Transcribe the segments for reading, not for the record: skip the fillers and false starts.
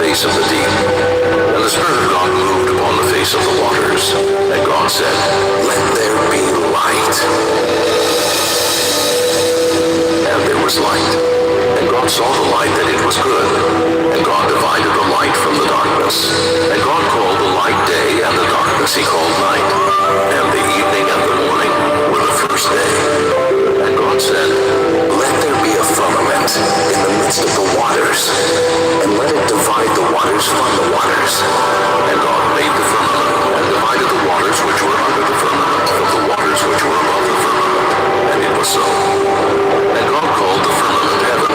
face of the deep. And the Spirit of God moved upon the face of the waters. And God said, "Let there be light." And there was light. And God saw the light that it was good. And God divided the light from the darkness. And God called the light day, and the darkness he called night. And the evening and the morning were the first day. And God said, "Let there be a firmament in the midst of the waters, and let it divide the waters from the waters." And God made the firmament, and divided the waters which were under the firmament from the waters which were above the firmament. And it was so. And God called the firmament heaven,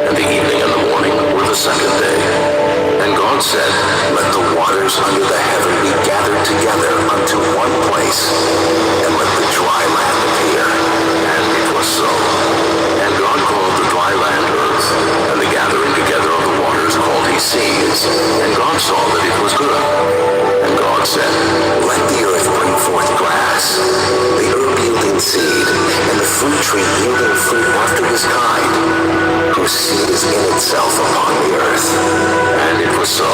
and the evening and the morning were the second day. And God said, "Let the waters under the heaven be gathered together unto one place, and let the dry land appear." And it was so. And God called the dry land earth, and the gathering together of the waters called he seas. And God saw that it was good. And God said, "Let the earth bring forth grass, the herb yielding seed, and the fruit tree yielding fruit after his kind, whose seed is in itself upon the earth." And it was so.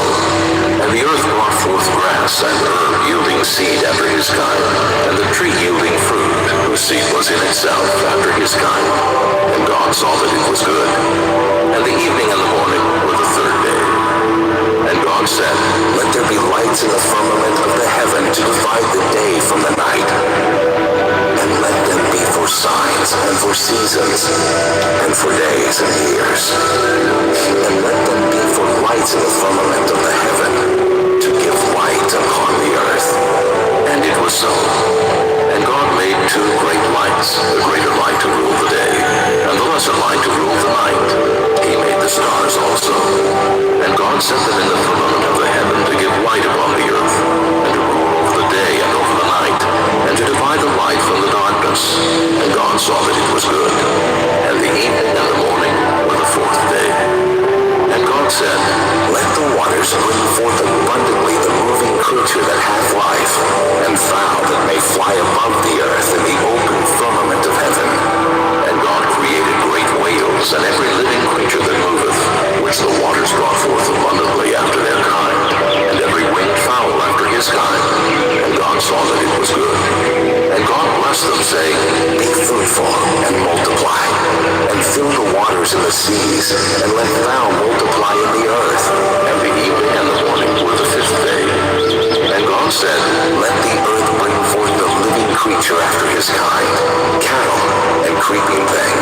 And the earth brought forth grass and herb yielding seed after his kind, and the tree yielding fruit, whose seed was in itself after his kind. And God saw that it was good. And the evening and the morning were the third day. And God said, "Let there be lights in the firmament of the heaven to divide the day from the night, and let them be for signs and for seasons, and for days and years. And let them be for lights in the firmament of the heaven, to give light upon the earth." And it was so. And God made two great lights, the greater light to rule the day, and the lesser light to rule the night. He made the stars also. And God set them in the firmament of the heaven to give light upon the earth, and to rule over the day and over the night, and to divide the light from the darkness. And God saw that it was good. And the evening and the morning were the fourth day. And God said, "Let the waters bring forth abundantly the moving creature that hath life, and fowl that may fly above the earth in the open firmament of heaven." And God created great whales and every living creature that moveth, which the waters brought forth abundantly after their kind, and every winged fowl after his kind. And God saw that it was good. And God blessed them, saying, "Be fruitful and multiply, and fill the waters in the seas, and let fowl multiply in the earth." And the evening and the morning were the fifth day. And God said, "Let the earth bring forth the living creature after his kind, cattle and creeping thing,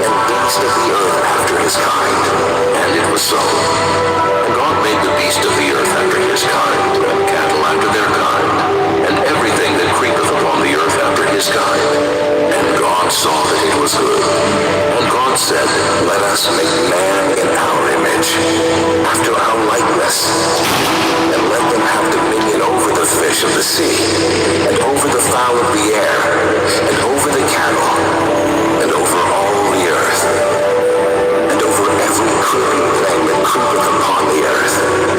and beast of the earth after his kind." And it was so. And God made the beast of the earth after his kind, and cattle after their kind, and everything that creepeth upon the earth after his kind. And God saw that it was good. And God said, "Let us make man in our image, after our likeness, and let them have dominion over the fish of the sea, and over the fowl of the air, and over the cattle, and over all the earth, and over every creeping thing that creepeth upon the earth."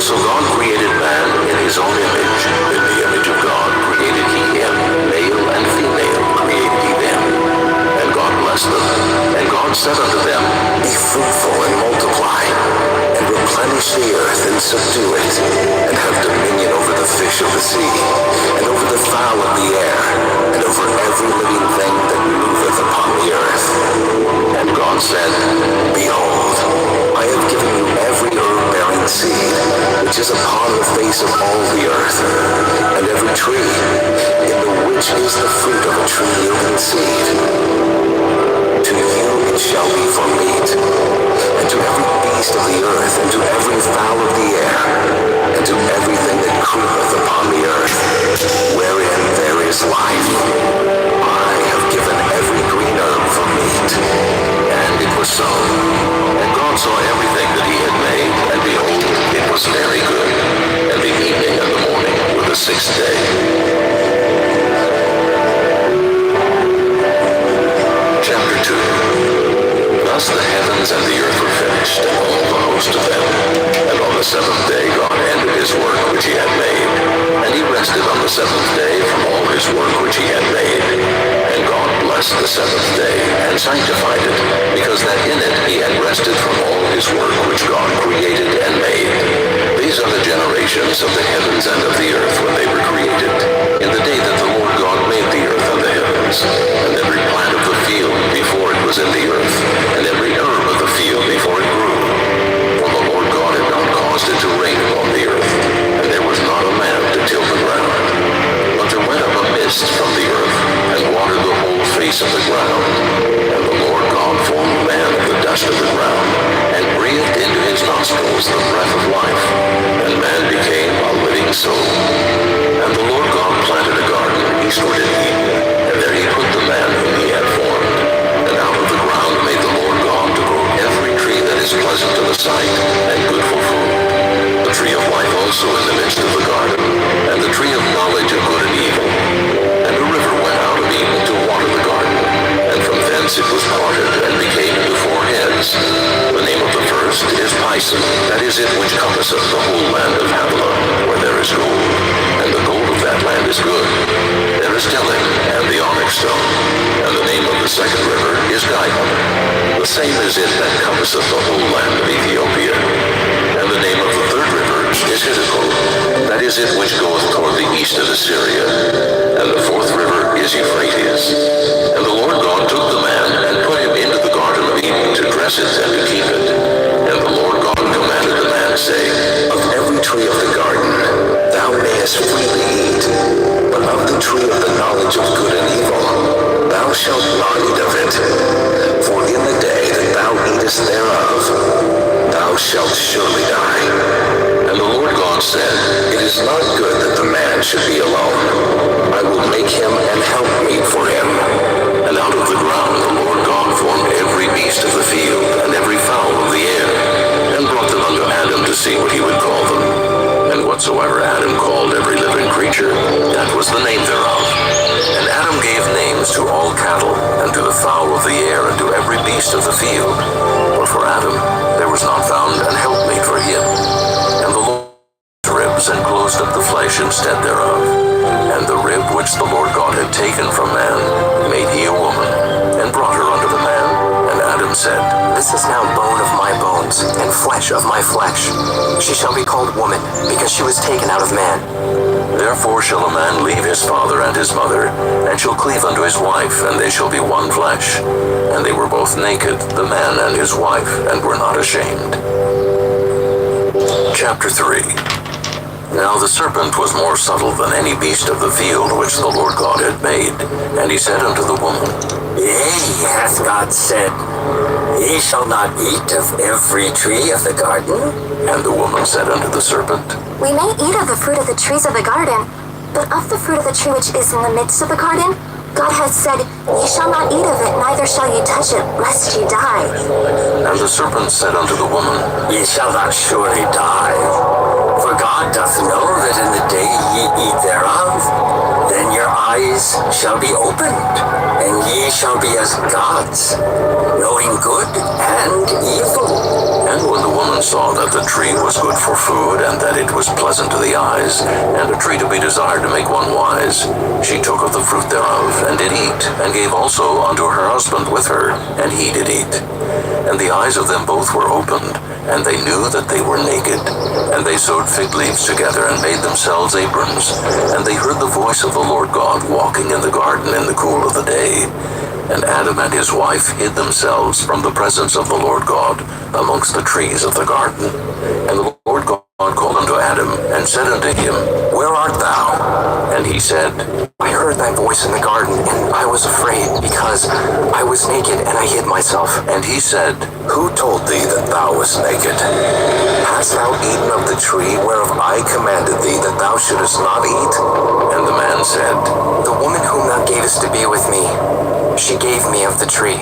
So God created man in his own image. In the image of God created he him, male and female created he them. And God blessed them. And God said unto them, "Be fruitful and multiply, and replenish the earth and subdue it, and have dominion over the fish of the sea, and over the fowl of the air, and over every living thing that moveth upon the earth." And God said, "Behold, I have given you every herb-bearing seed, which is upon the face of all the earth, and every tree, in the which is the fruit of a tree yielding seed. To you it shall be for meat, and to every beast of the earth, and to every fowl of the air, and to everything that creepeth upon the earth, wherein there is life. I have given every green herb for meat." And it was so. And God saw everything that he had made, and behold, it was very good. And the evening and the morning were the sixth day. Chapter 2. Thus the heavens and the earth were finished, and all the host of them. And on the seventh day God ended his work which he had made. And he rested on the seventh day from all his work which he had made. And God blessed the seventh day, and sanctified it, because that in it he had rested from all his work which God created and made. foundations of the heavens and of the earth when they were created, in the day that the Lord God made the earth and the heavens, and every plant of the field before it was in the earth, and every herb of the field before it grew. For the Lord God had not caused it to rain upon the earth, and there was not a man to till the ground. But there went up a mist from the earth, and watered the whole face of the ground. And the Lord God formed man of the dust of the ground, and breathed into his nostrils the breath of life, and man became a living soul. And the Lord God planted a garden eastward in Eden, and there he put the man whom he had formed. And out of the ground made the Lord God to grow every tree that is pleasant to the sight, and good for food. The tree of life also in the midst of the garden, and the tree of knowledge of good and evil. And a river went out of Eden to water the garden, and from thence it was parted, and became into four heads. The name of the first is Pison, that is it which compasseth the whole land of Havilah, where there is gold, and the gold of that land is good. There is Telling, and the onyx stone. And the name of the second river is Gihon. The same is it that compasseth the whole land of Ethiopia. And the name of the third river is Hiddekel, that is it which goeth toward the east of Assyria. And the fourth river is Euphrates. And the Lord God took the man, and put him into the garden of Eden to dress it and to keep it. And the Lord God commanded the man, saying, Of every tree of the garden thou mayest freely eat, but of the tree of the knowledge of good and evil thou shalt not eat of it. For in the day that thou eatest thereof thou shalt surely die. And the Lord God said, It is not good that the man should be alone. I will make him an helpmeet for him. And out of the ground the Lord God formed every beast of the field, and every fowl of the air, and brought them unto Adam to see what he would call them. And whatsoever Adam called every living creature, that was the name thereof. And Adam gave names to all cattle, and to the fowl of the air, and to every beast of the field. But for Adam there was not found an helpmeet for him. And the Lord ribs, and closed up the flesh instead thereof. And the rib which the Lord God had taken from man made he a woman, and brought her unto the man. And Adam said, This is now bone of my bones, and flesh of my flesh. She shall be called woman, because she was taken out of man. Therefore shall a man leave his father and his mother, and shall cleave unto his wife, and they shall be one flesh. And they were both naked, the man and his wife, and were not ashamed. Chapter 3. Now the serpent was more subtle than any beast of the field which the Lord God had made. And he said unto the woman, Yea, hath God said, Ye shall not eat of every tree of the garden? And the woman said unto the serpent, We may eat of the fruit of the trees of the garden, but of the fruit of the tree which is in the midst of the garden, God hath said, Ye shall not eat of it, neither shall ye touch it, lest ye die. And the serpent said unto the woman, Ye shall not surely die. For God doth know that in the day ye eat thereof, then your eyes shall be opened, and ye shall be as gods, knowing good and evil. And when the woman saw that the tree was good for food, and that it was pleasant to the eyes, and a tree to be desired to make one wise, she took of the fruit thereof, and did eat, and gave also unto her husband with her, and he did eat. And the eyes of them both were opened, and they knew that they were naked. And they sewed fig leaves together, and made themselves aprons. And they heard the voice of the Lord God walking in the garden in the cool of the day. And Adam and his wife hid themselves from the presence of the Lord God amongst the trees of the garden. And the Lord God called unto Adam, and said unto him, Where art thou? And he said, I heard thy voice in the garden, and I was afraid, because I was naked, and I hid myself. And he said, Who told thee that thou wast naked? Hast thou eaten of the tree whereof I commanded thee that thou shouldest not eat? And the man said, The woman whom thou gavest to be with me, she gave me of the tree,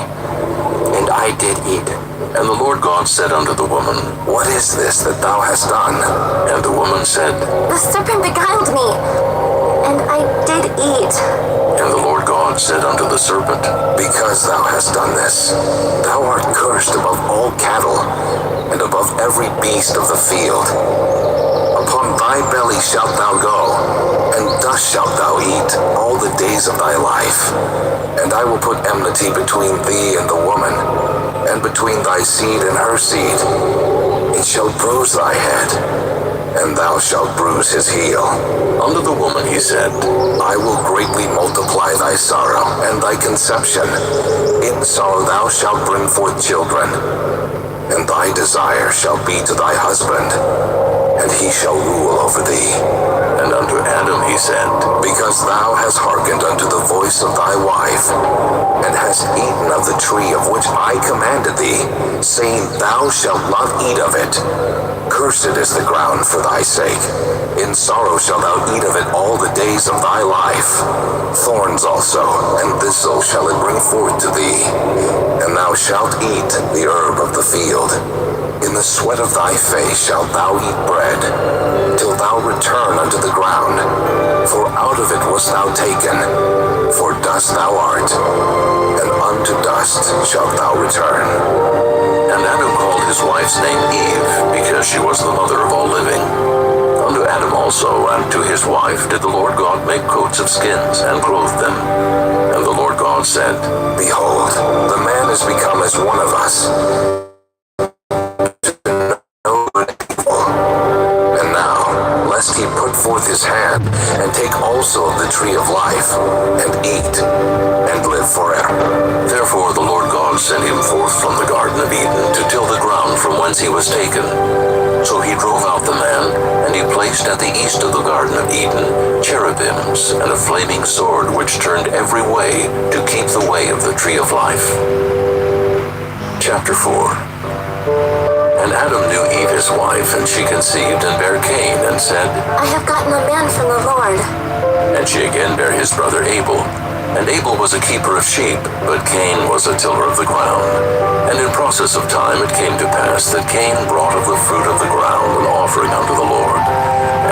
and I did eat. And the Lord God said unto the woman, What is this that thou hast done? And the woman said, The serpent beguiled me, and I did eat. And the Lord God said unto the serpent, Because thou hast done this, thou art cursed above all cattle, and above every beast of the field. Upon thy belly shalt thou go, and dust shalt thou eat all the days of thy life. And I will put enmity between thee and the woman, and between thy seed and her seed. It shall bruise thy head, and thou shalt bruise his heel. Unto the woman he said, I will greatly multiply thy sorrow and thy conception. In sorrow thou shalt bring forth children, and thy desire shall be to thy husband, and he shall rule over thee. And unto Adam he said, Because thou hast hearkened unto the voice of thy wife, and hast eaten of the tree of which I commanded thee, saying, Thou shalt not eat of it. Cursed is the ground for thy sake. In sorrow shalt thou eat of it all the days of thy life. Thorns also and thistles shall it bring forth to thee, and thou shalt eat the herb of the field. In the sweat of thy face shalt thou eat bread, till thou return unto the ground. For out of it wast thou taken, for dust thou art, and unto dust shalt thou return. And Adam called his wife's name Eve, because she was the mother of all living. Unto Adam also and to his wife did the Lord God make coats of skins, and clothe them. And the Lord God said, Behold, the man is become as one of us, lest he put forth his hand, and take also of the tree of life, and eat, and live forever. Therefore the Lord God sent him forth from the Garden of Eden to till the ground from whence he was taken. So he drove out the man, and he placed at the east of the Garden of Eden cherubims, and a flaming sword which turned every way to keep the way of the tree of life. Chapter 4. And Adam knew Eve his wife, and she conceived and bare Cain, and said, I have gotten a man from the Lord. And she again bare his brother Abel. And Abel was a keeper of sheep, but Cain was a tiller of the ground. And in process of time it came to pass that Cain brought of the fruit of the ground an offering unto the Lord.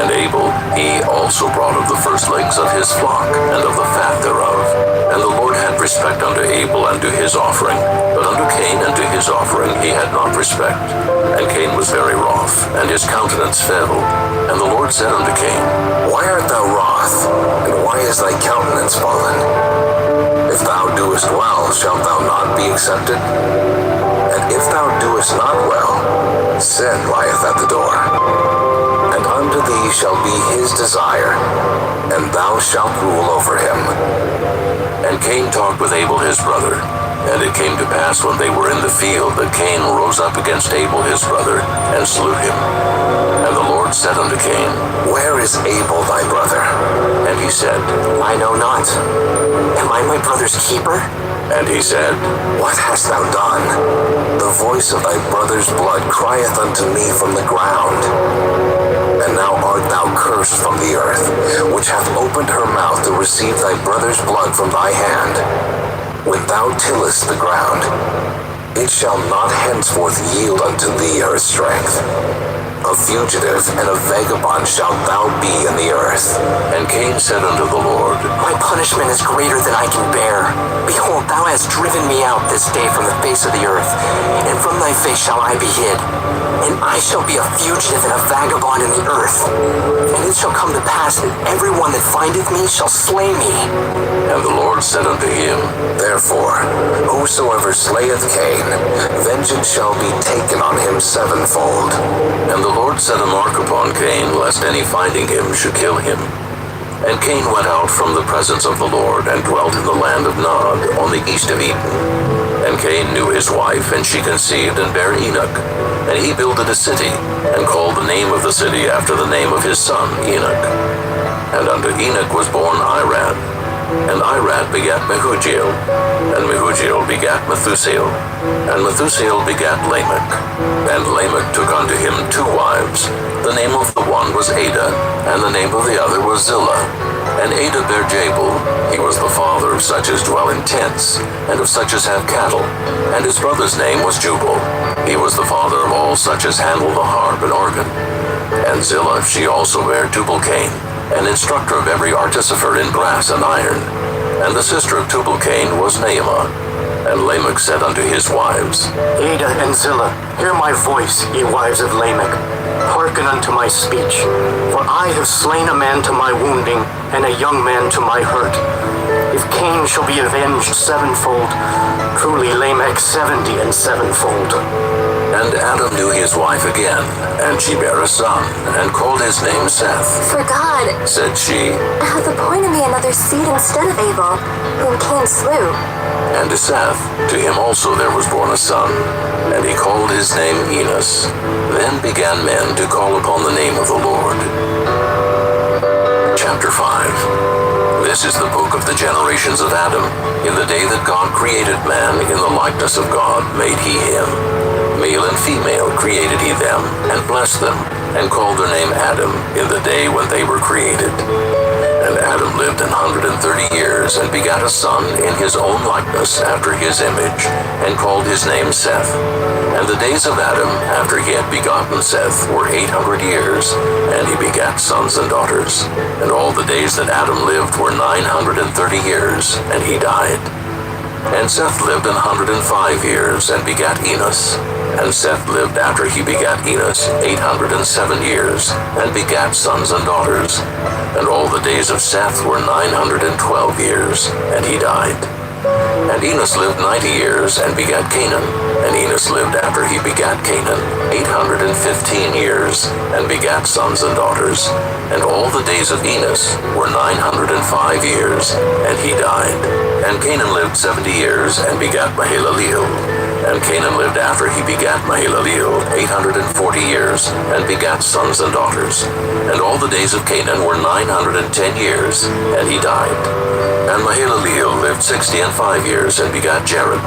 And Abel, he also brought of the firstlings of his flock, and of the fat thereof. And the Lord had respect unto Abel and to his offering, but unto Cain and to his offering he had not respect. And Cain was very wroth, and his countenance fell. And the Lord said unto Cain, Why art thou wroth, and why is thy countenance fallen? If thou doest well, shalt thou not be accepted? And if thou doest not well, sin lieth at the door. And unto thee shall be his desire, and thou shalt rule over him. And Cain talked with Abel his brother. And it came to pass when they were in the field that Cain rose up against Abel his brother, and slew him. And the Lord said unto Cain, Where is Abel thy brother? And he said, I know not. Am I my brother's keeper? And he said, What hast thou done? The voice of thy brother's blood crieth unto me from the ground. And now art thou cursed from the earth, which hath opened her mouth to receive thy brother's blood from thy hand. When thou tillest the ground, it shall not henceforth yield unto thee her strength. A fugitive and a vagabond shalt thou be in the earth. And Cain said unto the Lord, My punishment is greater than I can bear. Behold, thou hast driven me out this day from the face of the earth, and from thy face shall I be hid. And I shall be a fugitive and a vagabond in the earth. And it shall come to pass that every one that findeth me shall slay me. And the Lord said unto him, Therefore, whosoever slayeth Cain, vengeance shall be taken on him sevenfold. And the Lord set a mark upon Cain, lest any finding him should kill him. And Cain went out from the presence of the Lord, and dwelt in the land of Nod, on the east of Eden. And Cain knew his wife, and she conceived and bare Enoch. And he builded a city, and called the name of the city after the name of his son Enoch. And unto Enoch was born Irad. And Irad begat Mehujael, and Mehujael begat Methusael, and Methusael begat Lamech. And Lamech took unto him 2 wives. The name of the one was Ada, and the name of the other was Zillah. And Ada bare Jabal. He was the father of such as dwell in tents, and of such as have cattle. And his brother's name was Jubal. He was the father of all such as handle the harp and organ. And Zillah, she also bare Tubal-Cain, an instructor of every artificer in brass and iron. And the sister of Tubal-Cain was Naamah. And Lamech said unto his wives, Ada and Zillah, hear my voice, ye wives of Lamech. Hearken unto my speech. For I have slain a man to my wounding, and a young man to my hurt. If Cain shall be avenged sevenfold, truly Lamech 70 and sevenfold. And Adam knew his wife again, and she bare a son, and called his name Seth. For God Said she, hath appointed me another seed instead of Abel, whom Cain slew. and to Seth, to him also there was born a son, and he called his name Enos. Then began men to call upon the name of the Lord. Chapter 5. This is the book of the generations of Adam. In the day that God created man, in the likeness of God made he him. Male and female created he them, and blessed them, and called their name Adam in the day when they were created. And Adam lived 130 years, and begat a son in his own likeness after his image, and called his name Seth. And the days of Adam, after he had begotten Seth, were 800 years, and he begat sons and daughters. And all the days that Adam lived were 930 years, and he died. And Seth lived 105 years, and begat Enos. And Seth lived after he begat Enos 807 years, and begat sons and daughters. And all the days of Seth were 912 years, and he died. And Enos lived 90 years, and begat Canaan. And Enos lived after he begat Canaan 815 years, and begat sons and daughters. And all the days of Enos were 905 years, and he died. And Canaan lived 70 years, and begat Mahalaleel. And Canaan lived after he begat Mahalaleel 840 years, and begat sons and daughters. And all the days of Canaan were 910 years, and he died. And Mahalaleel lived 65 years, and begat Jared.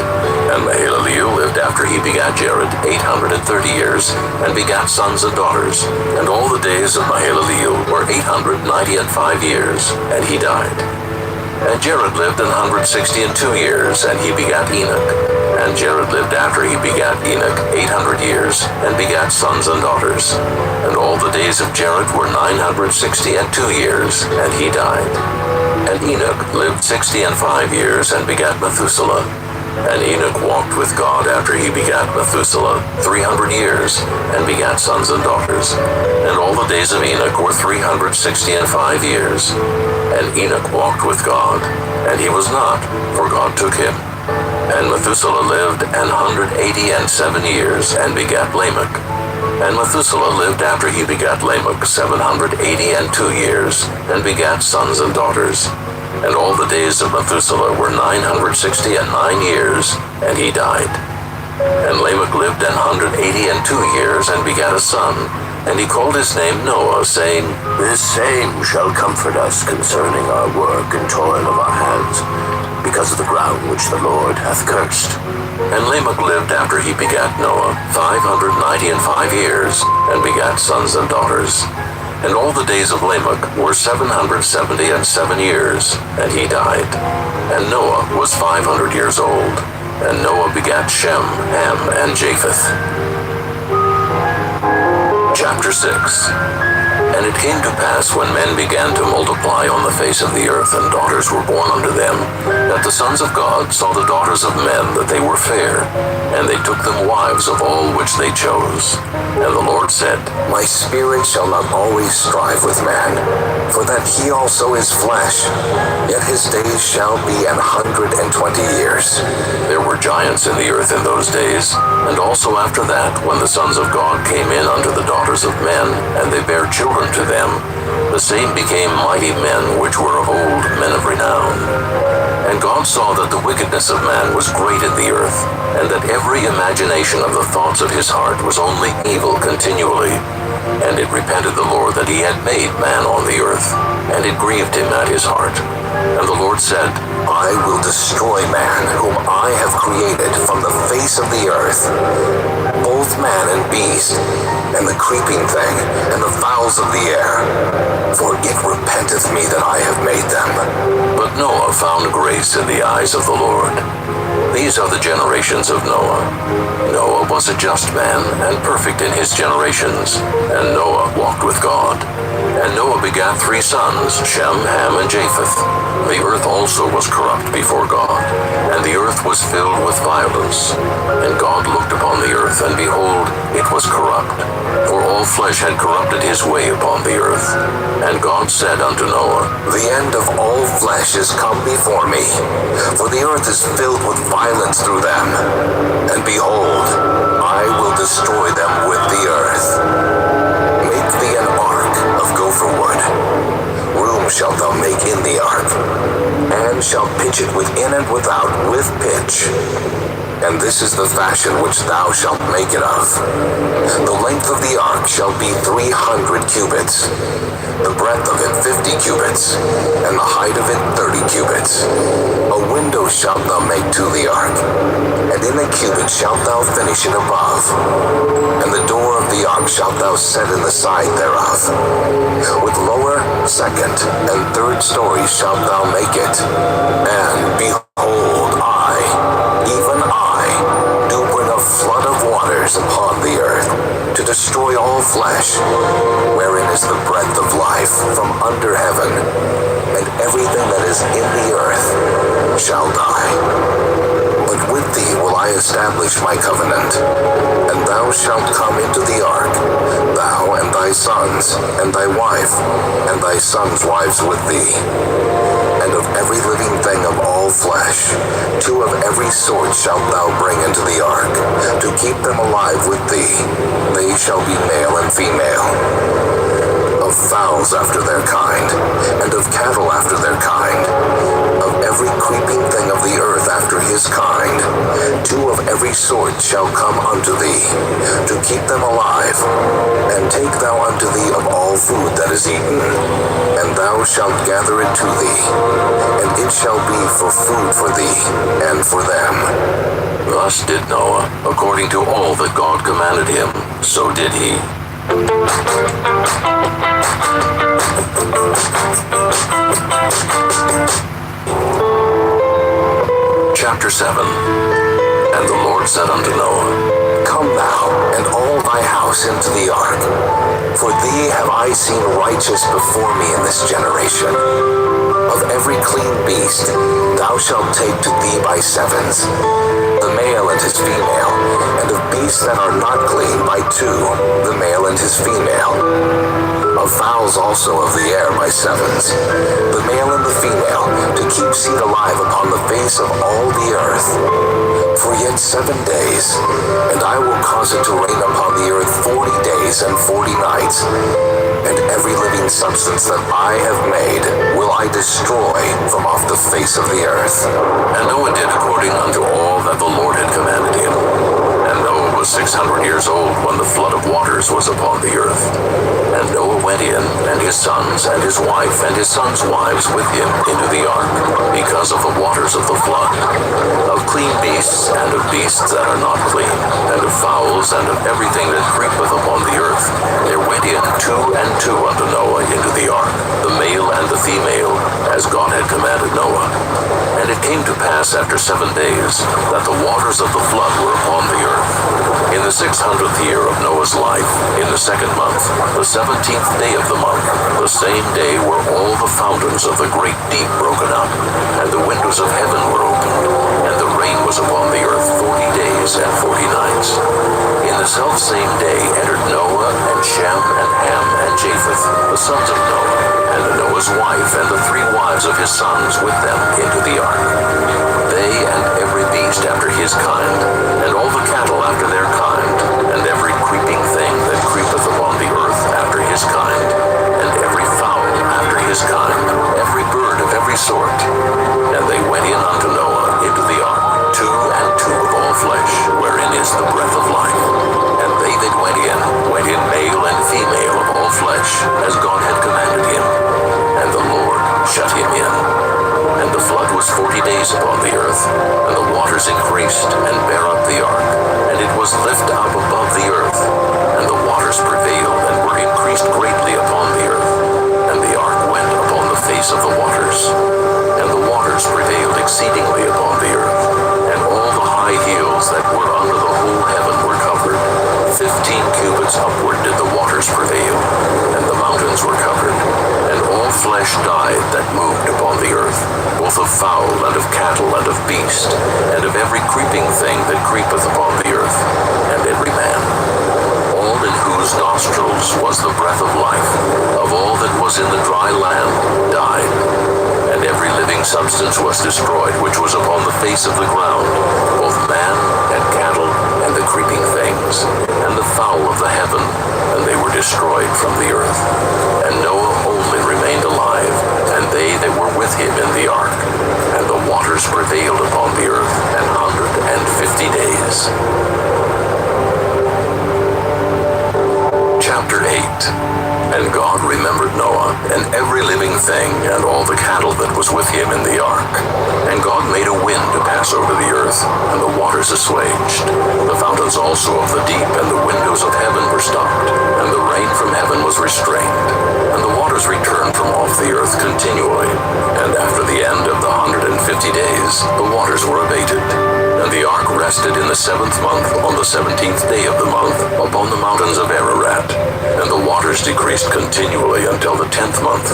And Mahalaleel lived after he begat Jared 830 years, and begat sons and daughters. And all the days of Mahalaleel were 895 years, and he died. And Jared lived 162 years, and he begat Enoch. And Jared lived after he begat Enoch 800 years, and begat sons and daughters. And all the days of Jared were 962 years, and he died. And Enoch lived 65 years, and begat Methuselah. And Enoch walked with God after he begat Methuselah 300 years, and begat sons and daughters. And all the days of Enoch were 365 years. And Enoch walked with God, and he was not, for God took him. And Methuselah lived 187 years, and begat Lamech. And Methuselah lived after he begat Lamech 782 years, and begat sons and daughters. And all the days of Methuselah were 969 years, and he died. And Lamech lived 182 years, and begat a son. And he called his name Noah, saying, This same shall comfort us concerning our work and toil of our hands, because of the ground which the Lord hath cursed. And Lamech lived after he begat Noah 595 years, and begat sons and daughters. And all the days of Lamech were 777 years, and he died. And Noah was 500 years old. And Noah begat Shem, Ham, and Japheth. Chapter 6. And it came to pass, when men began to multiply on the face of the earth, and daughters were born unto them, that the sons of God saw the daughters of men that they were fair, and they took them wives of all which they chose. And the Lord said, My spirit shall not always strive with man, for that he also is flesh, yet his days shall be 120 years. There were giants in the earth in those days, and also after that, when the sons of God came in unto the daughters of men, and they bare children to them, the same became mighty men which were of old, men of renown. And God saw that the wickedness of man was great in the earth, and that every imagination of the thoughts of his heart was only evil continually. And it repented the Lord that he had made man on the earth, and it grieved him at his heart. And the Lord said, I will destroy man whom I have created from the face of the earth, both man and beast, and the creeping thing, and the fowls of the air, for it repenteth me that I have made them. But Noah found grace in the eyes of the Lord. These are the generations of Noah. Noah was a just man, and perfect in his generations, and Noah walked with God. And Noah begat 3 sons, Shem, Ham, and Japheth. The earth also was corrupt before God, and the earth was filled with violence. And God looked upon the earth, and behold, it was corrupt, for all flesh had corrupted his way upon the earth. And God said unto Noah, The end of all flesh is come before me, for the earth is filled with violence through them. And behold, I I will destroy them with the earth. Make thee an ark of gopher wood. Room shalt thou make in the ark, and shalt pitch it within and without with pitch. And this is the fashion which thou shalt make it of. The length of the ark shall be 300 cubits, the breadth of it 50 cubits, and the height of it 30 cubits. A window shalt thou make to the ark, and in a cubit shalt thou finish it above. And the door of the ark shalt thou set in the side thereof. With lower, second, and third stories shalt thou make it. And behold, I, even I, do bring a flood of waters upon the earth, to destroy all flesh, wherein is the breath of life from under heaven, and everything that is in the earth shall die. But with thee will I establish my covenant, and thou shalt come into the ark, thou and thy sons, and thy wife, and thy sons' wives with thee. And of every living thing of all flesh, 2 of every sort shalt thou bring into the ark, to keep them alive with thee. They shall be male and female. Of fowls after their kind, and of cattle after their kind, of every creeping thing of the earth after his kind, 2 of every sort shall come unto thee, to keep them alive. And take thou unto thee of all food that is eaten, and thou shalt gather it to thee, and it shall be for food for thee and for them. Thus did Noah, according to all that God commanded him, so did he. Chapter 7. And the Lord said unto Noah, Come thou, and all thy house into the ark, for thee have I seen righteous before me in this generation. Of every clean beast thou shalt take to thee by sevens, the male and his female, and of beasts that are not clean by 2, the male and his female. Of fowls also of the air by sevens, the male and the female, to keep seed alive upon the face of all the earth. For yet 7 days, and I will cause it to rain upon the earth 40 days and 40 nights. And every living substance that I have made will I destroy from off the face of the earth. And Noah did according unto all that the Lord had commanded him. And Noah was 600 years old when the flood of waters was upon the earth. And Noah went in, and his sons, and his wife, and his sons' wives with him into the ark, because of the waters of the flood, of clean beasts, and of beasts that are not clean, and of fowls, and of everything that creepeth upon the earth. There went in 2 and 2 unto Noah into the ark, the male and the female, as God had commanded Noah. And it came to pass after 7 days, that the waters of the flood were upon the earth. In the 600th year of Noah's life, in the 2nd month, the 17th day of the month, the same day were all the fountains of the great deep broken up, and the windows of heaven were opened, and the rain was upon the earth 40 days and 40 nights. In the selfsame day entered Noah, and Shem, and Ham, and Japheth, the sons of Noah, and Noah's wife, and the 3 wives of his sons with them into the ark. They and every beast after his kind, and all the cattle after their kind, and every creeping thing that creepeth upon the earth after his kind, and every fowl after his kind, every bird of every sort. And they went in unto Noah into the ark, 2 and 2 of all flesh, wherein is the breath of life. And they that went in male and female of all flesh, as God had commanded him. And the Lord shut him in. And the flood was 40 days upon the earth, and the waters increased, and bare up the ark, and it was lift up above the earth, and the waters prevailed, and were increased greatly upon the earth, and the ark went upon the face of the waters, and the waters prevailed exceedingly upon the earth, and all the high hills that were under the whole heaven were covered. 15 cubits upward did the waters prevail, and the mountains were covered, and all flesh died that moved upon the earth, both of fowl, and of cattle, and of beast, and of every creeping thing that creepeth upon the earth, and every man. All in whose nostrils was the breath of life, of all that was in the dry land, died. And every living substance was destroyed which was upon the face of the ground, both man and cattle, and the creeping thing, things, and the fowl of the heaven, and they were destroyed from the earth. And Noah only remained alive, and they that were with him in the ark. And the waters prevailed upon the earth 150 days. Chapter 8. And God remembered Noah, and every living thing, and all the cattle that was with him in the ark. And God made a wind to pass over the earth, and the waters assuaged. The fountains also of the deep and the windows of heaven were stopped, and the rain from heaven was restrained. And the waters returned from off the earth continually. And after the end of the 150 days, the waters were abated. And the ark rested in the 7th month, on the 17th day of the month, upon the mountains of Ararat. And the waters decreased continually until the 10th month.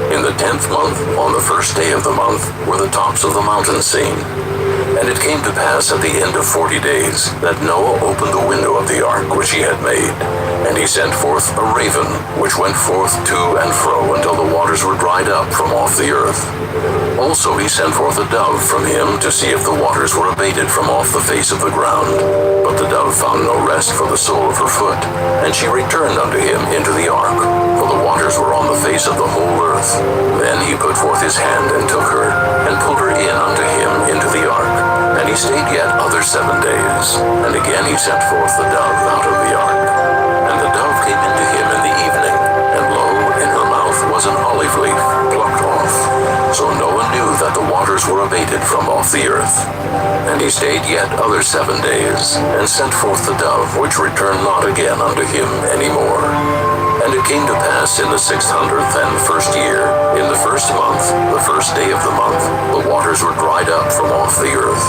In the 10th month, on the 1st day of the month, were the tops of the mountains seen. And it came to pass at the end of 40 days, that Noah opened the window of the ark which he had made. And he sent forth a raven, which went forth to and fro until the waters were dried up from off the earth. Also he sent forth a dove from him to see if the waters were abated from off the face of the ground. But the dove found no rest for the sole of her foot, and she returned unto him into the ark, for the waters were on the face of the whole earth. Then he put forth his hand and took her, and pulled her in unto him into the ark. And he stayed yet other 7 days. And again he sent forth the dove out of the ark. And the dove came into him in the evening, and lo, in her mouth was an olive leaf plucked off. So Noah knew that the waters were abated from off the earth. And he stayed yet other 7 days, and sent forth the dove, which returned not again unto him any more. And it came to pass in the 601st year, in the 1st month, the 1st day of the month, the waters were dried up from off the earth.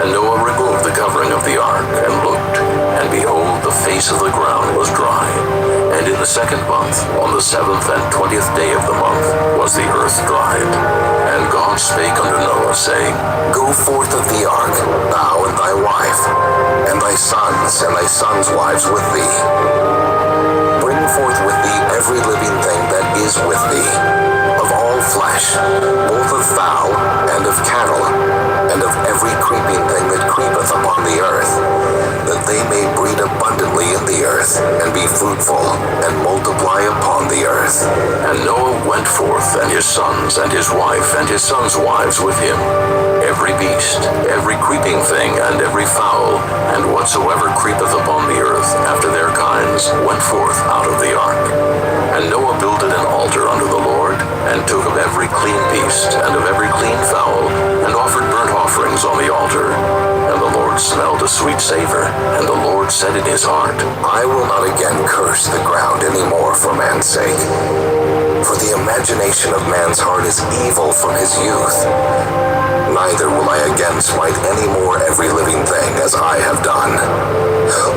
And Noah removed the covering of the ark, and looked, and behold, the face of the ground was dry. And in the 2nd month, on the 7th and 20th day of the month, was the earth dried. And God spake unto Noah, saying, Go forth of the ark, thou and thy wife, and thy sons wives with thee. Bring forth with thee every living thing that is with thee, of all flesh, both of fowl and of cattle, and of every creeping thing that creepeth upon the earth, that they may breed abundantly in the earth, and be fruitful, and multiply upon the earth. And Noah went forth, and his sons, and his wife, and his sons' wives with him. Every beast, every creeping thing, and every fowl, and whatsoever creepeth upon the earth after their kinds, went forth out of the ark. And Noah builded an altar unto the Lord, and took of every clean beast, and of every clean fowl, and offered burnt offerings on the altar. And the Lord smelled a sweet savor, and the Lord said in his heart, I will not again curse the ground any more for man's sake. For the imagination of man's heart is evil from his youth. Neither will I again smite any more every living thing as I have done.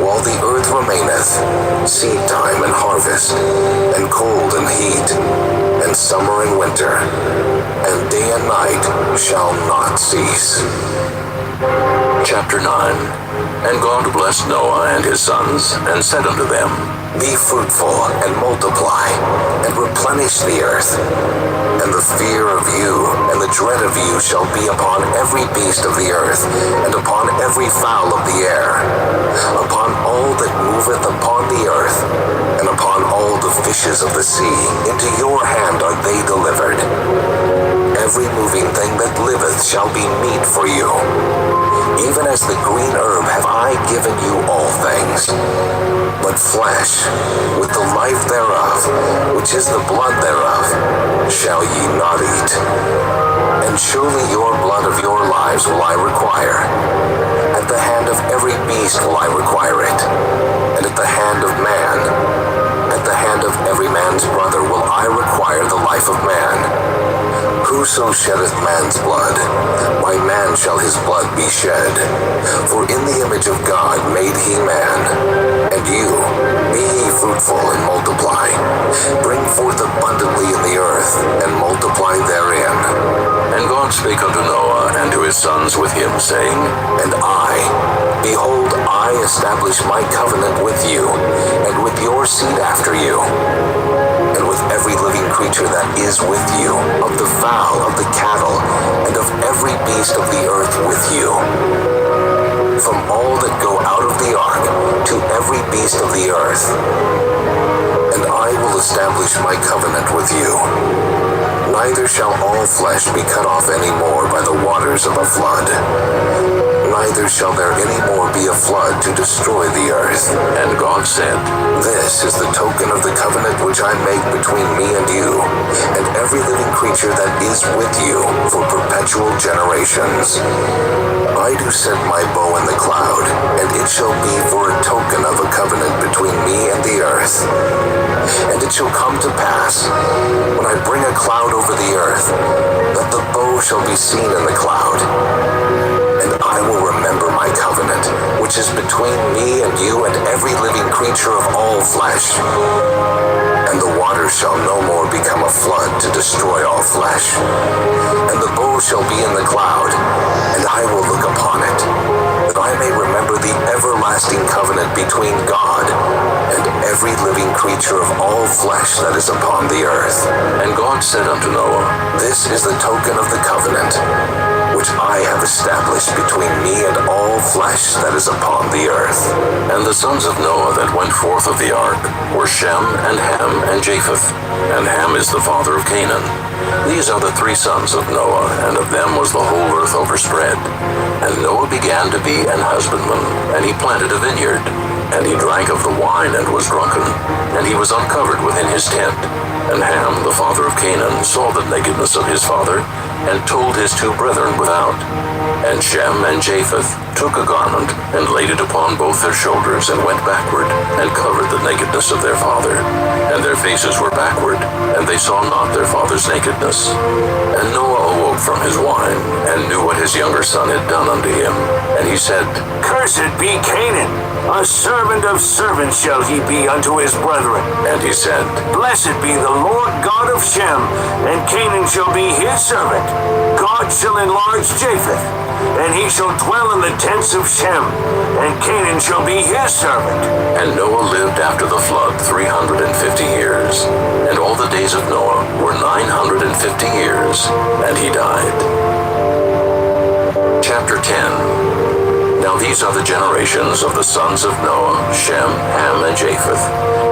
While the earth remaineth, seed time and harvest, and cold and heat, and summer and winter, and day and night shall not cease. Chapter 9. And God blessed Noah and his sons, and said unto them, Be fruitful, and multiply, and replenish the earth. And the fear of you, and the dread of you shall be upon every beast of the earth, and upon every fowl of the air, upon all that moveth upon the earth, and upon all the fishes of the sea. Into your hand are they delivered. Every moving thing that liveth shall be meat for you. Even as the green herb have I given you all things. But flesh, with the life thereof, which is the blood thereof, shall ye not eat. And surely your blood of your lives will I require. At the hand of every beast will I require it. And at the hand of man, at the hand of every man's brother will I require the life of man. Whoso sheddeth man's blood, by man shall his blood be shed. For in the image of God made he man. And you, be ye fruitful and multiply. Bring forth abundantly in the earth, and multiply therein. And God spake unto Noah and to his sons with him, saying, And I, behold, I establish my covenant with you, and with your seed after you, and with every living creature that is with you, of the fowl, of the cattle, and of every beast of the earth with you. from all that go out of the ark to every beast of the earth. And I will establish my covenant with you. Neither shall all flesh be cut off any more by the waters of a flood. Neither shall there any more be a flood to destroy the earth. And God said, This is the token of the covenant which I make between me and you, and every living creature that is with you for perpetual generations. I do set my bow in the cloud, and it shall be for a token of a covenant between me and the earth. And it shall come to pass, when I bring a cloud over the earth, that the bow shall be seen in the cloud. And I will remember my covenant, which is between me and you and every living creature of all flesh. And the waters shall no more become a flood to destroy all flesh. And the bow shall be in the cloud, and I will look upon it, that I may remember the everlasting covenant between God and every living creature of all flesh that is upon the earth. And God said unto Noah, This is the token of the covenant, which I have established between me and all flesh that is upon the earth. And the sons of Noah that went forth of the ark were Shem, and Ham, and Japheth. And Ham is the father of Canaan. These are the three sons of Noah, and of them was the whole earth overspread. And Noah began to be an husbandman, and he planted a vineyard. And he drank of the wine and was drunken, and he was uncovered within his tent. And Ham, the father of Canaan, saw the nakedness of his father, and told his two brethren without. And Shem and Japheth took a garment, and laid it upon both their shoulders, and went backward, and covered the nakedness of their father. And their faces were backward, and they saw not their father's nakedness. And Noah awoke from his wine, and knew what his younger son had done unto him. And he said, Cursed be Canaan, a servant of servants shall he be unto his brethren. And he said, Blessed be the Lord God of Shem, and Canaan shall be his servant. God shall enlarge Japheth, and he shall dwell in the tents of Shem, and Canaan shall be his servant. And Noah lived after the flood 350 years, and all the days of Noah were 950 years, and he died. Chapter 10. Now these are the generations of the sons of Noah, Shem, Ham, and Japheth.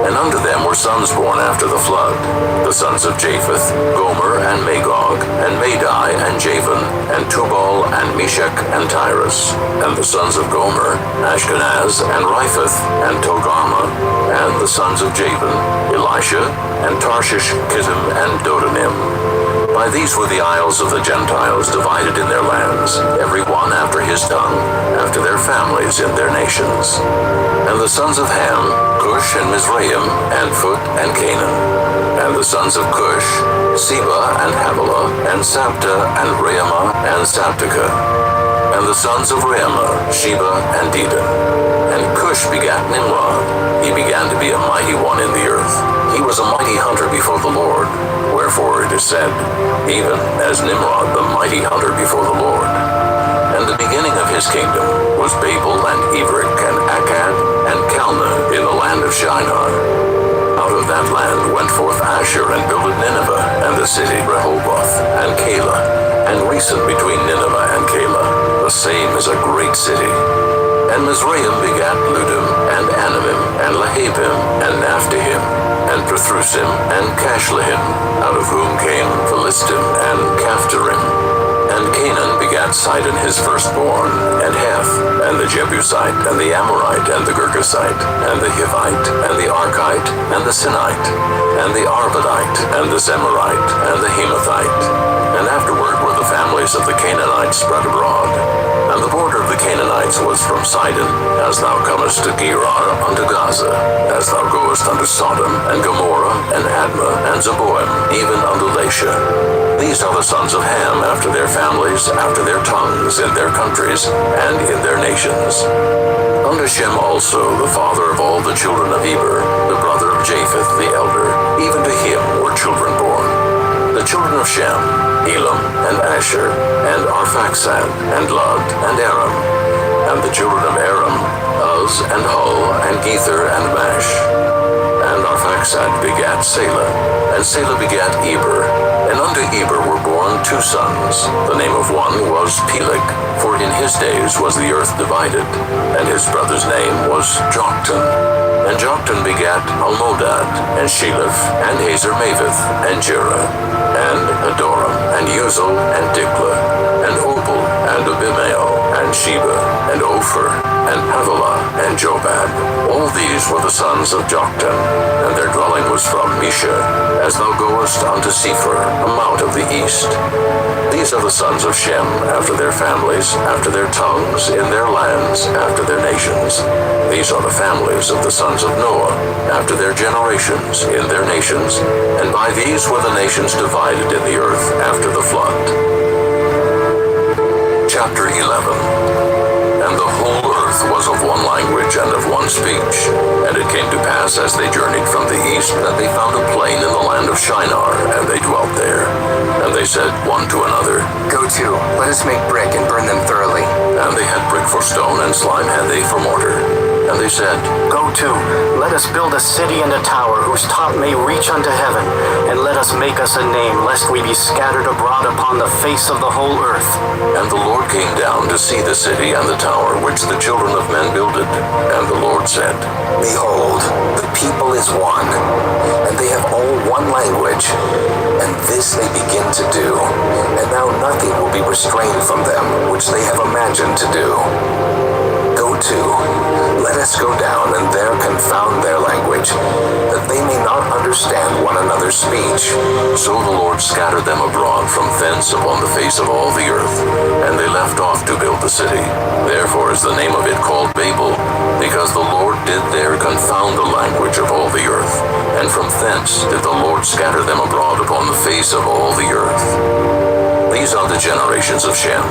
And unto them were sons born after the flood. The sons of Japheth, Gomer, and Magog, and Madai, and Javan, and Tubal, and Meshech, and Tyrus. And the sons of Gomer, Ashkenaz, and Riphath, and Togarmah. And the sons of Javan, Elisha, and Tarshish, Kittim, and Dodanim. By these were the isles of the Gentiles divided in their lands, every one after his tongue, after their families in their nations. And the sons of Ham, Cush, and Mizraim, and Phut, and Canaan. And the sons of Cush, Seba, and Havilah, and Sabta, and Reumah, and Sabteka. And the sons of Reumah, Sheba, and Dedan. And Cush begat Nimrod. He began to be a mighty one in the earth. He was a mighty hunter before the Lord. Wherefore it is said, even as Nimrod the mighty hunter before the Lord. And the beginning of his kingdom was Babel, and Erech, and Akkad, and Calneh in the land of Shinar. Out of that land went forth Asher, and builded Nineveh, and the city Rehoboth, and Calah, and Resen between Nineveh and Calah. The same is a great city. And Mizraim begat Ludim, and Anamim, and Lehabim, and Naphtuhim, and Pathrusim, and Cashlehim, out of whom came Philistim, and Caphtorim. And Canaan begat Sidon his firstborn, and Heth, and the Jebusite, and the Amorite, and the Girgasite, and the Hivite, and the Archite, and the Sinite, and the Arvadite, and the Zemarite, and the Hamathite. And afterward were the families of the Canaanites spread abroad. And the border of the Canaanites was from Sidon, as thou comest to Gerar unto Gaza, as thou goest unto Sodom, and Gomorrah, and Admah, and Zeboim, even unto Lasha. These are the sons of Ham after their families, after their tongues, in their countries, and in their nations. Unto Shem also, the father of all the children of Eber, the brother of Japheth the elder, even to him were children born. The children of Shem, Elam, and Asher, and Arphaxad, and Lud, and Aram. And the children of Aram, Uz, and Hul, and Gether, and Mash. And Arphaxad begat Salah. And Selah begat Eber. And unto Eber were born two sons. The name of one was Peleg, for in his days was the earth divided, and his brother's name was Joktan. And Joktan begat Almodad, and Sheleph, and Hazarmaveth, and Jerah, and Adoram, and Uzal, and Diklah, and Obal, and Abimael, and Sheba, and Ophir, and Havilah, and Jobab. All these were the sons of Joktan, and their dwelling was from Mesha, as thou goest unto Sephir, a mount of the east. These are the sons of Shem, after their families, after their tongues, in their lands, after their nations. These are the families of the sons of Noah, after their generations, in their nations, and by these were the nations divided in the earth after the flood. Chapter 11. And the whole earth was of one language and of one speech. And it came to pass as they journeyed from the east that they found a plain in the land of Shinar, and they dwelt there. And they said one to another, Go to, let us make brick and burn them thoroughly. And they had brick for stone, and slime had they for mortar. And they said, Go to, let us build a city and a tower whose top may reach unto heaven, and let us make us a name, lest we be scattered abroad upon the face of the whole earth. And the Lord came down to see the city and the tower which the children of men builded. And the Lord said, Behold, the people is one, and they have all one language, and this they begin to do, and now nothing will be restrained from them which they have imagined to do. Go to, let us go down and there confound their language, that they may not understand one another's speech. So the Lord scattered them abroad from thence upon the face of all the earth, and they left off to build the city. Therefore is the name of it called Babel, because the Lord did there confound the language of all the earth, and from thence did the Lord scatter them abroad upon the face of all the earth. These are the generations of Shem.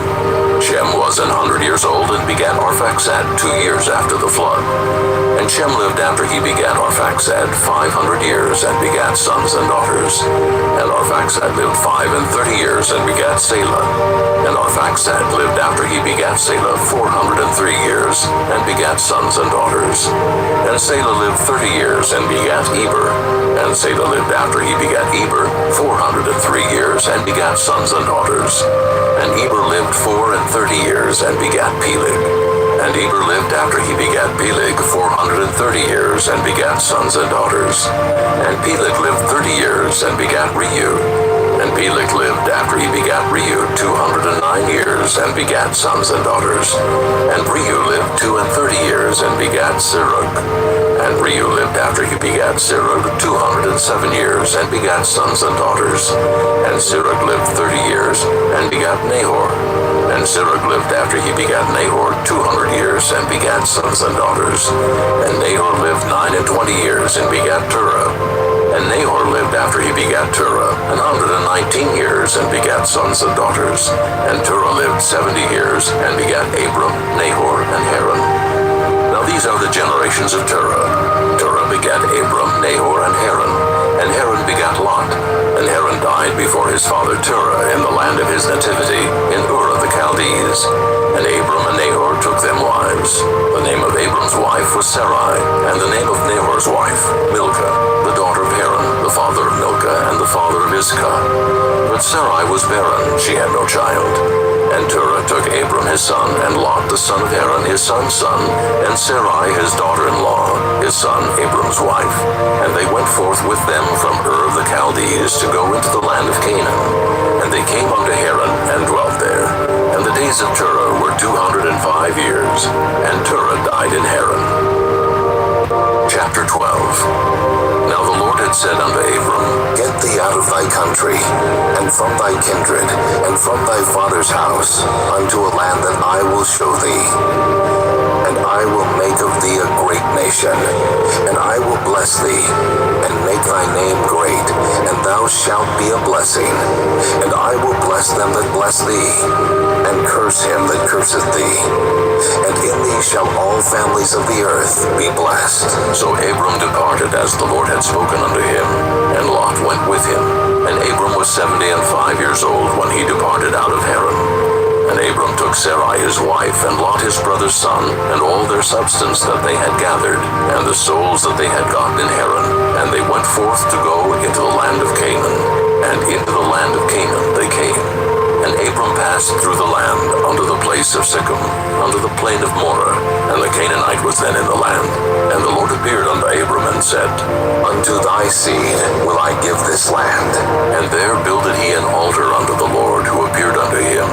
Shem was 100 years old and begat Arphaxad 2 years after the flood. And Shem lived after he begat Arphaxad 500 years and begat sons and daughters. And Arphaxad lived 35 years and begat Selah. And Arphaxad lived after he begat Selah 403 years and begat sons and daughters. And Selah lived 30 years and begat Eber. And Selah lived after he begat Eber 403 years and begat sons and daughters. And Eber lived 34 years and begat Peleg. And Eber lived after he begat Peleg 430 years and begat sons and daughters. And Peleg lived 30 years and begat Reu. And Peleg lived after he begat Reu 209 years and begat sons and daughters. And Reu lived 32 years and begat Serug. And Reu lived after he begat Serug 207 years and begat sons and daughters. And Serug lived 30 years and begat Nahor. And Serug lived after he begat Nahor 200 years and begat sons and daughters. And Nahor lived 29 years and begat Terah. And Nahor lived after he begat Terah 119 years and begat sons and daughters. And Terah lived 70 years and begat Abram, Nahor, and Haran. Now these are the generations of Terah. Terah begat Abram, Nahor, and Haran. And Haran begat Lot. And Haran died before his father Terah in the land of his nativity, in Ur of the Chaldees. And Abram and Nahor took them wives. The name of Abram's wife was Sarai, and the name of Nahor's wife, Milcah, the daughter of Haran, the father of Milcah, and the father of Iscah. But Sarai was barren, she had no child. And Terah took Abram his son, and Lot the son of Haran his son's son, and Sarai his daughter-in-law, his son Abram's wife. And they went forth with them from Ur of the Chaldees to go into the land of Canaan. And they came unto Haran, and dwelt there. And the days of Terah were 205 years, and Terah died in Haran. Chapter 12. Now the Lord had said unto Abram, Get thee out of thy country, and from thy kindred, and from thy father's house, unto a land that I will show thee. And I will make of thee a great nation, and I will bless thee, and make thy name great, and thou shalt be a blessing. And I will bless them that bless thee, and curse him that curseth thee. And in thee shall all families of the earth be blessed. So Abram departed as the Lord had spoken unto him, and Lot went with him. And Abram was 75 years old when he departed out of Haran. And Abram took Sarai his wife, and Lot his brother's son, and all their substance that they had gathered, and the souls that they had gotten in Haran. And they went forth to go into the land of plain of Moreh, and the Canaanite was then in the land. And the Lord appeared unto Abram and said, Unto thy seed will I give this land. And there builded he an altar unto the Lord who appeared unto him.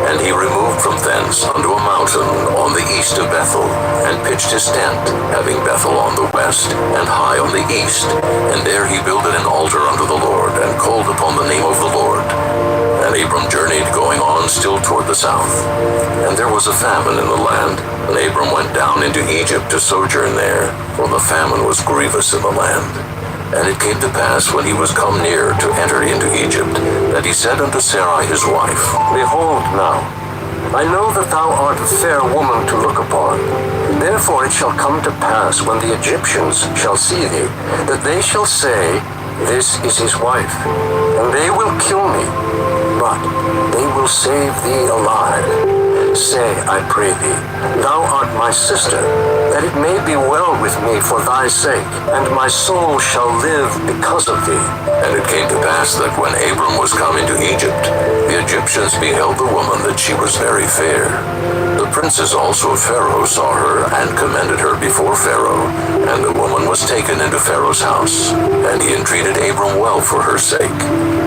And he removed from thence unto a mountain on the east of Bethel, and pitched his tent, having Bethel on the west, and Hai on the east. And there he builded an altar unto the Lord, and called upon the name of the Lord. And Abram journeyed, going on still toward the south. And there was a famine in the land, and Abram went down into Egypt to sojourn there, for the famine was grievous in the land. And it came to pass, when he was come near to enter into Egypt, that he said unto Sarai his wife, Behold now, I know that thou art a fair woman to look upon. Therefore it shall come to pass, when the Egyptians shall see thee, that they shall say, This is his wife, and they will kill me, but they will save thee alive. Say, I pray thee, thou art my sister, that it may be well with me for thy sake, and my soul shall live because of thee. And it came to pass that when Abram was come into Egypt, the Egyptians beheld the woman that she was very fair. The princes also of Pharaoh saw her, and commended her before Pharaoh. And the woman was taken into Pharaoh's house, and he entreated Abram well for her sake.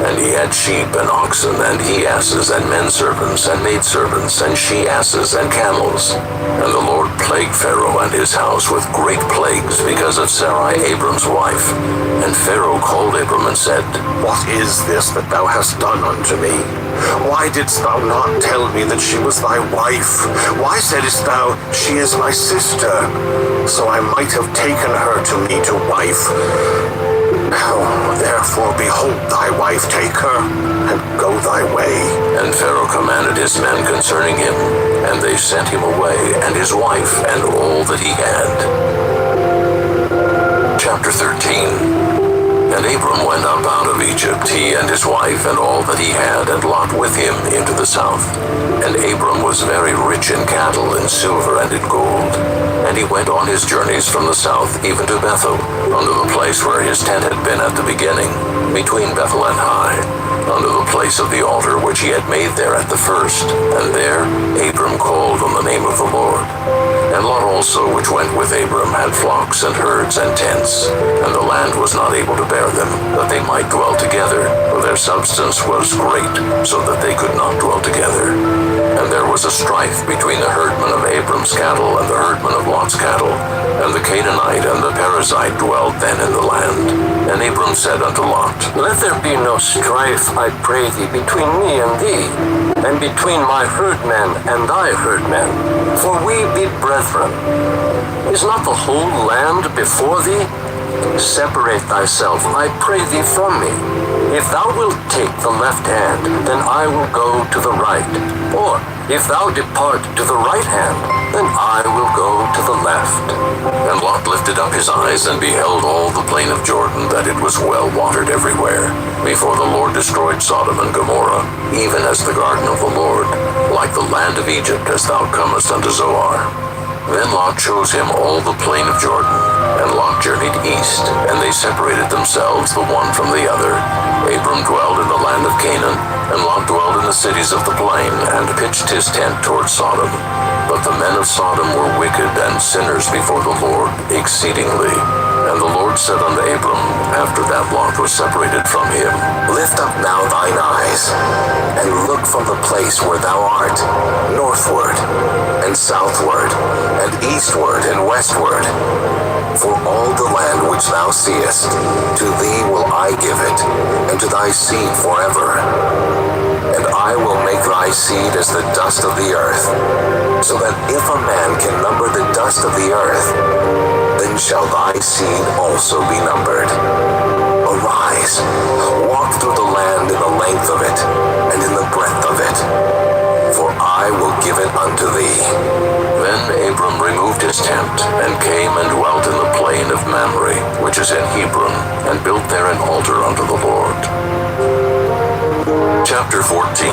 And he had sheep and oxen, and he-asses, and men-servants, and maidservants, and she-asses, and camels. And the Lord plagued Pharaoh and his house with great plagues because of Sarai, Abram's wife. And Pharaoh called Abram and said, What is this that thou hast done unto me? Why didst thou not tell me that she was thy wife? Why saidst thou, She is my sister? So I might have taken her to me to wife. Now, therefore, behold thy wife, take her, and go thy way. And Pharaoh commanded his men concerning him, and they sent him away, and his wife, and all that he had. Chapter 13. And Abram went up out of Egypt, he and his wife, and all that he had, and Lot with him, into the south. And Abram was very rich in cattle, in silver, and in gold. And he went on his journeys from the south, even to Bethel, unto the place where his tent had been at the beginning, between Bethel and Hai, unto the place of the altar which he had made there at the first. And there Abram called on the name of the Lord. And Lot also, which went with Abram, had flocks and herds and tents, and the land was not able to bear them, that they might dwell together, for their substance was great, so that they could not dwell together. And there was a strife between the herdmen of Abram's cattle and the herdmen of Lot's cattle, and the Canaanite and the Perizzite dwelled then in the land. And Abram said unto Lot, Let there be no strife, I pray thee, between me and thee, and between my herdmen and thy herdmen, for we be brethren. Is not the whole land before thee? Separate thyself, I pray thee, from me. If thou wilt take the left hand, then I will go to the right. Or, if thou depart to the right hand, then I will go to the left. And Lot lifted up his eyes, and beheld all the plain of Jordan, that it was well watered everywhere, before the Lord destroyed Sodom and Gomorrah, even as the garden of the Lord, like the land of Egypt, as thou comest unto Zoar. Then Lot chose him all the plain of Jordan, and Lot journeyed east, and they separated themselves the one from the other. Abram dwelled in the land of Canaan, and Lot dwelled in the cities of the plain, and pitched his tent toward Sodom. But the men of Sodom were wicked and sinners before the Lord exceedingly. And the Lord said unto Abram, after that Lot was separated from him, Lift up now thine eyes, and look from the place where thou art, northward, and southward, and eastward, and westward. For all the land which thou seest, to thee will I give it, and to thy seed forever. And I will make thy seed as the dust of the earth, so that if a man can number the dust of the earth, then shall thy seed also be numbered. Arise, walk through the land in the length of it, and in the breadth of it, for I will give it unto thee. Then Abram removed his tent, and came and dwelt in the plain of Mamre, which is in Hebron, and built there an altar unto the Lord. Chapter 14.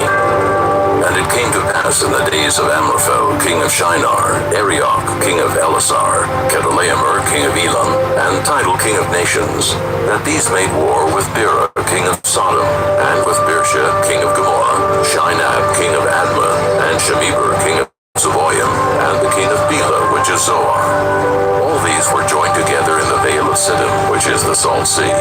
And it came to pass in the days of Amraphel, king of Shinar, Arioch, king of Elasar, Chedorlaomer, king of Elam, and Tidal, king of nations, that these made war with Bera, king of Sodom, and with Birsha, king of Gomorrah, Shinab, king of Admah, and Shemeber, king of Zeboim, and the king Siddim, which is the Salt Sea.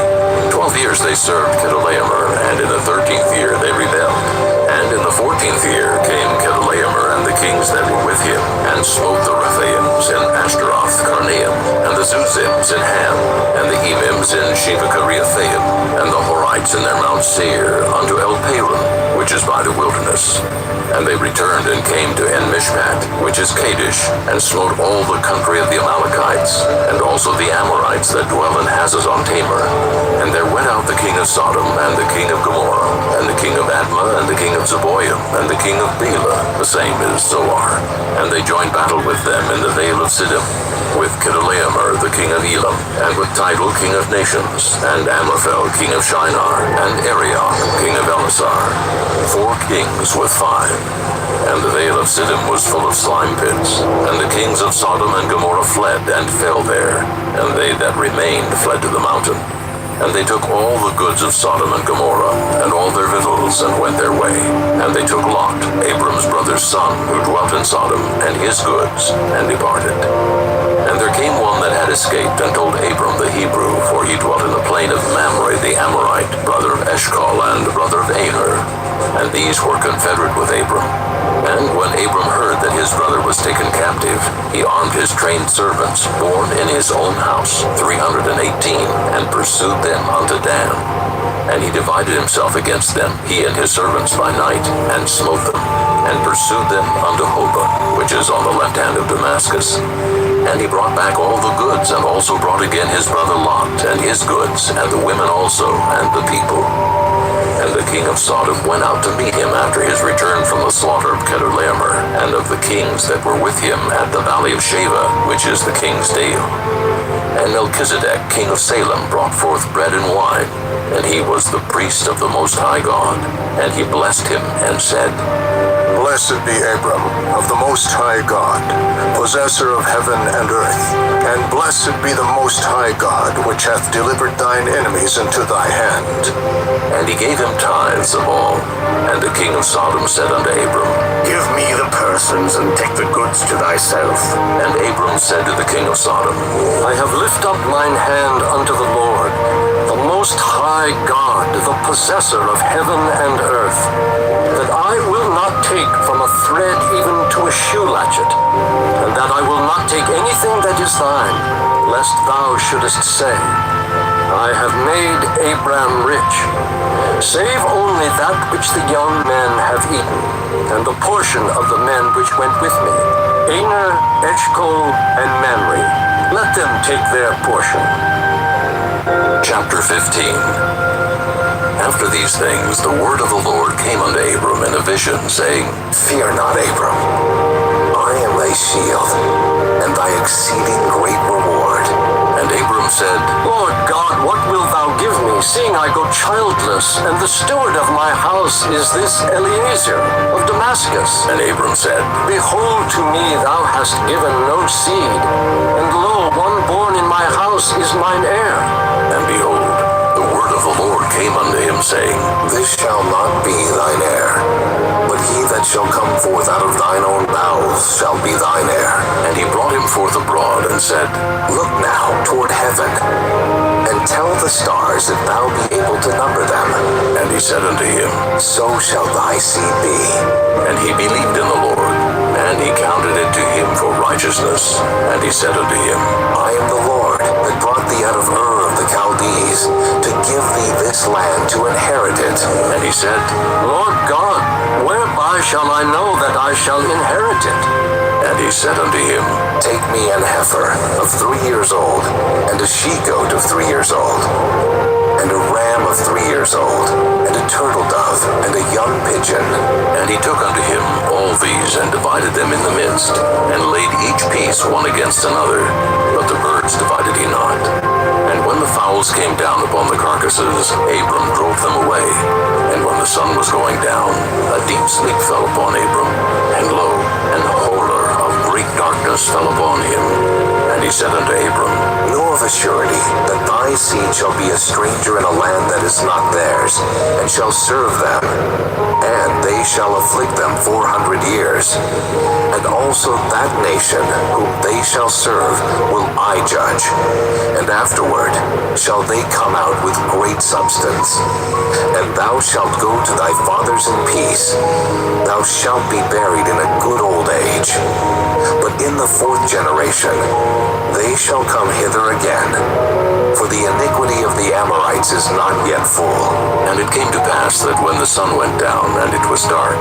12 years they served Chedorlaomer, and in the 13th year they rebelled. And in the 14th year came Chedorlaomer and the kings that were with him, and smote the Rephaims in Ashtaroth Karnaim, and the Zuzims in Ham, and the Emims in Sheba-Kiriathaim, and the Horites in their Mount Seir, unto El-Paran, which is by the wilderness. And they returned and came to En-Mishpat, which is Kadesh, and smote all the country of the Amalekites, and also the Amorites that dwell in Hazazon-Tamar. And there went out the king of Sodom, and the king of Gomorrah, and the king of Admah, and the king of Zeboim, and the king of Bela, the same is Zoar. And they joined battle with them in the vale of Siddim, with Chedorlaomer the king of Elam, and with Tidal king of nations, and Amraphel king of Shinar, and Arioch king of Elasar, 4 kings with 5. And the vale of Siddim was full of slime pits, and the kings of Sodom and Gomorrah fled and fell there, and they that remained fled to the mountain. And they took all the goods of Sodom and Gomorrah, and all their victuals, and went their way. And they took Lot, Abram's brother's son, who dwelt in Sodom, and his goods, and departed. And there came one that had escaped, and told Abram the Hebrew, for he dwelt in the plain of Mamre the Amorite, brother of Eshcol, and brother of Aner. And these were confederate with Abram. And when Abram heard that his brother was taken captive, he armed his trained servants, born in his own house, 318, and pursued them unto Dan. And he divided himself against them, he and his servants by night, and smote them, and pursued them unto Hobah, which is on the left hand of Damascus. And he brought back all the goods, and also brought again his brother Lot, and his goods, and the women also, and the people. And the king of Sodom went out to meet him after his return from the slaughter of Chedorlaomer, and of the kings that were with him at the valley of Sheva, which is the king's dale. And Melchizedek, king of Salem, brought forth bread and wine, and he was the priest of the Most High God. And he blessed him, and said, Blessed be Abram, of the Most High God, possessor of heaven and earth, and blessed be the Most High God, which hath delivered thine enemies into thy hand. And he gave him tithes of all. And the king of Sodom said unto Abram, Give me the persons, and take the goods to thyself. And Abram said to the king of Sodom, I have lifted up mine hand unto the Lord, the Most High God, the possessor of heaven and earth, that I will not take from a thread even to a shoe latchet, and that I will not take anything that is thine, lest thou shouldest say, I have made Abram rich, save only that which the young men have eaten, and the portion of the men which went with me, Aner, Eshcol, and Mamre. Let them take their portion. Chapter 15. After these things, the word of the Lord came unto Abram in a vision, saying, Fear not, Abram. I am thy shield, and thy exceeding great reward. And Abram said, Lord God, what wilt thou give me, seeing I go childless, and the steward of my house is this Eliezer of Damascus? And Abram said, Behold, to me thou hast given no seed, and lo, one born in my house is mine heir. And behold, the word of the Lord came unto him, saying, This shall not be thine heir, but he that shall come forth out of thine own bowels shall be thine heir. And he brought him forth abroad, and said, Look now toward heaven, and tell the stars if thou be able to number them. And he said unto him, So shall thy seed be. And he believed in the Lord, and he counted it to him for righteousness. And he said unto him, I am the Lord that brought thee out of Ur of the Chaldees, to give thee this land to inherit it. And he said, Lord God, whereby shall I know that I shall inherit it? And he said unto him, Take me an heifer of 3 years old, and a she-goat of 3 years old, and a ram of 3 years old, and a turtle dove, and a young pigeon. And he took unto him all these, and divided them in the midst, and laid each piece one against another, but the birds divided he not. And when the fowls came down upon the carcasses, Abram drove them away. And when the sun was going down, a deep sleep fell upon Abram, and lo, an horror of great darkness fell upon him. And And he said unto Abram, Know of a surety that thy seed shall be a stranger in a land that is not theirs, and shall serve them, and they shall afflict them 400 years. And also that nation whom they shall serve will I judge, and afterward shall they come out with great substance. And thou shalt go to thy fathers in peace. Thou shalt be buried in a good old age. But in the fourth generation they shall come hither again, for the iniquity of the Amorites is not yet full. And it came to pass that when the sun went down, and it was dark,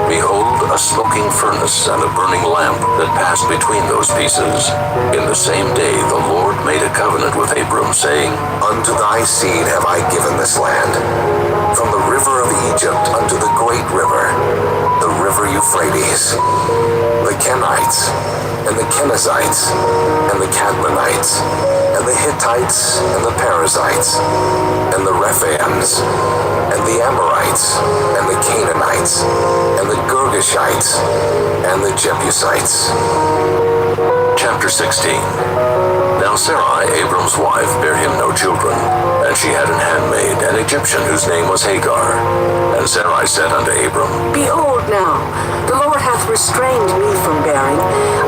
behold, a smoking furnace and a burning lamp that passed between those pieces. In the same day the Lord made a covenant with Abram, saying, Unto thy seed have I given this land, from the river of Egypt unto the great river, the river Euphrates, the Kenites, and the Kenizzites, and the Cadmonites, and the Hittites, and the Perizzites, and the Rephaims, and the Amorites, and the Canaanites, and the Girgashites, and the Jebusites. Chapter 16. Now Sarai, Abram's wife, bare him no children, and she had an handmaid, an Egyptian, whose name was Hagar. And Sarai said unto Abram, Behold now, the Lord hath restrained me from bearing.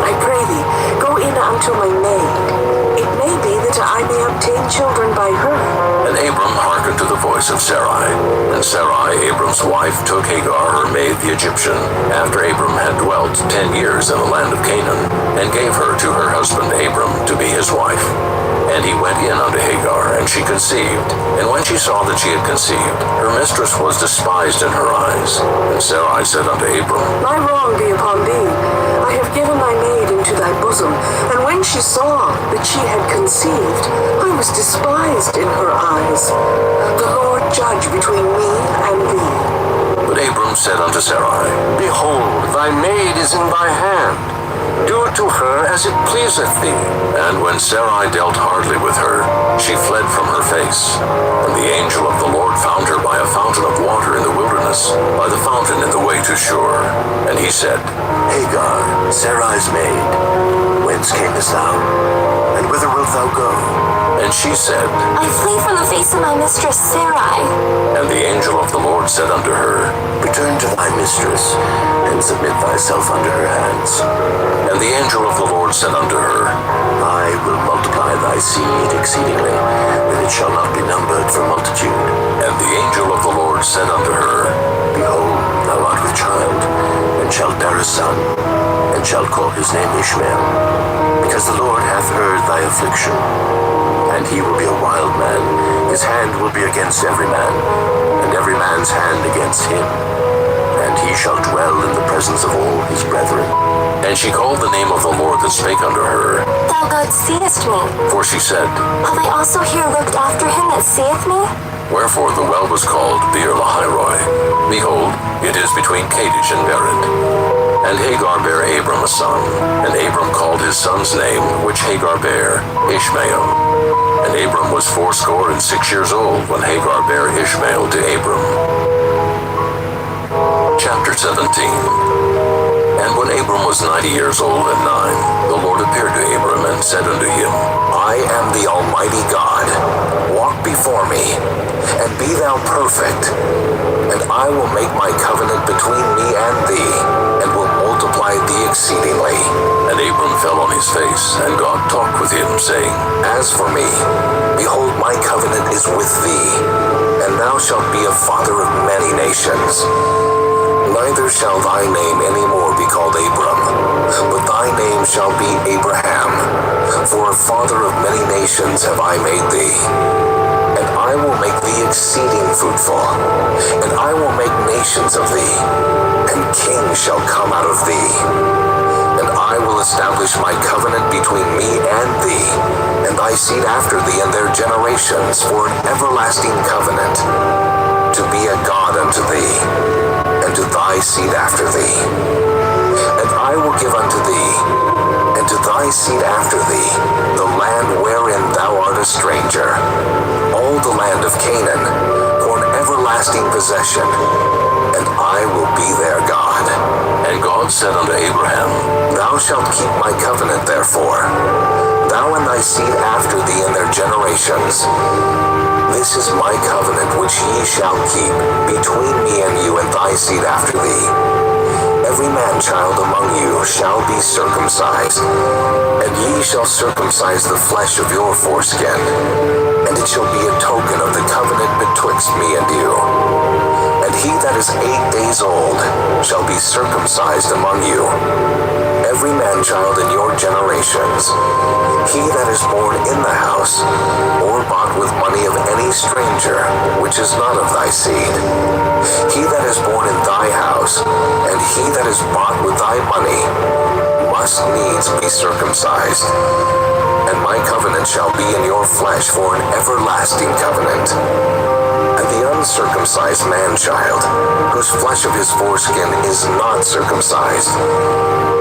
I pray thee, go in unto my maid. It may be that I may obtain children by her. And Abram hearkened to the voice of Sarai. And Sarai, Abram's wife, took Hagar, her maid, the Egyptian, after Abram had dwelt 10 years in the land of Canaan, and gave her to her husband Abram to be his wife. And he went in unto Hagar, and she conceived. And when she saw that she had conceived, her mistress was despised in her eyes. And Sarai said unto Abram, My wrong be upon thee. I have given my maid into thy bosom. And when she saw that she had conceived, I was despised in her eyes. The Lord judge between me and thee. But Abram said unto Sarai, Behold, thy maid is in thy hand. Do to her as it pleaseth thee. And when Sarai dealt hardly with her, she fled from her face. And the angel of the Lord found her by a fountain of water in the wilderness, by the fountain in the way to Shur. And he said, Hagar, Sarai's maid, whence camest thou? And whither wilt thou go? And she said, I flee from the face of my mistress Sarai. And the angel of the Lord said unto her, Return to thy mistress, and submit thyself under her hands. And the angel of the Lord said unto her, I will multiply thy seed exceedingly, that it shall not be numbered for multitude. And the angel of the Lord said unto her, Behold, thou art with child, and shalt bear a son, and shalt call his name Ishmael, because the Lord hath heard thy affliction. And he will be a wild man, his hand will be against every man, and every man's hand against him. And he shall dwell in the presence of all his brethren. And she called the name of the Lord that spake unto her. Thou God seest me. For she said, Have I also here looked after him that seeth me? Wherefore the well was called Beer-lahai-roi. Behold, it is between Kadesh and Bered. And Hagar bare Abram a son, and Abram called his son's name, which Hagar bare, Ishmael. And Abram was 86 years old when Hagar bare Ishmael to Abram. Chapter 17. And when Abram was 90 years old and 9, the Lord appeared to Abram and said unto him, I am the Almighty God. Walk before me, and be thou perfect. And I will make my covenant between me and thee, and will multiply thee exceedingly. And Abram fell on his face, and God talked with him, saying, As for me, behold, my covenant is with thee, and thou shalt be a father of many nations. Neither shall thy name any more be called Abram, but thy name shall be Abraham. For a father of many nations have I made thee. And I will make thee exceeding fruitful, and I will make nations of thee, and kings shall come out of thee. And I will establish my covenant between me and thee, and thy seed after thee and their generations for an everlasting covenant, to be a God unto thee, and to thy seed after thee. And I will give unto thee, and to thy seed after thee, the land wherein thou art a stranger, all the land of Canaan, for an everlasting possession, and I will be their God. And God said unto Abraham, Thou shalt keep my covenant therefore. thou and thy seed after thee in their generations. This is my covenant which ye shall keep between me and you and thy seed after thee. Every man-child among you shall be circumcised, and ye shall circumcise the flesh of your foreskin, and it shall be a token of the covenant betwixt me and you. And he that is 8 days old shall be circumcised among you, every man-child in your generations. He that is born in the house, or bought with money of any stranger, which is not of thy seed. He that is born in thy house, and he that is bought with thy money, must needs be circumcised. And my covenant shall be in your flesh for an everlasting covenant. And the uncircumcised man-child, whose flesh of his foreskin is not circumcised,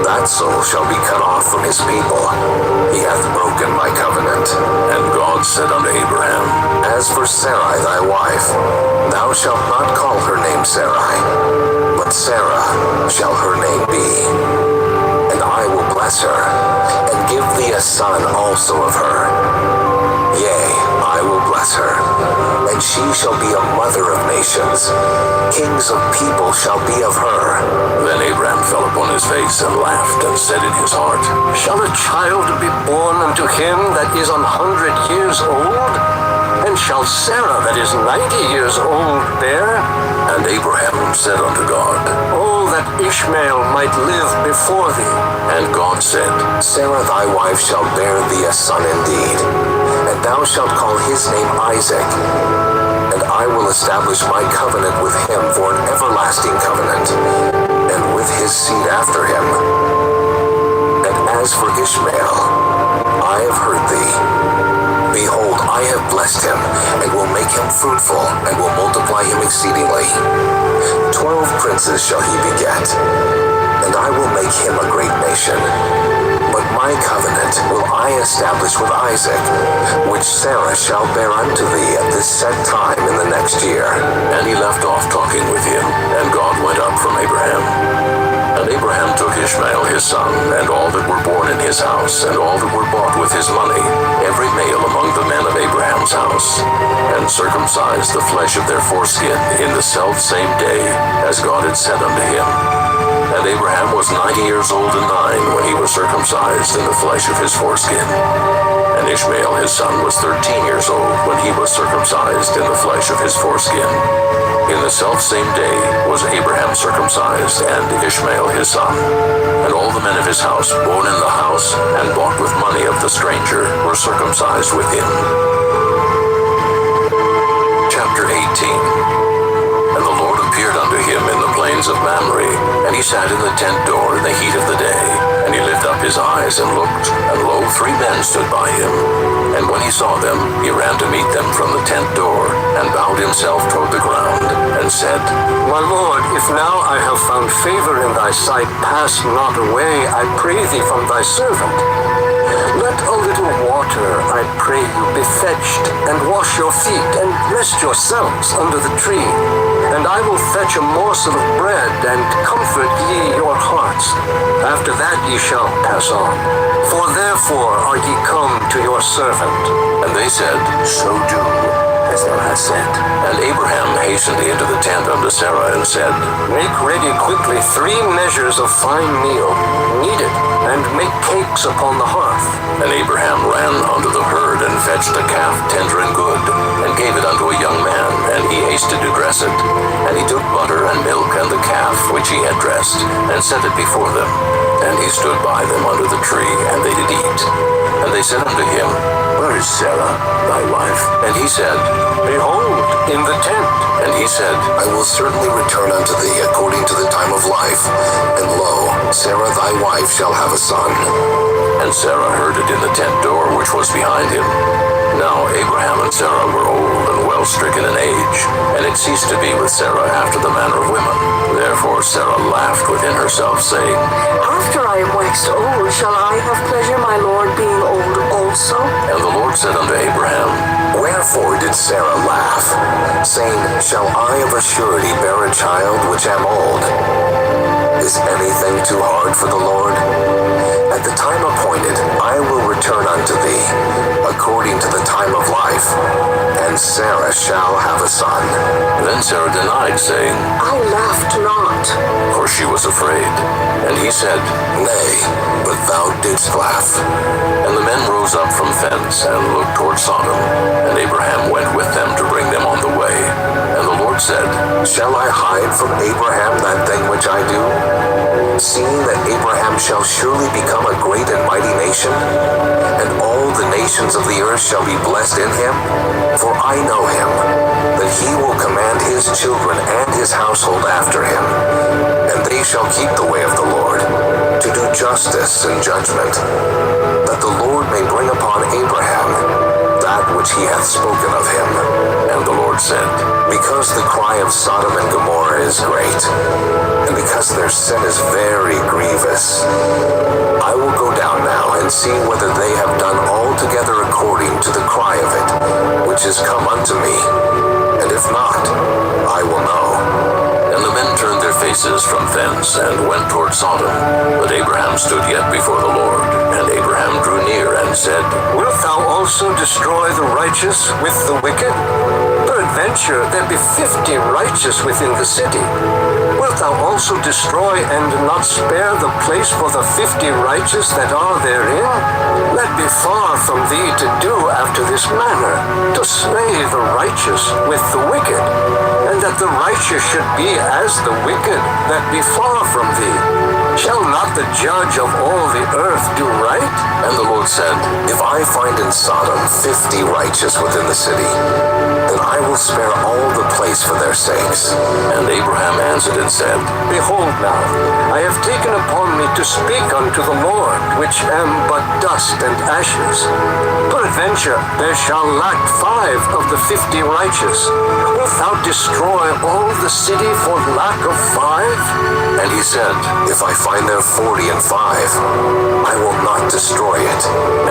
that soul shall be cut off from his people. He hath broken my covenant. And God said unto Abraham, As for Sarai thy wife, thou shalt not call her name Sarai, but Sarah shall her name be. And I will bless her, and give thee a son also of her. Yea, I will bless her, and she shall be a mother of nations. Kings of people shall be of her. Then Abraham fell upon his face and laughed, and said in his heart, Shall a child be born unto him that is 100 years old? And shall Sarah that is 90 years old bear? And Abraham said unto God, Oh, that Ishmael might live before thee. And God said, Sarah thy wife shall bear thee a son indeed, and thou shalt call his name Isaac. And I will establish my covenant with him for an everlasting covenant, and with his seed after him. And as for Ishmael, I have heard thee. Behold, I have blessed him, and will make him fruitful, and will multiply him exceedingly. 12 princes shall he beget, and I will make him a great nation. But my covenant will I establish with Isaac, which Sarah shall bear unto thee at this set time in the next year. And he left off talking with him, and God went up from Abraham. And Abraham took Ishmael his son, and all that were born in his house, and all that were bought with his money, every male among the men of Abraham's house, and circumcised the flesh of their foreskin in the selfsame day, as God had said unto him. And Abraham was 90 years old and 9 when he was circumcised in the flesh of his foreskin. And Ishmael his son was 13 years old when he was circumcised in the flesh of his foreskin. In the selfsame day was Abraham circumcised, and Ishmael his son. And all the men of his house, born in the house, and bought with money of the stranger, were circumcised with him. Chapter 18. And the Lord appeared unto him in the plains of Mamre, and he sat in the tent door in the heat of the day. And he lifted up his eyes and looked, and lo, 3 men stood by him. And when he saw them, he ran to meet them from the tent door, and bowed himself toward the ground, and said, My Lord, if now I have found favor in thy sight, pass not away, I pray thee, from thy servant. Let a little water, I pray you, be fetched, and wash your feet, and rest yourselves under the tree. And I will fetch a morsel of bread, and comfort ye your hearts. After that ye shall pass on. For therefore are ye come to your servant. And they said, So do, as thou hast said. And Abraham hastened into the tent unto Sarah, and said, Make ready quickly 3 measures of fine meal, knead it, and make cakes upon the hearth. And Abraham ran unto the herd, and fetched a calf tender and good, and gave it unto a young man, and he hasted to dress it. And he took butter and milk and the calf which he had dressed, and set it before them. And he stood by them under the tree, and they did eat. And they said unto him, Where is Sarah, thy wife? And he said, Behold, in the tent. And he said, I will certainly return unto thee according to the time of life, and lo, Sarah thy wife shall have a son. And Sarah heard it in the tent door which was behind him. Now Abraham and Sarah were old and well stricken in age, and it ceased to be with Sarah after the manner of women. Therefore Sarah laughed within herself, saying, After I am waxed old, shall I have pleasure, my Lord, being old also? And the Lord said unto Abraham, Wherefore did Sarah laugh, saying, Shall I of a surety bear a child which am old? Is anything too hard for the Lord? At the time appointed, I will return unto thee, according to the time of life, and Sarah shall have a son. Then Sarah denied, saying, I laughed not. for she was afraid. And he said, Nay, but thou didst laugh. And the men rose up from thence and looked toward Sodom. And Abraham went with them to bring them on the way. And the Lord said, Shall I hide from Abraham that thing which I do? Seeing that Abraham shall surely become a great and mighty nation, and all the nations of the earth shall be blessed in him? For I know him, that he will command his children and his household after him, and they shall keep the way of the Lord, to do justice and judgment, that the Lord may bring upon Abraham that which he hath spoken of him. And the Lord said, Because the cry of Sodom and Gomorrah is great, and because their sin is very grievous, I will go down now and see whether they have done altogether according to the cry of it, which is come unto me, and if not, I will know. And the men turned their faces from thence and went toward Sodom. But Abraham stood yet before the Lord. And Abraham drew near and said, Wilt thou also destroy the righteous with the wicked? Peradventure there be 50 righteous within the city. Wilt thou also destroy and not spare the place for the 50 righteous that are therein? Let be far from thee to do after this manner, to slay the righteous with the wicked, and that the righteous should be as the wicked that be far from thee. Shall not the judge of all the earth do right? And the Lord said, If I find in Sodom 50 righteous within the city, then I will spare all the place for their sakes. And Abraham answered and said, Behold now, I have taken upon me to speak unto the Lord, which am but dust and ashes. Peradventure there shall lack 5 of the 50 righteous. Wilt thou destroy all the city for lack of 5? And he said, If I find there 40 and 5, I will not destroy it.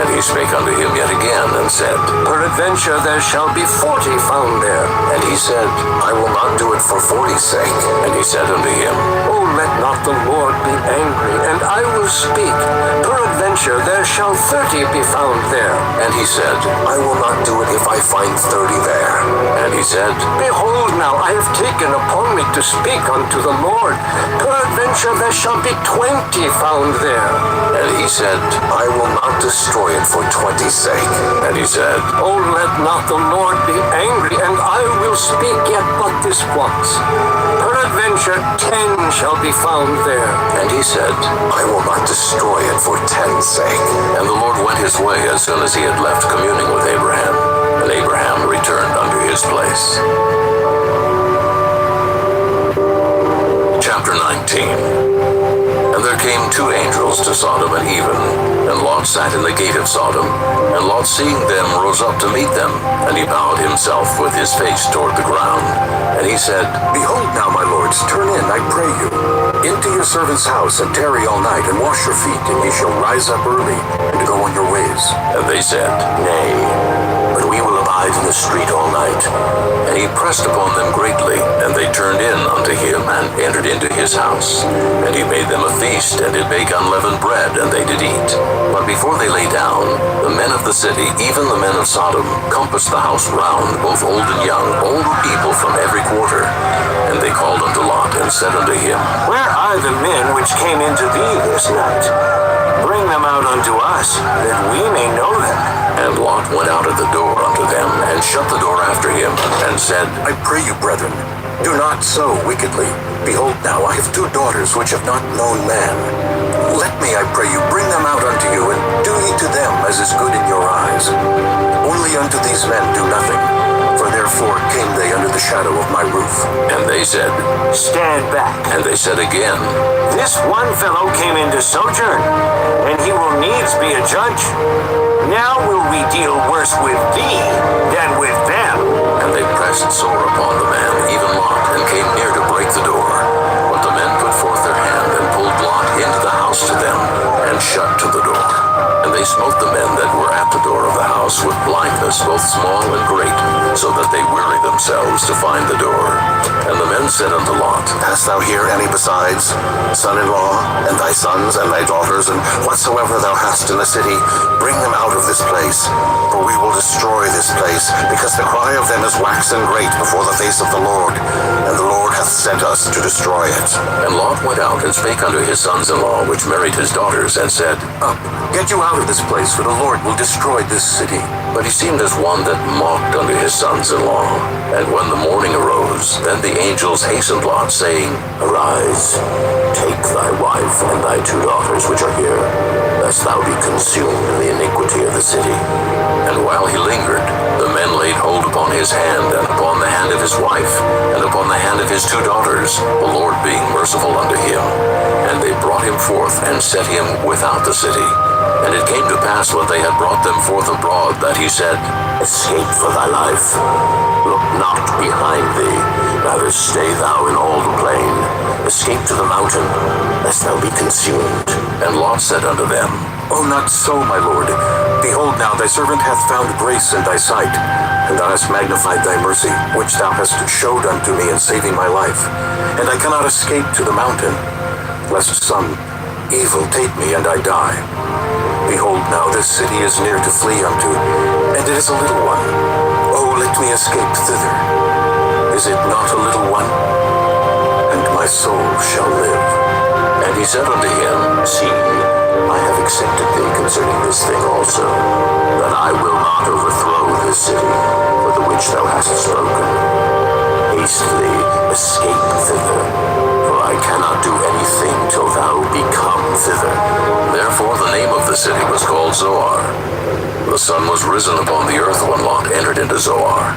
And he spake unto him yet again, and said, Peradventure there shall be 40 found there. And he said, I will not do it for 40's sake. And he said unto him, Oh, let not the Lord be angry, and I will speak. Peradventure there shall 30 be found there. And he said, I will not do it if I find 30 there. And he said, Behold now, I have taken upon me to speak unto the Lord. Peradventure there shall be 20 found there. And he said, I will not destroy it for 20's sake. And he said, Oh, let not the Lord be angry, and I will speak yet but this once. Peradventure 10 shall be found there. And he said, I will not destroy it for 10's sake. And the Lord went his way as soon as he had left communing with Abraham. And Abraham returned unto his place. Chapter 19. And there came 2 angels to Sodom and even, and Lot sat in the gate of Sodom. And Lot, seeing them, rose up to meet them, and he bowed himself with his face toward the ground. And he said, Behold now, my lords, turn in, I pray you, into your servant's house, and tarry all night, and wash your feet, and ye shall rise up early, and go on your ways. And they said, Nay, but we will abide in the street all night. And he pressed upon them greatly, and they turned in unto him, and entered into his house. And he made them a feast, and did bake unleavened bread, and they did eat. But before they lay down, the men of the city, even the men of Sodom, compassed the house round, both old and young, all the people from every quarter. And they called unto Lot, and said unto him, Where are the men which came into thee this night? Bring them out unto us, that we may know them. And Lot went out at the door unto them, and shut the door after him, and said, I pray you, brethren, do not so wickedly. Behold now, I have 2 daughters which have not known man. Let me, I pray you, bring them out unto you, and do ye to them as is good in your eyes. Only unto these men do nothing, for therefore came they under the shadow of my roof. And they said, Stand back. And they said again, This one fellow came into sojourn, and he will needs be a judge. Now will we deal worse with thee than with them. And they pressed sore upon the man, even Lot, and came near to break the door. But the men put forth their hand, and pulled Lot into the house to them, and shut to the door. And they smote the men that were at the door of the house with blindness, both small and great, so that they wearied themselves to find the door. And the men said unto Lot, Hast thou here any besides, son-in-law, and thy sons, and thy daughters, and whatsoever thou hast in the city? Bring them out of this place, for we will destroy this place, because the cry of them is waxen great before the face of the Lord, and the Lord hath sent us to destroy it. And Lot went out and spake unto his sons-in-law, which married his daughters, and said, Up, get you out of this place, for the Lord will destroy this city. But he seemed as one that mocked unto his sons-in-law. And when the morning arose, then the angels hastened Lot, saying, Arise, take thy wife and thy 2 daughters which are here, lest thou be consumed in the iniquity of the city. And while he lingered, the men laid hold upon his hand, and upon the hand of his wife, and upon the hand of his 2 daughters, the Lord being merciful unto him. And they brought him forth, and set him without the city. And it came to pass when they had brought them forth abroad, that he said, Escape for thy life. Look not behind thee, neither stay thou in all the plain. Escape to the mountain, lest thou be consumed. And Lot said unto them, Oh, not so, my Lord. Behold now, thy servant hath found grace in thy sight, and thou hast magnified thy mercy, which thou hast showed unto me in saving my life. And I cannot escape to the mountain, lest some evil take me and I die. Behold now, this city is near to flee unto, and it is a little one. Oh, let me escape thither. Is it not a little one? And my soul shall live. And he said unto him, See, I have accepted thee concerning this thing also, that I will not overthrow this city, for the which thou hast spoken. Haste thee, escape thither, for I cannot do anything till thou be come thither. Therefore the name of the city was called Zoar. The sun was risen upon the earth when Lot entered into Zoar.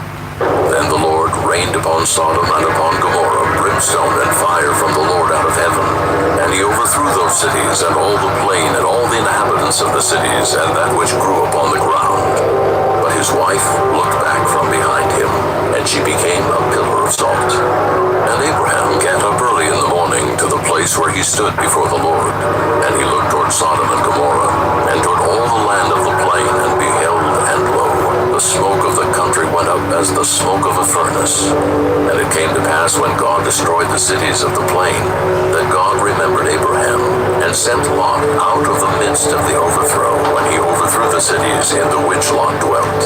Then the Lord rained upon Sodom and upon Gomorrah brimstone and fire from the Lord out of heaven. And he overthrew those cities, and all the plain, and all the inhabitants of the cities, and that which grew upon the ground. But his wife looked back from behind him, and she became a pillar of salt. And Abraham gat up early in the morning to the place where he stood before the Lord. And he looked toward Sodom and Gomorrah, and toward all the land of the plain, and beheld, and lo, the smoke of the country went up as the smoke of a furnace. And it came to pass when God destroyed the cities of the plain, that God remembered Abraham, and sent Lot out of the midst of the overthrow, when he overthrew the cities in the which Lot dwelt.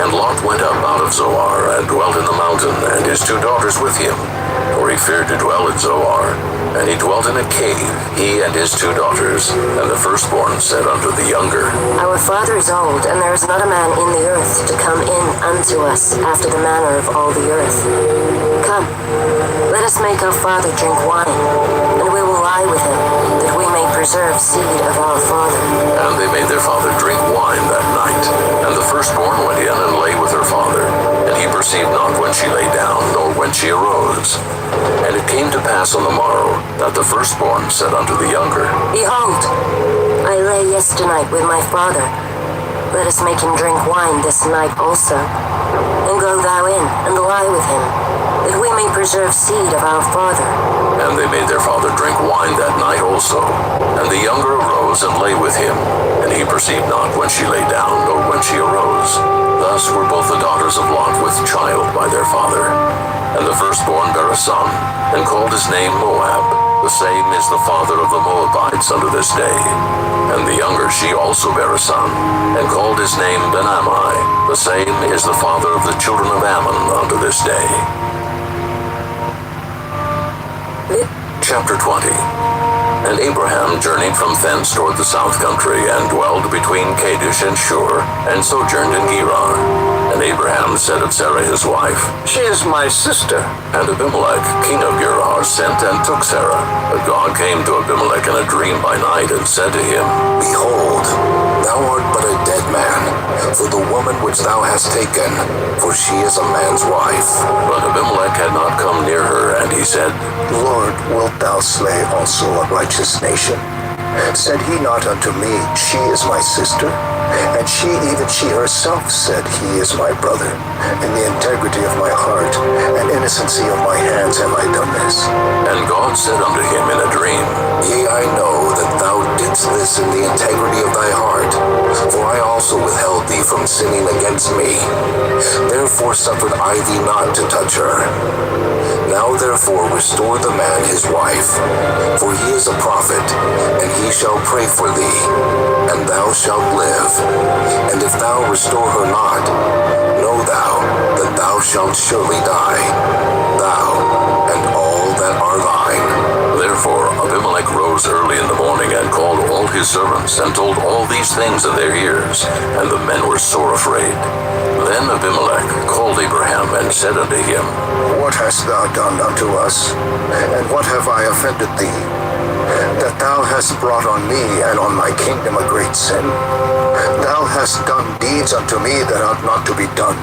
And Lot went up out of Zoar, and dwelt in the mountain, and his 2 daughters with him, for he feared to dwell in Zoar. And he dwelt in a cave, he and his 2 daughters. And the firstborn said unto the younger, Our father is old, and there is not a man in the earth to come in unto us after the manner of all the earth. Come, let us make our father drink wine, and we will lie with him, that we may preserve seed of our father. And they made their father drink wine that night. And the firstborn went in and lay with her father. And he perceived not when she lay down, nor when she arose. And it came to pass on the morrow, that the firstborn said unto the younger, Behold, I lay yesternight with my father. Let us make him drink wine this night also. And go thou in, and lie with him, that we may preserve seed of our father. And they made their father drink wine that night also. And the younger arose and lay with him. And he perceived not when she lay down, nor when she arose. Thus were both the daughters of Lot with child by their father. And the firstborn bare a son, and called his name Moab. The same is the father of the Moabites unto this day. And the younger she also bare a son, and called his name Ben-Ammi. The same is the father of the children of Ammon unto this day. Chapter 20. And Abraham journeyed from thence toward the south country, and dwelled between Kadesh and Shur, and sojourned in Gerar. And Abraham said of Sarah his wife, She is my sister. And Abimelech, king of Gerar, sent and took Sarah. But God came to Abimelech in a dream by night, and said to him, Behold, thou art but a dead man, for the woman which thou hast taken, for she is a man's wife. But Abimelech had not come near her, and he said, Lord, wilt thou slay also a righteous nation? Said he not unto me, She is my sister? And she, even she herself, said, He is my brother. In the integrity of my heart and innocency of my hands have I done this. And God said unto him in a dream, Yea, I know that thou didst this in the integrity of thy heart, for I also withheld thee from sinning against me. Therefore suffered I thee not to touch her. Now therefore restore the man his wife, for he is a prophet, and he shall pray for thee, and thou shalt live. And if thou restore her not, know thou that thou shalt surely die, thou and all that are thine. Therefore Abimelech rose early in the morning and called all his servants and told all these things in their ears, and the men were sore afraid. Then Abimelech called Abraham and said unto him, What hast thou done unto us, and what have I offended thee, that thou hast brought on me and on my kingdom a great sin? Thou hast done deeds unto me that ought not to be done.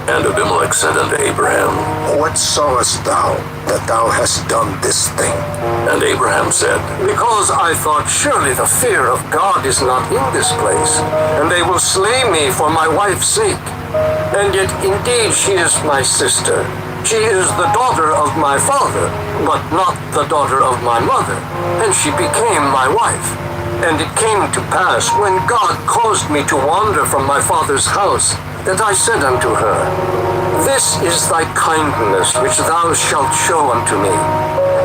And Abimelech said unto Abraham, What sawest thou that thou hast done this thing? And Abraham said, Because I thought, surely the fear of God is not in this place, and they will slay me for my wife's sake. And yet indeed she is my sister. She is the daughter of my father, but not the daughter of my mother, and she became my wife. And it came to pass, when God caused me to wander from my father's house, that I said unto her, This is thy kindness which thou shalt show unto me.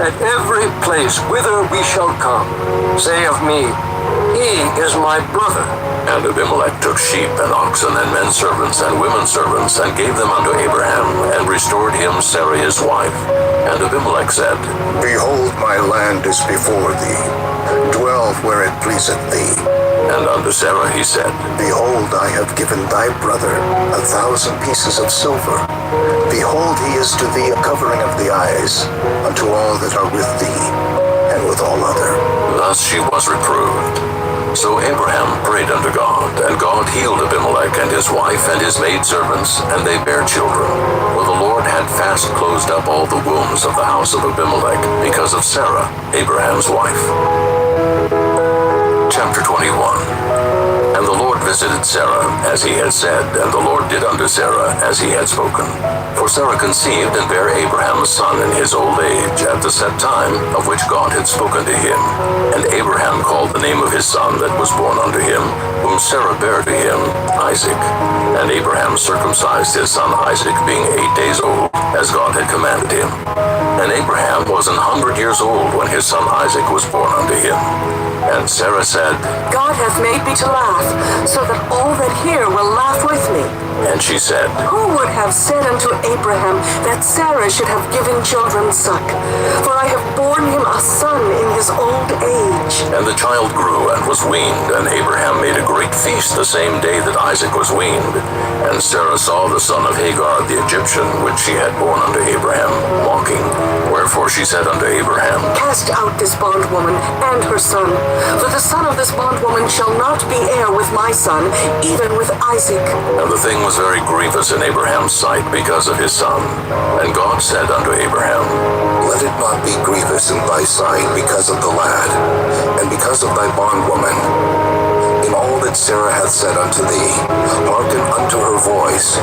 At every place whither we shall come, say of me, He is my brother. And Abimelech took sheep and oxen and men servants and women servants, and gave them unto Abraham, and restored him Sarai his wife. And Abimelech said, Behold, my land is before thee. Dwell where it pleaseth thee. And unto Sarah he said, Behold, I have given thy brother 1,000 pieces of silver. Behold, he is to thee a covering of the eyes, unto all that are with thee, and with all other. Thus she was reproved. So Abraham prayed unto God, and God healed Abimelech and his wife and his maidservants, and they bare children. For the Lord had fast closed up all the wombs of the house of Abimelech, because of Sarah, Abraham's wife. Chapter 21. And the Lord visited Sarah, as he had said, and the Lord did unto Sarah as he had spoken. For Sarah conceived and bare Abraham a son in his old age, at the set time of which God had spoken to him. And Abraham called the name of his son that was born unto him, whom Sarah bare to him, Isaac. And Abraham circumcised his son Isaac, being 8 days old, as God had commanded him. And Abraham was 100 years old when his son Isaac was born unto him. And Sarah said, God hath made me to laugh, so that all that hear will laugh with me. And she said, Who would have said unto Abraham that Sarah should have given children suck? For I have borne him a son in his old age. And the child grew and was weaned, and Abraham made a great feast the same day that Isaac was weaned. And Sarah saw the son of Hagar the Egyptian, which she had borne unto Abraham, walking. Wherefore she said unto Abraham, Cast out this bondwoman and her son, for the son of this bondwoman shall not be heir with my son, even with Isaac. And the thing was very grievous in Abraham's sight because of his son. And God said unto Abraham, Let it not be grievous in thy sight because of the lad, and because of thy bondwoman. In all that Sarah hath said unto thee, hearken unto her voice.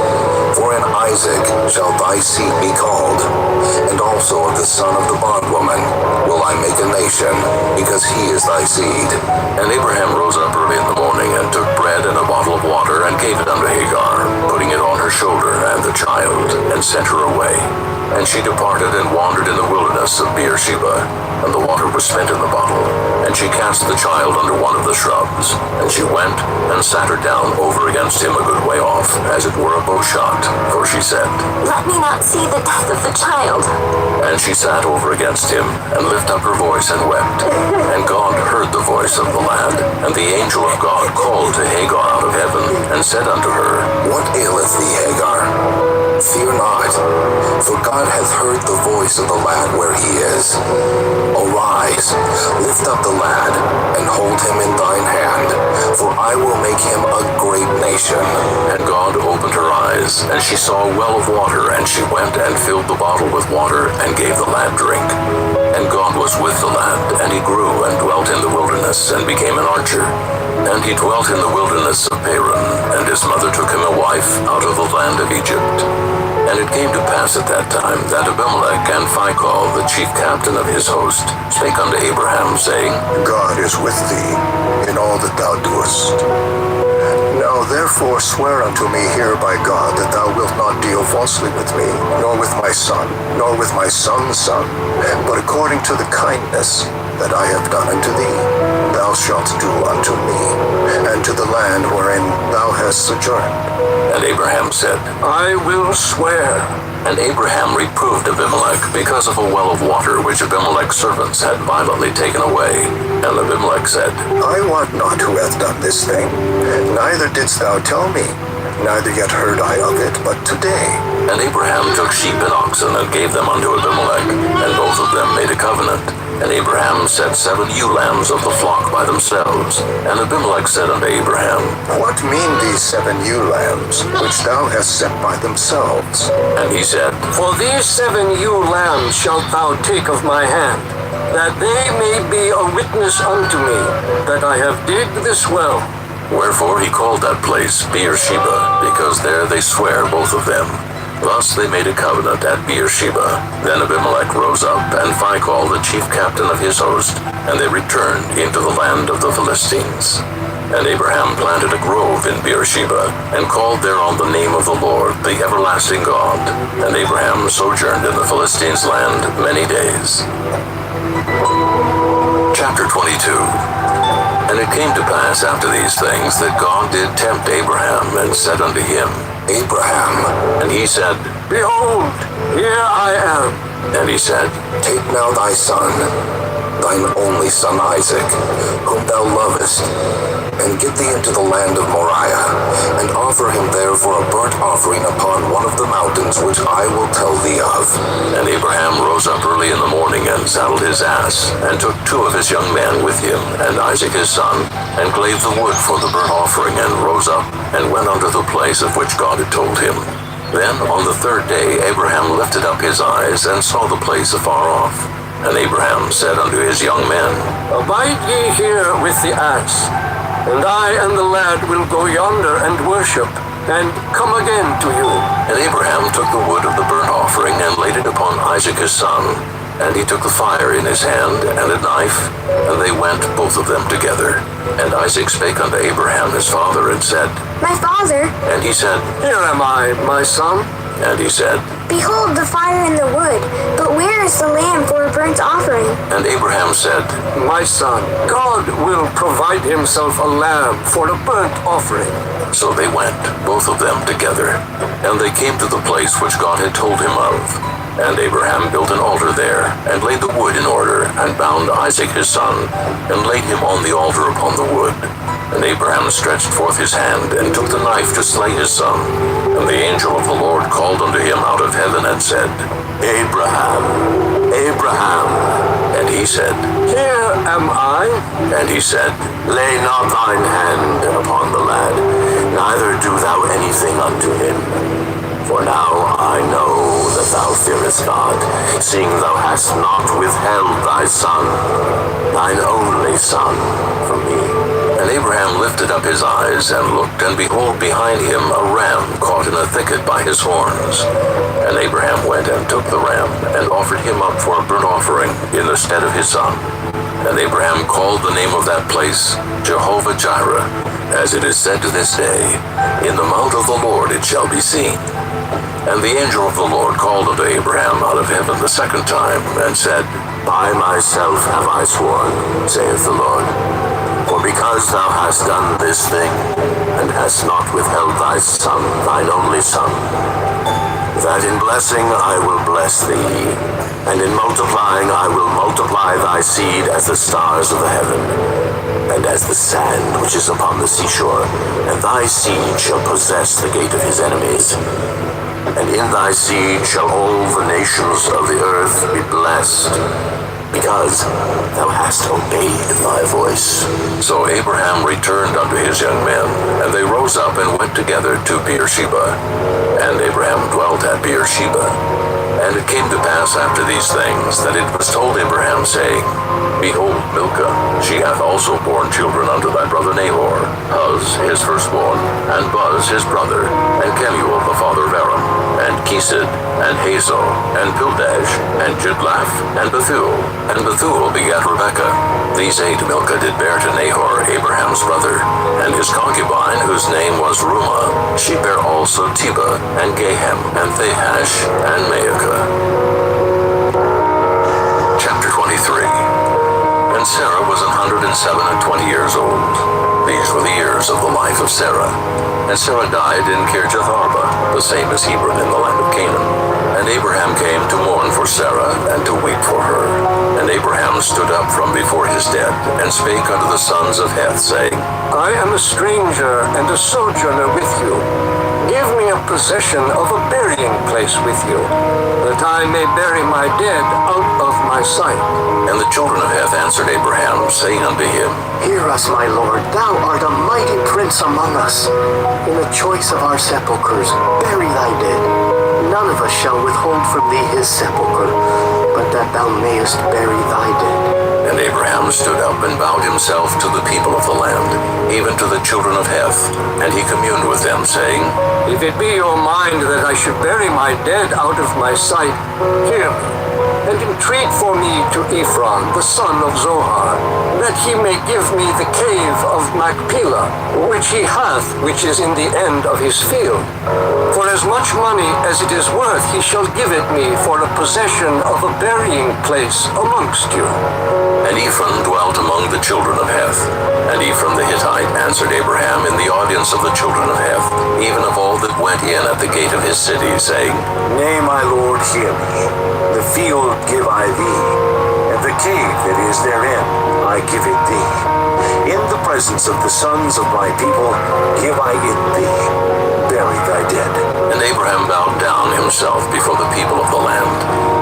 For in Isaac shall thy seed be called, and also of the son of the bondwoman will I make a nation, because he is thy seed. And Abraham rose up early in the morning, and took bread and a bottle of water, and gave it unto Hagar, putting it on her shoulder and the child, and sent her away. And she departed and wandered in the wilderness of Beersheba, and the water was spent in the bottle. And she cast the child under one of the shrubs, and she went and sat her down over against him a good way off, as it were a bow shot. For she said, Let me not see the death of the child. And she sat over against him, and lifted up her voice and wept. And God heard the voice of the lad. And the angel of God called to Hagar out of heaven, and said unto her, What aileth thee, Hagar? Fear not, for God hath heard the voice of the lad where he is. Arise, lift up the lad, and hold him in thine hand, for I will make him a great nation. And God opened her eyes, and she saw a well of water, and she went and filled the bottle with water, and gave the lad drink. And God was with the lad, and he grew and dwelt in the wilderness, and became an archer. And he dwelt in the wilderness of Paran, and his mother took him a wife out of the land of Egypt. And it came to pass at that time that Abimelech and Phicol, the chief captain of his host, spake unto Abraham, saying, God is with thee in all that thou doest. Now therefore swear unto me here by God that thou wilt not deal falsely with me, nor with my son, nor with my son's son, but according to the kindness that I have done unto thee, thou shalt do unto me, and to the land wherein thou hast sojourned. And Abraham said, I will swear. And Abraham reproved Abimelech because of a well of water which Abimelech's servants had violently taken away. And Abimelech said, I wot not who hath done this thing, neither didst thou tell me, neither yet heard I of it, but today. And Abraham took sheep and oxen and gave them unto Abimelech, and both of them made a covenant. And Abraham set 7 ewe lambs of the flock by themselves. And Abimelech said unto Abraham, What mean these 7 ewe lambs, which thou hast set by themselves? And he said, For these 7 ewe lambs shalt thou take of my hand, that they may be a witness unto me, that I have digged this well. Wherefore he called that place Beersheba, because there they sware both of them. Thus they made a covenant at Beersheba. Then Abimelech rose up, and Phicol, the chief captain of his host, and they returned into the land of the Philistines. And Abraham planted a grove in Beersheba, and called thereon the name of the Lord, the everlasting God. And Abraham sojourned in the Philistines' land many days. Chapter 22. And it came to pass after these things that God did tempt Abraham, and said unto him, Abraham, And he said, Behold, here I am. And he said, take now thy son, thine only son Isaac, whom thou lovest, and get thee into the land of Moriah, and offer him there for a burnt offering upon one of the mountains which I will tell thee of. And Abraham rose up early in the morning, and saddled his ass, and took 2 of his young men with him, and Isaac his son, and clave the wood for the burnt offering, and rose up, and went unto the place of which God had told him. Then on the 3rd day Abraham lifted up his eyes, and saw the place afar off. And Abraham said unto his young men, Abide ye here with the ass, and I and the lad will go yonder and worship, and come again to you. And Abraham took the wood of the burnt offering, and laid it upon Isaac his son. And he took the fire in his hand, and a knife, and they went both of them together. And Isaac spake unto Abraham his father, and said, My father, And he said, Here am I, my son. And he said, behold the fire and the wood, but where is the lamb for a burnt offering? And Abraham said, My son, God will provide himself a lamb for a burnt offering. So they went, both of them together. And they came to the place which God had told him of. And Abraham built an altar there, and laid the wood in order, and bound Isaac his son, and laid him on the altar upon the wood. And Abraham stretched forth his hand, and took the knife to slay his son. And the angel of the Lord called unto him out of heaven, and said, Abraham, Abraham. And he said, Here am I. And he said, Lay not thine hand upon the lad, neither do thou anything unto him. For now I know that thou fearest God, seeing thou hast not withheld thy son, thine only son, from me. And Abraham lifted up his eyes, and looked, and behold behind him a ram caught in a thicket by his horns. And Abraham went and took the ram, and offered him up for a burnt offering in the stead of his son. And Abraham called the name of that place Jehovah-Jireh, as it is said to this day, In the mount of the Lord it shall be seen. And the angel of the Lord called unto Abraham out of heaven the 2nd time, and said, By myself have I sworn, saith the Lord, for because thou hast done this thing, and hast not withheld thy son, thine only son, that in blessing I will bless thee, and in multiplying I will multiply thy seed as the stars of the heaven, and as the sand which is upon the seashore, and thy seed shall possess the gate of his enemies. And in thy seed shall all the nations of the earth be blessed, because thou hast obeyed my voice. So Abraham returned unto his young men, and they rose up and went together to Beersheba. And Abraham dwelt at Beersheba. And it came to pass after these things, that it was told Abraham, saying, Behold, Milcah, she hath also borne children unto thy brother Nahor, Huz his firstborn, and Buz his brother, and Kemuel the father of Aram. and Kesed, and Hazo, and Pildash, and Jidlaph, and Bethuel. And Bethuel begat Rebekah. These 8 Milcah did bear to Nahor, Abraham's brother, and his concubine, whose name was Reumah. She bare also Tebah, and Gahem, and Thahash, and Maacah. Chapter 23. And Sarah was 127 years old. These were the years of the life of Sarah. And Sarah died in Kirjath Arba, the same as Hebron in the land of Canaan. And Abraham came to mourn for Sarah, and to weep for her. And Abraham stood up from before his dead, and spake unto the sons of Heth, saying, I am a stranger and a sojourner with you. Give me a possession of a burying place with you, that I may bury my dead out of my sight. And the children of Heth answered Abraham, saying unto him, Hear us, my lord, thou art a mighty prince among us. In the choice of our sepulchres, bury thy dead. None of us shall withhold from thee his sepulchre, but that thou mayest bury thy dead. And Abraham stood up and bowed himself to the people of the land, even to the children of Heth. And he communed with them, saying, If it be your mind that I should bury my dead out of my sight, hear me, and entreat for me to Ephron, the son of Zohar, that he may give me the cave of Machpelah, which he hath, which is in the end of his field. For as much money as it is worth, he shall give it me for a possession of a burying place amongst you. And Ephron dwelt among the children of Heth. And Ephron the Hittite answered Abraham in the audience of the children of Heth, even of all that went in at the gate of his city, saying, Nay, my lord, hear me. The field give I thee, and the cave that is therein I give it thee. In the presence of the sons of my people give I it thee. Bury thy dead. And Abraham bowed down himself before the people of the land.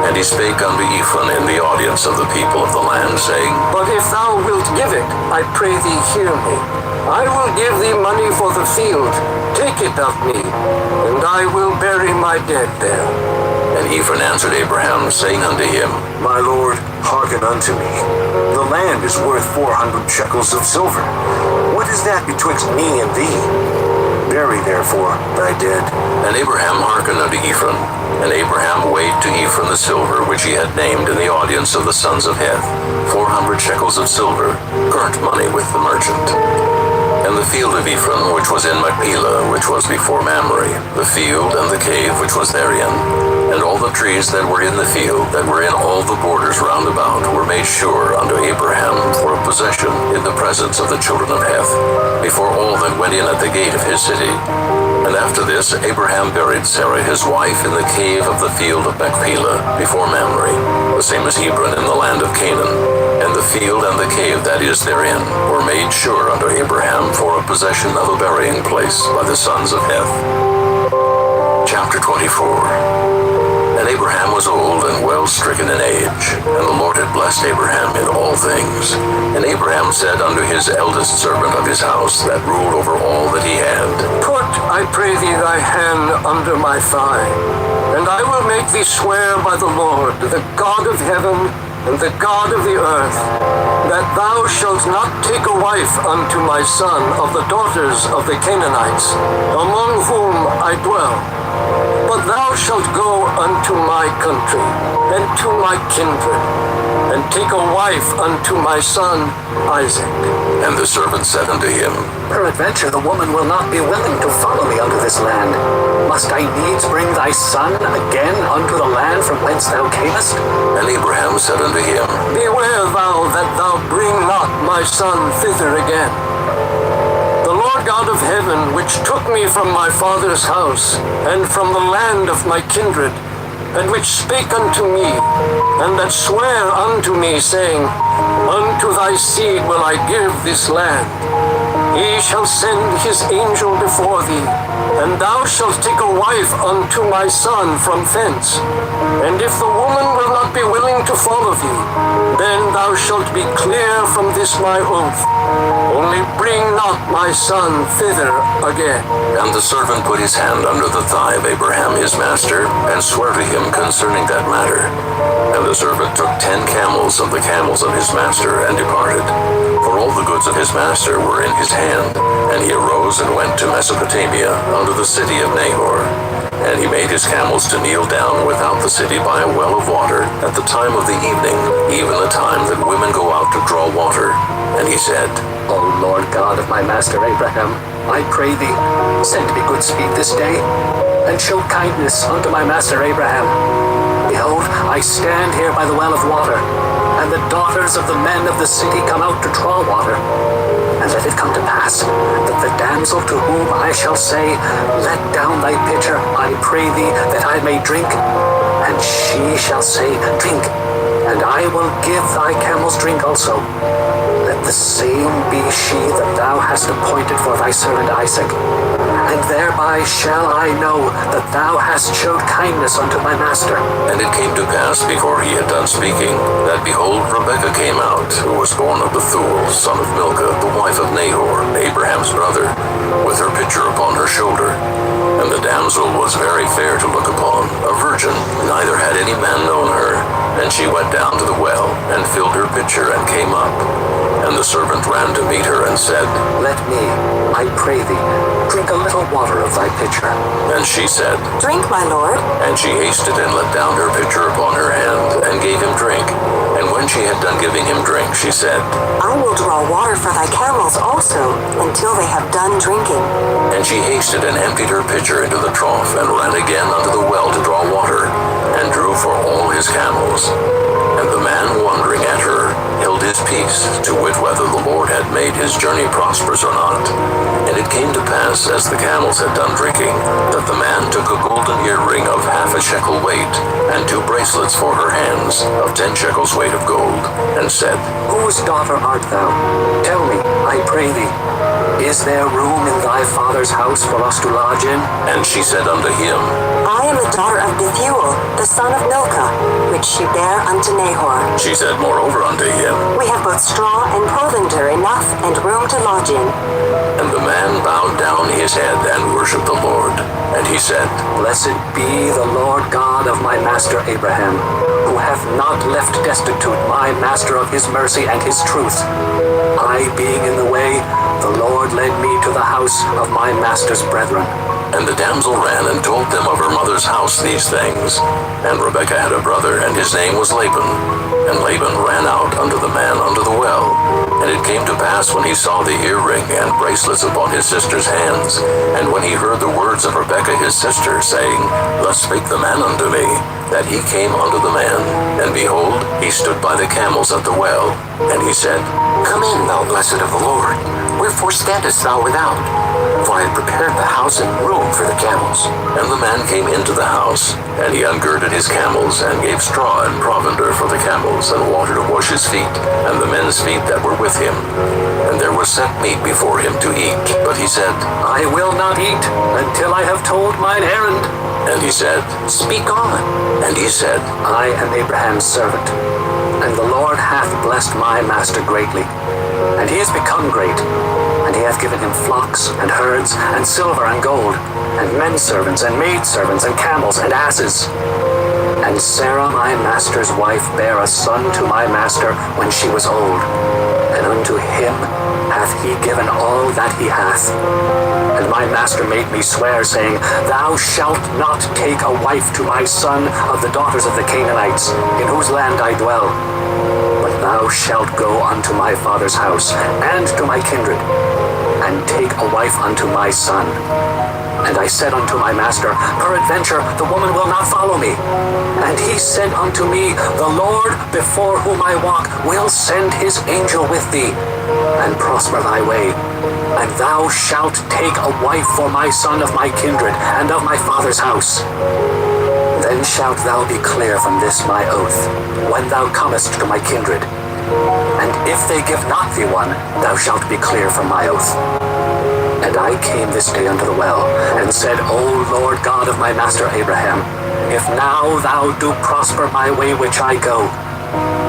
And he spake unto Ephron in the audience of the people of the land, saying, But if thou wilt give it, I pray thee hear me. I will give thee money for the field. Take it of me, and I will bury my dead there. And Ephron answered Abraham, saying unto him, My lord, hearken unto me. The land is worth 400 shekels of silver. What is that betwixt me and thee? Bury therefore thy dead. And Abraham hearkened unto Ephron. And Abraham weighed to Ephron the silver which he had named in the audience of the sons of Heth, 400 shekels of silver, current money with the merchant. And the field of Ephron, which was in Machpelah, which was before Mamre, the field and the cave which was therein, and all the trees that were in the field, that were in all the borders round about, were made sure unto Abraham for a possession in the presence of the children of Heth, before all that went in at the gate of his city. And after this, Abraham buried Sarah his wife in the cave of the field of Machpelah, before Mamre, the same as Hebron in the land of Canaan. And the field and the cave that is therein were made sure unto Abraham for a possession of a burying place by the sons of Heth. Chapter 24. And Abraham was old and well stricken in age, and the Lord had blessed Abraham in all things. And Abraham said unto his eldest servant of his house, that ruled over all that he had, Put, I pray thee, thy hand under my thigh, and I will make thee swear by the Lord, the God of heaven, and the God of the earth, that thou shalt not take a wife unto my son of the daughters of the Canaanites, among whom I dwell. But thou shalt go unto my country, and to my kindred, and take a wife unto my son Isaac. And the servant said unto him, Peradventure the woman will not be willing to follow me unto this land. Must I needs bring thy son again unto the land from whence thou camest? And Abraham said unto him, Beware thou that thou bring not my son thither again. The Lord God of heaven, which took me from my father's house, and from the land of my kindred, and which spake unto me, and that sware unto me, saying, Unto thy seed will I give this land. He shall send his angel before thee, and thou shalt take a wife unto my son from thence. And if the woman will not be willing to follow thee, then thou shalt be clear from this my oath. Only bring not my son thither again. And the servant put his hand under the thigh of Abraham his master, and sware to him concerning that matter. And the servant took 10 camels of the camels of his master, and departed. For all the goods of his master were in his hand. And he arose and went to Mesopotamia, unto the city of Nahor. And he made his camels to kneel down without the city by a well of water at the time of the evening, even the time that women go out to draw water. And he said, O Lord God of my master Abraham, I pray thee, send me good speed this day, and show kindness unto my master Abraham. Behold, I stand here by the well of water, and the daughters of the men of the city come out to draw water. And let it come to pass that the damsel to whom I shall say, Let down thy pitcher, I pray thee, that I may drink, and she shall say, Drink, and I will give thy camels drink also. Let the same be she that thou hast appointed for thy servant Isaac. And thereby shall I know that thou hast showed kindness unto my master. And it came to pass before he had done speaking, that behold, Rebekah came out, who was born of Bethuel, son of Milcah, the wife of Nahor, Abraham's brother, with her pitcher upon her shoulder. And the damsel was very fair to look upon, a virgin, neither had any man known her. And she went down to the well, and filled her pitcher, and came up. And the servant ran to meet her, and said, Let me, I pray thee, drink a little water of thy pitcher. And she said, Drink, my lord. And she hasted and let down her pitcher upon her hand, and gave him drink. And when she had done giving him drink, she said, I will draw water for thy camels also, until they have done drinking. And she hasted and emptied her pitcher into the trough, and ran again unto the well to draw water, and drew for all his camels. And the man, wondering at her, held his peace, to wit whether the Lord had made his journey prosperous or not. And it came to pass, as the camels had done drinking, that the man took a golden earring of 1/2 shekel weight, and 2 bracelets for her hands, of 10 shekels weight of gold, and said, Whose daughter art thou? Tell me, I pray thee, is there room in thy father's house for us to lodge in? And she said unto him, I am the daughter of Bethuel, the son of Milcah, which she bare unto Nahor. She said moreover unto him, We have both straw and provender enough, and room to lodge in. And the man bowed down his head and worshipped the Lord. And he said, Blessed be the Lord God of my master Abraham, who hath not left destitute my master of his mercy and his truth. I being in the way, the Lord led me to the house of my master's brethren. And the damsel ran and told them of her mother's house these things. And Rebekah had a brother, and his name was Laban. And Laban ran out unto the man unto the well. And it came to pass, when he saw the earring and bracelets upon his sister's hands, and when he heard the words of Rebekah his sister, saying, Thus spake the man unto me, that he came unto the man. And behold, he stood by the camels at the well. And he said, Come in, thou blessed of the Lord. Wherefore standest thou without? For I have prepared the house and room for the camels. And the man came into the house, and he ungirded his camels, and gave straw and provender for the camels, and water to wash his feet, and the men's feet that were with him. And there was set meat before him to eat. But he said, I will not eat until I have told mine errand. And he said, Speak on. And he said, I am Abraham's servant, and the Lord hath blessed my master greatly. And he is become great, and he hath given him flocks, and herds, and silver, and gold, and men servants, and maid servants, and camels, and asses. And Sarah my master's wife bare a son to my master when she was old, and unto him hath he given all that he hath. And my master made me swear, saying, Thou shalt not take a wife to my son of the daughters of the Canaanites, in whose land I dwell. But thou shalt go unto my father's house, and to my kindred, and take a wife unto my son. And I said unto my master, Peradventure the woman will not follow me. And he said unto me, The Lord before whom I walk will send his angel with thee, and prosper thy way. And thou shalt take a wife for my son of my kindred, and of my father's house. Then shalt thou be clear from this my oath, when thou comest to my kindred. And if they give not thee one, thou shalt be clear from my oath. And I came this day unto the well, and said, O Lord God of my master Abraham, if now thou do prosper my way which I go,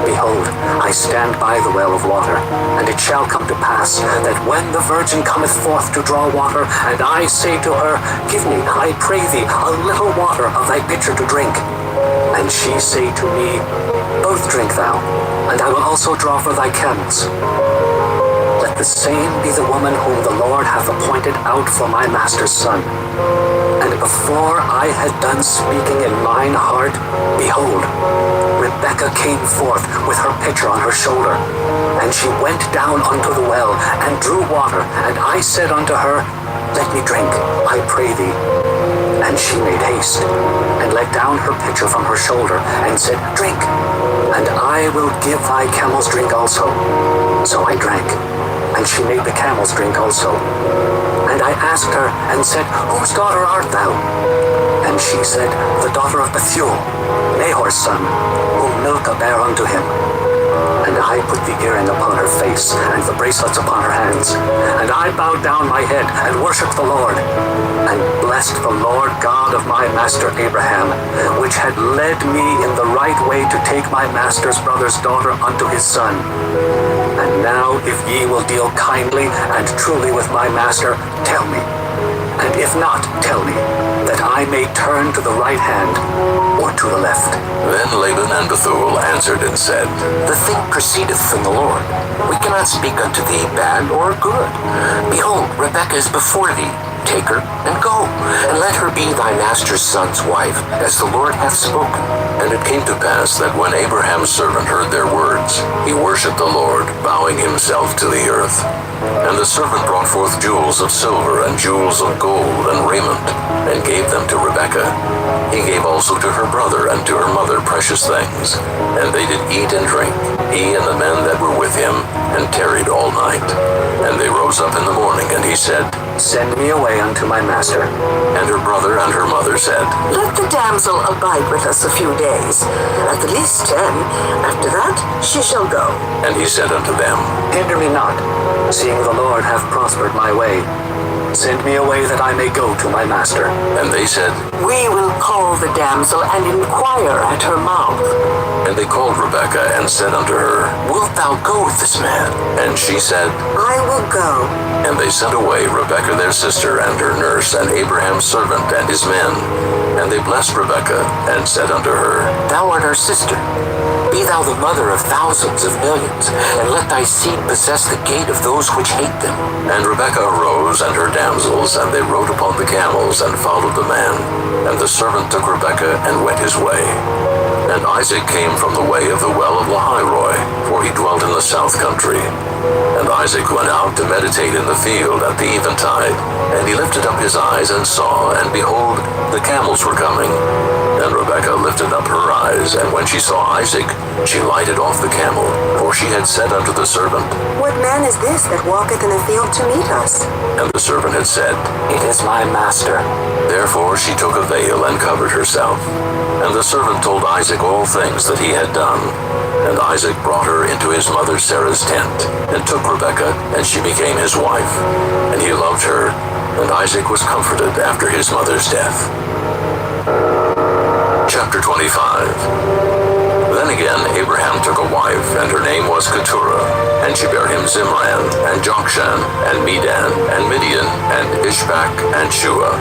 behold, I stand by the well of water, and it shall come to pass that when the virgin cometh forth to draw water, and I say to her, Give me, I pray thee, a little water of thy pitcher to drink, and she say to me, Both drink thou, and I will also draw for thy camels. let the same be the woman whom the Lord hath appointed out for my master's son. And before I had done speaking in mine heart, behold, Rebekah came forth with her pitcher on her shoulder. And she went down unto the well, and drew water. And I said unto her, Let me drink, I pray thee. And she made haste, and let down her pitcher from her shoulder, and said, Drink, and I will give thy camels drink also. So I drank, and she made the camels drink also. And I asked her, and said, Whose daughter art thou? And she said, The daughter of Bethuel, Nahor's son, whom Milcah bare unto him. And I put the earring upon her face, and the bracelets upon her hands. And I bowed down my head, and worshipped the Lord, and blessed the Lord God of my master Abraham, which had led me in the right way to take my master's brother's daughter unto his son. And now, if ye will deal kindly and truly with my master, tell me. And if not, tell me, that I may turn to the right hand or to the left. Then Laban and Bethuel answered and said, The thing proceedeth from the Lord. We cannot speak unto thee bad or good. Behold, Rebekah is before thee. Take her and go, and let her be thy master's son's wife, as the Lord hath spoken. And it came to pass that when Abraham's servant heard their words, he worshipped the Lord, bowing himself to the earth. And the servant brought forth jewels of silver and jewels of gold and raiment, and gave them to Rebekah. He gave also to her brother and to her mother precious things. And they did eat and drink, he and the men that were with him, and tarried all night. And they rose up in the morning, and he said, Send me away unto my master. And her brother and her mother said, Let the damsel abide with us a few days, at the least 10. After that, she shall go. And he said unto them, Hinder me not, seeing the Lord hath prospered my way. Send me away that I may go to my master. And they said, We will call the damsel and inquire at her mouth. And they called Rebekah and said unto her, Wilt thou go with this man? And she said, I will go. And they sent away Rebekah their sister and her nurse and Abraham's servant and his men. And they blessed Rebekah and said unto her, Thou art our sister. Be thou the mother of thousands of millions, and let thy seed possess the gate of those which hate them. And Rebekah arose and her damsels, and they rode upon the camels and followed the man. And the servant took Rebekah and went his way. And Isaac came from the way of the well of Lahairoi, for he dwelt in the south country. And Isaac went out to meditate in the field at the eventide. And he lifted up his eyes and saw, and behold, the camels were coming. And Rebekah lifted up her eyes, and when she saw Isaac, she lighted off the camel, for she had said unto the servant, What man is this that walketh in the field to meet us? And the servant had said, It is my master. Therefore she took a veil and covered herself. And the servant told Isaac all things that he had done. And Isaac brought her into his mother Sarah's tent, and took Rebekah, and she became his wife. And he loved her, and Isaac was comforted after his mother's death. Chapter 25. Then again Abraham took a wife, and her name was Keturah, and she bare him Zimran, and Jokshan, and Medan, and Midian, and Ishbak, and Shua.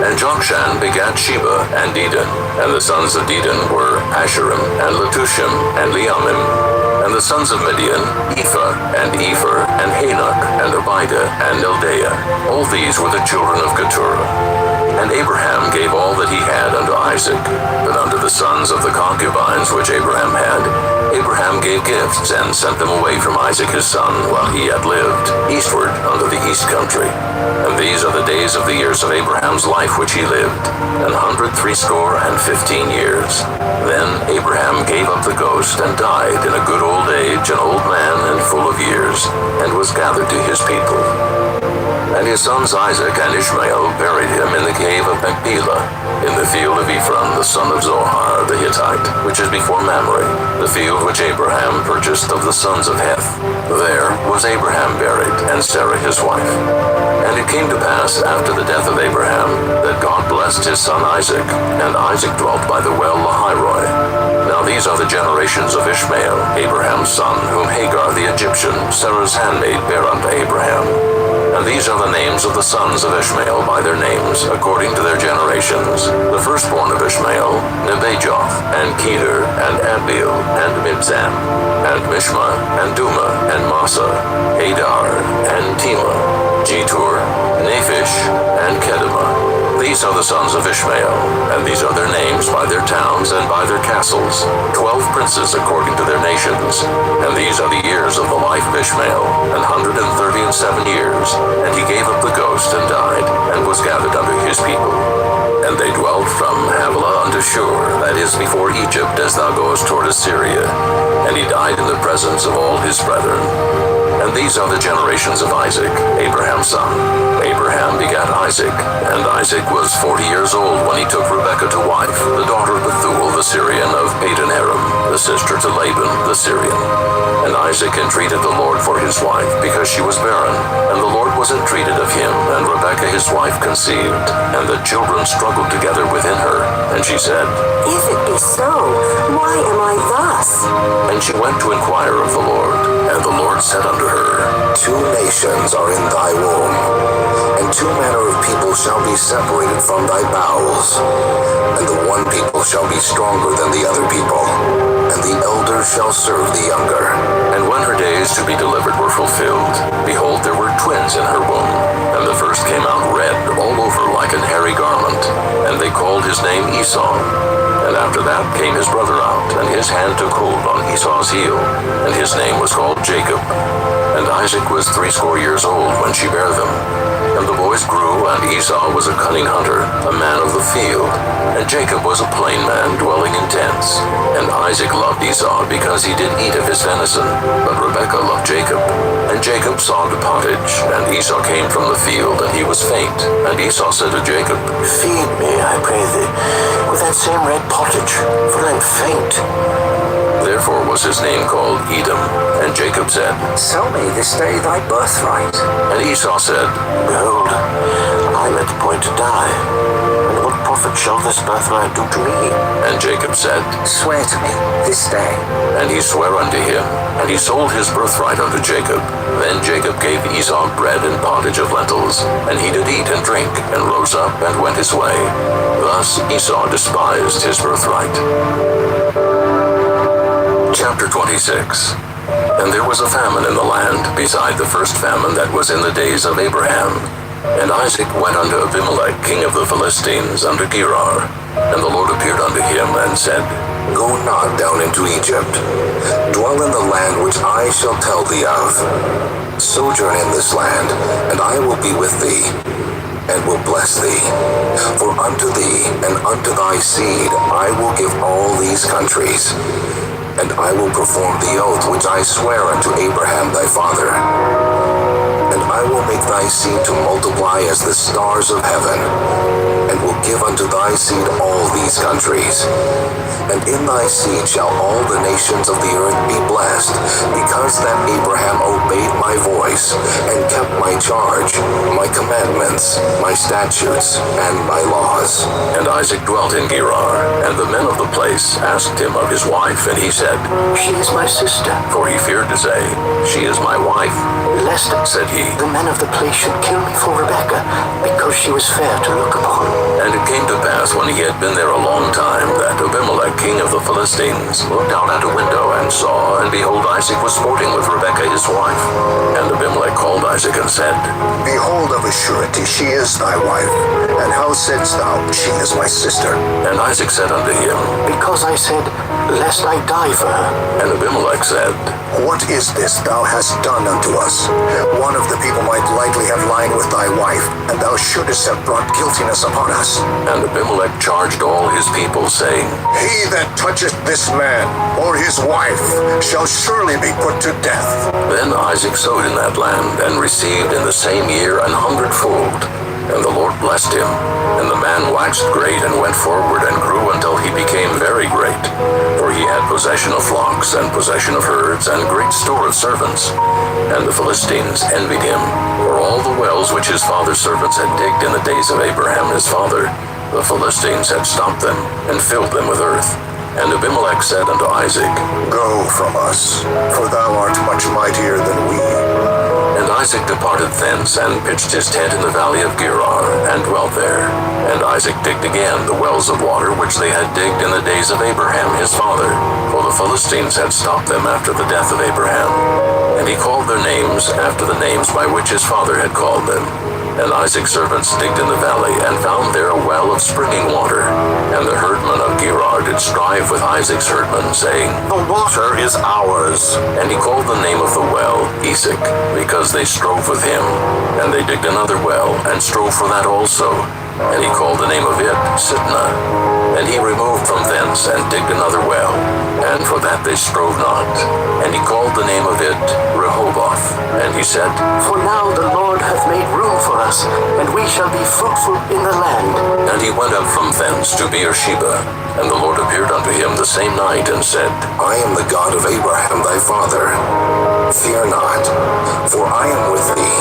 And Jokshan begat Sheba, and Dedan, and the sons of Dedan were Asherim, and Letushim, and Leamim. And the sons of Midian, Ephah, and Epher, and Hanok, and Abidah, and Eldaah. All these were the children of Keturah. And Abraham gave all that he had unto Isaac, but unto the sons of the concubines which Abraham had, Abraham gave gifts, and sent them away from Isaac his son, while he yet lived, eastward unto the east country. And these are the days of the years of Abraham's life which he lived, 160 years. Then Abraham gave up the ghost, and died in a good old age, an old man and full of years, and was gathered to his people. And his sons Isaac and Ishmael buried him in the cave of Machpelah, in the field of Ephron the son of Zohar the Hittite, which is before Mamre, the field which Abraham purchased of the sons of Heth. There was Abraham buried, and Sarah his wife. And it came to pass after the death of Abraham, that God blessed his son Isaac, and Isaac dwelt by the well Lahairoi. Now these are the generations of Ishmael, Abraham's son, whom Hagar the Egyptian conception, Sarah's handmaid bare unto Abraham. And these are the names of the sons of Ishmael by their names, according to their generations. The firstborn of Ishmael, Nebajoth, and Kedar, and Abiel, and Mibzam, and Mishma, and Duma, and Massa, Adar, and Tema, Jetur, Naphish, and Kedemah. These are the sons of Ishmael, and these are their names by their towns and by their castles, 12 princes according to their nations. And these are the years of the life of Ishmael, 137 years. And he gave up the ghost and died, and was gathered unto his people. And they dwelt from Havilah unto Shur, that is before Egypt, as thou goest toward Assyria. And he died in the presence of all his brethren. And these are the generations of Isaac, Abraham's son. Abraham begat Isaac, and Isaac was 40 years old when he took Rebekah to wife, the daughter of Bethuel the Syrian of Padan Aram, the sister to Laban the Syrian. And Isaac entreated the Lord for his wife, because she was barren. And the Lord was entreated of him, and Rebekah his wife conceived, and the children struggled together within her. And she said, If it be so, why am I thus? And she went to inquire of the Lord. And the Lord said unto her, 2 nations are in thy womb, and 2 manner of people shall be separated from thy bowels. And the one people shall be stronger than the other people, and the elder shall serve the younger. And when her days to be delivered were fulfilled, behold, there were twins in her womb. And the first came out red all over like an hairy garment, and they called his name Esau. And after that came his brother out, and his hand took hold on Esau's heel, and his name was called Jacob. And Isaac was 80 years old when she bare them. And the boys grew, and Esau was a cunning hunter, a man of the field. And Jacob was a plain man, dwelling in tents. And Isaac loved Esau, because he did eat of his venison, but Rebekah loved Jacob. And Jacob saw the pottage, and Esau came from the field, and he was faint. And Esau said to Jacob, Feed me, I pray thee, with that same red pottage, for I am faint. Therefore was his name called Edom. And Jacob said, Sell me this day thy birthright. And Esau said, Behold, I am at the point to die, and what profit shall this birthright do to me? And Jacob said, Swear to me this day. And he sware unto him, and he sold his birthright unto Jacob. Then Jacob gave Esau bread and pottage of lentils, and he did eat and drink, and rose up and went his way. Thus Esau despised his birthright. Chapter 26. And there was a famine in the land, beside the first famine that was in the days of Abraham. And Isaac went unto Abimelech, king of the Philistines, unto Gerar. And the Lord appeared unto him, and said, Go not down into Egypt. Dwell in the land which I shall tell thee of. Sojourn in this land, and I will be with thee, and will bless thee. For unto thee and unto thy seed I will give all these countries, and I will perform the oath which I swear unto Abraham thy father. And I will make thy seed to multiply as the stars of heaven, and will give unto thy seed all these countries. And in thy seed shall all the nations of the earth be blessed, because that Abraham obeyed my voice, and kept my charge, my commandments, my statutes, and my laws. And Isaac dwelt in Gerar, and the men of the place asked him of his wife, and he said, She is my sister. For he feared to say, She is my wife. Lest, said he, the men of the place should kill me for Rebekah, because she was fair to look upon. And it came to pass, when he had been there a long time, that Abimelech, king of the Philistines, looked out at a window, and saw, and behold, Isaac was sporting with Rebekah his wife. And Abimelech called Isaac and said, Behold, of a surety she is thy wife. And how saidst thou, She is my sister? And Isaac said unto him, Because I said, Lest I die for her. And Abimelech said, What is this thou hast done unto us? One of the people might lightly have lied with thy wife, and thou shouldest have brought guiltiness upon us. And Abimelech charged all his people, saying, He that toucheth this man, or his wife, shall surely be put to death. Then Isaac sowed in that land, and received in the same year 100-fold. And the Lord blessed him. And the man waxed great, and went forward, and grew until he became very great. For he had possession of flocks, and possession of herds, and great store of servants. And the Philistines envied him, for all the wells which his father's servants had digged in the days of Abraham his father, the Philistines had stopped them, and filled them with earth. And Abimelech said unto Isaac, Go from us, for thou art much mightier than Isaac departed thence, and pitched his tent in the valley of Gerar, and dwelt there. And Isaac digged again the wells of water which they had digged in the days of Abraham his father, for the Philistines had stopped them after the death of Abraham. And he called their names after the names by which his father had called them. And Isaac's servants digged in the valley, and found there a well of springing water. And the herdmen of Gerar did strive with Isaac's herdmen, saying, The water is ours. And he called the name of the well Esek, because they strove with him. And they digged another well, and strove for that also. And he called the name of it Sitnah. And he removed from thence, and digged another well, and for that they strove not. And he called the name of it Rehoboth. And he said, For now the Lord hath made room for us, and we shall be fruitful in the land. And he went up from thence to Beersheba. And the Lord appeared unto him the same night, and said, I am the God of Abraham thy father. Fear not, for I am with thee,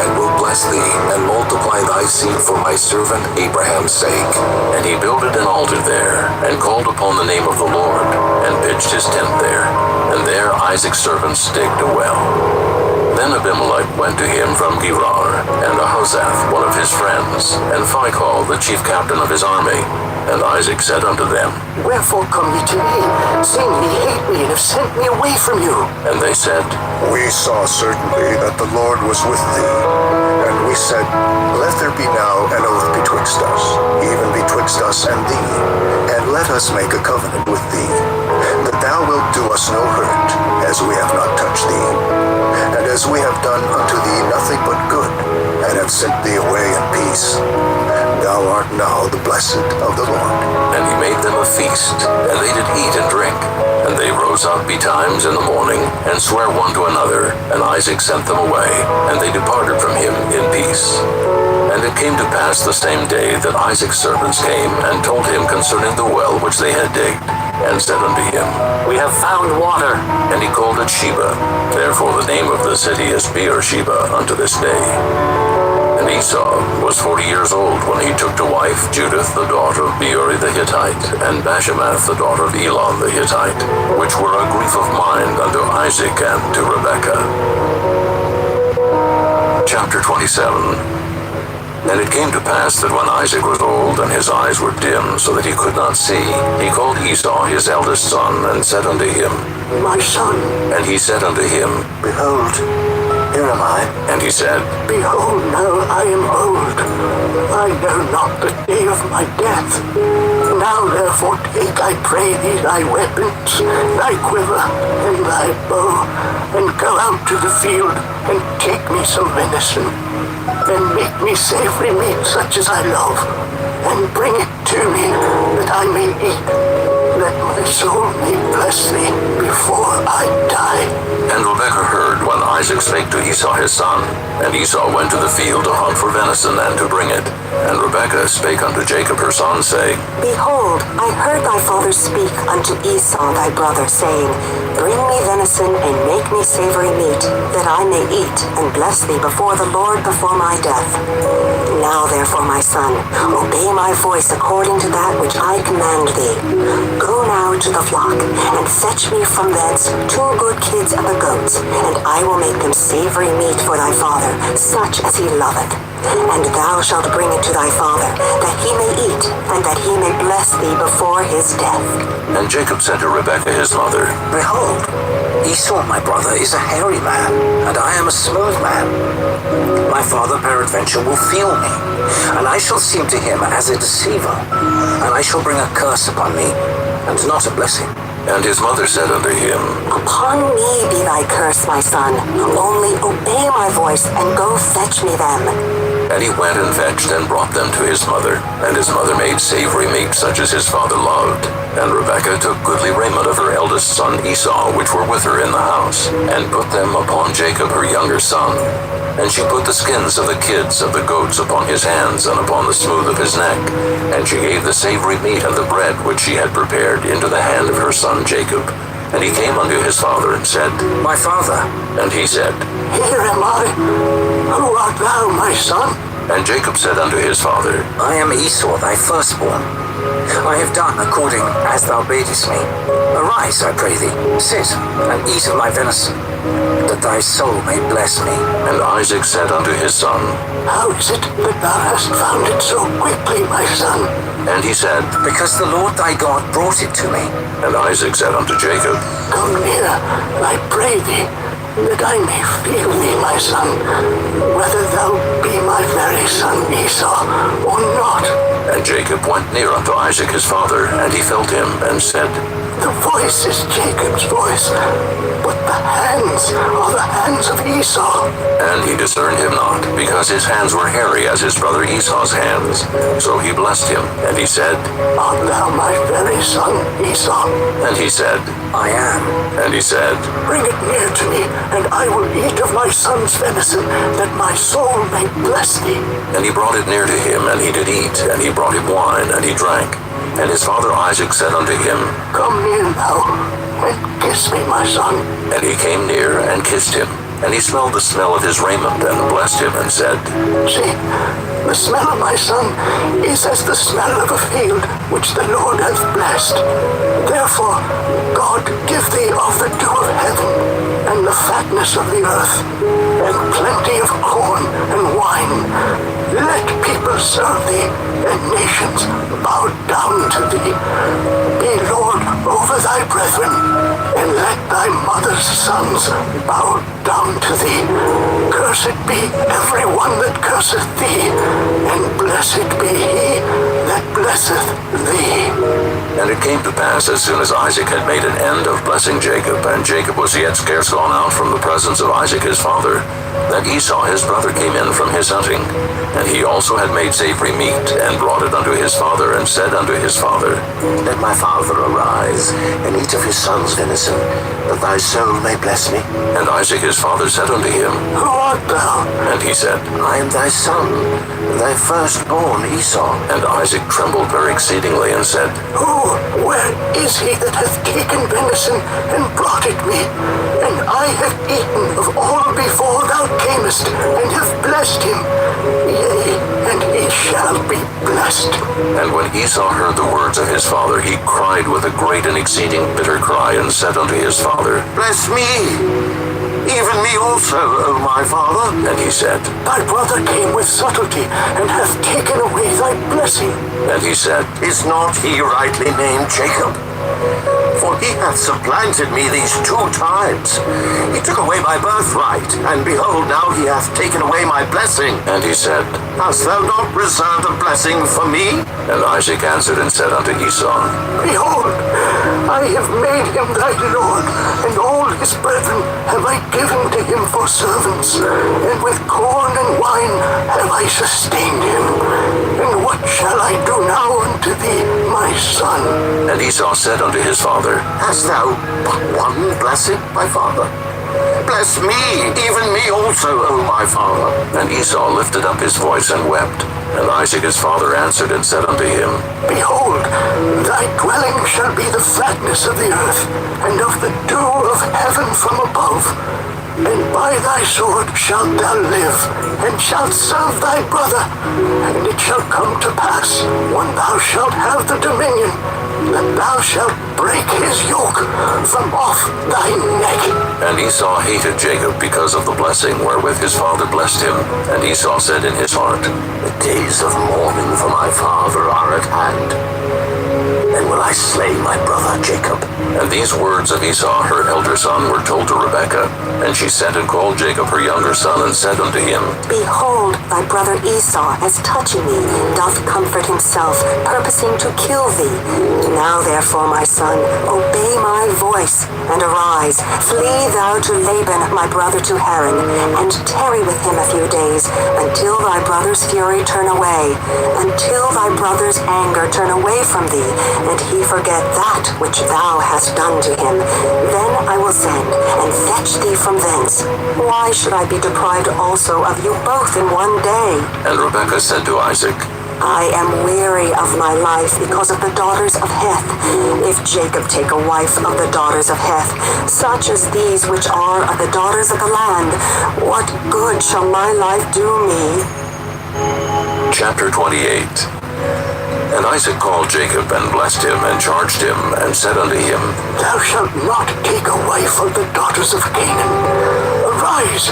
and will bless thee, and multiply thy seed for my servant Abraham's sake. And he builded an altar there, and called upon the name of the Lord, and pitched his tent there. And there Isaac's servants digged a well. Then Abimelech went to him from Gerar, and Ahazath, one of his friends, and Phicol, the chief captain of his army. And Isaac said unto them, Wherefore come ye to me, seeing ye hate me, and have sent me away from you? And they said, We saw certainly that the Lord was with thee. And we said, Let there be now an oath betwixt us, even betwixt us and thee, and let us make a covenant with thee, that thou wilt do us no hurt, as we have not touched thee, and as we have done unto thee nothing but good, and have sent thee away in peace. Thou art now the blessed of the Lord. And he made them a feast, and they did eat and drink. And they rose up betimes in the morning, and sware one to another. And Isaac sent them away, and they departed from him in peace. And it came to pass the same day that Isaac's servants came, and told him concerning the well which they had digged, and said unto him, We have found water. And he called it Sheba. Therefore the name of the city is Beersheba unto this day. And Esau was 40 years old when he took to wife Judith the daughter of Beeri the Hittite, and Bashemath the daughter of Elon the Hittite, which were a grief of mind unto Isaac and to Rebekah. Chapter 27. And it came to pass that when Isaac was old, and his eyes were dim, so that he could not see, he called Esau his eldest son, and said unto him, My son. And he said unto him, Behold, here am I. And he said, Behold, now I am old. I know not the day of my death. Now therefore take, I pray thee, thy weapons, thy quiver, and thy bow, and go out to the field, and take me some venison, and make me savory meat such as I love, and bring it to me, that I may eat, that my soul may bless thee before I die. And Rebekah heard when Isaac spake to Esau his son. And Esau went to the field to hunt for venison, and to bring it. And Rebekah spake unto Jacob her son, saying, Behold, I heard thy father speak unto Esau thy brother, saying, Bring me venison, and make me savory meat, that I may eat, and bless thee before the Lord before my death. Now therefore, my son, obey my voice according to that which I command thee. Go now to the flock, and fetch me from thence 2 good kids of the goats, and I will make them savory meat for thy father, such as he loveth. And thou shalt bring it to thy father, that he may eat, and that he may bless thee before his death. And Jacob said to Rebekah his mother, Behold, Esau my brother is a hairy man, and I am a smooth man. My father peradventure will feel me, and I shall seem to him as a deceiver, and I shall bring a curse upon me, and not a blessing. And his mother said unto him, Upon me be thy curse, my son. Only obey my voice, and go fetch me them. And he went and fetched, and brought them to his mother. And his mother made savory meat, such as his father loved. And Rebekah took goodly raiment of her eldest son Esau, which were with her in the house, and put them upon Jacob her younger son. And she put the skins of the kids of the goats upon his hands, and upon the smooth of his neck. And she gave the savory meat and the bread which she had prepared into the hand of her son Jacob. And he came unto his father, and said, My father. And he said, Here am I. Who art thou, my son? And Jacob said unto his father, I am Esau thy firstborn. I have done according as thou badest me. Arise, I pray thee, sit, and eat of my venison, that that thy soul may bless me. And Isaac said unto his son, How is it that thou hast found it so quickly, my son? And he said, Because the Lord thy God brought it to me. And Isaac said unto Jacob, Come near, I pray thee, that I may feel thee, my son, whether thou be my very son Esau or not. And Jacob went near unto Isaac his father, and he felt him, and said, The voice is Jacob's voice, but the hands are the hands of Esau. And he discerned him not, because his hands were hairy as his brother Esau's hands. So he blessed him, and he said, Art thou my very son Esau? And he said, I am. And he said, Bring it near to me, and I will eat of my son's venison, that my soul may bless thee. And he brought it near to him, and he did eat, and he brought him wine, and he drank. And his father Isaac said unto him, Come near now, and kiss me, my son. And he came near, and kissed him. And he smelled the smell of his raiment, and blessed him, and said, See, the smell of my son is as the smell of a field which the Lord hath blessed. Therefore, God give thee of the dew of heaven, and the fatness of the earth, and plenty of corn and wine. Let people serve thee, and nations bow down to thee. Be Lord over thy brethren, and let thy mother's sons bow down to thee. Cursed be every one that curseth thee, and blessed be he that blesseth thee. And it came to pass, as soon as Isaac had made an end of blessing Jacob, and Jacob was yet scarce gone out from the presence of Isaac his father, that Esau his brother came in from his hunting. And he also had made savory meat, and brought it unto his father, and said unto his father, Let my father arise, and eat of his son's venison, that thy soul may bless me. And Isaac his father said unto him, Who art thou? And he said, I am thy son, thy firstborn Esau. And Isaac trembled very exceedingly, and said, Where is he that hath taken venison, and brought it me? And I have eaten of all before thou camest, and have blessed him. Yea, and he shall be blessed. And when Esau heard the words of his father, he cried with a great and exceeding bitter cry, and said unto his father, Bless me, even me also, O my father. And he said, Thy brother came with subtlety, and hath taken away thy blessing. And he said, Is not he rightly named Jacob? For he hath supplanted me these 2 times. He took away my birthright, and behold, now he hath taken away my blessing. And he said, Hast thou not reserved a blessing for me? And Isaac answered and said unto Esau, Behold, I have made him thy lord, and all his brethren have I given to him for servants, and with corn and wine have I sustained him. And what shall I do now unto thee, my son? And Esau said unto his father, Hast thou but one blessing, my father? Bless me, even me also, O my father. And Esau lifted up his voice and wept. And Isaac his father answered and said unto him, Behold, thy dwelling shall be the fatness of the earth, and of the dew of heaven from above. And by thy sword shalt thou live, and shalt serve thy brother. And it shall come to pass, when thou shalt have the dominion, that thou shalt break his yoke from off thy neck. And Esau hated Jacob because of the blessing wherewith his father blessed him. And Esau said in his heart, The days of mourning for my father are at hand. Then will I slay my brother Jacob. And these words of Esau her elder son were told to Rebekah. And she sent and called Jacob her younger son, and said unto him, Behold, thy brother Esau, as touching thee, doth comfort himself, purposing to kill thee. Now therefore, my son, obey my voice, and arise. Flee thou to Laban, my brother, to Haran, and tarry with him a few days, until thy brother's fury turn away, until thy brother's anger turn away from thee, and he forget that which thou hast done to him. Then I will send, and fetch thee from thence. Why should I be deprived also of you both in one day? And Rebekah said to Isaac, I am weary of my life because of the daughters of Heth. If Jacob take a wife of the daughters of Heth, such as these which are of the daughters of the land, what good shall my life do me? Chapter 28. And Isaac called Jacob, and blessed him, and charged him, and said unto him, Thou shalt not take a wife of the daughters of Canaan. A Arise,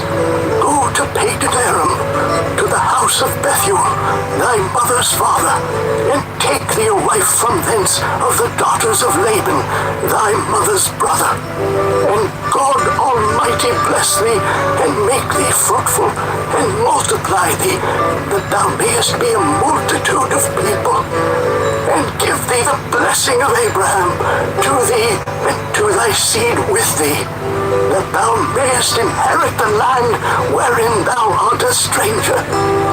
go to Padan Aram, to the house of Bethuel, thy mother's father, and take thee a wife from thence of the daughters of Laban, thy mother's brother. And God Almighty bless thee, and make thee fruitful, and multiply thee, that thou mayest be a multitude of people, and give thee the blessing of Abraham to thee and to thy seed with thee, that thou mayest inherit the land wherein thou art a stranger,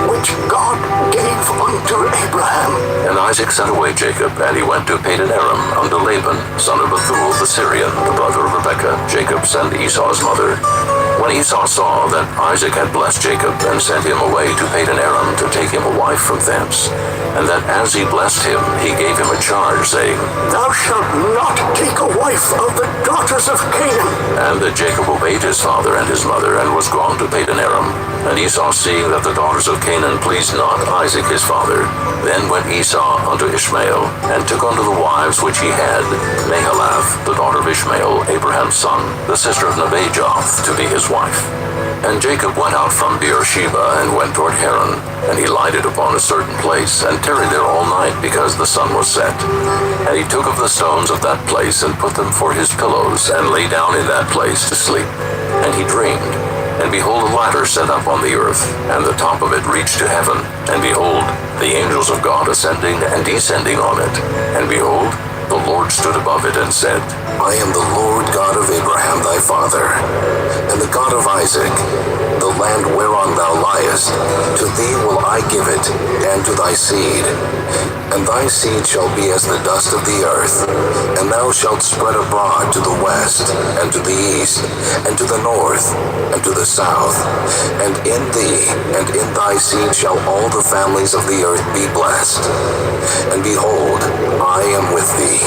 which God gave unto Abraham. And Isaac sent away Jacob, and he went to Padan Aram unto Laban, son of Bethuel the Syrian, the brother of Rebekah, Jacob's and Esau's mother. When Esau saw that Isaac had blessed Jacob, and sent him away to Padan Aram to take him a wife from thence, and that as he blessed him, he gave him a charge, saying, Thou shalt not take a wife of the daughters of Canaan. And that Jacob obeyed his father and his mother, and was gone to Padan Aram. And Esau, seeing that the daughters of Canaan pleased not Isaac his father, then went Esau unto Ishmael, and took unto the wives which he had Mahalath, the daughter of Ishmael, Abraham's son, the sister of Nebajoth, to be his wife. And Jacob went out from Beersheba, and went toward Haran, and he lighted upon a certain place, and tarried there all night, because the sun was set. And he took of the stones of that place, and put them for his pillows, and lay down in that place to sleep. And he dreamed, and behold, a ladder set up on the earth, and the top of it reached to heaven. And behold, the angels of God ascending and descending on it. And behold, the Lord stood above it and said, I am the Lord God of Abraham thy father, and the God of Isaac. The land whereon thou liest, to thee will I give it, and to thy seed. And thy seed shall be as the dust of the earth, and thou shalt spread abroad to the west, and to the east, and to the north, and to the south. And in thee and in thy seed shall all the families of the earth be blessed. And behold, I am with thee,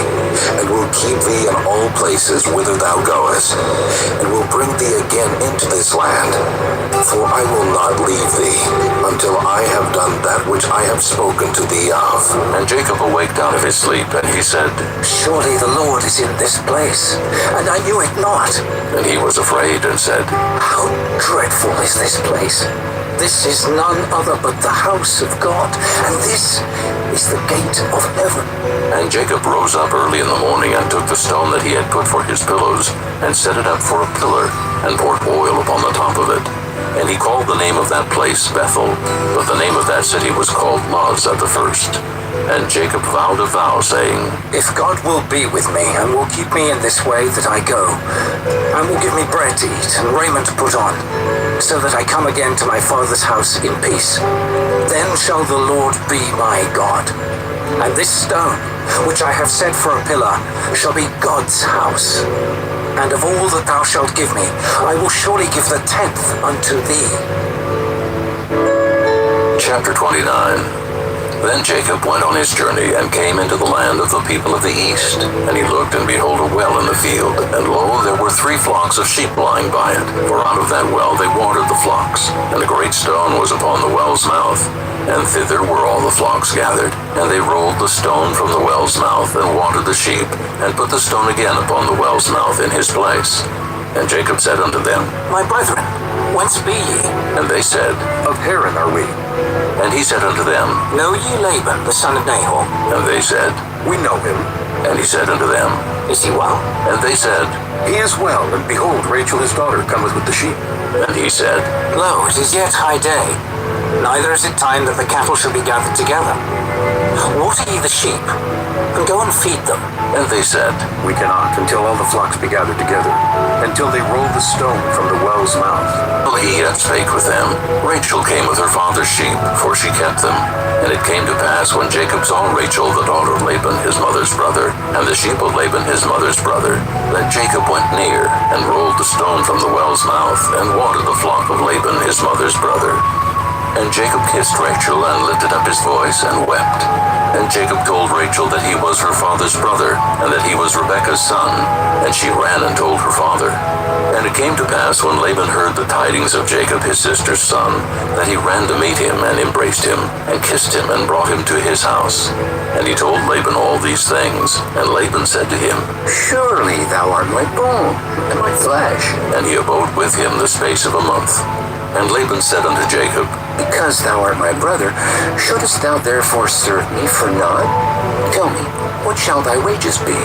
and will keep thee in all places whither thou goest, and will bring thee again into this land. For I will not leave thee, until I have done that which I have spoken to thee of. And Jacob awaked out of his sleep, and he said, Surely the Lord is in this place, and I knew it not. And he was afraid, and said, How dreadful is this place! This is none other but the house of God, and this is the gate of heaven. And Jacob rose up early in the morning, and took the stone that he had put for his pillows, and set it up for a pillar, and poured oil upon the top of it. And he called the name of that place Bethel, but the name of that city was called Luz at the first. And Jacob vowed a vow, saying, If God will be with me, and will keep me in this way that I go, and will give me bread to eat, and raiment to put on, so that I come again to my father's house in peace, then shall the Lord be my God. And this stone, which I have set for a pillar, shall be God's house. And of all that thou shalt give me, I will surely give the 10th unto thee. Chapter 29. Then Jacob went on his journey, and came into the land of the people of the east. And he looked, and behold, a well in the field. And lo, there were 3 flocks of sheep lying by it. For out of that well they watered the flocks. And a great stone was upon the well's mouth. And thither were all the flocks gathered. And they rolled the stone from the well's mouth, and watered the sheep, and put the stone again upon the well's mouth in his place. And Jacob said unto them, My brethren, whence be ye? And they said, Of Haran are we. And he said unto them, Know ye Laban, the son of Nahor? And they said, We know him. And he said unto them, Is he well? And they said, He is well, and behold, Rachel his daughter cometh with the sheep. And he said, Lo, it is yet high day, neither is it time that the cattle shall be gathered together. Water ye the sheep, and go and feed them. And they said, We cannot, until all the flocks be gathered together, until they roll the stone from the well's mouth. Well, he yet spake with them. Rachel came with her father's sheep, for she kept them. And it came to pass, when Jacob saw Rachel, the daughter of Laban, his mother's brother, and the sheep of Laban, his mother's brother, that Jacob went near, and rolled the stone from the well's mouth, and watered the flock of Laban, his mother's brother. And Jacob kissed Rachel, and lifted up his voice, and wept. And Jacob told Rachel that he was her father's brother, and that he was Rebekah's son. And she ran and told her father. And it came to pass, when Laban heard the tidings of Jacob his sister's son, that he ran to meet him, and embraced him, and kissed him, and brought him to his house. And he told Laban all these things. And Laban said to him, Surely thou art my bone and my flesh. And he abode with him the space of a month. And Laban said unto Jacob, Because thou art my brother, shouldest thou therefore serve me for naught? Tell me, what shall thy wages be?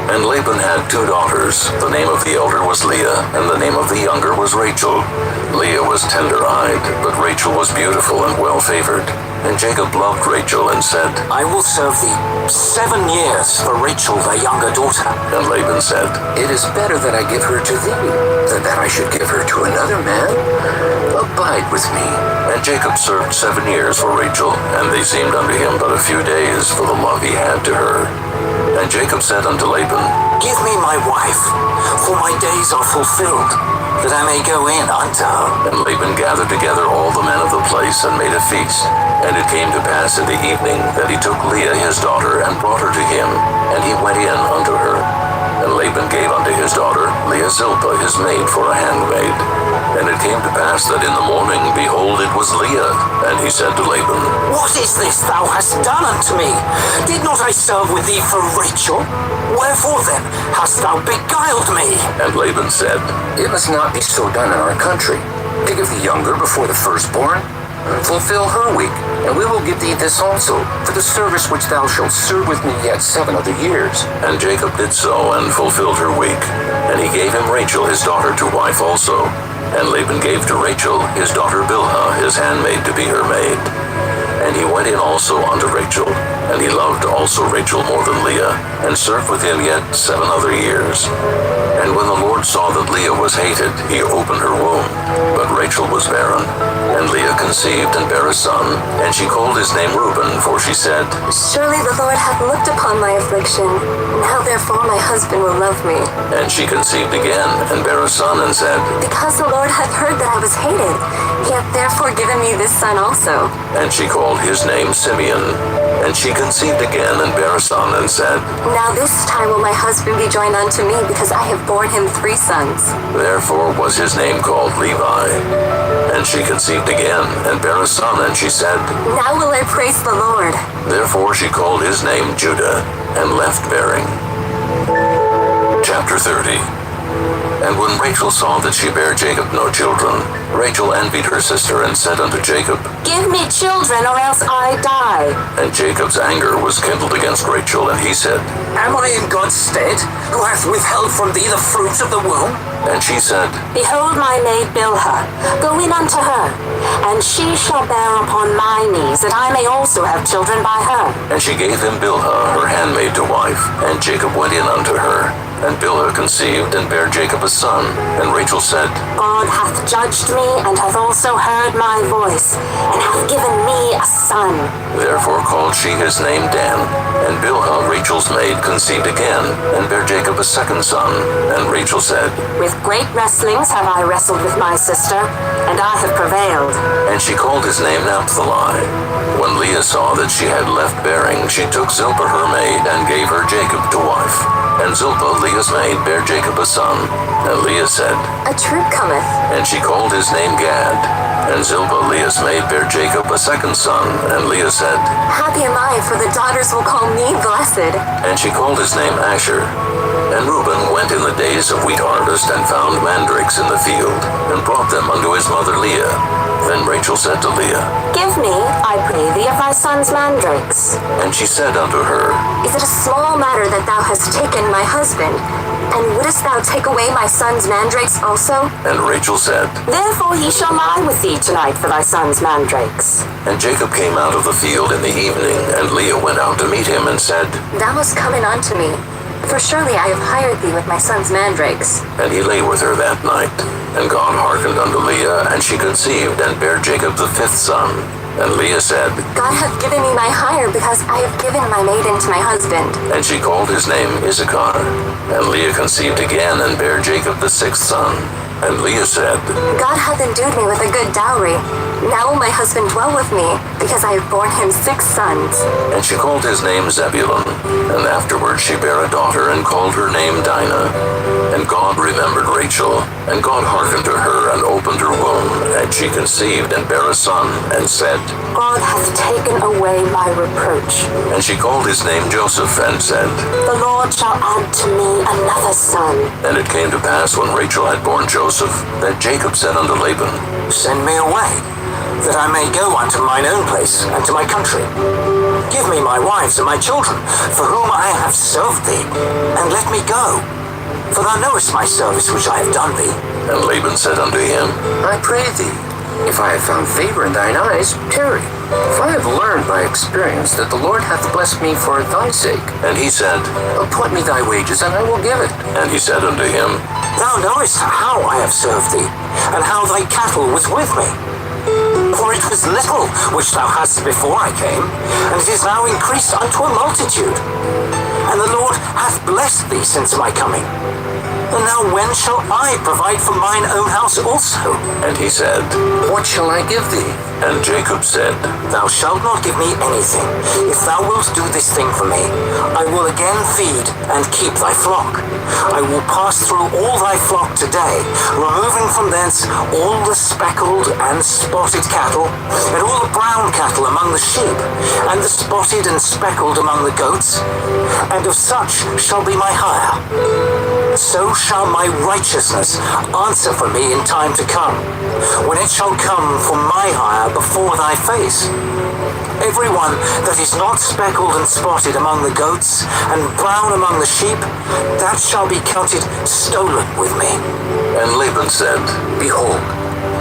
And Laban had 2 daughters. The name of the elder was Leah, and the name of the younger was Rachel. Leah was tender-eyed, but Rachel was beautiful and well-favored. And Jacob loved Rachel, and said, I will serve thee 7 years for Rachel thy younger daughter. And Laban said, It is better that I give her to thee, than that I should give her to another man. Abide with me. And Jacob served 7 years for Rachel, and they seemed unto him but a few days for the love he had to her. And Jacob said unto Laban, Give me my wife, for my days are fulfilled, that I may go in unto her. And Laban gathered together all the men of the place, and made a feast. And it came to pass in the evening that he took Leah his daughter, and brought her to him, and he went in unto her. And Laban gave unto his daughter Leah Zilpah his maid for a handmaid. And it came to pass that in the morning, behold, it was Leah. And he said to Laban, What is this thou hast done unto me? Did not I serve with thee for Rachel? Wherefore then hast thou beguiled me? And Laban said, It must not be so done in our country, to give the younger before the firstborn. Fulfill her week, and we will give thee this also, for the service which thou shalt serve with me yet 7 other years. And Jacob did so, and fulfilled her week. And he gave him Rachel his daughter to wife also. And Laban gave to Rachel his daughter Bilhah his handmaid to be her maid. And he went in also unto Rachel, and he loved also Rachel more than Leah, and served with him yet 7 other years. And when the Lord saw that Leah was hated, he opened her womb. But Rachel was barren. And Leah conceived and bare a son, and she called his name Reuben, for she said, Surely the Lord hath looked upon my affliction. Now therefore my husband will love me. And she conceived again, and bare a son, and said, Because the Lord hath heard that I was hated, he hath therefore given me this son also. And she called his name Simeon. And she conceived again, and bare a son, and said, Now this time will my husband be joined unto me, because I have borne him 3 sons. Therefore was his name called Levi. And she conceived again, and bare a son, and she said, Now will I praise the Lord. Therefore she called his name Judah, and left bearing. Chapter 30. And when Rachel saw that she bare Jacob no children, Rachel envied her sister, and said unto Jacob, Give me children, or else I die. And Jacob's anger was kindled against Rachel, and he said, Am I in God's stead, who hath withheld from thee the fruit of the womb? And she said, Behold my maid Bilhah, go in unto her, and she shall bear upon my knees, that I may also have children by her. And she gave him Bilhah, her handmaid, to wife. And Jacob went in unto her. And Bilhah conceived, and bare Jacob a son. And Rachel said, God hath judged me, and hath also heard my voice, and hath given me a son. Therefore called she his name Dan. And Bilhah, Rachel's maid, conceived again, and bare Jacob a second son. And Rachel said, With great wrestlings have I wrestled with my sister, and I have prevailed. And she called his name Naphtali. When Leah saw that she had left bearing, she took Zilpah her maid, and gave her Jacob to wife. And Zilpah, Leah's maid, bare Jacob a son. And Leah said, A troop cometh. And she called his name Gad. And Zilpah, Leah's maid, bare Jacob a second son. And Leah said, Happy am I, for the daughters will call me blessed. And she called his name Asher. And Reuben went in the days of wheat harvest, and found mandrakes in the field, and brought them unto his mother Leah. Then Rachel said to Leah, Give me, I pray thee, of thy son's mandrakes. And she said unto her, Is it a small matter that thou hast taken my husband? And wouldest thou take away my son's mandrakes also? And Rachel said, Therefore he shall lie with thee tonight for thy son's mandrakes. And Jacob came out of the field in the evening, and Leah went out to meet him, and said, Thou must come in unto me, for surely I have hired thee with my son's mandrakes. And he lay with her that night. And God hearkened unto Leah, and she conceived, and bare Jacob the 5th son. And Leah said, God hath given me my hire, because I have given my maiden to my husband. And she called his name Issachar. And Leah conceived again, and bare Jacob the 6th son. And Leah said, God hath endued me with a good dowry. Now will my husband dwell with me, because I have borne him 6 sons. And she called his name Zebulun. And afterward she bare a daughter, and called her name Dinah. And God remembered Rachel, and God hearkened to her, and opened her womb. And she conceived, and bare a son, and said, God hath taken away my reproach. And she called his name Joseph, and said, The Lord shall add to me another son. And it came to pass, when Rachel had borne Joseph, that Jacob said unto Laban, Send me away, that I may go unto mine own place and to my country. Give me my wives and my children, for whom I have served thee, and let me go. For thou knowest my service which I have done thee. And Laban said unto him, I pray thee, if I have found favor in thine eyes, tarry. For I have learned by experience that the Lord hath blessed me for thy sake. And he said, Appoint me thy wages, and I will give it. And he said unto him, Thou knowest how I have served thee, and how thy cattle was with me. For it was little which thou hadst before I came, and it is now increased unto a multitude. And the Lord hath blessed thee since my coming. And now when shall I provide for mine own house also? And he said, What shall I give thee? And Jacob said, Thou shalt not give me anything. If thou wilt do this thing for me, I will again feed and keep thy flock. I will pass through all thy flock today, removing from thence all the speckled and spotted cattle, and all the brown cattle among the sheep, and the spotted and speckled among the goats, and of such shall be my hire. So shall my righteousness answer for me in time to come, when it shall come for my hire before thy face. Everyone that is not speckled and spotted among the goats, and brown among the sheep, that shall be counted stolen with me. And Laban said, Behold,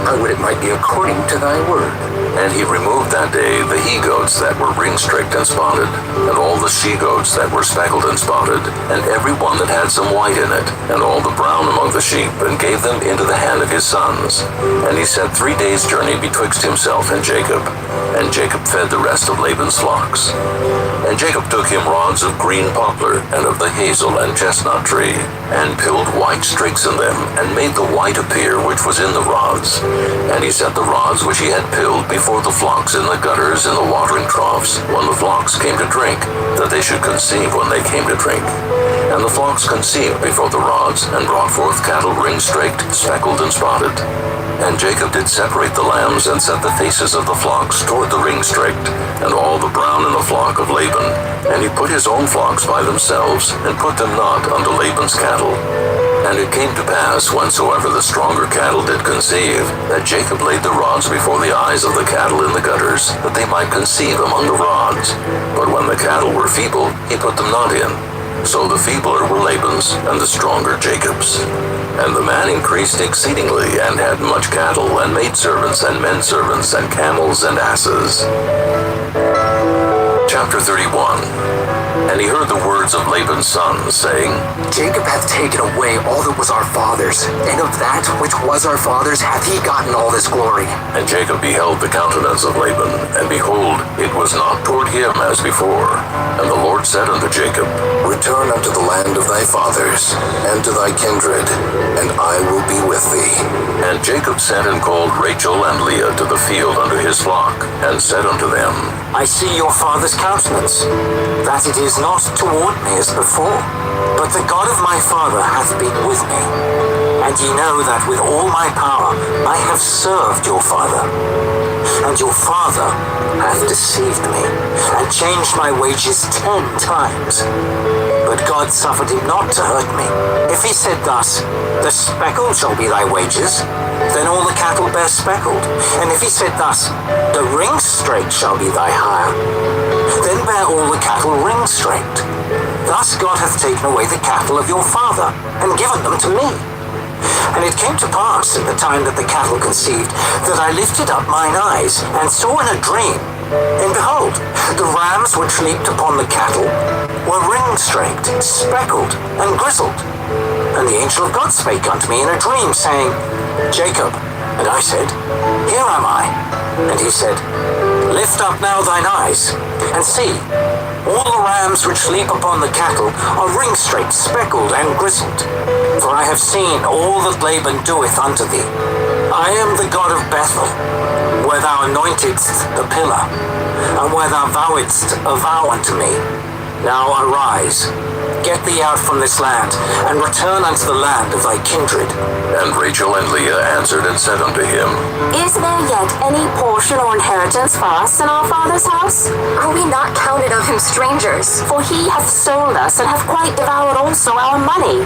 I would it might be according to thy word. And he removed that day the he-goats that were ring-streaked and spotted, and all the she-goats that were speckled and spotted, and every one that had some white in it, and all the brown among the sheep, and gave them into the hand of his sons. And he set 3 days' journey betwixt himself and Jacob. And Jacob fed the rest of Laban's flocks. And Jacob took him rods of green poplar, and of the hazel and chestnut tree, and pilled white streaks in them, and made the white appear which was in the rods. And he set the rods which he had pilled before the flocks in the gutters in the watering troughs, when the flocks came to drink, that they should conceive when they came to drink. And the flocks conceived before the rods, and brought forth cattle ring-streaked, speckled, and spotted. And Jacob did separate the lambs, and set the faces of the flocks toward the ring-streaked, and all the brown in the flock of Laban. And he put his own flocks by themselves, and put them not unto Laban's cattle. And it came to pass, whensoever the stronger cattle did conceive, that Jacob laid the rods before the eyes of the cattle in the gutters, that they might conceive among the rods. But when the cattle were feeble, he put them not in. So the feebler were Laban's, and the stronger Jacob's. And the man increased exceedingly, and had much cattle, and maidservants, and menservants, and camels, and asses. Chapter 31. And he heard the words of Laban's sons, saying, Jacob hath taken away all that was our father's, and of that which was our father's hath he gotten all this glory. And Jacob beheld the countenance of Laban, and behold, it was not toward him as before. And the Lord said unto Jacob, Return unto the land of thy fathers, and to thy kindred, and I will be with thee. And Jacob sent and called Rachel and Leah to the field unto his flock, and said unto them, I see your father's countenance, that it is not toward me as before, but the God of my father hath been with me. And ye know that with all my power I have served your father. And your father hath deceived me, and changed my wages 10 times. But God suffered him not to hurt me. If he said thus, The speckled shall be thy wages, then all the cattle bear speckled. And if he said thus, The ring-straked shall be thy hire, then bear all the cattle ring-straked. Thus God hath taken away the cattle of your father, and given them to me. And it came to pass in the time that the cattle conceived, that I lifted up mine eyes, and saw in a dream, and behold, the rams which leaped upon the cattle were ring-straked, speckled, and grizzled. And the angel of God spake unto me in a dream, saying, Jacob. And I said, Here am I. And he said, Lift up now thine eyes, and see, all the rams which leap upon the cattle are ring-straked, speckled, and grizzled. for I have seen all that Laban doeth unto thee. I am the God of Bethel, where thou anointedst the pillar, and where thou vowedst a vow unto me. Now arise, get thee out from this land, and return unto the land of thy kindred. And Rachel and Leah answered and said unto him, Is there yet any portion or inheritance for us in our father's house? Are we not counted of him strangers? For he hath sold us, and hath quite devoured also our money.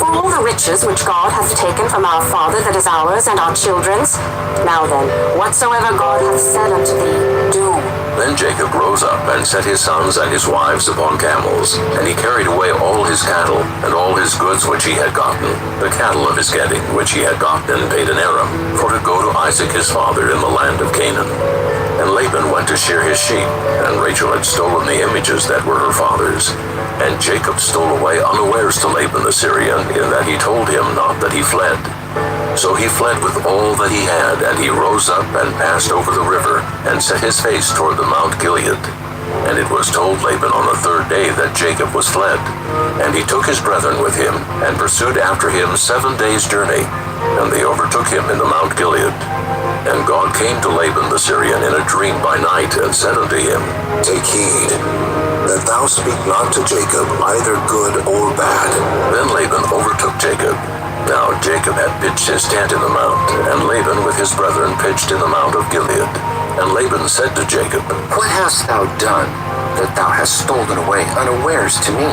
For all the riches which God hath taken from our father, that is ours and our children's. Now then, whatsoever God hath said unto thee, do. Then Jacob rose up and set his sons and his wives upon camels, and he carried away all his cattle, and all his goods which he had gotten, the cattle of his getting which he had gotten in Padan Aram, for to go to Isaac his father in the land of Canaan. And Laban went to shear his sheep, and Rachel had stolen the images that were her father's. And Jacob stole away unawares to Laban the Syrian, in that he told him not that he fled. So he fled with all that he had, and he rose up and passed over the river, and set his face toward the Mount Gilead. And it was told Laban on the third day that Jacob was fled. And he took his brethren with him, and pursued after him 7 days' journey, and they overtook him in the Mount Gilead. And God came to Laban the Syrian in a dream by night, and said unto him, Take heed, that thou speak not to Jacob either good or bad. Then Laban overtook Jacob. Now Jacob had pitched his tent in the mount, and Laban with his brethren pitched in the mount of Gilead. And Laban said to Jacob, What hast thou done, that thou hast stolen away unawares to me,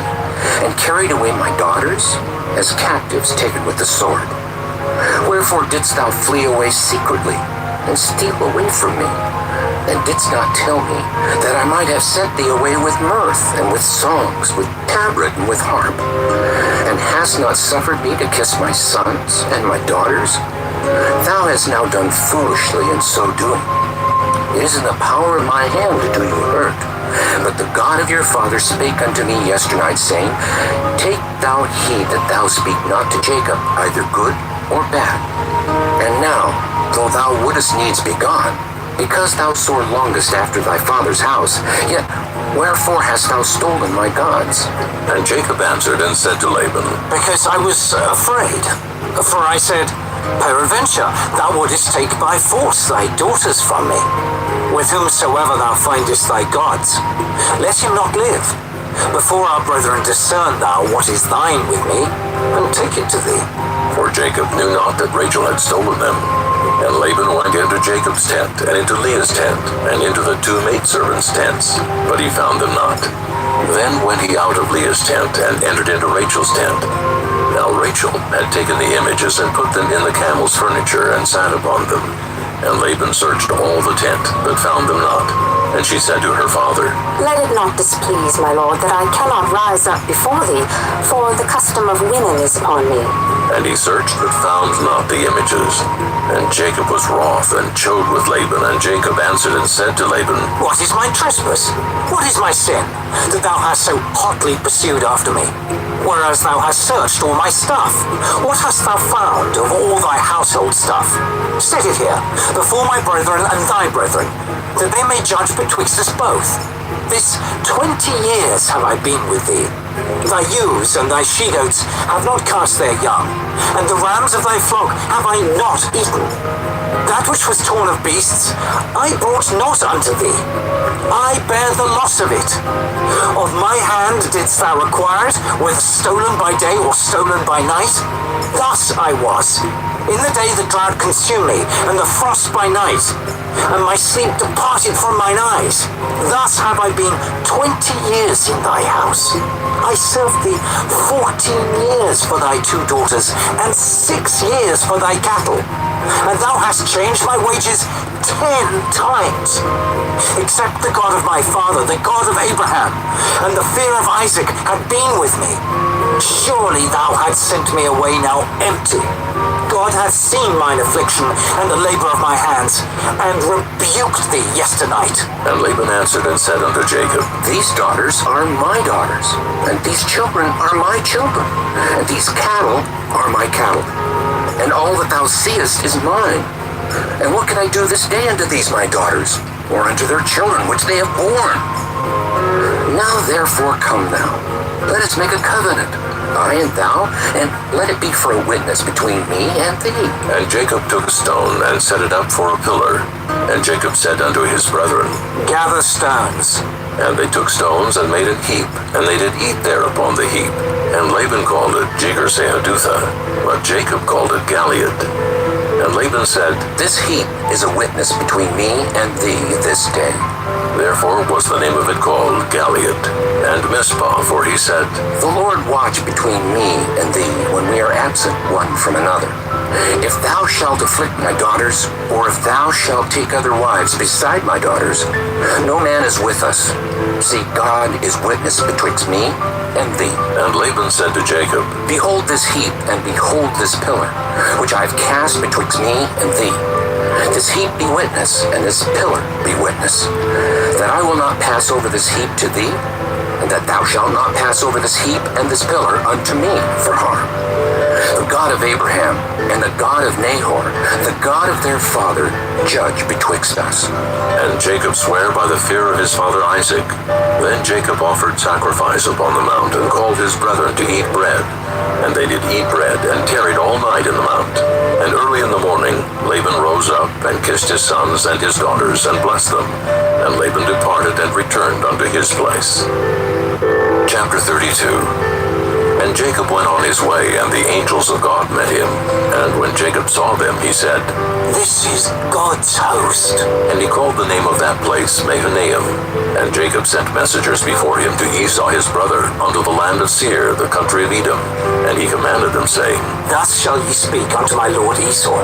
and carried away my daughters, as captives taken with the sword? Wherefore didst thou flee away secretly, and steal away from me, and didst not tell me, that I might have sent thee away with mirth, and with songs, with tabret, and with harp? And hast not suffered me to kiss my sons and my daughters? Thou hast now done foolishly in so doing. It is in the power of my hand to do you hurt. But the God of your father spake unto me yesternight, saying, Take thou heed that thou speak not to Jacob, either good or bad. And now, though thou wouldest needs be gone, because thou sore longest after thy father's house, yet wherefore hast thou stolen my gods? And Jacob answered and said to Laban, Because I was afraid. For I said, Peradventure thou wouldest take by force thy daughters from me. With whomsoever thou findest thy gods, let him not live. Before our brethren discern thou what is thine with me, and take it to thee. For Jacob knew not that Rachel had stolen them. And Laban went into Jacob's tent, and into Leah's tent, and into the 2 maidservants' tents, but he found them not. Then went he out of Leah's tent, and entered into Rachel's tent. Now Rachel had taken the images, and put them in the camel's furniture, and sat upon them. And Laban searched all the tent, but found them not. And she said to her father, Let it not displease my lord that I cannot rise up before thee, for the custom of women is upon me. And he searched, but found not the images. And Jacob was wroth, and chode with Laban. And Jacob answered and said to Laban, What is my trespass? What is my sin, that thou hast so hotly pursued after me? Whereas thou hast searched all my stuff. What hast thou found of all thy household stuff? Set it here, before my brethren and thy brethren, that they may judge betwixt us both. This 20 years have I been with thee. Thy ewes and thy she-goats have not cast their young, and the rams of thy flock have I not eaten. That which was torn of beasts, I brought not unto thee. I bear the loss of it. Of my hand didst thou acquire it, whether stolen by day or stolen by night? Thus I was, in the day the drought consumed me, and the frost by night, and my sleep departed from mine eyes. Thus have I been 20 years in thy house. I served thee 14 years for thy 2 daughters, and 6 years for thy cattle. And thou hast changed my wages 10 times. Except the God of my father, the God of Abraham, and the fear of Isaac had been with me, surely thou hadst sent me away now empty. God hath seen mine affliction and the labor of my hands, and rebuked thee yesternight. And Laban answered and said unto Jacob, These daughters are my daughters, and these children are my children, and these cattle are my cattle, and all that thou seest is mine. And what can I do this day unto these my daughters, or unto their children which they have borne? Now therefore come thou, let us make a covenant, I and thou, and let it be for a witness between me and thee. And Jacob took a stone and set it up for a pillar. And Jacob said unto his brethren, Gather stones. And they took stones and made an heap, and they did eat there upon the heap. And Laban called it Jegar-sahadutha, but Jacob called it Galeed. And Laban said, This heap is a witness between me and thee this day. Therefore was the name of it called Galeed. And Mizpah, for he said, The Lord watch between me and thee when we are absent one from another. If thou shalt afflict my daughters, or if thou shalt take other wives beside my daughters, no man is with us. See, God is witness betwixt me and thee. And Laban said to Jacob, Behold this heap, and behold this pillar, which I have cast betwixt me and thee. This heap be witness, and this pillar be witness, that I will not pass over this heap to thee, and that thou shalt not pass over this heap and this pillar unto me for harm. The God of Abraham, and the God of Nahor, the God of their father, judge betwixt us. And Jacob sware by the fear of his father Isaac. Then Jacob offered sacrifice upon the mount, and called his brethren to eat bread. And they did eat bread, and tarried all night in the mount. And early in the morning Laban rose up, and kissed his sons and his daughters, and blessed them. And Laban departed, and returned unto his place. Chapter 32. And Jacob went on his way, and the angels of God met him. And when Jacob saw them, he said, This is God's host. And he called the name of that place Mahanaim. And Jacob sent messengers before him to Esau his brother, unto the land of Seir, the country of Edom. And he commanded them, saying, Thus shall ye speak unto my lord Esau.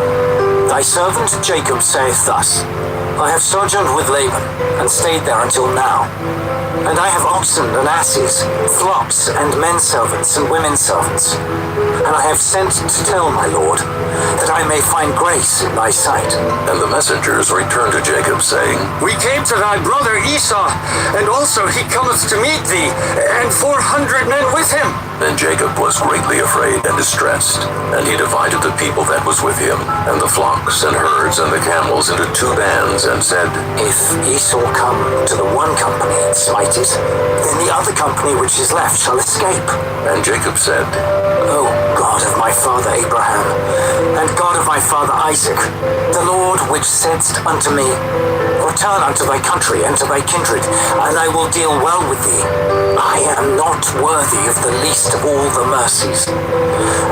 Thy servant Jacob saith thus, I have sojourned with Laban, and stayed there until now. And I have oxen and asses, flocks and men servants and women servants. And I have sent to tell my lord, that I may find grace in thy sight. And the messengers returned to Jacob, saying, We came to thy brother Esau, and also he cometh to meet thee, and 400 men with him. Then Jacob was greatly afraid and distressed, and he divided the people that was with him, and the flocks and herds and the camels into 2 bands, and said, If Esau come to the one company and smite it, then the other company which is left shall escape. And Jacob said, O God of my father Abraham, and God of my father Isaac, the Lord which saidst unto me, Return unto thy country and to thy kindred, and I will deal well with thee. I am not worthy of the least of all the mercies,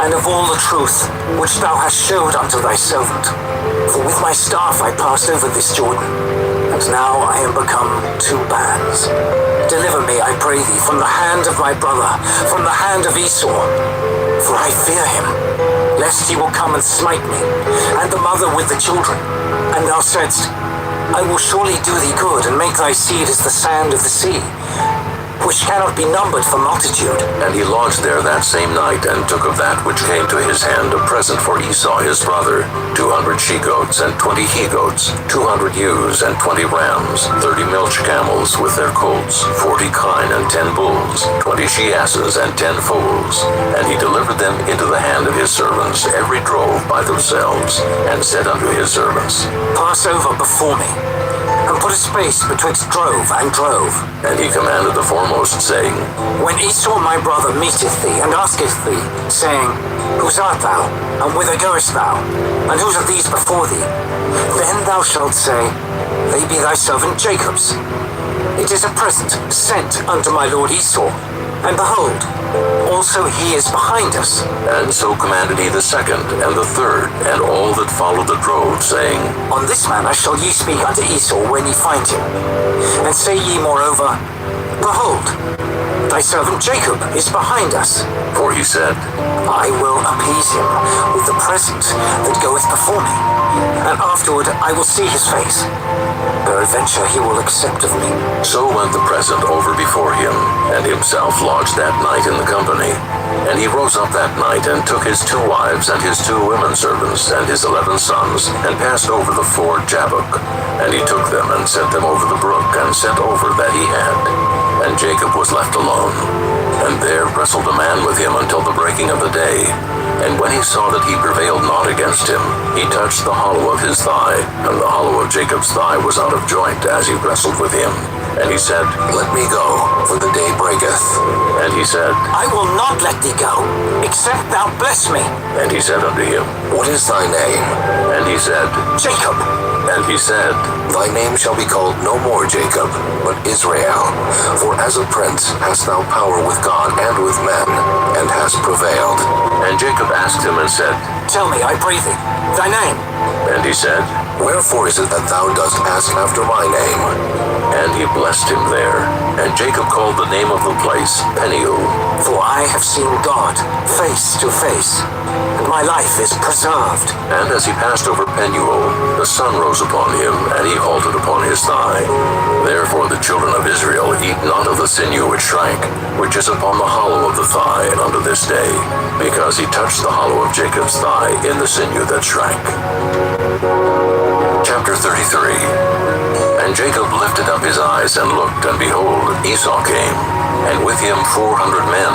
and of all the truth which thou hast showed unto thy servant. For with my staff I passed over this Jordan, and now I am become 2 bands. Deliver me, I pray thee, from the hand of my brother, from the hand of Esau, for I fear him, lest he will come and smite me, and the mother with the children. And thou saidst, I will surely do thee good, and make thy seed as the sand of the sea, which cannot be numbered for multitude. And he lodged there that same night, and took of that which came to his hand a present for Esau his brother, 200 she-goats, and 20 he-goats, 200 ewes, and 20 rams, 30 milch camels with their colts, 40 kine, and 10 bulls, 20 she-asses, and 10 foals. And he delivered them into the hand of his servants, every drove by themselves, and said unto his servants, Pass over before me, and put a space betwixt drove and drove. And he commanded the foremost, saying, When Esau my brother meeteth thee, and asketh thee, saying, Whose art thou, and whither goest thou, and whose of these before thee? Then thou shalt say, They be thy servant Jacob's. It is a present sent unto my lord Esau, and behold, also he is behind us. And so commanded he the second, and the third, and all that followed the drove, saying, On this manner shall ye speak unto Esau when ye find him. And say ye moreover, Behold, thy servant Jacob is behind us. For he said, I will appease him with the present that goeth before me, and afterward I will see his face. Peradventure he will accept of me. So went the present over before him, and himself lodged that night in the company. And he rose up that night, and took his 2 wives, and his 2 women servants, and his 11 sons, and passed over the ford Jabbok. And he took them, and sent them over the brook, and sent over that he had. And Jacob was left alone. And there wrestled a man with him until the breaking of the day. And when he saw that he prevailed not against him, he touched the hollow of his thigh, and the hollow of Jacob's thigh was out of joint as he wrestled with him. And he said, Let me go, for the day breaketh. And he said, I will not let thee go, except thou bless me. And he said unto him, What is thy name? And he said, Jacob. And he said, Thy name shall be called no more Jacob, but Israel. For as a prince hast thou power with God and with men, and hast prevailed. And Jacob asked him and said, Tell me, I pray thee, thy name. And he said, Wherefore is it that thou dost ask after my name? And he blessed him there. And Jacob called the name of the place Peniel. For I have seen God face to face, and my life is preserved. And as he passed over Penuel, the sun rose upon him, and he halted upon his thigh. Therefore the children of Israel eat not of the sinew which shrank, which is upon the hollow of the thigh unto this day, because he touched the hollow of Jacob's thigh in the sinew that shrank. Chapter 33. And Jacob lifted up his eyes and looked, and behold, Esau came, and with him 400 men.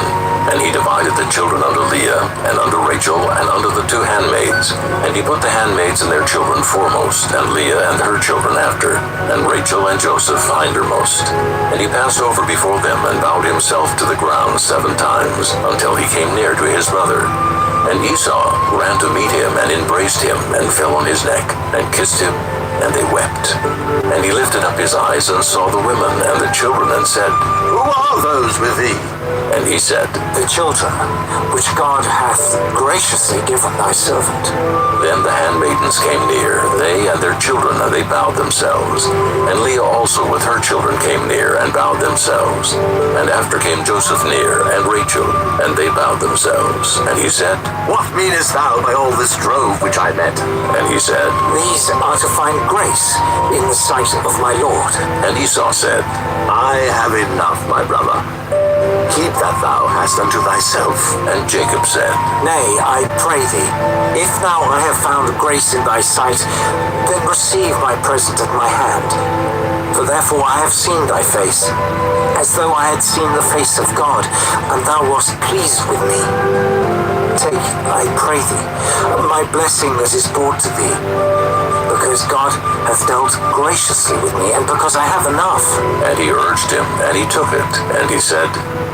And he divided the children unto Leah, and unto Rachel, and unto the 2 handmaids. And he put the handmaids and their children foremost, and Leah and her children after, and Rachel and Joseph hindermost. And he passed over before them, and bowed himself to the ground 7 times, until he came near to his brother. And Esau ran to meet him, and embraced him, and fell on his neck, and kissed him, and they wept. And he lifted up his eyes, and saw the women and the children, and said, Who are those with thee? And he said, The children which God hath graciously given thy servant. Then the handmaidens came near, they and their children, and they bowed themselves. And Leah also with her children came near, and bowed themselves. And after came Joseph near, and Rachel, and they bowed themselves. And he said, What meanest thou by all this drove which I met? And he said, These are to find grace in the sight of my Lord. And Esau said, I have enough, my brother. Keep that thou hast unto thyself. And Jacob said, Nay, I pray thee, if now I have found grace in thy sight, then receive my present at my hand. For therefore I have seen thy face, as though I had seen the face of God, and thou wast pleased with me. Take, I pray thee, my blessing that is brought to thee, because God hath dealt graciously with me, and because I have enough. And he urged him, and he took it. And he said,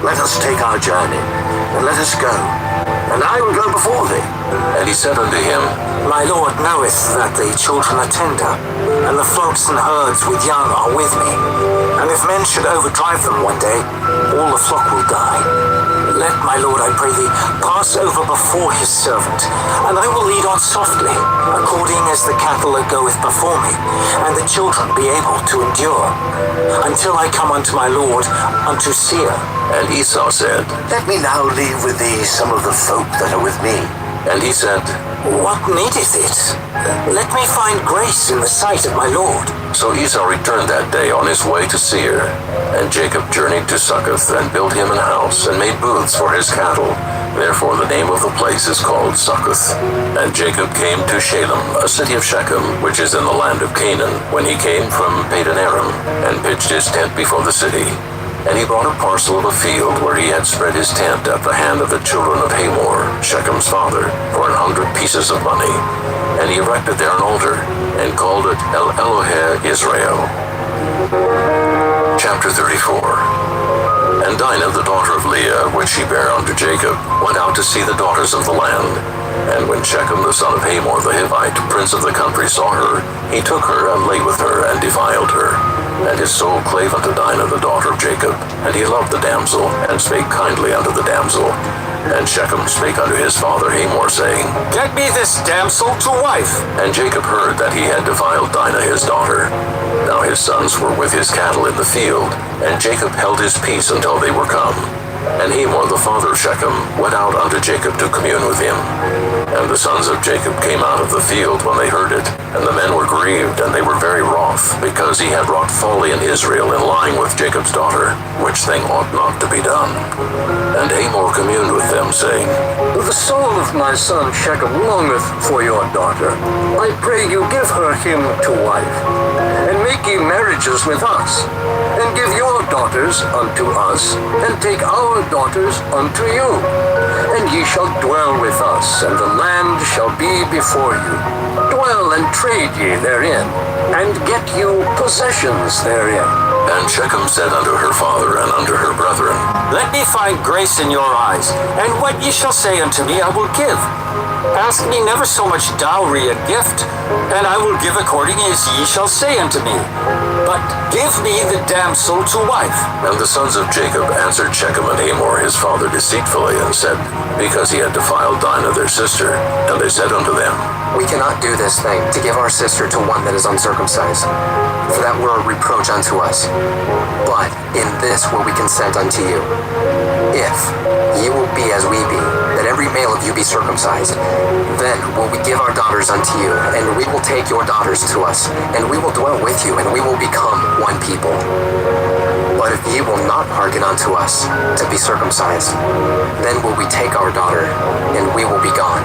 Let us take our journey, and let us go, and I will go before thee. And he said unto him, My Lord knoweth that the children are tender, and the flocks and herds with young are with me. And if men should overdrive them one day, all the flock will die. Let my Lord, I pray thee, pass over before his servant, and I will lead on softly, according as the cattle that goeth before me, and the children be able to endure, until I come unto my Lord, unto Seir. And Esau said, Let me now leave with thee some of the folk that are with me. And he said, What needeth it? Let me find grace in the sight of my Lord. So Esau returned that day on his way to Seir. And Jacob journeyed to Succoth, and built him an house, and made booths for his cattle. Therefore the name of the place is called Succoth. And Jacob came to Shalem, a city of Shechem, which is in the land of Canaan, when he came from Padan Aram, and pitched his tent before the city. And he bought a parcel of a field where he had spread his tent at the hand of the children of Hamor, Shechem's father, for 100 pieces of money. And he erected there an altar, and called it El Elohe Israel. Chapter 34. And Dinah, the daughter of Leah, which she bare unto Jacob, went out to see the daughters of the land. And when Shechem the son of Hamor the Hivite, prince of the country, saw her, he took her, and lay with her, and defiled her. And his soul clave unto Dinah the daughter of Jacob, and he loved the damsel, and spake kindly unto the damsel. And Shechem spake unto his father Hamor, saying, Get me this damsel to wife. And Jacob heard that he had defiled Dinah his daughter. Now his sons were with his cattle in the field, and Jacob held his peace until they were come. And Hamor the father of Shechem went out unto Jacob to commune with him. And the sons of Jacob came out of the field when they heard it, and the men were grieved, and they were very wroth, because he had wrought folly in Israel in lying with Jacob's daughter, which thing ought not to be done. And Hamor communed with them, saying, The soul of my son Shechem longeth for your daughter. I pray you give her him to wife, and make ye marriages with us, and give your daughters unto us, and take our daughters unto you. And ye shall dwell with us, and the land shall be before you. Dwell and trade ye therein, and get you possessions therein. And Shechem said unto her father and unto her brethren, Let me find grace in your eyes, and what ye shall say unto me I will give. Ask me never so much dowry and gift, and I will give according as ye shall say unto me. But give me the damsel to wife. And the sons of Jacob answered Shechem and Hamor his father deceitfully, and said, Because he had defiled Dinah their sister. And they said unto them, We cannot do this thing to give our sister to one that is uncircumcised, for that were a reproach unto us. But in this will we consent unto you. If ye will be as we be, that every male of you be circumcised, then will we give our daughters unto you, and we will take your daughters to us, and we will dwell with you, and we will become one people. But if ye will not hearken unto us to be circumcised, then will we take our daughter, and we will be gone.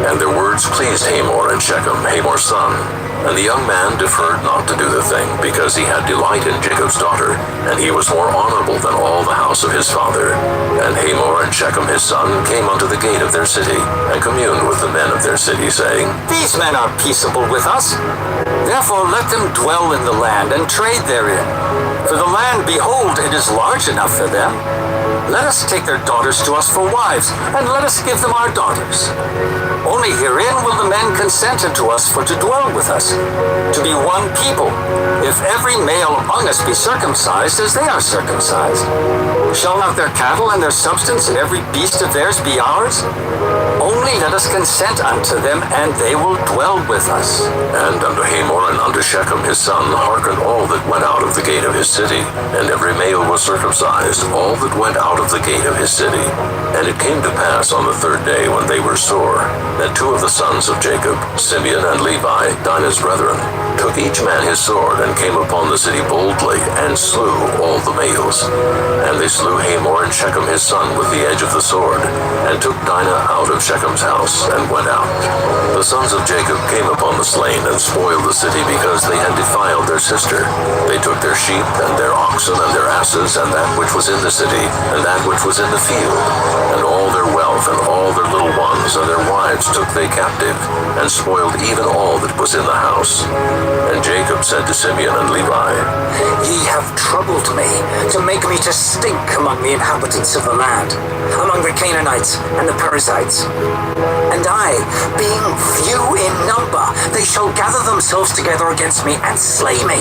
And their words pleased Hamor and Shechem, Hamor's son. And the young man deferred not to do the thing, because he had delight in Jacob's daughter, and he was more honorable than all the house of his father. And Hamor and Shechem his son came unto the gate of their city, and communed with the men of their city, saying, These men are peaceable with us. Therefore let them dwell in the land, and trade therein. For the land, behold, it is large enough for them. Let us take their daughters to us for wives, and let us give them our daughters. Only herein will the men consent unto us for to dwell with us, to be one people, if every male among us be circumcised as they are circumcised. Shall not their cattle and their substance and every beast of theirs be ours? Only let us consent unto them, and they will dwell with us. And unto Hamor and unto Shechem his son hearkened all that went out of the gate of his city, and every male was circumcised, all that went out of the gate of his city. And it came to pass on the third day, when they were sore, that two of the sons of Jacob, Simeon and Levi, Dinah's brethren, took each man his sword, and came upon the city boldly, and slew all the males. And they slew Hamor and Shechem his son with the edge of the sword, and took Dinah out of Shechem's house, and went out. The sons of Jacob came upon the slain, and spoiled the city, because they had defiled their sister. They took their sheep, and their oxen, and their asses, and that which was in the city, and that which was in the field, and all their wealth, and all their little ones, and their wives took they captive, and spoiled even all that was in the house. And Jacob said to Simeon and Levi, Ye have troubled me, to make me to stink among the inhabitants of the land, among the Canaanites and the Perizzites. And I, being few in number, they shall gather themselves together against me and slay me.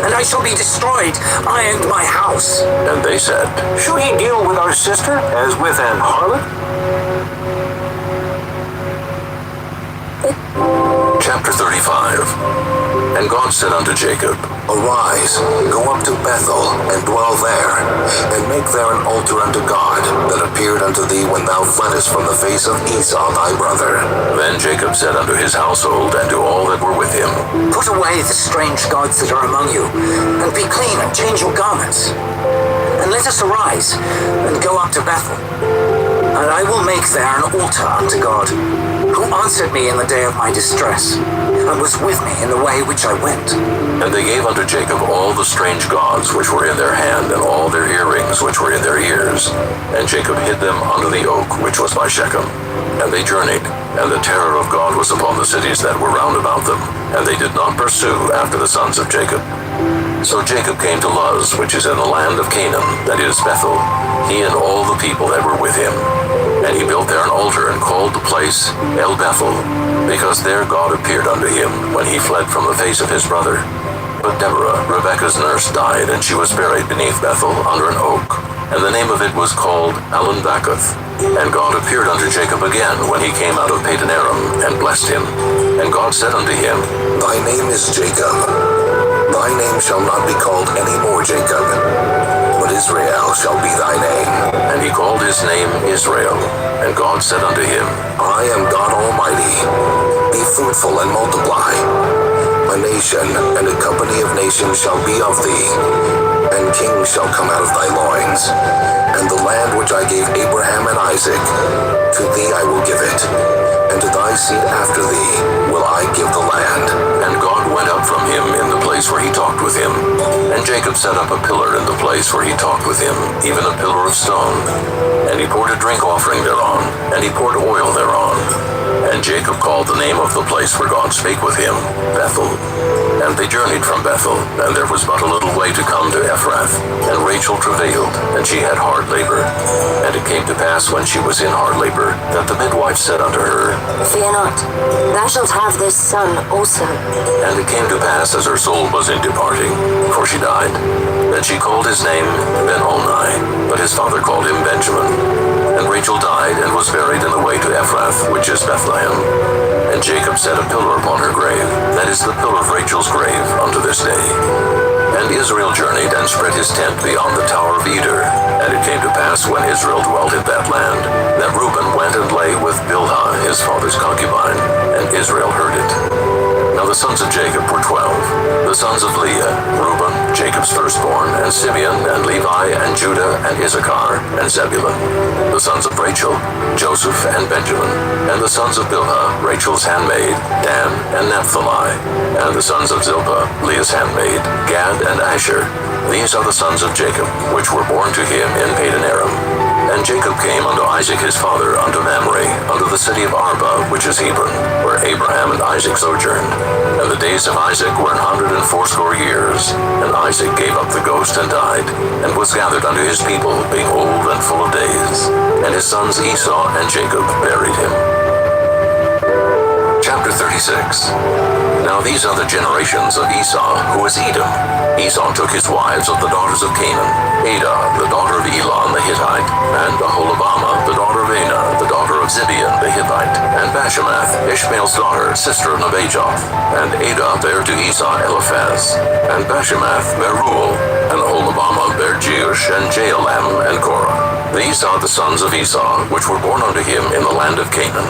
And I shall be destroyed, I and my house. And they said, Shall he deal with our sister as with an harlot? Chapter 35. And God said unto Jacob, Arise, go up to Bethel, and dwell there, and make there an altar unto God, that appeared unto thee when thou fleddest from the face of Esau thy brother. Then Jacob said unto his household, and to all that were with him, Put away the strange gods that are among you, and be clean, and change your garments. And let us arise, and go up to Bethel. And I will make there an altar unto God, who answered me in the day of my distress, and was with me in the way which I went. And they gave unto Jacob all the strange gods which were in their hand, and all their earrings which were in their ears. And Jacob hid them under the oak which was by Shechem. And they journeyed, and the terror of God was upon the cities that were round about them, and they did not pursue after the sons of Jacob. So Jacob came to Luz, which is in the land of Canaan, that is Bethel, he and all the people that were with him. And he built there an altar, and called the place El Bethel, because there God appeared unto him, when he fled from the face of his brother. But Deborah, Rebekah's nurse, died, and she was buried beneath Bethel under an oak, and the name of it was called Allon-Bacuth. And God appeared unto Jacob again, when he came out of Padan Aram, and blessed him. And God said unto him, Thy name is Jacob. Thy name shall not be called any more Jacob, but Israel shall be thy name. And he called his name Israel. And God said unto him, I am God Almighty. Be fruitful and multiply. A nation and a company of nations shall be of thee, and kings shall come out of thy loins. And the land which I gave Abraham and Isaac, to thee I will give it, and to thy seed after thee will I give the land. And God went up from him in the place where he talked with him. And Jacob set up a pillar in the place where he talked with him, even a pillar of stone. And he poured a drink offering thereon, and he poured oil thereon. And Jacob called the name of the place where God spake with him, Bethel. And they journeyed from Bethel, and there was but a little way to come to Ephrath. And Rachel travailed, and she had hard labor. And it came to pass when she was in hard labor, that the midwife said unto her, Fear not, thou shalt have this son also. And it came to pass as her soul was in departing, for she died, that she called his name Ben-Oni, but his father called him Benjamin. And Rachel died, and was buried in the way to Ephrath, which is Bethlehem. And Jacob set a pillar upon her grave, that is the pillar of Rachel's grave unto this day. And Israel journeyed and spread his tent beyond the tower of Eder. And it came to pass when Israel dwelt in that land, that Reuben went and lay with Bilhah his father's concubine, and Israel heard it. Now the sons of Jacob were 12. The sons of Leah, Reuben, Jacob's firstborn, and Simeon, and Levi, and Judah, and Issachar, and Zebulun. The sons of Rachel, Joseph, and Benjamin. And the sons of Bilhah, Rachel's handmaid, Dan, and Naphtali. And the sons of Zilpah, Leah's handmaid, Gad, and Asher. These are the sons of Jacob, which were born to him in Padan Aram. And Jacob came unto Isaac his father unto Mamre, unto the city of Arba, which is Hebron, where Abraham and Isaac sojourned. And the days of Isaac were 180 years. And Isaac gave up the ghost and died, and was gathered unto his people, being old and full of days. And his sons Esau and Jacob buried him. Chapter 36. Now these are the generations of Esau, who was Edom. Esau took his wives of the daughters of Canaan, Adah, the daughter of Elon the Hittite, and Aholibamah, the daughter of Anah, the daughter of Zibeon the Hittite, and Bashemath, Ishmael's daughter, sister of Nebajoth. And Adah bare to Esau Eliphaz, and Bashemath bare Reuel, and Aholibamah bare Jeush, and Jaalam, and Korah. These are the sons of Esau, which were born unto him in the land of Canaan.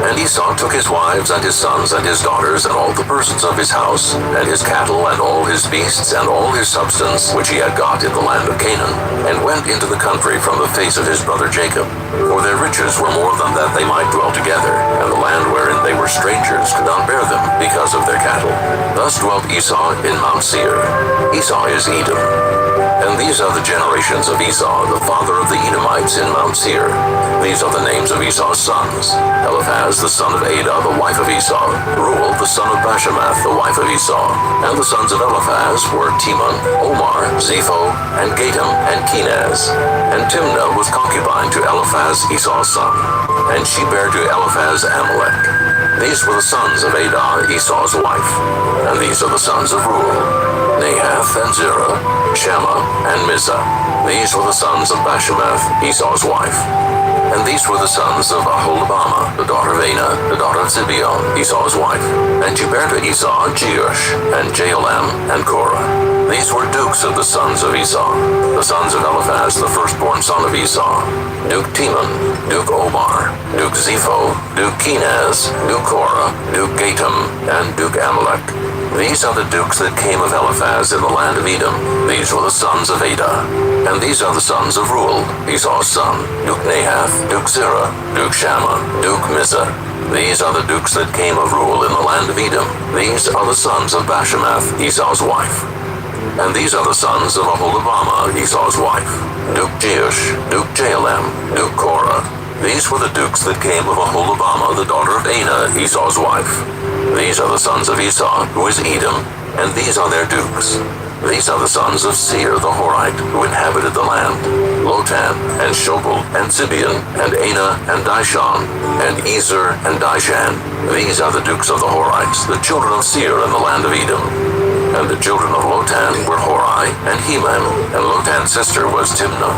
And Esau took his wives, and his sons, and his daughters, and all the persons of his house, and his cattle, and all his beasts, and all his substance, which he had got in the land of Canaan, and went into the country from the face of his brother Jacob. For their riches were more than that they might dwell together, and the land wherein they were strangers could not bear them, because of their cattle. Thus dwelt Esau in Mount Seir. Esau is Edom. And these are the generations of Esau, the father of the Edomites in Mount Seir. These are the names of Esau's sons: Eliphaz, the son of Adah, the wife of Esau; Reuel, the son of Bashemath, the wife of Esau. And the sons of Eliphaz were Teman, Omar, Zepho, and Gatam, and Kenaz. And Timnah was concubine to Eliphaz, Esau's son, and she bare to Eliphaz Amalek. These were the sons of Adah, Esau's wife. And these are the sons of Reuel: Nahath, and Zerah, Shammah, and Mizah. These were the sons of Bashemath, Esau's wife. And these were the sons of Aholibamah, the daughter of Anah, the daughter of Zibeon, Esau's wife. And she bare to Esau Jeush, and Jaalam, and Korah. These were dukes of the sons of Esau. The sons of Eliphaz, the firstborn son of Esau: Duke Teman, Duke Omar, Duke Zepho, Duke Kenaz, Duke Korah, Duke Gatam, and Duke Amalek. These are the dukes that came of Eliphaz in the land of Edom. These were the sons of Adah. And these are the sons of Reuel, Esau's son: Duke Nahath, Duke Zerah, Duke Shammah, Duke Mizah. These are the dukes that came of Reuel in the land of Edom. These are the sons of Bashemath, Esau's wife. And these are the sons of Aholibamah, Esau's wife: Duke Jeush, Duke Jaalam, Duke Korah. These were the dukes that came of Aholibamah, the daughter of Anah, Esau's wife. These are the sons of Esau, who is Edom, and these are their dukes. These are the sons of Seir the Horite, who inhabited the land: Lotan, and Shobal, and Zibeon, and Anah, and Dishon, and Ezer, and Dishan. These are the dukes of the Horites, the children of Seir in the land of Edom. And the children of Lotan were Hori, and Heman, and Lotan's sister was Timnah.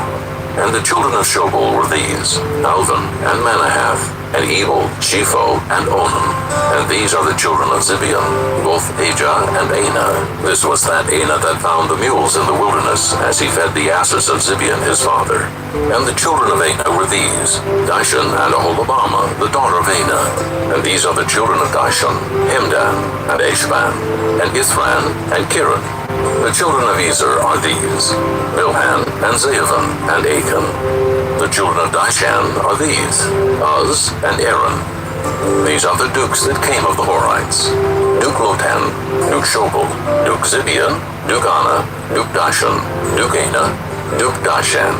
And the children of Shobal were these: Alvan, and Manahath, and Ebal, Shepho, and Onam. And these are the children of Zibeon, both Ajah and Anah. This was that Anah that found the mules in the wilderness, as he fed the asses of Zibeon his father. And the children of Anah were these: Dishon, and Aholibamah, the daughter of Anah. And these are the children of Dishon: Hemdan, and Eshban, and Ithran, and Kiran. The children of Ezer are these: Bilhan, and Zeavan, and Achan. The children of Dishan are these: Uz, and Aaron. These are the dukes that came of the Horites: Duke Lotan, Duke Shobal, Duke Zibeon, Duke Anah, Duke Dishon, Duke Anah, Duke Dishan.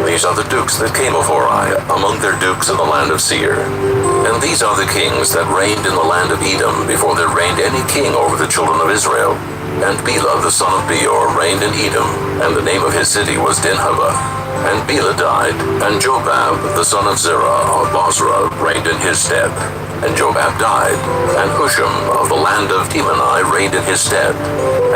These are the dukes that came of Hori, among their dukes in the land of Seir. And these are the kings that reigned in the land of Edom before there reigned any king over the children of Israel. And Bela the son of Beor reigned in Edom, and the name of his city was Dinhabah. And Bela died, and Jobab the son of Zerah of Bozrah reigned in his stead. And Jobab died, and Husham of the land of Temani reigned in his stead.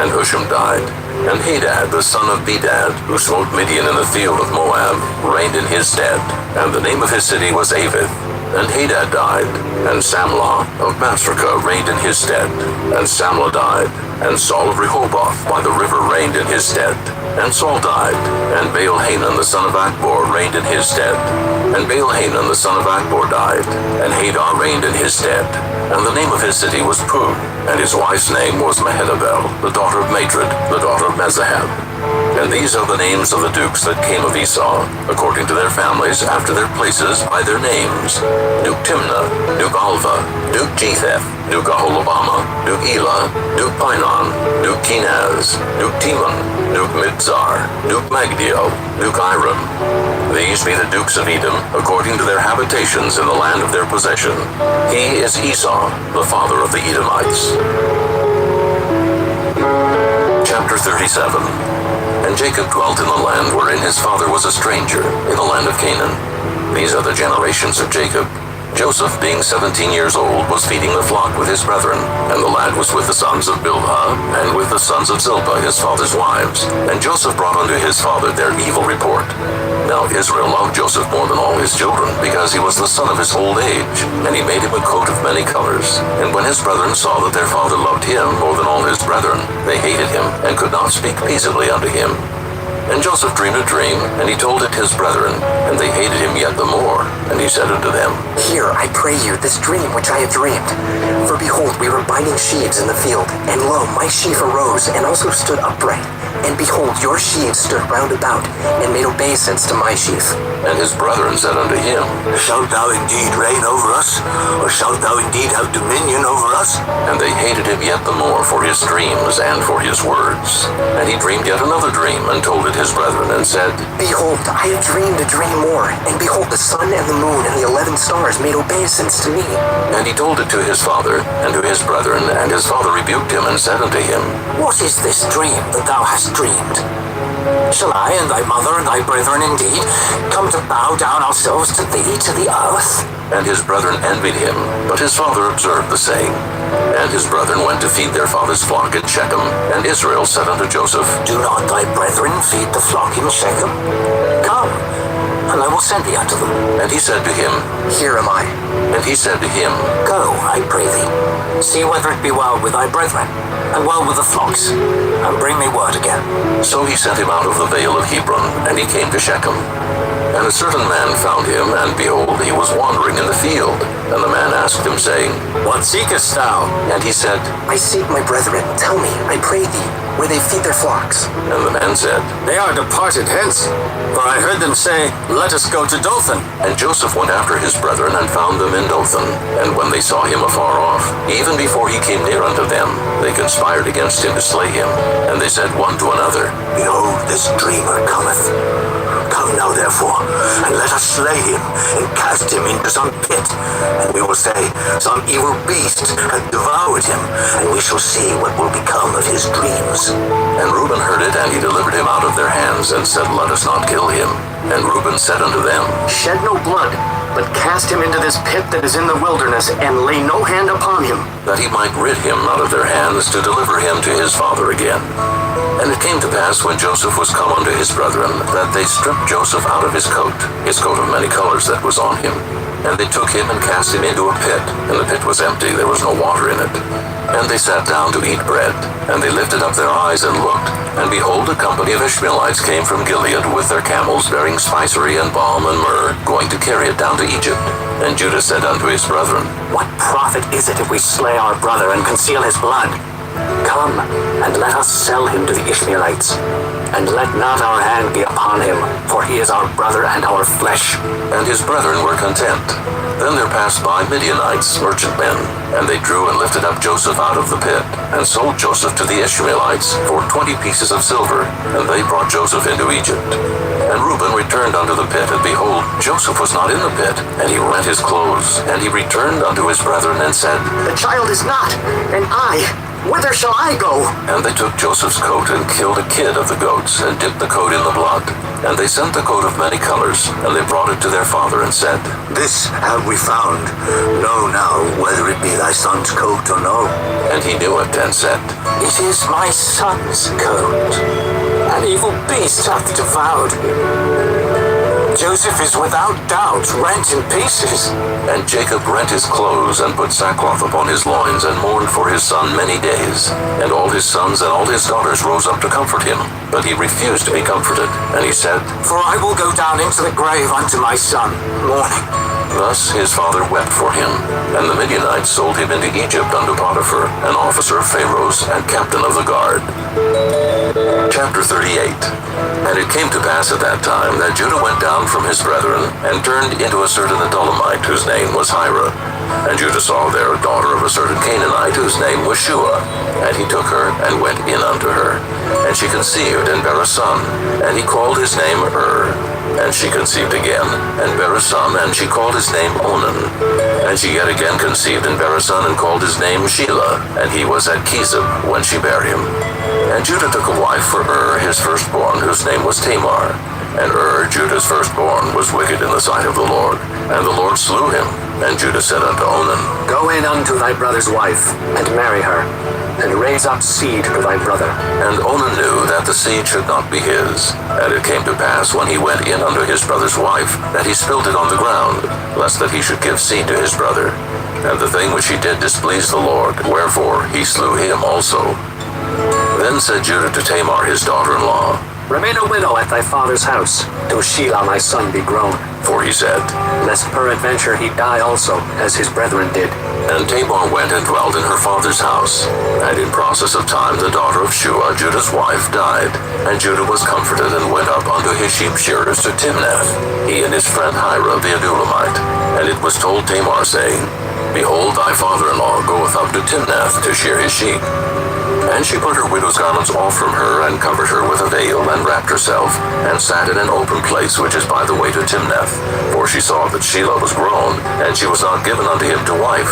And Husham died, and Hadad the son of Bedad, who smote Midian in the field of Moab, reigned in his stead. And the name of his city was Avith. And Hadad died, and Samlah of Masrekah reigned in his stead. And Samlah died, and Saul of Rehoboth by the river reigned in his stead. And Saul died, and Baal-Hanan the son of Achbor reigned in his stead. And Baal-Hanan the son of Achbor died, and Hadar reigned in his stead. And the name of his city was Pul, and his wife's name was Mehetabel, the daughter of Matred, the daughter of Mezahab. And these are the names of the dukes that came of Esau, according to their families, after their places, by their names: Duke Timnah, Duke Alva, Duke Jetheth, Duke Aholabama, Duke Elah, Duke Pinon, Duke Kenaz, Duke Timon, Duke Midzar, Duke Magdiel, Duke Iram. These be the dukes of Edom, according to their habitations in the land of their possession. He is Esau, the father of the Edomites. Chapter 37. And Jacob dwelt in the land wherein his father was a stranger, in the land of Canaan. These are the generations of Jacob. Joseph, being 17 years old, was feeding the flock with his brethren, and the lad was with the sons of Bilhah, and with the sons of Zilpah his father's wives. And Joseph brought unto his father their evil report. Now Israel loved Joseph more than all his children, because he was the son of his old age, and he made him a coat of many colors. And when his brethren saw that their father loved him more than all his brethren, they hated him, and could not speak peaceably unto him. And Joseph dreamed a dream, and he told it his brethren, and they hated him yet the more. And he said unto them, Hear, I pray you, this dream which I have dreamed. For behold, we were binding sheaves in the field, and lo, my sheaf arose, and also stood upright. And behold, your sheaves stood round about, and made obeisance to my sheaf. And his brethren said unto him, Shalt thou indeed reign over us? Or shalt thou indeed have dominion over us? And they hated him yet the more for his dreams and for his words. And he dreamed yet another dream, and told it his brethren, and said, Behold, I have dreamed a dream more, and behold, the sun and the moon and the 11 stars made obeisance to me. And he told it to his father and to his brethren, and his father rebuked him, and said unto him, What is this dream that thou hast dreamed? Shall I and thy mother and thy brethren indeed come to bow down ourselves to thee, to the earth? And his brethren envied him, but his father observed the saying. And his brethren went to feed their father's flock at Shechem. And Israel said unto Joseph, Do not thy brethren feed the flock in Shechem? Come, and I will send thee unto them. And he said to him, Here am I. And he said to him, Go, I pray thee, see whether it be well with thy brethren, and well with the flocks, and bring me word again. So he sent him out of the vale of Hebron, and he came to Shechem. And a certain man found him, and behold, he was wandering in the field. And the man asked him, saying, What seekest thou? And he said, I seek my brethren. Tell me, I pray thee, where they feed their flocks. And the man said, They are departed hence, for I heard them say, Let us go to Dothan. And Joseph went after his brethren, and found them in Dothan. And when they saw him afar off, even before he came near unto them, they conspired against him to slay him. And they said one to another, Behold, this dreamer cometh. Come now, therefore, and let us slay him, and cast him into some pit. And we will say, Some evil beast hath devoured him, and we shall see what will become of his dreams. And Reuben heard it, and he delivered him out of their hands, and said, Let us not kill him. And Reuben said unto them, Shed no blood, but cast him into this pit that is in the wilderness, and lay no hand upon him. that he might rid him out of their hands, to deliver him to his father again. And it came to pass, when Joseph was come unto his brethren, that they stripped Joseph out of his coat of many colors that was on him. And they took him and cast him into a pit, and the pit was empty, there was no water in it. And they sat down to eat bread, and they lifted up their eyes and looked, and behold, a company of Ishmaelites came from Gilead with their camels, bearing spicery and balm and myrrh, going to carry it down to Egypt. And Judah said unto his brethren, What profit is it if we slay our brother and conceal his blood? Come, and let us sell him to the Ishmaelites, and let not our hand be upon him, for he is our brother and our flesh. And his brethren were content. Then there passed by Midianites, merchantmen, and they drew and lifted up Joseph out of the pit, and sold Joseph to the Ishmaelites for 20 pieces of silver, and they brought Joseph into Egypt. And Reuben returned unto the pit, and behold, Joseph was not in the pit, and he rent his clothes, and he returned unto his brethren, and said, The child is not, and whither shall I go? And they took Joseph's coat, and killed a kid of the goats, and dipped the coat in the blood. And they sent the coat of many colors, and they brought it to their father, and said, This have we found. Know now whether it be thy son's coat or no. And he knew it, and said, It is my son's coat. An evil beast hath devoured me. Joseph is without doubt rent in pieces. And Jacob rent his clothes, and put sackcloth upon his loins, and mourned for his son many days. And all his sons and all his daughters rose up to comfort him. But he refused to be comforted. And he said, For I will go down into the grave unto my son, mourning. Thus his father wept for him. And the Midianites sold him into Egypt unto Potiphar, an officer of Pharaoh's, and captain of the guard. Chapter 38. And it came to pass at that time that Judah went down from his brethren, and turned into a certain Adullamite, whose name was Hira. And Judah saw there a daughter of a certain Canaanite, whose name was Shua. And he took her, and went in unto her. And she conceived, and bare a son, and he called his name And she conceived again, and bare a son, and she called his name Onan. And she yet again conceived, and bare a son, and called his name Shelah. And he was at Chezib when she bare him. And Judah took a wife for his firstborn, whose name was Tamar. And Judah's firstborn, was wicked in the sight of the Lord. And the Lord slew him. And Judah said unto Onan, Go in unto thy brother's wife, and marry her, and raise up seed to thy brother. And Onan knew that the seed should not be his. And it came to pass, when he went in unto his brother's wife, that he spilt it on the ground, lest that he should give seed to his brother. And the thing which he did displeased the Lord, wherefore he slew him also. Then said Judah to Tamar his daughter-in-law, Remain a widow at thy father's house, till Shelah my son be grown. For he said, Lest peradventure he die also, as his brethren did. And Tamar went and dwelt in her father's house. And in process of time the daughter of Shua, Judah's wife, died. And Judah was comforted, and went up unto his sheep shearers to Timnath, he and his friend Hira the Adullamite. And it was told Tamar, saying, Behold, thy father-in-law goeth up to Timnath to shear his sheep. And she put her widow's garments off from her, and covered her with a veil, and wrapped herself, and sat in an open place which is by the way to Timnath. For she saw that Shelah was grown, and she was not given unto him to wife.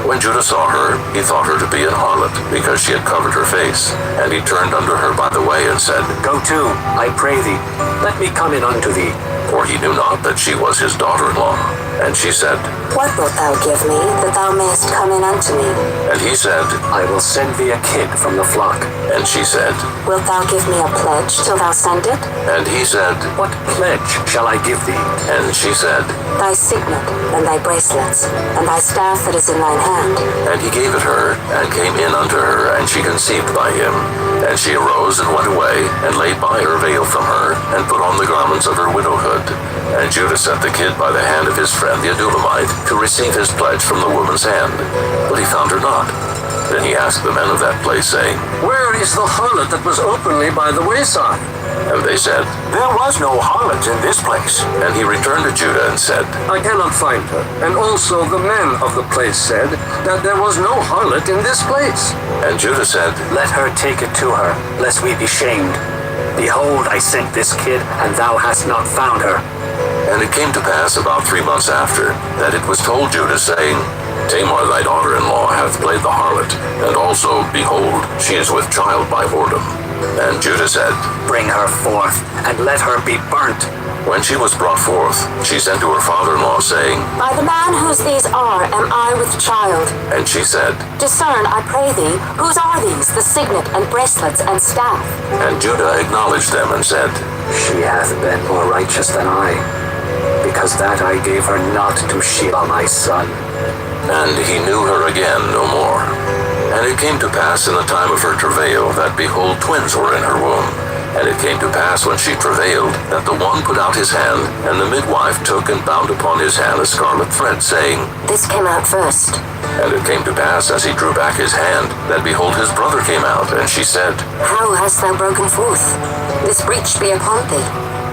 When Judah saw her, he thought her to be an harlot, because she had covered her face. And he turned unto her by the way, and said, Go to, I pray thee, let me come in unto thee. For he knew not that she was his daughter-in-law. And she said, What wilt thou give me, that thou mayest come in unto me? And he said, I will send thee a kid from the flock. And she said, Wilt thou give me a pledge till thou send it? And he said, What pledge shall I give thee? And she said, Thy signet, and thy bracelets, and thy staff that is in thine hand. And he gave it her, and came in unto her, and she conceived by him. And she arose and went away, and laid by her veil from her, and put on the garments of her widowhood. And Judah sent the kid by the hand of his friend the Adullamite, to receive his pledge from the woman's hand. But he found her not. Then he asked the men of that place, saying, Where is the harlot that was openly by the wayside? And they said, There was no harlot in this place. And he returned to Judah and said, I cannot find her. And also the men of the place said that there was no harlot in this place. And Judah said, Let her take it to her, lest we be shamed. Behold, I sent this kid, and thou hast not found her. And it came to pass about 3 months after, that it was told Judah, saying, Tamar thy daughter-in-law hath played the harlot, and also, behold, she is with child by whoredom. And Judah said, Bring her forth, and let her be burnt. When she was brought forth, she sent to her father-in-law, saying, By the man whose these are am I with child. And she said, Discern, I pray thee, whose are these, the signet and bracelets and staff? And Judah acknowledged them, and said, She hath been more righteous than I, because that I gave her not to Shelah my son. And he knew her again no more. And it came to pass in the time of her travail, that behold, twins were in her womb. And it came to pass when she travailed, that the one put out his hand, and the midwife took and bound upon his hand a scarlet thread, saying, This came out first. And it came to pass, as he drew back his hand, that behold, his brother came out, and she said, How hast thou broken forth? This breach be upon thee.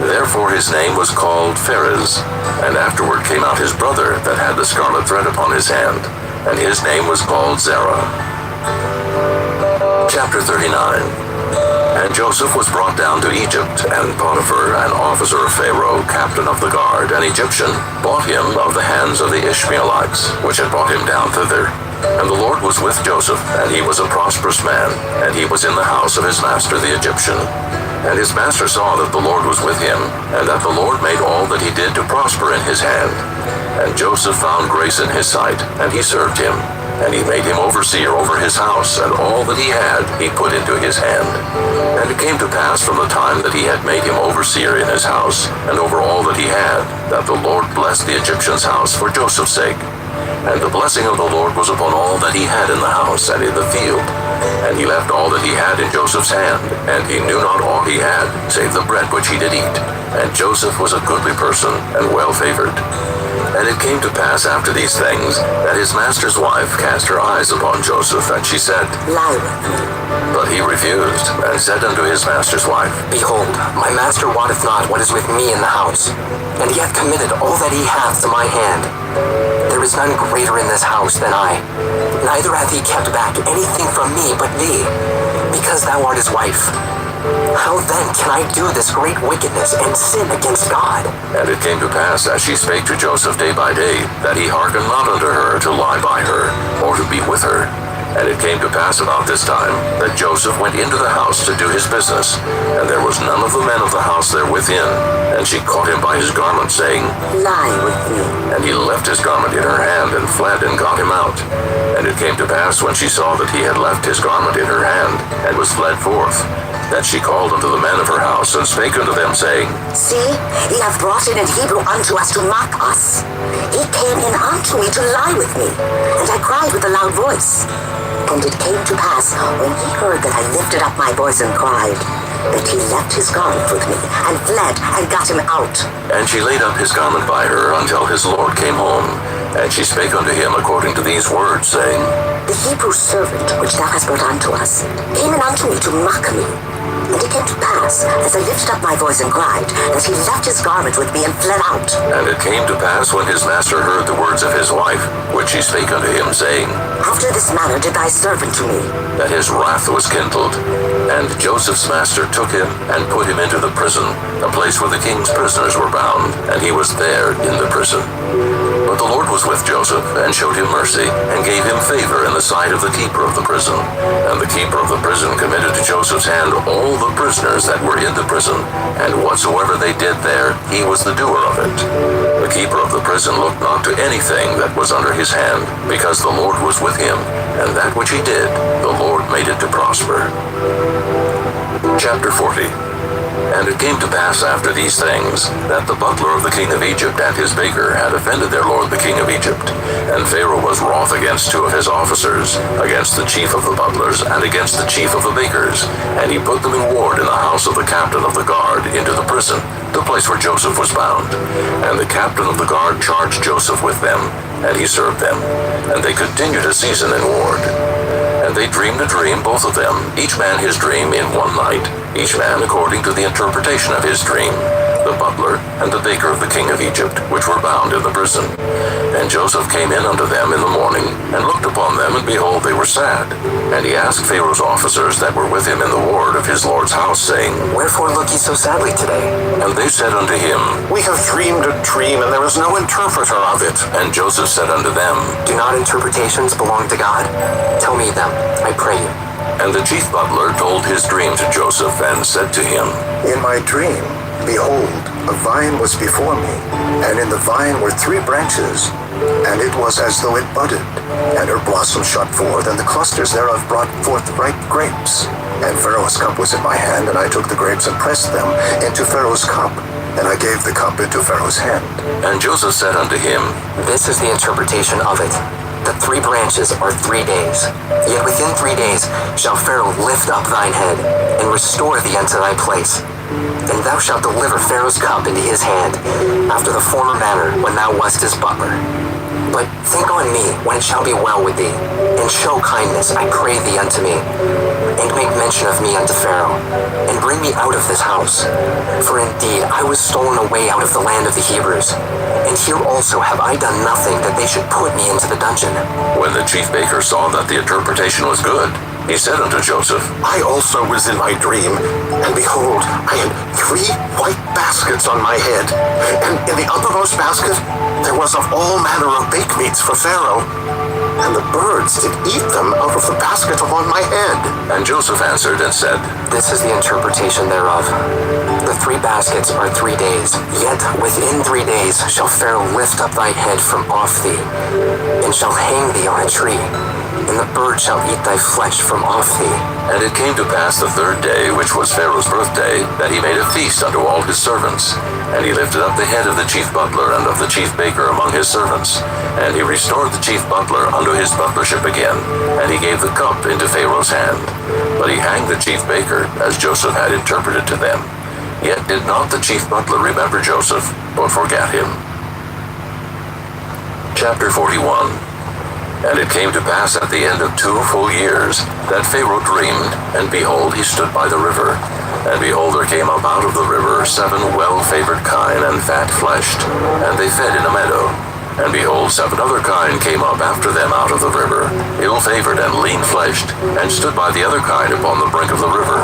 Therefore his name was called Pharez. And afterward came out his brother, that had the scarlet thread upon his hand, and his name was called Zerah. Chapter 39. And Joseph was brought down to Egypt, and Potiphar, an officer of Pharaoh, captain of the guard, an Egyptian, bought him of the hands of the Ishmaelites, which had brought him down thither. And the Lord was with Joseph, and he was a prosperous man, and he was in the house of his master the Egyptian. And his master saw that the Lord was with him, and that the Lord made all that he did to prosper in his hand. And Joseph found grace in his sight, and he served him. And he made him overseer over his house, and all that he had he put into his hand. And it came to pass from the time that he had made him overseer in his house, and over all that he had, that the Lord blessed the Egyptian's house for Joseph's sake. And the blessing of the Lord was upon all that he had in the house and in the field. And he left all that he had in Joseph's hand, and he knew not all he had, save the bread which he did eat. And Joseph was a goodly person, and well favored. And it came to pass after these things, that his master's wife cast her eyes upon Joseph, and she said, Lie with me. But he refused, and said unto his master's wife, Behold, my master wotteth not what is with me in the house, and he hath committed all that he hath to my hand. There is none greater in this house than I, neither hath he kept back anything from me but thee, because thou art his wife. How then can I do this great wickedness and sin against God? And it came to pass, as she spake to Joseph day by day, that he hearkened not unto her to lie by her, or to be with her. And it came to pass about this time, that Joseph went into the house to do his business, and there was none of the men of the house there within. And she caught him by his garment, saying, Lie with me. And he left his garment in her hand, and fled, and got him out. And it came to pass, when she saw that he had left his garment in her hand, and was fled forth, that she called unto the men of her house, and spake unto them, saying, See, he hath brought in an Hebrew unto us to mock us. He came in unto me to lie with me, and I cried with a loud voice. And it came to pass, when he heard that I lifted up my voice and cried, that he left his garment with me, and fled, and got him out. And she laid up his garment by her until his Lord came home. And she spake unto him according to these words, saying, The Hebrew servant which thou hast brought unto us came in unto me to mock me. And it came to pass, as I lifted up my voice and cried, that he left his garment with me and fled out. And it came to pass, when his master heard the words of his wife, which she spake unto him, saying, After this manner did thy servant to me. that his wrath was kindled. And Joseph's master took him, and put him into the prison, a place where the king's prisoners were bound, and he was there in the prison. But the Lord was with Joseph, and showed him mercy, and gave him favor in the sight of the keeper of the prison. And the keeper of the prison committed to Joseph's hand all the prisoners that were in the prison, and whatsoever they did there, he was the doer of it. The keeper of the prison looked not to anything that was under his hand, because the Lord was with him, and that which he did, the Lord made it to prosper. Chapter 40. And it came to pass after these things, that the butler of the king of Egypt and his baker had offended their lord the king of Egypt. And Pharaoh was wroth against two of his officers, against the chief of the butlers, and against the chief of the bakers. And he put them in ward in the house of the captain of the guard into the prison, the place where Joseph was bound. And the captain of the guard charged Joseph with them, and he served them. And they continued a season in ward. And they dreamed a dream, both of them, each man his dream in one night, each man according to the interpretation of his dream, the butler and the baker of the king of Egypt, which were bound in the prison. And Joseph came in unto them in the morning, and looked upon them, and behold, they were sad. And he asked Pharaoh's officers that were with him in the ward of his lord's house, saying, Wherefore look ye so sadly today? And they said unto him, We have dreamed a dream, and there is no interpreter of it. And Joseph said unto them, Do not interpretations belong to God? Tell me them, I pray you. And the chief butler told his dream to Joseph, and said to him, In my dream, behold, a vine was before me, and in the vine were 3 branches, and it was as though it budded, and her blossom shot forth, and the clusters thereof brought forth ripe grapes. And Pharaoh's cup was in my hand, and I took the grapes and pressed them into Pharaoh's cup, and I gave the cup into Pharaoh's hand. And Joseph said unto him, This is the interpretation of it. the 3 branches are 3 days. Yet within 3 days shall Pharaoh lift up thine head, and restore thee unto thy place. And thou shalt deliver Pharaoh's cup into his hand, after the former manner when thou wast his butler. But think on me when it shall be well with thee, and show kindness, I pray thee, unto me, and make mention of me unto Pharaoh, and bring me out of this house. For indeed I was stolen away out of the land of the Hebrews, and here also have I done nothing that they should put me into the dungeon. When the chief baker saw that the interpretation was good, he said unto Joseph, I also was in my dream, and behold, I had 3 white baskets on my head, and in the uppermost basket there was of all manner of baked meats for Pharaoh, and the birds did eat them out of the basket upon my head. And Joseph answered and said, This is the interpretation thereof. The 3 baskets are 3 days, yet within 3 days shall Pharaoh lift up thy head from off thee, and shall hang thee on a tree, and the bird shall eat thy flesh from off thee. And it came to pass the 3rd day, which was Pharaoh's birthday, that he made a feast unto all his servants. And he lifted up the head of the chief butler and of the chief baker among his servants. And he restored the chief butler unto his butlership again. And he gave the cup into Pharaoh's hand. But he hanged the chief baker, as Joseph had interpreted to them. Yet did not the chief butler remember Joseph, but forgat him. Chapter 41. And it came to pass at the end of 2 full years, that Pharaoh dreamed, and behold, he stood by the river. And behold, there came up out of the river 7 well-favored kine and fat-fleshed, and they fed in a meadow. And behold, 7 other kine came up after them out of the river, ill-favored and lean-fleshed, and stood by the other kine upon the brink of the river.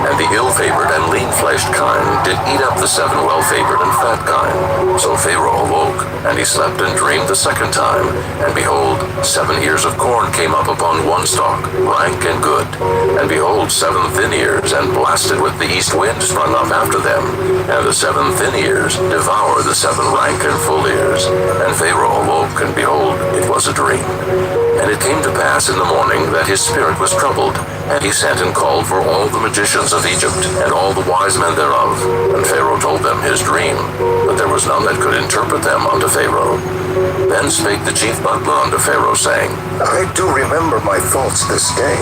And the ill-favored and lean-fleshed kine did eat up the 7 well-favored and fat kine. So Pharaoh awoke, and he slept and dreamed the 2nd time. And behold, 7 ears of corn came up upon one stalk, rank and good. And behold, 7 thin ears, and blasted with the east wind, sprung up after them. And the 7 thin ears devoured the 7 rank and full ears. And Pharaoh awoke, and behold, it was a dream. And it came to pass in the morning that his spirit was troubled, and he sent and called for all the magicians of Egypt, and all the wise men thereof. And Pharaoh told them his dream, but there was none that could interpret them unto Pharaoh. Then spake the chief butler unto Pharaoh, saying, I do remember my faults this day.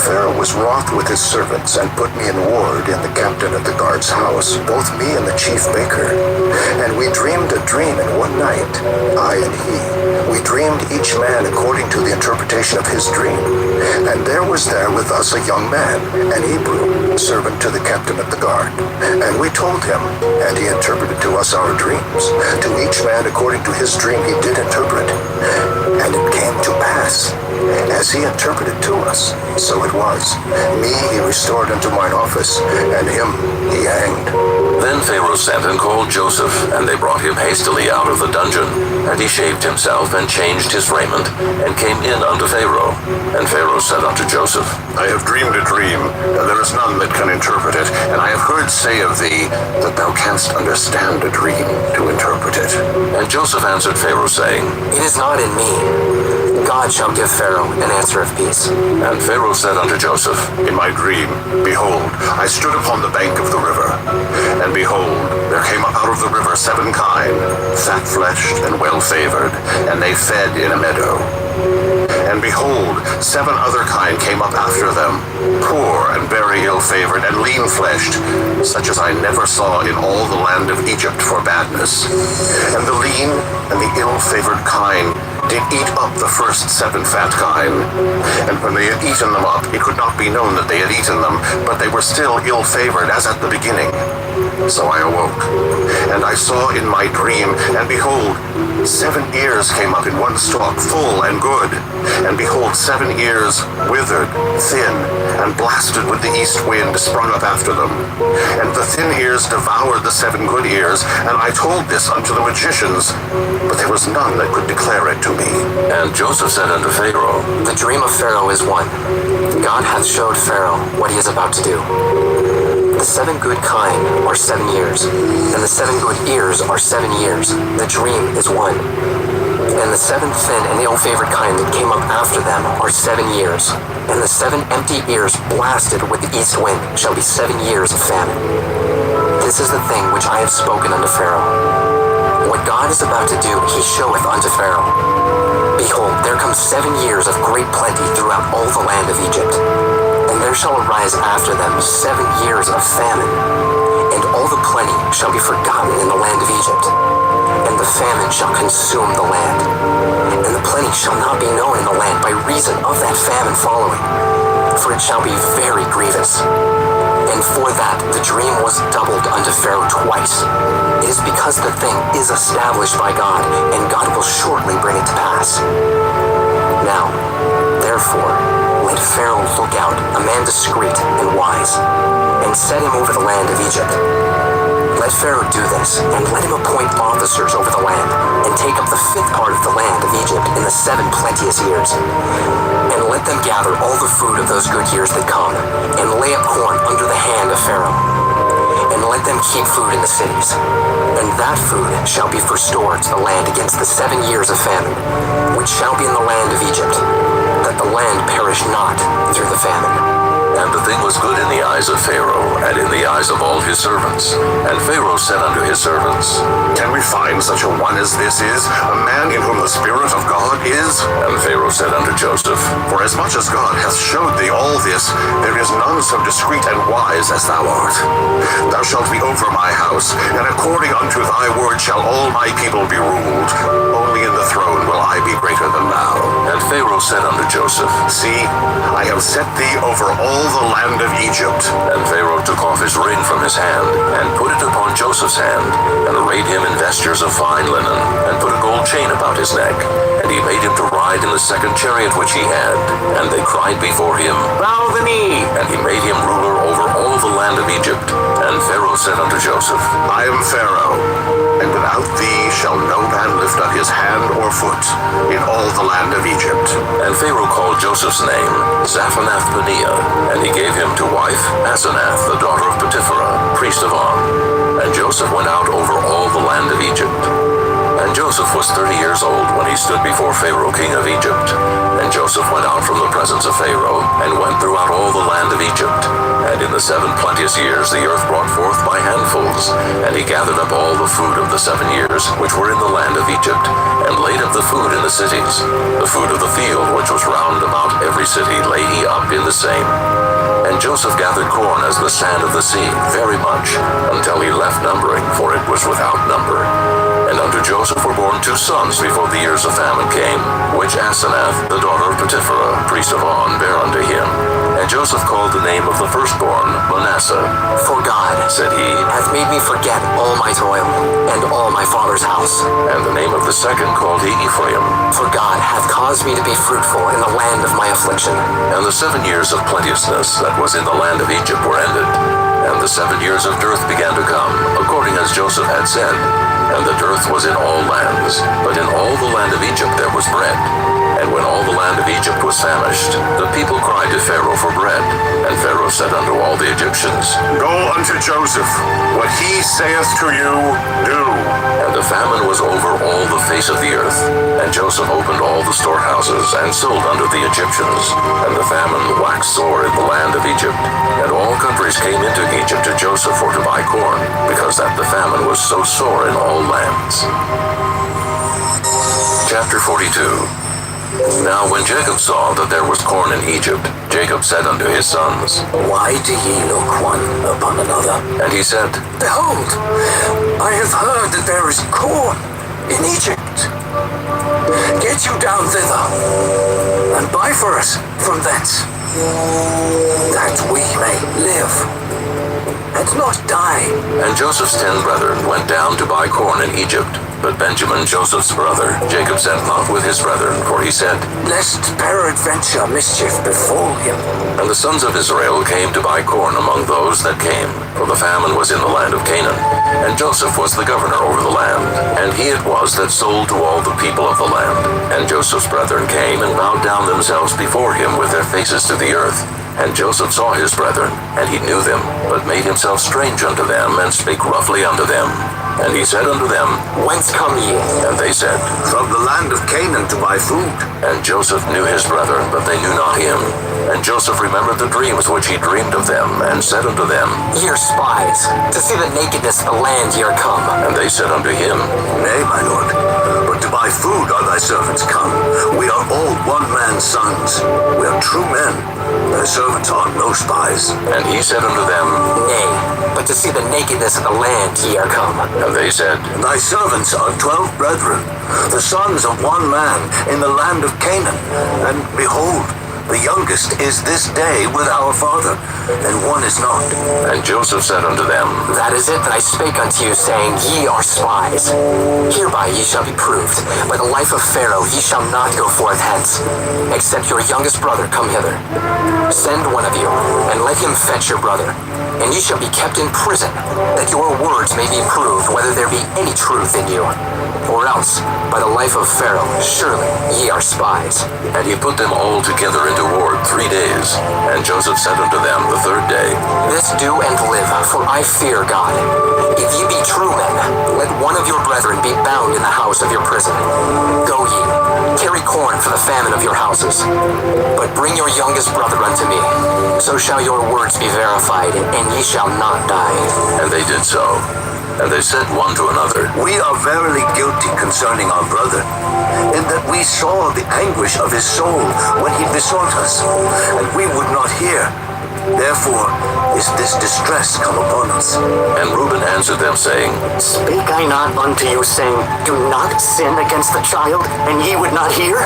Pharaoh was wroth with his servants, and put me in ward in the captain of the guard's house, both me and the chief baker. And we dreamed a dream in one night, I and he. We dreamed each man according to the interpretation of his dream. And there was there with us a young man, an Hebrew, servant to the captain of the guard. And we told him, and he interpreted to us our dreams. To each man according to his dream he did interpret. And it came to pass, as he interpreted to us, so it was. Me he restored unto mine office, and him he hanged. Then Pharaoh sent and called Joseph, and they brought him hastily out of the dungeon. And he shaved himself, and changed his raiment, and came in unto Pharaoh. And Pharaoh said unto Joseph, I have dreamed a dream, and there is none that can interpret it. And I have heard say of thee, that thou canst understand a dream to interpret it. And Joseph answered Pharaoh, saying, It is not in me. God shall give Pharaoh an answer of peace. And Pharaoh said unto Joseph, In my dream, behold, I stood upon the bank of the river. And behold, there came up out of the river 7 kine, fat-fleshed and well-favored, and they fed in a meadow. And behold, 7 other kine came up after them, poor and very ill-favored and lean-fleshed, such as I never saw in all the land of Egypt for badness. And the lean and the ill-favored kine did eat up the first 7 fat kine. And when they had eaten them up, it could not be known that they had eaten them, but they were still ill-favored as at the beginning. So I awoke, and I saw in my dream, and behold, 7 ears came up in one stalk, full and good. And behold, 7 ears withered, thin, and blasted with the east wind sprung up after them. And the thin ears devoured the 7 good ears, and I told this unto the magicians, but there was none that could declare it to me. And Joseph said unto Pharaoh, The dream of Pharaoh is one. God hath showed Pharaoh what he is about to do. The 7 good kine are 7 years, and the 7 good ears are 7 years. The dream is one. And the 7 thin and ill-favored kine that came up after them are 7 years. And the 7 empty ears blasted with the east wind shall be 7 years of famine. This is the thing which I have spoken unto Pharaoh. What God is about to do, he showeth unto Pharaoh. Behold, there come 7 years of great plenty throughout all the land of Egypt. And there shall arise after them 7 years of famine, and all the plenty shall be forgotten in the land of Egypt, and the famine shall consume the land. And the plenty shall not be known in the land by reason of that famine following, for it shall be very grievous. And for that the dream was doubled unto Pharaoh twice. It is because the thing is established by God, and God will shortly bring it to pass. Now, therefore, let Pharaoh look out, a man discreet and wise, and set him over the land of Egypt. Let Pharaoh do this, and let him appoint officers over the land, and take up the 5th part of the land of Egypt in the 7 plenteous years. And let them gather all the food of those good years that come, and lay up corn under the hand of Pharaoh. And let them keep food in the cities. And that food shall be for store to the land against the 7 years of famine, which shall be in the land of Egypt, that the land perish not through the famine. And the thing was good in the eyes of Pharaoh, and in the eyes of all his servants. And Pharaoh said unto his servants, Can we find such a one as this is, a man in whom the Spirit of God is? And Pharaoh said unto Joseph, For as much as God hath showed thee all this, there is none so discreet and wise as thou art. Thou shalt be over my house, and according unto thy word shall all my people be ruled. Only in the throne will I be greater than thou. And Pharaoh said unto Joseph, See, I have set thee over all the land of Egypt. And Pharaoh took off his ring from his hand, and put it upon Joseph's hand, and arrayed him in vestures of fine linen, and put a gold chain about his neck. And he made him to ride in the 2nd chariot which he had. And they cried before him, Bow the knee! And he made him ruler over all the land of Egypt. And Pharaoh said unto Joseph, I am Pharaoh, and without thee shall no man lift up his hand or foot in all the land of Egypt. And Pharaoh called Joseph's name Zaphanath-Paneah, and he gave him to wife Asenath, the daughter of Potiphera, priest of On. And Joseph went out over all the land of Egypt. And Joseph was 30 years old when he stood before Pharaoh king of Egypt. And Joseph went out from the presence of Pharaoh, and went throughout all the land of Egypt. And in the 7 plenteous years the earth brought forth by handfuls. And he gathered up all the food of the 7 years which were in the land of Egypt, and laid up the food in the cities. The food of the field which was round about every city laid he up in the same. And Joseph gathered corn as the sand of the sea, very much, until he left numbering, for it was without number. And unto Joseph were born 2 sons before the years of famine came, which Asenath, the daughter of Potiphera, priest of On, bare unto him. And Joseph called the name of the firstborn Manasseh. For God, said he, hath made me forget all my toil, and all my father's house. And the name of the second called he Ephraim. For God hath caused me to be fruitful in the land of my affliction. And the 7 years of plenteousness that was in the land of Egypt were ended. And the 7 years of dearth began to come, according as Joseph had said. And the dearth was in all lands, but in all the land of Egypt there was bread. And when all the land of Egypt was famished, the people cried to Pharaoh for bread. And Pharaoh said unto all the Egyptians, Go unto Joseph, what he saith to you, do. And the famine was over all the face of the earth. And Joseph opened all the storehouses, and sold unto the Egyptians. And the famine waxed sore in the land of Egypt. And all countries came into Egypt to Joseph for to buy corn, because that the famine was so sore in all lands. Chapter 42. Now when Jacob saw that there was corn in Egypt, Jacob said unto his sons, Why do ye look one upon another? And he said, Behold, I have heard that there is corn in Egypt. Get you down thither, and buy for us from thence, that we may live, and not die. And Joseph's 10 brethren went down to buy corn in Egypt. But Benjamin, Joseph's brother, Jacob sent not with his brethren, for he said, Lest peradventure mischief befall him. And the sons of Israel came to buy corn among those that came, for the famine was in the land of Canaan. And Joseph was the governor over the land, and he it was that sold to all the people of the land. And Joseph's brethren came and bowed down themselves before him with their faces to the earth. And Joseph saw his brethren, and he knew them, but made himself strange unto them, and spake roughly unto them. And he said unto them, Whence come ye? And they said, From the land of Canaan to buy food. And Joseph knew his brethren, but they knew not him. And Joseph remembered the dreams which he dreamed of them, and said unto them, Ye are spies, to see the nakedness of the land ye are come. And they said unto him, Nay, my lord, but to buy food are thy servants come. We are all one man's sons. We are true men. Thy servants are no spies. And he said unto them, Nay, but to see the nakedness of the land ye are come. And they said, Thy servants are 12 brethren, the sons of one man in the land of Canaan. And behold, the youngest is this day with our father, and one is not. And Joseph said unto them, That is it that I spake unto you, saying, Ye are spies. Hereby ye shall be proved. By the life of Pharaoh ye shall not go forth hence, except your youngest brother come hither. Send one of you, and let him fetch your brother. And ye shall be kept in prison, that your words may be proved, whether there be any truth in you. Or else, by the life of Pharaoh, surely ye are spies. And he put them all together into ward 3 days. And Joseph said unto them the third day, This do and live, for I fear God. If ye be true men, let one of your brethren be bound in the house of your prison. Go ye, carry corn for the famine of your houses. But bring your youngest brother unto me. So shall your words be verified, and ye shall not die. And they did so. And they said one to another, We are verily guilty concerning our brother, in that we saw the anguish of his soul when he besought us, and we would not hear. Therefore is this distress come upon us. And Reuben answered them, saying, Spake I not unto you, saying, Do not sin against the child, and ye would not hear?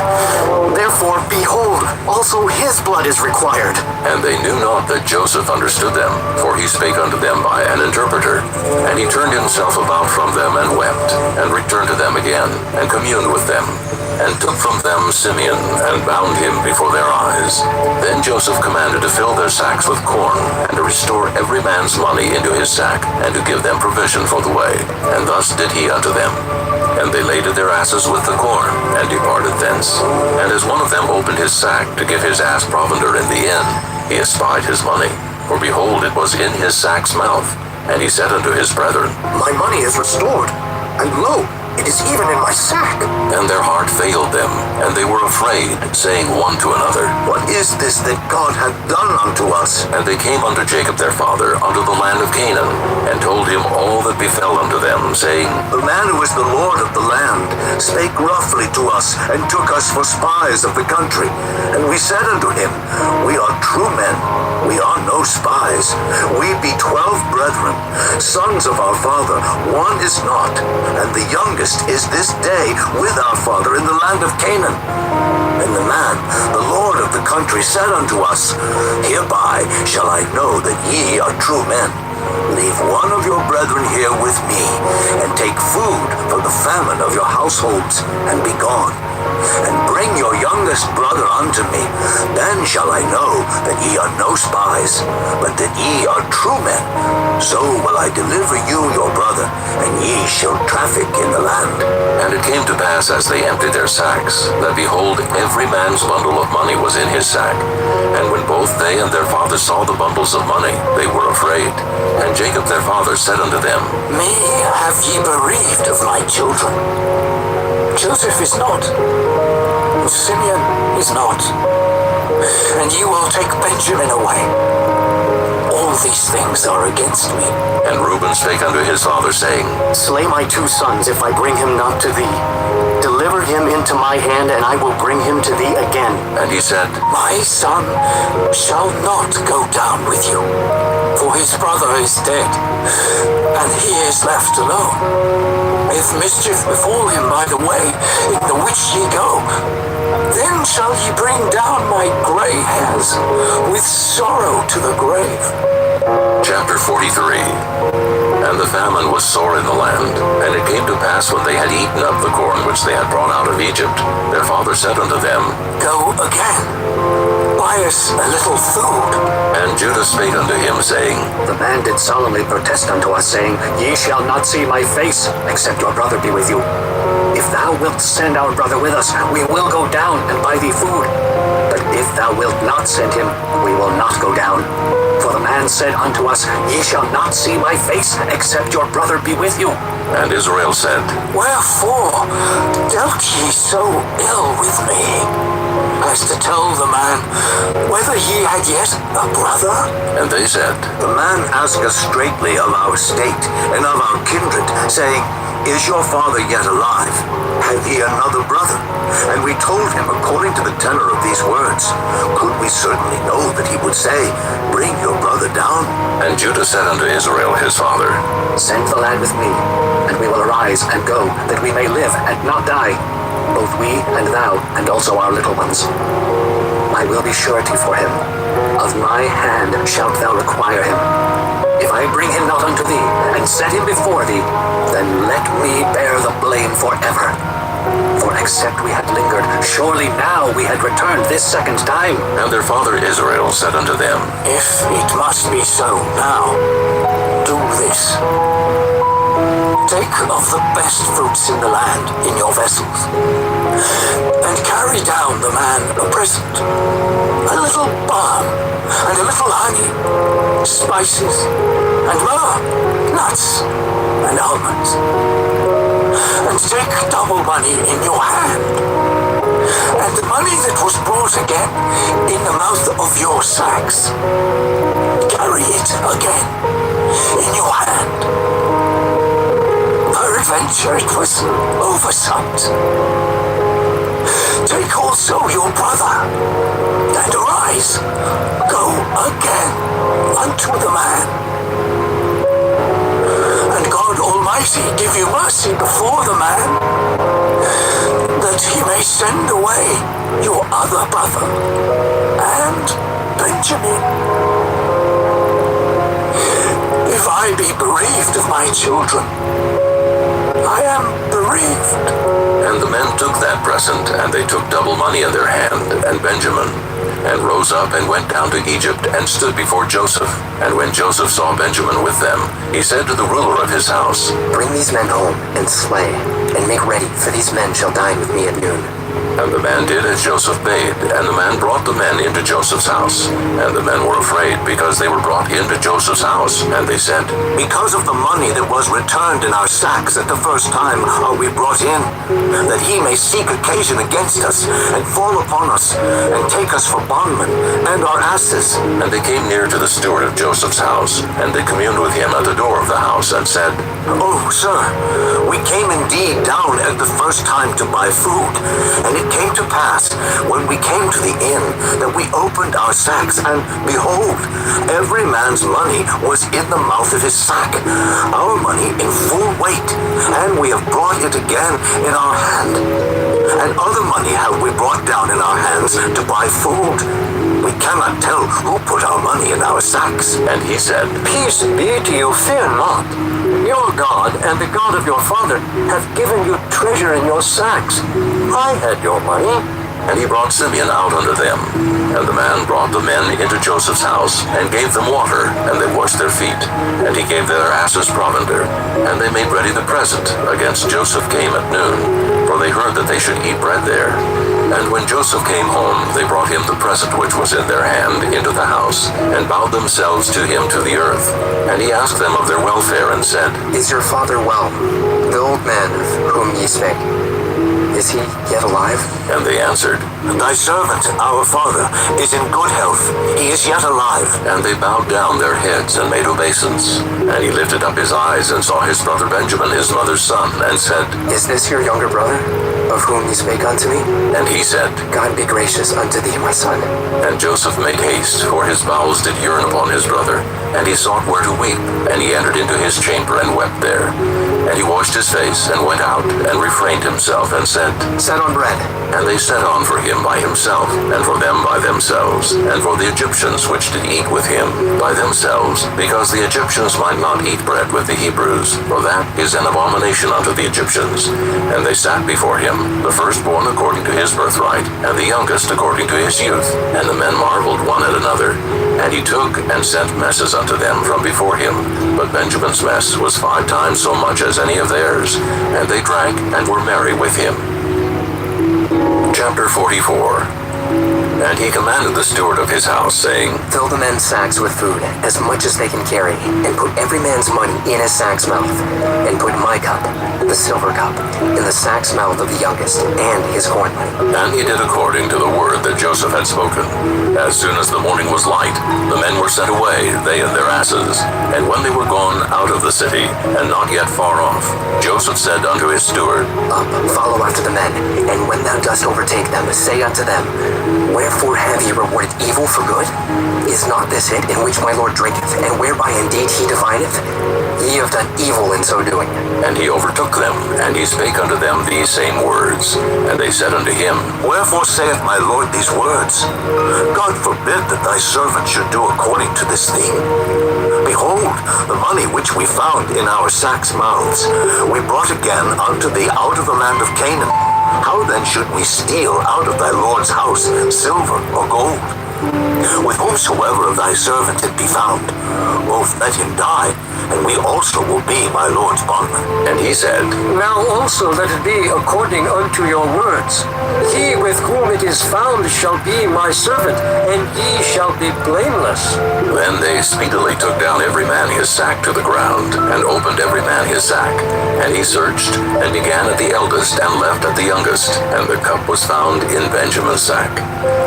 Therefore, behold, also his blood is required. And they knew not that Joseph understood them, for he spake unto them by an interpreter. And he turned himself about from them, and wept, and returned to them again, and communed with them, and took from them Simeon, and bound him before their eyes. Then Joseph commanded to fill their sacks with corn, and to restore every man's money into his sack, and to give them provision for the way. And thus did he unto them. And they laded their asses with the corn, and departed thence. And as one of them opened his sack to give his ass provender in the inn, he espied his money, for behold, it was in his sack's mouth. And he said unto his brethren, My money is restored, and lo, it is even in my sack. And their heart failed them, and they were afraid, saying one to another, What is this that God hath done unto us? And they came unto Jacob their father unto the land of Canaan, and told him all that befell unto them, saying, The man who is the Lord of the land spake roughly to us, and took us for spies of the country. And we said unto him, We are true men, we are no spies. We be 12 brethren, sons of our father, one is not, and the youngest is this day with our father in the land of Canaan. And the man, the Lord of the country, said unto us, Hereby shall I know that ye are true men. Leave one of your brethren here with me, and take food for the famine of your households, and be gone. And bring your youngest brother unto me. Then shall I know that ye are no spies, but that ye are true men. So will I deliver you your brother, and ye shall traffic in the land. And it came to pass, as they emptied their sacks, that behold, every man's bundle of money was in his sack. And when both they and their father saw the bundles of money, they were afraid. And Jacob their father said unto them, Me have ye bereaved of my children. Joseph is not, Simeon is not, and ye will take Benjamin away. All these things are against me. And Reuben spake unto his father, saying, Slay my 2 sons if I bring him not to thee. Deliver him into my hand, and I will bring him to thee again. And he said, My son shall not go down with you, for his brother is dead, and he is left alone. If mischief befall him by the way in the which ye go, then shall ye bring down my gray hairs with sorrow to the grave. Chapter 43. And the famine was sore in the land. And it came to pass, when they had eaten up the corn which they had brought out of Egypt, their father said unto them, Go again, buy us a little food. And Judah spake unto him, saying, The man did solemnly protest unto us, saying, Ye shall not see my face, except your brother be with you. If thou wilt send our brother with us, we will go down and buy thee food. But if thou wilt not send him, we will not go down. For the man said unto us, Ye shall not see my face, except your brother be with you. And Israel said, Wherefore dealt ye so ill with me? as to tell the man whether he had yet a brother? And they said, The man asked us straightly of our state and of our kindred, saying, Is your father yet alive? Hath he another brother? And we told him according to the tenor of these words. Could we certainly know that he would say, Bring your brother down? And Judah said unto Israel his father, Send the lad with me, and we will arise and go, that we may live and not die, both we and thou, and also our little ones. I will be surety for him. Of my hand shalt thou require him. If I bring him not unto thee, and set him before thee, then let me bear the blame forever. For except we had lingered, surely now we had returned this second time. And their father Israel said unto them, If it must be so now, do this. Take of the best fruits in the land in your vessels, and carry down the man a present, a little balm, and a little honey, spices, and myrrh, nuts, and almonds. And take double money in your hand, and the money that was brought again in the mouth of your sacks, carry it again in your hand. Peradventure it was oversupped. Take also your brother, and arise, go again unto the man. And God Almighty give you mercy before the man, that he may send away your other brother, and Benjamin. If I be bereaved of my children, I am bereaved. And the men took that present, and they took double money in their hand, and Benjamin, and rose up and went down to Egypt, and stood before Joseph. And when Joseph saw Benjamin with them, he said to the ruler of his house, Bring these men home, and slay, and make ready, for these men shall dine with me at noon. And the man did as Joseph bade, and the man brought the men into Joseph's house. And the men were afraid, because they were brought into Joseph's house. And they said, Because of the money that was returned in our sacks at the first time are we brought in, that he may seek occasion against us, and fall upon us, and take us for bondmen, and our asses. And they came near to the steward of Joseph's house, and they communed with him at the door of the house, and said, Oh, sir, we came indeed down at the first time to buy food, and it came to pass, when we came to the inn, that we opened our sacks, and behold, every man's money was in the mouth of his sack, our money in full weight, and we have brought it again in our hand. And other money have we brought down in our hands to buy food. We cannot tell who put our money in our sacks. And he said, Peace be to you, fear not. Your God and the God of your father have given you treasure in your sacks. I had your money. And he brought Simeon out unto them. And the man brought the men into Joseph's house, and gave them water, and they washed their feet. And he gave their asses provender. And they made ready the present against Joseph came at noon, for they heard that they should eat bread there. And when Joseph came home, they brought him the present which was in their hand into the house, and bowed themselves to him to the earth. And he asked them of their welfare, and said, Is your father well, the old man of whom ye spake? Is he yet alive? And they answered, Thy servant, our father, is in good health. He is yet alive. And they bowed down their heads and made obeisance. And he lifted up his eyes and saw his brother Benjamin, his mother's son, and said, Is this your younger brother, of whom ye spake unto me? And he said, God be gracious unto thee, my son. And Joseph made haste, for his bowels did yearn upon his brother. And he sought where to weep, and he entered into his chamber and wept there. And he washed his face, and went out, and refrained himself, and said, Set on bread. And they set on for him by himself, and for them by themselves, and for the Egyptians which did eat with him by themselves, because the Egyptians might not eat bread with the Hebrews, for that is an abomination unto the Egyptians. And they sat before him, the firstborn according to his birthright, and the youngest according to his youth. And the men marveled one at another. And he took and sent messes unto them from before him. But Benjamin's mess was 5 times so much as any of theirs. And they drank and were merry with him. Chapter 44. And he commanded the steward of his house, saying, Fill the men's sacks with food, as much as they can carry, and put every man's money in his sack's mouth, and put my cup, the silver cup, in the sack's mouth of the youngest, and his corn money. And he did according to the word that Joseph had spoken. As soon as the morning was light, the men were sent away, they and their asses. And when they were gone out of the city, and not yet far off, Joseph said unto his steward, Up, follow after the men, and when thou dost overtake them, say unto them, Wherefore have ye rewarded evil for good? Is not this it in which my Lord drinketh, and whereby indeed he divineth? Ye have done evil in so doing. And he overtook them, and he spake unto them these same words. And they said unto him, Wherefore saith my Lord these words? God forbid that thy servant should do according to this thing. Behold, the money which we found in our sacks' mouths, we brought again unto thee out of the land of Canaan. How then should we steal out of thy Lord's house silver or gold? With whomsoever of thy servant it be found, both let him die, and we also will be my Lord's bondmen. And he said, Now also let it be according unto your words. He with whom it is found shall be my servant, and ye shall be blameless. Then they speedily took down every man his sack to the ground, and opened every man his sack. And he searched, and began at the eldest, and left at the youngest, and the cup was found in Benjamin's sack.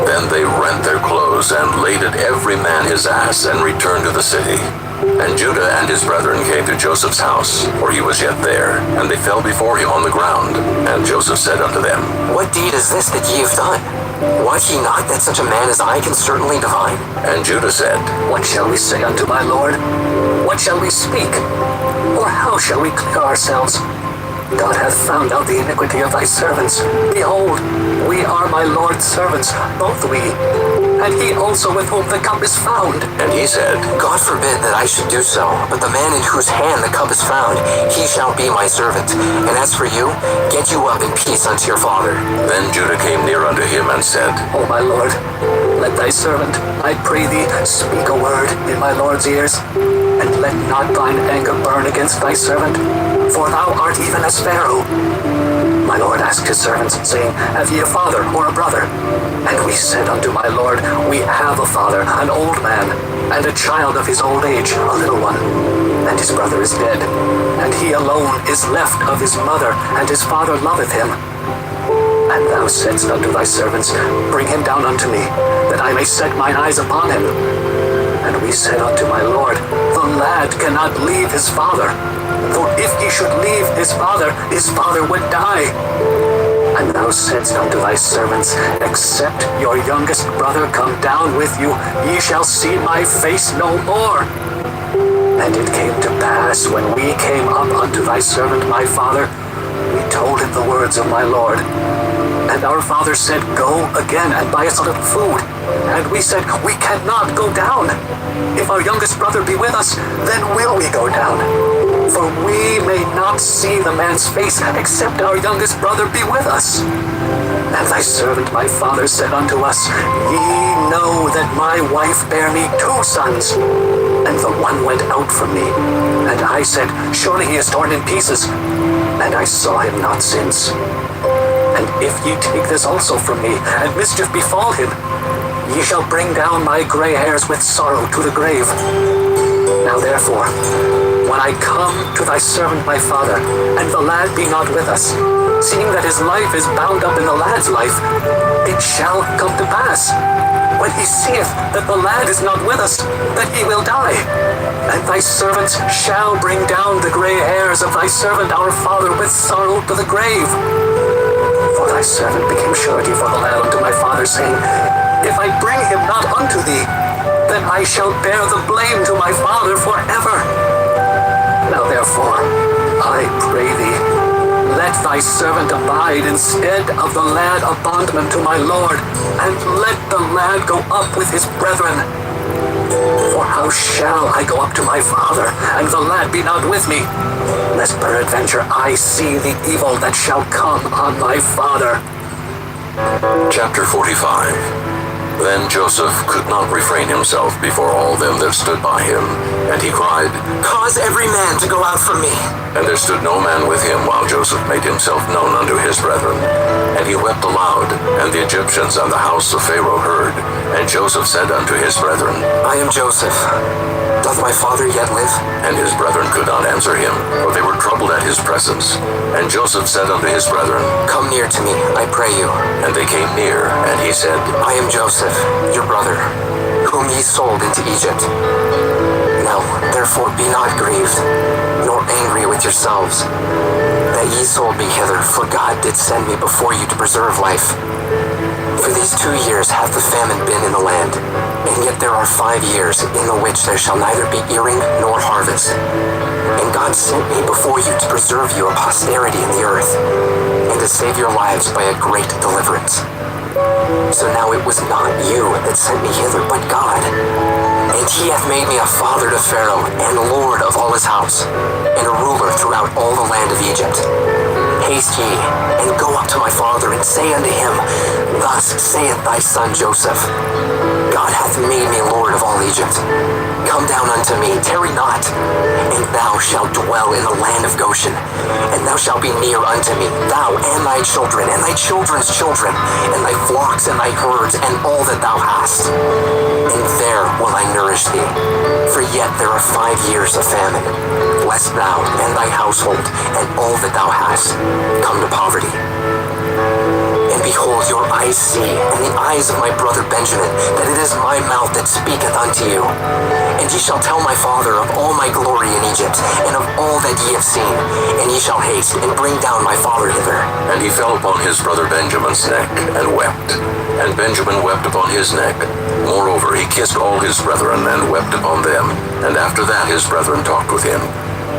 Then they rent their clothes, and laded every man his ass, and returned to the city. And Judah and his brethren came to Joseph's house, for he was yet there, and they fell before him on the ground. And Joseph said unto them, What deed is this that ye have done? Wot ye not that such a man as I can certainly divine? And Judah said, What shall we say unto my Lord? What shall we speak? Or how shall we clear ourselves? God hath found out the iniquity of thy servants. Behold, we are my Lord's servants, both we, and he also with whom the cup is found. And he said, God forbid that I should do so, but the man in whose hand the cup is found, he shall be my servant. And as for you, get you up in peace unto your father. Then Judah came near unto him and said, O my Lord, let thy servant, I pray thee, speak a word in my Lord's ears, and let not thine anger burn against thy servant, for thou art even as Pharaoh. My Lord asked his servants, saying, Have ye a father or a brother? And we said unto my Lord, We have a father, an old man, and a child of his old age, a little one. And his brother is dead, and he alone is left of his mother, and his father loveth him. And thou saidst unto thy servants, Bring him down unto me, that I may set mine eyes upon him. And we said unto my Lord, The lad cannot leave his father, for if he should leave his father would die. And thou saidst unto thy servants, Except your youngest brother come down with you, ye shall see my face no more. And it came to pass, when we came up unto thy servant my father, we told him the words of my Lord. And our father said, Go again and buy us a little food. And we said, We cannot go down. If our youngest brother be with us, then will we go down. For we may not see the man's face, except our youngest brother be with us. And thy servant my father said unto us, Ye know that my wife bare me 2 sons, and the one went out from me. And I said, Surely he is torn in pieces. And I saw him not since. And if ye take this also from me, and mischief befall him, ye shall bring down my gray hairs with sorrow to the grave. Now therefore, when I come to thy servant my father, and the lad be not with us, seeing that his life is bound up in the lad's life, it shall come to pass, when he seeth that the lad is not with us, that he will die. And thy servants shall bring down the gray hairs of thy servant our father with sorrow to the grave. For thy servant became surety for the lad unto my father, saying, If I bring him not unto thee, then I shall bear the blame to my father forever. Now therefore, I pray thee, let thy servant abide instead of the lad a bondman to my Lord, and let the lad go up with his brethren. For how shall I go up to my father, and the lad be not with me, lest peradventure I see the evil that shall come on my father? Chapter 45. Then Joseph could not refrain himself before all them that stood by him, And he cried, Cause every man to go out from me. And there stood no man with him while Joseph made himself known unto his brethren. And he wept aloud, and the Egyptians and the house of Pharaoh heard. And Joseph said unto his brethren, I am Joseph. Doth my father yet live? And his brethren could not answer him, for they were troubled at his presence. And Joseph said unto his brethren, Come near to me, I pray you. And they came near, and he said, I am Joseph, your brother, whom ye sold into Egypt. Now, therefore, be not grieved, nor angry with yourselves, that ye sold me hither, for God did send me before you to preserve life. For these 2 years hath the famine been in the land, and yet there are 5 years in the which there shall neither be earing nor harvest. And God sent me before you to preserve you a posterity in the earth, and to save your lives by a great deliverance. So now it was not you that sent me hither, but God. And he hath made me a father to Pharaoh, and lord of all his house, and a ruler throughout all the land of Egypt. Haste ye, and go up to my father, and say unto him, Thus saith thy son Joseph, God hath made me lord of all Egypt. Come down unto me, tarry not, and thou shalt dwell in the land of Goshen, and thou shalt be near unto me, thou and thy children, and thy children's children, and thy flocks and thy herds, and all that thou hast. And there will I nourish thee, for yet there are 5 years of famine, lest thou and thy household, and all that thou hast, come to poverty. And behold, your eyes see, and the eyes of my brother Benjamin, that it is my mouth that speaketh unto you. And ye shall tell my father of all my glory in Egypt, and of all that ye have seen, and ye shall haste, and bring down my father hither. And he fell upon his brother Benjamin's neck, and wept. And Benjamin wept upon his neck. Moreover, he kissed all his brethren, and wept upon them. And after that his brethren talked with him.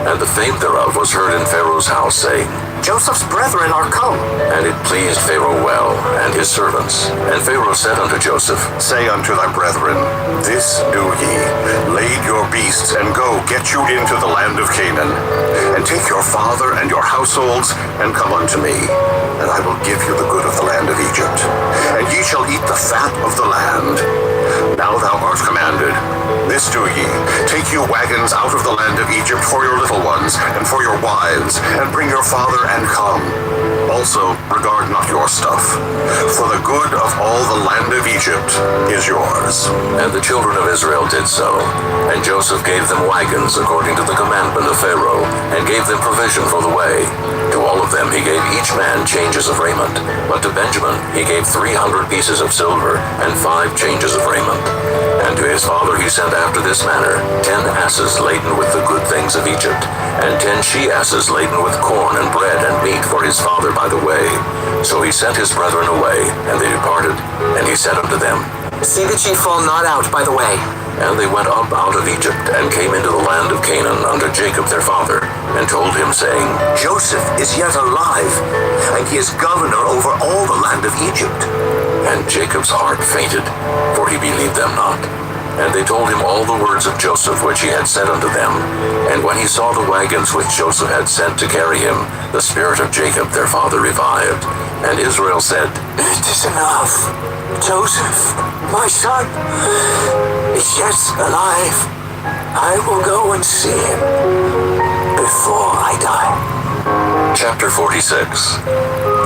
And the fame thereof was heard in Pharaoh's house, saying, Joseph's brethren are come. And it pleased Pharaoh well, and his servants. And Pharaoh said unto Joseph, Say unto thy brethren, This do ye, lade your beasts, and go, get you into the land of Canaan, and take your father and your households, and come unto me, and I will give you the good of the land of Egypt, and ye shall eat the fat of the land. Now thou art commanded, this do ye, take you wagons out of the land of Egypt for your little ones, and for your wives, and bring your father and come. Also regard not your stuff, for the good of all the land of Egypt is yours. And the children of Israel did so. And Joseph gave them wagons according to the commandment of Pharaoh, and gave them provision for the way. To all of them he gave each man changes of raiment, but to Benjamin he gave 300 pieces of silver, and 5 changes of raiment. And to his father he sent after this manner 10 asses laden with the good things of Egypt, and 10 she-asses laden with corn and bread and meat for his father by the way. So he sent his brethren away, and they departed. And he said unto them, See that ye fall not out by the way. And they went up out of Egypt, and came into the land of Canaan unto Jacob their father, and told him, saying, Joseph is yet alive, and he is governor over all the land of Egypt. And Jacob's heart fainted, for he believed them not. And they told him all the words of Joseph which he had said unto them. And when he saw the wagons which Joseph had sent to carry him, the spirit of Jacob their father revived. And Israel said, It is enough. Joseph, my son, is yet alive. I will go and see him before I die. Chapter 46.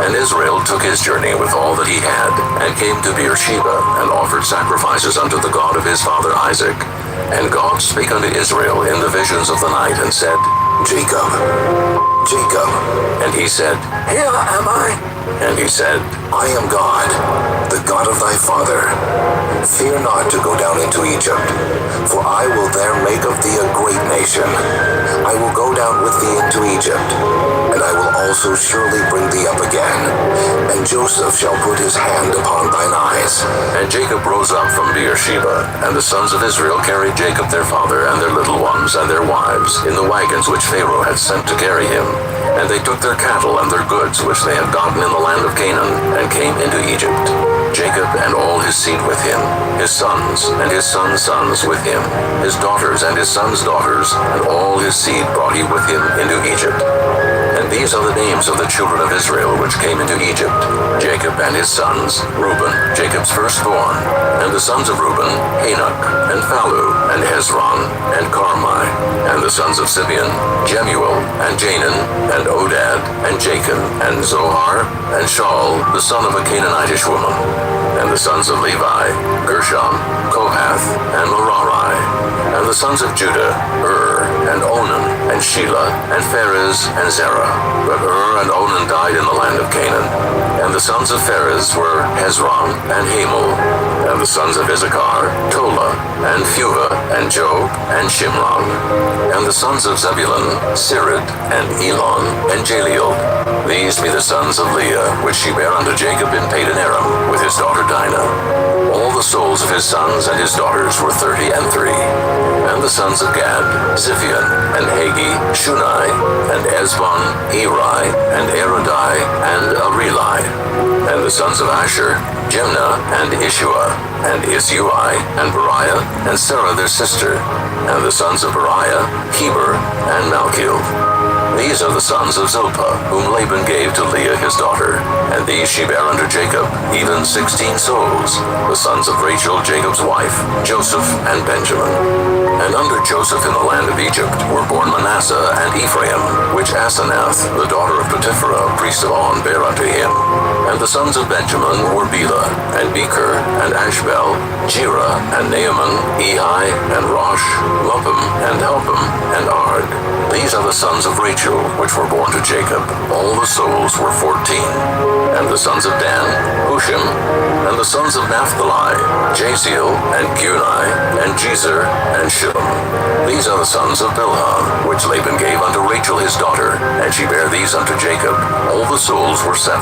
And Israel took his journey with all that he had, and came to Beersheba, and offered sacrifices unto the God of his father Isaac. And God spake unto Israel in the visions of the night, and said, Jacob, Jacob. And he said, Here am I. And he said, I am God, the God of thy father. Fear not to go down into Egypt, for I will there make of thee a great nation. I will go down with thee into Egypt, and I will also surely bring thee up again. And Joseph shall put his hand upon thine eyes. And Jacob rose up from Beersheba, and the sons of Israel carried Jacob their father, and their little ones, and their wives, in the wagons which Pharaoh had sent to carry him. And they took their cattle and their goods which they had gotten in the land of Canaan, and came into Egypt. Jacob and all his seed with him, his sons and his sons' sons with him, his daughters and his sons' daughters, and all his seed brought he with him into Egypt. And these are the names of the children of Israel which came into Egypt: Jacob and his sons, Reuben, Jacob's firstborn, and the sons of Reuben, Hanok, and Phalu, and Hezron, and Carmi, the sons of Simeon, Jemuel, and Janaan, and Odad, and Jachin, and Zohar, and Shaul, the son of a Canaanitish woman. And the sons of Levi, Gershon, Kohath, and Merari. And the sons of Judah, and Onan, and Shelah, and Pharez, and Zerah. But and Onan died in the land of Canaan. And the sons of Pharez were Hezron, and Hamul. And the sons of Issachar, Tola, and Phuvah, and Job, and Shimron. And the sons of Zebulun, Sirid, and Elon, and Jaleel. These be the sons of Leah, which she bare unto Jacob in Padan Aram, with his daughter Dinah. All the souls of his sons and his daughters were 33. And the sons of Gad, Ziphion, and Hagi, Shunai, and Ezbon, Eri, and Erodai, and Areli. And the sons of Asher, Jimnah, and Ishua, and Isui, and Beriah, and Sarah their sister. And the sons of Beriah, Heber, and Malchiel. These are the sons of Zilpah, whom Laban gave to Leah his daughter, and these she bare unto Jacob, even 16 souls, the sons of Rachel Jacob's wife, Joseph and Benjamin. And under Joseph in the land of Egypt were born Manasseh and Ephraim, which Asenath, the daughter of Potipherah, priest of On, bare unto him. And the sons of Benjamin were Bela, and Becher, and Ashbel, Jerah, and Naaman, Ehi, and Rosh, Muppim, and Helpim, and Ard. These are the sons of Rachel, which were born to Jacob. All the souls were 14. And the sons of Dan, Hushim. And the sons of Naphtali, Jaziel, and Guni, and Jezer, and Shilom. These are the sons of Bilhah, which Laban gave unto Rachel his daughter, and she bare these unto Jacob. All the souls were 7.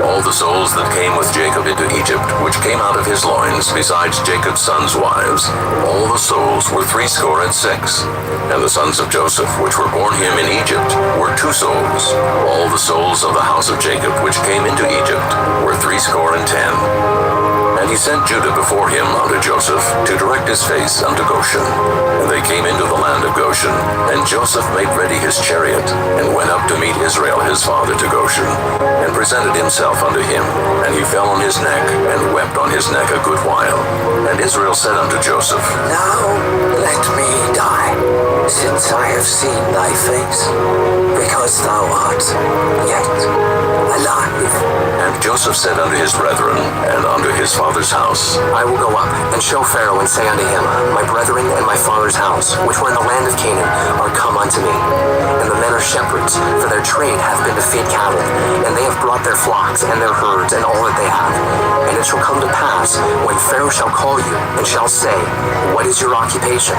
All the souls that came with Jacob into Egypt, which came out of his loins, besides Jacob's sons' wives, all the souls were 66. And the sons of Joseph, which were born him in Egypt, were 2 souls. All the souls of the house of Jacob, which came into Egypt, were 70. And he sent Judah before him unto Joseph, to direct his face unto Goshen. And they came into the land of Goshen, and Joseph made ready his chariot, and went up to meet Israel his father to Goshen, and presented himself unto him. And he fell on his neck, and wept on his neck a good while. And Israel said unto Joseph, Now let me die, since I have seen thy face, because thou art yet alive. And Joseph said unto his brethren, and unto his father's house, I will go up and show Pharaoh, and say unto him, My brethren and my father's house, which were in the land of Canaan, are come unto me. And the men are shepherds, for their trade hath been to feed cattle, and they have brought their flocks and their herds, and all that they have. And it shall come to pass, when Pharaoh shall call you, and shall say, What is your occupation?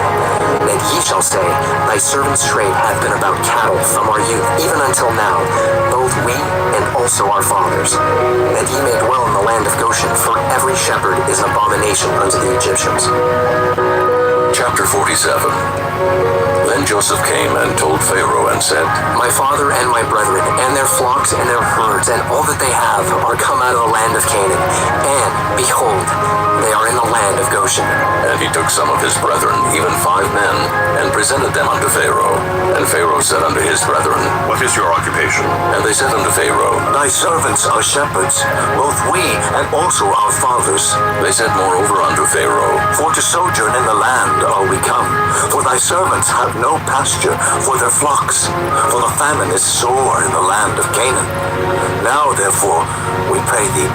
And ye shall say, Thy servant's trade hath been about cattle from our youth, even until now, both we and also our fathers. And ye may dwell in the land of Goshen, for every shepherd is an abomination unto the Egyptians. Chapter 47. Then Joseph came and told Pharaoh and said, My father and my brethren, and their flocks and their herds, and all that they have, are come out of the land of Canaan. And, behold, they are in the land of Goshen. And he took some of his brethren, even 5 men, and presented them unto Pharaoh. And Pharaoh said unto his brethren, What is your occupation? And they said unto Pharaoh, Thy servants are shepherds, both we and also our fathers. They said moreover unto Pharaoh, For to sojourn in the land are we come. For thy servants have no pasture for their flocks, for the famine is sore in the land of Canaan. Now therefore, we pray thee,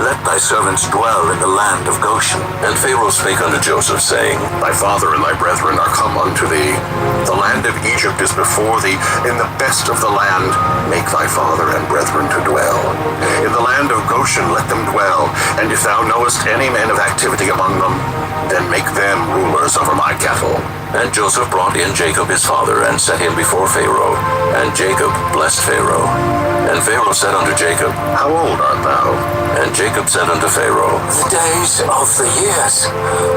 let thy servants dwell in the land of Goshen. And Pharaoh spake unto Joseph, saying, Thy father and thy brethren are come unto thee. The land of Egypt is before thee. In the best of the land make thy father and brethren to dwell. In the land of Goshen let them dwell. And if thou knowest any men of activity among them, then make them rulers over my cattle. And Joseph brought in Jacob his father, and set him before Pharaoh. And Jacob blessed Pharaoh. And Pharaoh said unto Jacob, How old art thou? And Jacob said unto Pharaoh, The days of the years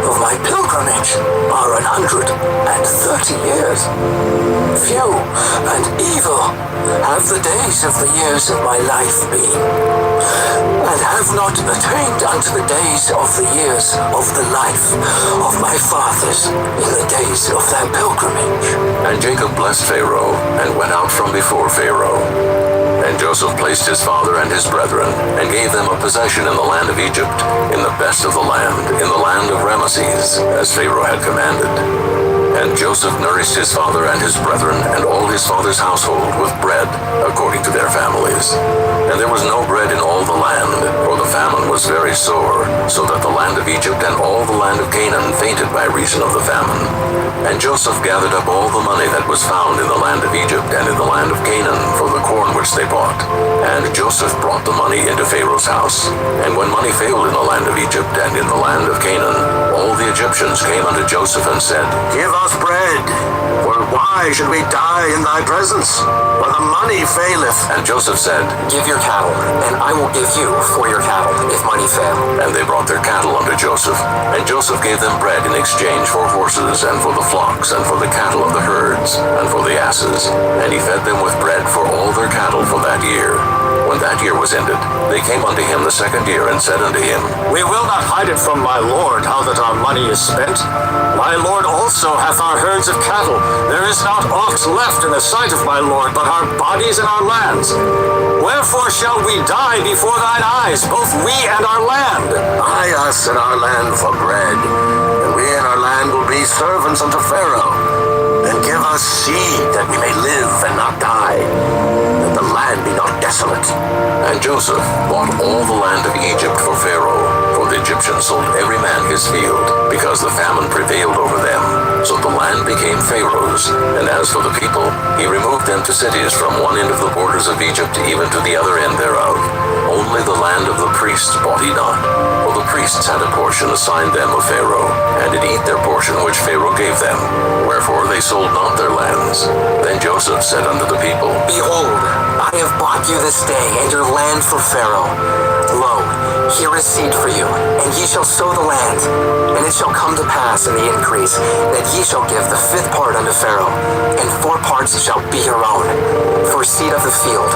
of my pilgrimage are 130 years. Few and evil have the days of the years of my life been, and have not attained unto the days of the years of the life of my fathers in the days of their pilgrimage. And Jacob blessed Pharaoh, and went out from before Pharaoh. And Joseph placed his father and his brethren, and gave them a possession in the land of Egypt, in the best of the land, in the land of Rameses, as Pharaoh had commanded. And Joseph nourished his father and his brethren and all his father's household with bread according to their families. And there was no bread in all the land, for the famine was very sore, so that the land of Egypt and all the land of Canaan fainted by reason of the famine. And Joseph gathered up all the money that was found in the land of Egypt and in the land of Canaan for the corn which they bought. And Joseph brought the money into Pharaoh's house. And when money failed in the land of Egypt and in the land of Canaan, all the Egyptians came unto Joseph and said, Give us bread, for why should we die in thy presence? For the money faileth. And Joseph said, Give your cattle, and I will give you for your cattle, if money fail. And they brought their cattle unto Joseph. And Joseph gave them bread in exchange for horses, and for the flocks, and for the cattle of the herds, and for the asses. And he fed them with bread for all their cattle for that year. When that year was ended, they came unto him the second year, and said unto him, We will not hide it from my lord how that our money is spent. My lord also hath our herds of cattle. There is not aught left in the sight of my lord, but our bodies and our lands. Wherefore shall we die before thine eyes, both we and our land? Buy us and our land for bread, and we and our land will be servants unto Pharaoh. And give us seed, that we may live and not die, that the land be not desolate. And Joseph bought all the land of Egypt for Pharaoh, for the Egyptians sold every man his field, because the famine prevailed over them. So the land became Pharaoh's, and as for the people, he removed them to cities from one end of the borders of Egypt even to the other end thereof. Only the land of the priests bought he not, for the priests had a portion assigned them of Pharaoh, and did eat their portion which Pharaoh gave them. Wherefore they sold not their lands. Then Joseph said unto the people, Behold, I have bought you this day and your land for Pharaoh. Lo, here is seed for you, and ye shall sow the land. And it shall come to pass in the increase, that ye shall give the fifth part unto Pharaoh, and 4 parts shall be your own, for seed of the field,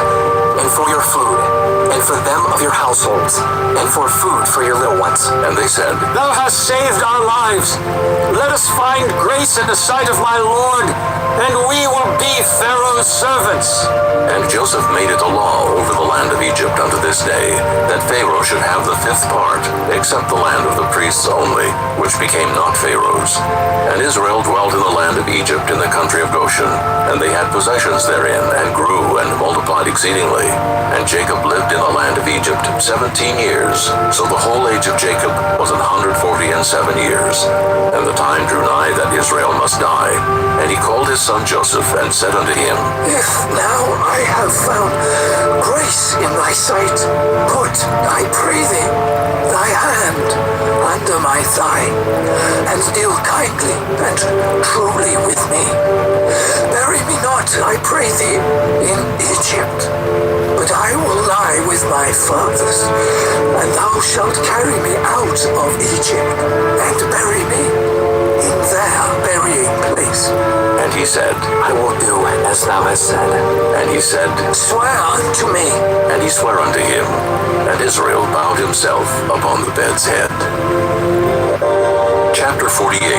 and for your food, and for them of your households, and for food for your little ones. And they said, Thou hast saved our lives. Let us find grace in the sight of my lord, and we will be Pharaoh's servants. And Joseph made it a law over the land of Egypt unto this day, that Pharaoh should have the 5th part, except the land of the priests only, which became not Pharaoh's. And Israel dwelt in the land of Egypt in the country of Goshen, and they had possessions therein, and grew and multiplied exceedingly. And Jacob lived in the land of Egypt 17 years, so the whole age of Jacob was 147 years. And the time drew nigh that Israel must die. And he called his son Joseph, and said unto him, If now I have found grace in thy sight, put, I pray thee, thy hand under my thigh, and deal kindly and truly with me. Bury me not, I pray thee, in Egypt, but I will lie with my fathers, and thou shalt carry me out of Egypt, and bury me in their burying place. And he said, I will do as thou hast said. And he said, Swear unto me. And he sware unto him, and Israel bowed himself upon the bed's head. Chapter 48.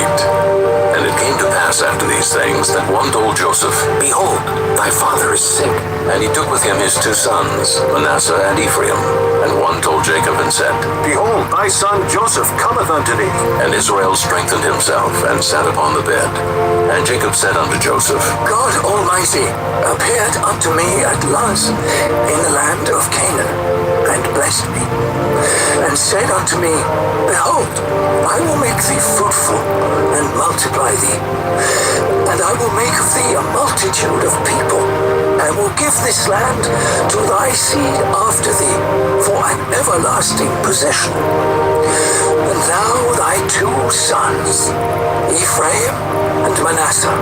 And it came to pass after these things that one told Joseph, Behold, thy father is sick. And he took with him his 2 sons, Manasseh and Ephraim. And one told Jacob and said, Behold, thy son Joseph cometh unto thee. And Israel strengthened himself, and sat upon the bed. And Jacob said unto Joseph, God Almighty appeared unto me at Luz in the land of Canaan, and blessed me, and said unto me, Behold, I will make thee fruitful, and multiply thee, and I will make of thee a multitude of people, and will give this land to thy seed after thee for an everlasting possession. And thou thy 2 sons, Ephraim and Manasseh,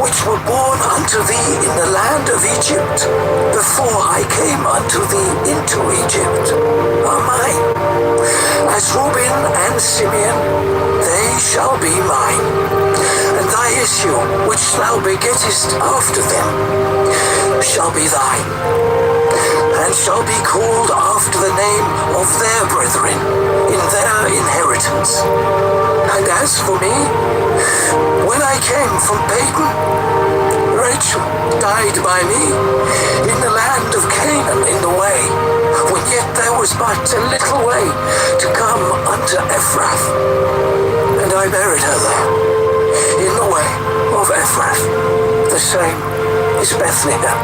which were born unto thee in the land of Egypt, before I came unto thee into Egypt, are mine. As Reuben and Simeon, they shall be mine. And thy issue, which thou begettest after them, shall be thine, and shall be called after the name of their brethren in their inheritance. And as for me, when I came from Padan, Rachel died by me in the land of Canaan in the way, when yet there was but a little way to come unto Ephrath. And I buried her there, in the way of Ephrath. The same is Bethlehem.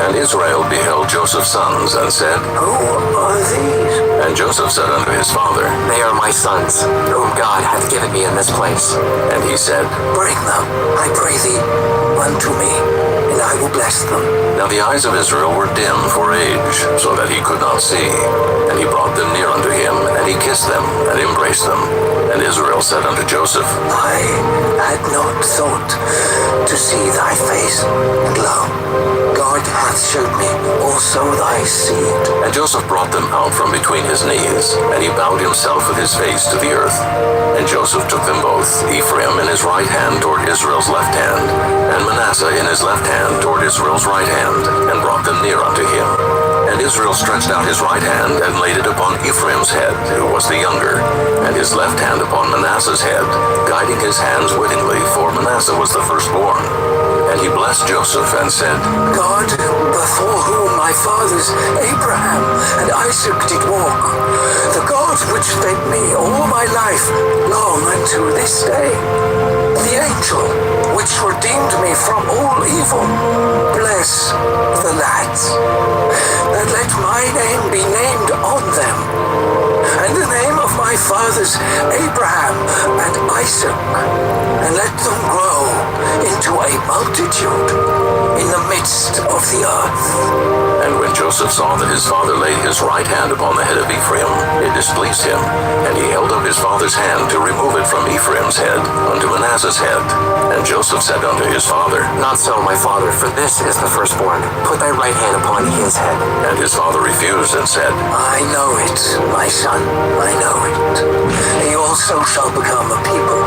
And Israel beheld Joseph's sons and said, Who are these? And Joseph said unto his father, They are my sons, whom God hath given me in this place. And he said, Bring them, I pray thee, unto me, and I will bless them. Now the eyes of Israel were dim for age, so that he could not see. And he brought them near unto him, and he kissed them, and embraced them. And Israel said unto Joseph, I had not thought to see thy face, and lo, God hath showed me also thy seed. And Joseph brought them out from between his knees, and he bowed himself with his face to the earth. And Joseph took them both, Ephraim in his right hand toward Israel's left hand, and Manasseh in his left hand toward Israel's right hand, and brought them near unto him. And Israel stretched out his right hand, and laid it upon Ephraim's head, who was the younger, and his left hand upon Manasseh's head, guiding his hands wittingly, for Manasseh was the firstborn. And he blessed Joseph, and said, God, before whom my fathers Abraham and Isaac did walk, the God which fed me all my life long unto this day, the angel which redeemed me from all evil, bless the lads, and let my name be named on them, and the name of my fathers Abraham and Isaac, and let them grow into a multitude in the midst of the earth. And when Joseph saw that his father laid his right hand upon the head of Ephraim, it displeased him, and he held up his father's hand to remove it from Ephraim's head unto Manasseh's head. And Joseph said unto his father, Not so, my father, for this is the firstborn. Put thy right hand upon his head. And his father refused and said, I know it, my son, I know it. He also shall become a people,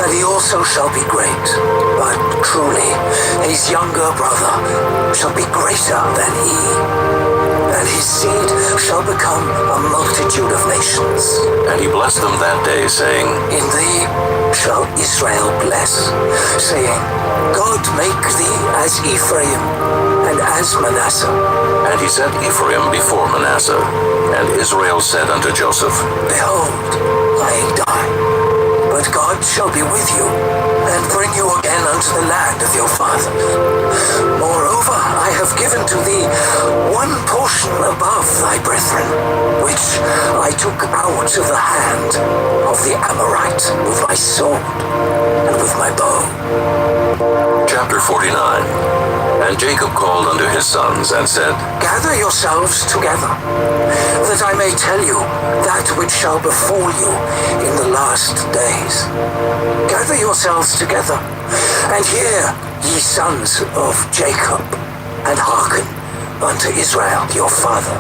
and he also shall be great. But truly, his younger brother shall be greater than he, and his seed shall become a multitude of nations. And he blessed them that day, saying, In thee shall Israel bless, saying, God make thee as Ephraim and as Manasseh. And he set Ephraim before Manasseh. And Israel said unto Joseph, Behold, I die, but God shall be with you, and bring you again unto the land of your fathers. Moreover, I have given to thee one portion above thy brethren, which I took out of the hand of the Amorite with my sword and with my bow. Chapter 49. And Jacob called unto his sons, and said, Gather yourselves together, that I may tell you that which shall befall you in the last days. Gather yourselves together, and hear, ye sons of Jacob, and hearken unto Israel your father.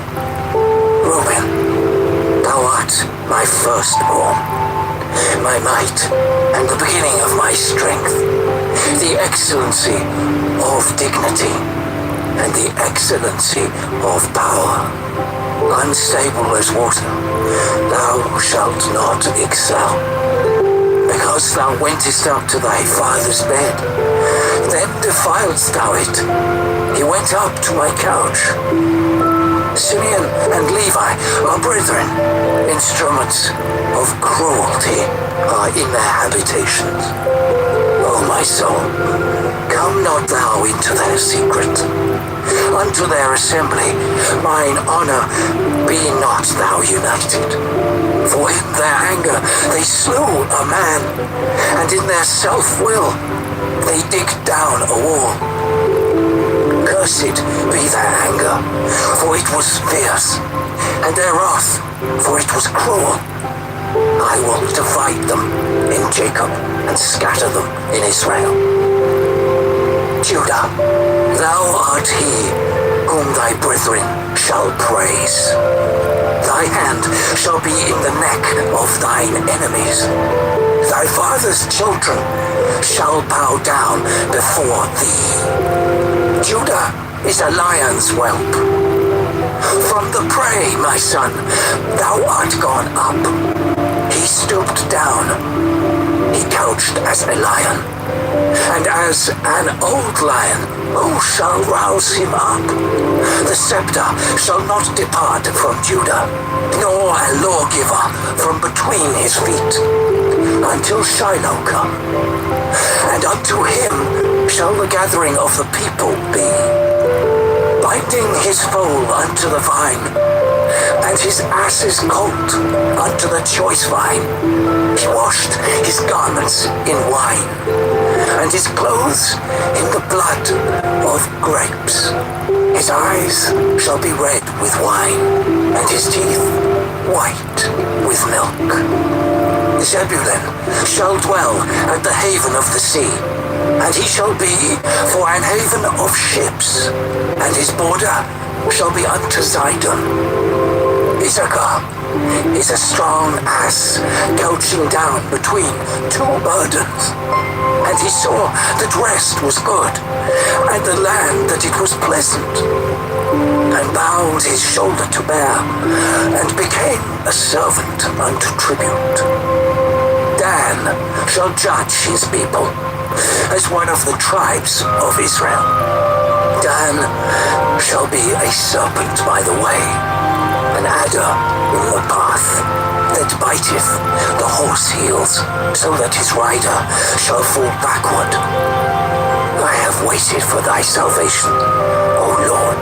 Reuben, thou art my firstborn, my might, and the beginning of my strength, the excellency of dignity, and the excellency of power. Unstable as water, thou shalt not excel. Because thou wentest up to thy father's bed, then defiledst thou it. He went up to my couch. Simeon and Levi are brethren. Instruments of cruelty are in their habitations. O my soul, come not thou into their secret. Unto their assembly mine honor be not thou united. For in their anger they slew a man, and in their self-will they dig down a wall. Cursed be their anger, for it was fierce, and their wrath, for it was cruel. I will divide them in Jacob, and scatter them in Israel. Judah, thou art he whom thy brethren shall praise. Thy hand shall be in the neck of thine enemies. Thy father's children shall bow down before thee. Judah is a lion's whelp. From the prey, my son, thou art gone up. He stooped down. He couched as a lion. And as an old lion, who shall rouse him up? The scepter shall not depart from Judah, nor a lawgiver from between his feet, until Shiloh come. and unto him shall the gathering of the people be. Binding his foal unto the vine, and his ass's colt unto the choice vine. He washed his garments in wine, and his clothes in the blood of grapes. His eyes shall be red with wine, and his teeth white with milk. Zebulun shall dwell at the haven of the sea, and he shall be for an haven of ships, and his border shall be unto Zidon. Issachar is a strong ass couching down between two burdens, and he saw that rest was good, and the land that it was pleasant, and bowed his shoulder to bear, and became a servant unto tribute. Dan shall judge his people as one of the tribes of Israel. Dan shall be a serpent by the way, an adder in the path, that biteth the horse heels, so that his rider shall fall backward. I have waited for thy salvation, O Lord.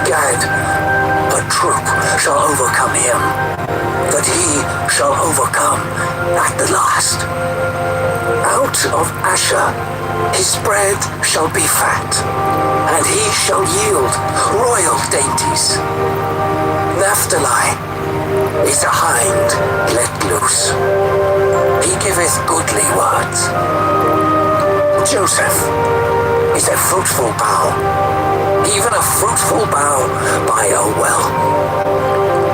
Gad, a troop shall overcome him, but he shall overcome at the last. Out of Asher his bread shall be fat, and he shall yield royal dainties. Naphtali is a hind let loose. He giveth goodly words. Joseph is a fruitful bough, even a fruitful bough by a well,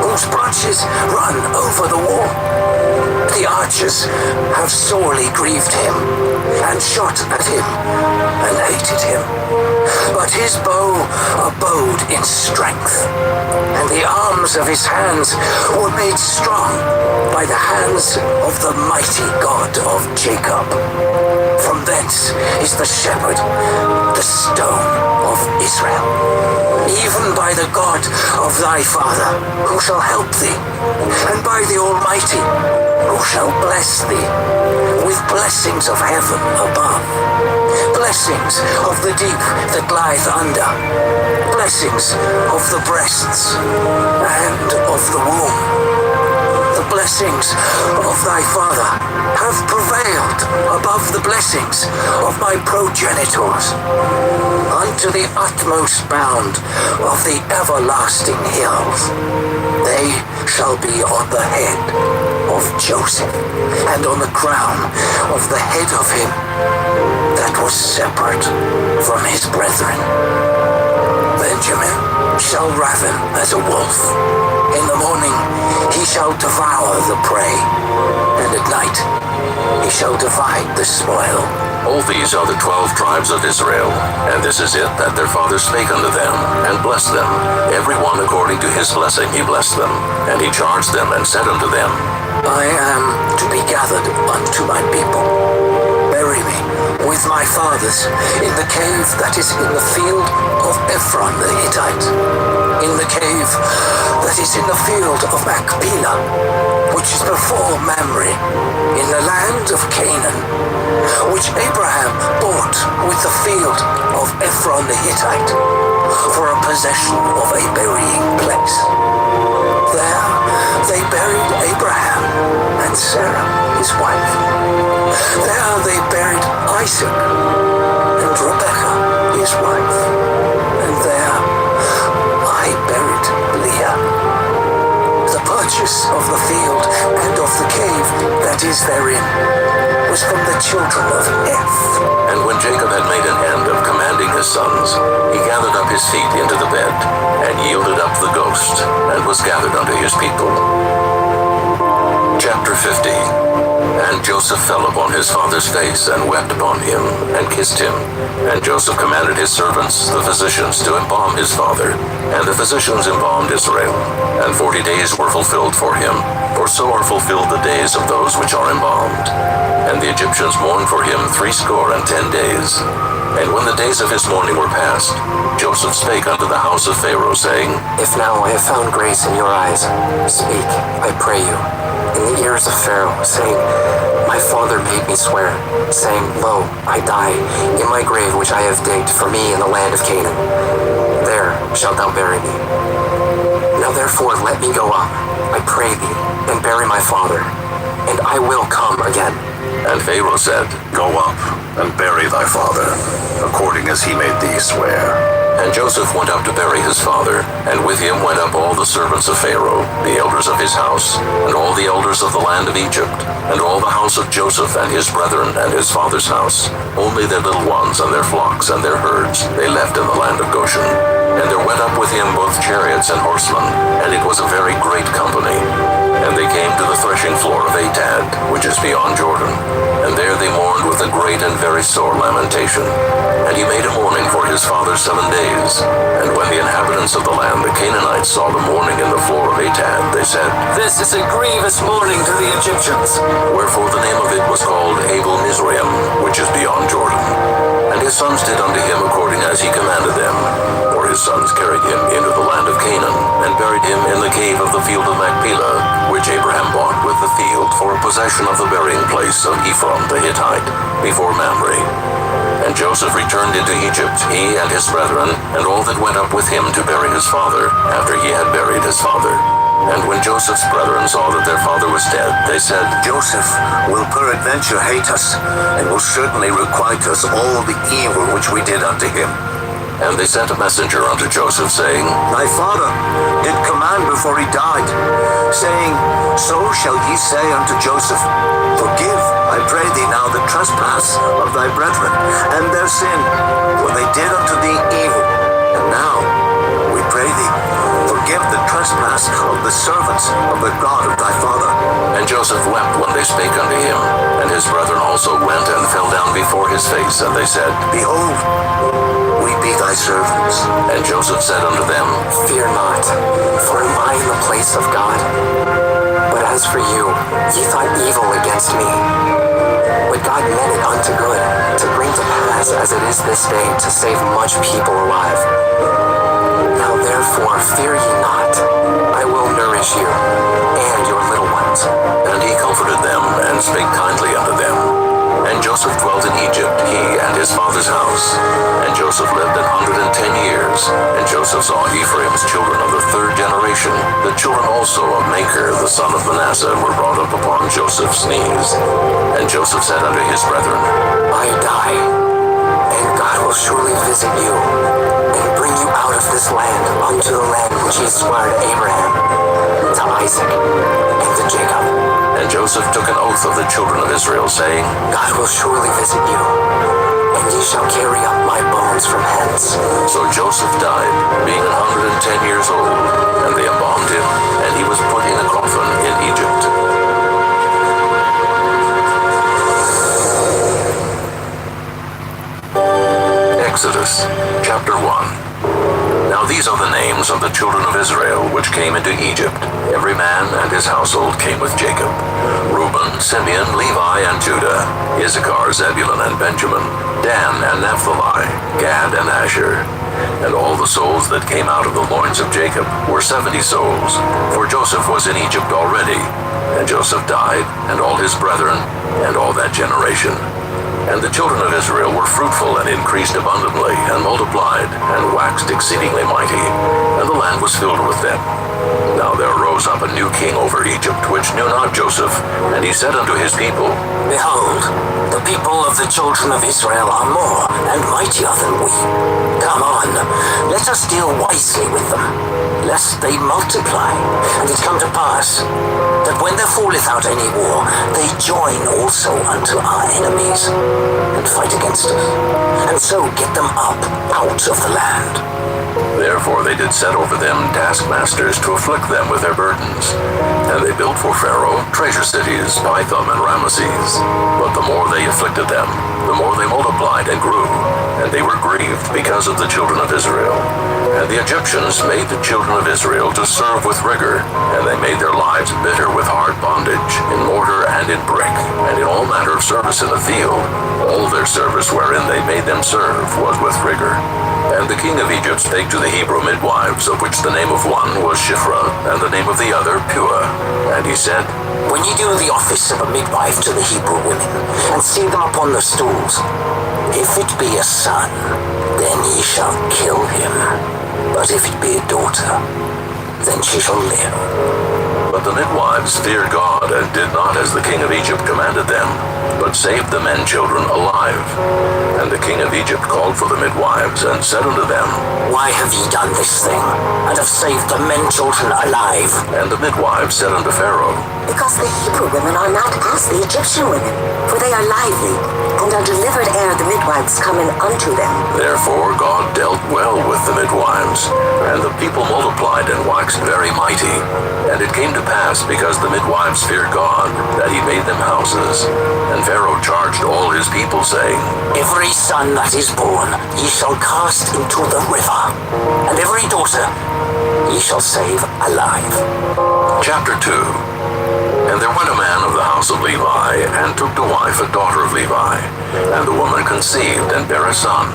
whose branches run over the wall. The archers have sorely grieved him, and shot at him, and hated him. But his bow abode in strength, and the arms of his hands were made strong by the hands of the mighty God of Jacob. From thence is the shepherd, the stone of Israel, even by the God of thy father, who shall help thee, and by the Almighty, who shall bless thee with blessings of heaven above, blessings of the deep that lieth under, blessings of the breasts and of the womb. The blessings of thy father have prevailed above the blessings of my progenitors, unto the utmost bound of the everlasting hills. They shall be on the head of Joseph, and on the crown of the head of him that was separate from his brethren. Benjamin shall raven as a wolf. In the morning he shall devour the prey, and at night he shall divide the spoil. All these are the 12 tribes of Israel, and this is it that their father spake unto them, and blessed them. Every one according to his blessing he blessed them, and he charged them and said unto them, I am to be gathered unto my people. Bury me with my fathers in the cave that is in the field of Ephron the Hittite, in the cave that is in the field of Machpelah, which is before Mamre, in the land of Canaan, which Abraham bought with the field of Ephron the Hittite, for a possession of a burying place. There they buried Abraham and Sarah his wife. There they buried Isaac and Rebekah his wife. And there I buried Leah. The purchase of the field and of the cave that is therein was from the children of Heth. And when Jacob had made an end of commanding his sons, he gathered up his feet into the bed, and yielded up the ghost, and was gathered unto his people. Chapter 50. And Joseph fell upon his father's face, and wept upon him, and kissed him. And Joseph commanded his servants, the physicians, to embalm his father. And the physicians embalmed Israel. And 40 days were fulfilled for him, for so are fulfilled the days of those which are embalmed. And the Egyptians mourned for him 60 days. And when the days of his mourning were past, Joseph spake unto the house of Pharaoh, saying, If now I have found grace in your eyes, speak, I pray you, in the ears of Pharaoh, saying, My My father made me swear, saying, Lo, I die in my grave which I have digged for me in the land of Canaan. There shalt thou bury me. Now therefore let me go up, I pray thee, and bury my father, and I will come again. And Pharaoh said, Go up, and bury thy father, according as he made thee swear. And Joseph went up to bury his father, and with him went up all the servants of Pharaoh, the elders of his house, and all the elders of the land of Egypt, and all the house of Joseph and his brethren and his father's house. Only their little ones and their flocks and their herds they left in the land of Goshen. And there went up with him both chariots and horsemen, and it was a very great company. And they came to the threshing floor of Atad, which is beyond Jordan. And there they mourned with a great and very sore lamentation. And he made a mourning for his father 7 days. And when the inhabitants of the land, the Canaanites, saw the mourning in the floor of Atad, they said, This is a grievous mourning to the Egyptians. Wherefore the name of it was called Abel Mizraim, which is beyond Jordan. And his sons did unto him according as he commanded them. For his sons carried him into the land of Canaan, and buried him in the cave of the field of Machpelah, which Abraham bought with the field for a possession of the burying place of Ephron the Hittite, before Mamre. And Joseph returned into Egypt, he and his brethren, and all that went up with him to bury his father, after he had buried his father. And when Joseph's brethren saw that their father was dead, they said, Joseph will peradventure hate us, and will certainly requite us all the evil which we did unto him. And they sent a messenger unto Joseph, saying, Thy father did command before he died, saying, So shall ye say unto Joseph, Forgive, I pray thee now, the trespass of thy brethren, and their sin, for they did unto thee evil. And now, we pray thee, forgive the trespass of the servants of the God of thy father. And Joseph wept when they spake unto him. And his brethren also went and fell down before his face, and they said, Behold, we be thy servants. And Joseph said unto them, Fear not, for am I in the place of God? But as for you, ye thought evil against me. But God meant it unto good, to bring to pass as it is this day, to save much people alive. Now therefore fear ye not, I will nourish you, and your little ones. And he comforted them, and spake kindly unto them. And Joseph dwelt in Egypt, he and his father's house. And Joseph lived 110 years. And Joseph saw Ephraim's children of the 3rd generation. The children also of Machir, the son of Manasseh, were brought up upon Joseph's knees. And Joseph said unto his brethren, I die, and God will surely visit you, and bring you out of this land unto the land which he sware to Abraham, to Isaac, and to Jacob. And Joseph took an oath of the children of Israel, saying, God will surely visit you, and ye shall carry up my bones from hence. So Joseph died, being 110 years old, and they embalmed him, and he was put in a coffin in Egypt. Exodus, chapter 1. Now these are the names of the children of Israel which came into Egypt. Every man and his household came with Jacob. Reuben, Simeon, Levi, and Judah, Issachar, Zebulun, and Benjamin, Dan and Naphtali, Gad and Asher. And all the souls that came out of the loins of Jacob were 70 souls, for Joseph was in Egypt already. And Joseph died, and all his brethren, and all that generation. And the children of Israel were fruitful and increased abundantly, and multiplied, and waxed exceedingly mighty, and the land was filled with them. Now there arose up a new king over Egypt, which knew not Joseph, and he said unto his people, Behold, the people of the children of Israel are more and mightier than we. Come on, let us deal wisely with them, lest they multiply. And it come to pass, that when there falleth out any war, they join also unto our enemies, and fight against us, and so get them up out of the land. Therefore they did set over them taskmasters to afflict them with their burdens. And they built for Pharaoh treasure cities, Pithom and Ramesses. But the more they afflicted them, the more they multiplied and grew, and they were great. grieved because of the children of Israel. And the Egyptians made the children of Israel to serve with rigor, and they made their lives bitter with hard bondage, in mortar and in brick, and in all manner of service in the field. All their service wherein they made them serve was with rigor. And the king of Egypt spake to the Hebrew midwives, of which the name of one was Shiphrah, and the name of the other Puah. And he said, When ye do the office of a midwife to the Hebrew women, and see them upon the stools, if it be a son, then ye shall kill him. But if it be a daughter, then she shall live. But the midwives feared God, and did not as the king of Egypt commanded them, but saved the men children alive. And the king of Egypt called for the midwives, and said unto them, Why have ye done this thing, and have saved the men children alive? And the midwives said unto Pharaoh, Because the Hebrew women are not as the Egyptian women, for they are lively, and are delivered ere the midwives come in unto them. Therefore God dealt well with the midwives, and the people multiplied and waxed very mighty. And it came to pass, because the midwives feared God, that he made them houses. And Pharaoh charged all his people, saying, Every son that is born ye shall cast into the river, and every daughter ye shall save alive. Chapter 2. And there went a man of the house of Levi, and took to wife a daughter of Levi. And the woman conceived, and bare a son.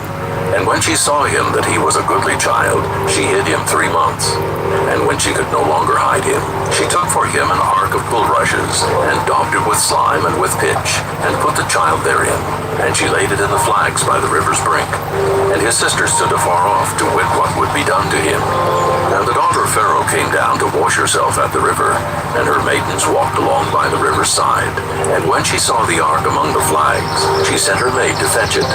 And when she saw him that he was a goodly child, she hid him 3 months. And when she could no longer hide him, she took for him an ark of bulrushes, and daubed it with slime and with pitch, and put the child therein. And she laid it in the flags by the river's brink. And his sister stood afar off to wit what would be done to him. And the daughter of Pharaoh came down to wash herself at the river, and her maidens walked along by the river's side. And when she saw the ark among the flags, she sent her maid to fetch it.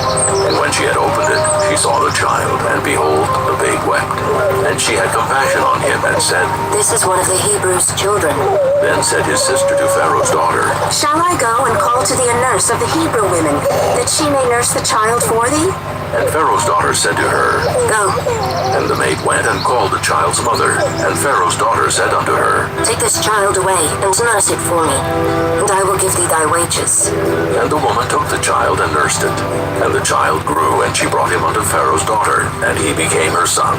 And when she had opened it, she saw the child, and behold, the babe wept. And she had compassion on him, and said, This is one of the Hebrews' children. Then said his sister to Pharaoh's daughter, Shall I go and call to thee a nurse of the Hebrew women, that she may nurse the child for thee? And Pharaoh's daughter said to her, Go. And the maid went and called the child's mother. And Pharaoh's daughter said unto her, Take this child away, and nurse it for me, and I will give thee thy wages. And the woman took the child and nursed it. And the child grew, and she brought him unto Pharaoh's daughter, and he became her son.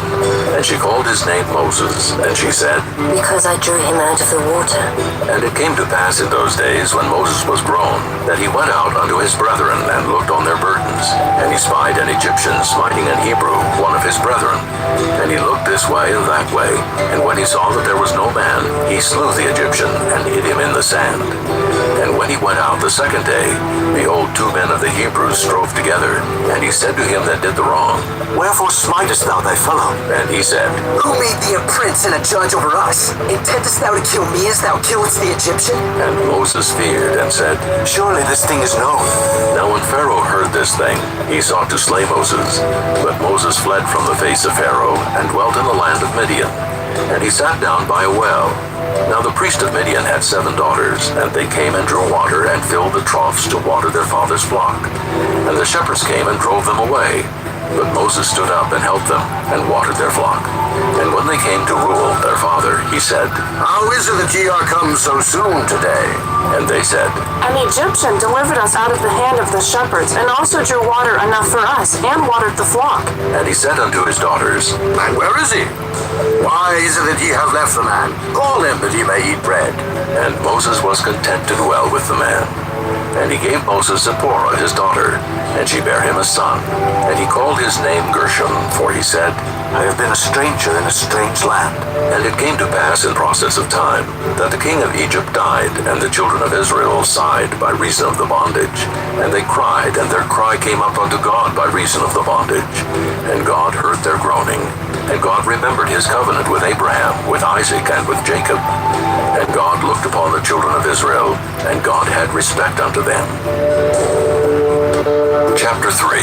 And she called his name Moses. And she said, Because I drew him out of the water. And it came to pass in those days, when Moses was grown, that he went out unto his brethren, and looked on their burdens. And he spied an Egyptian smiting an Hebrew, one of his brethren. And he looked this way and that way. And when he saw that there was no man, he slew the Egyptian, and hid him in the sand. And when he went out the second day, behold, 2 men of the Hebrews strove together. And he said to him that did the wrong, Wherefore smitest thou thy fellow? And he said, Who made thee a prince and a judge over us? Intendest thou to kill me as thou killedst the Egyptian? And Moses feared, and said, Surely this thing is known. Now when Pharaoh heard this thing, he sought to slay Moses. But Moses fled from the face of Pharaoh, and dwelt in the land of Midian. And he sat down by a well. Now the priest of Midian had 7 daughters, and they came and drew water, and filled the troughs to water their father's flock. And the shepherds came and drove them away. But Moses stood up and helped them, and watered their flock. And when they came to Reuel their father, he said, How is it that ye are come so soon today? And they said, An Egyptian delivered us out of the hand of the shepherds, and also drew water enough for us, and watered the flock. And he said unto his daughters, And where is he? Why is it that ye have left the man? Call him that he may eat bread. And Moses was content to dwell with the man. And he gave Moses Zipporah his daughter, and she bare him a son. And he called his name Gershom, for he said, I have been a stranger in a strange land. And it came to pass in process of time, that the king of Egypt died, and the children of Israel sighed by reason of the bondage. And they cried, and their cry came up unto God by reason of the bondage. And God heard their groaning. And God remembered his covenant with Abraham, with Isaac, and with Jacob. And God looked upon the children of Israel, and God had respect unto them. Chapter 3.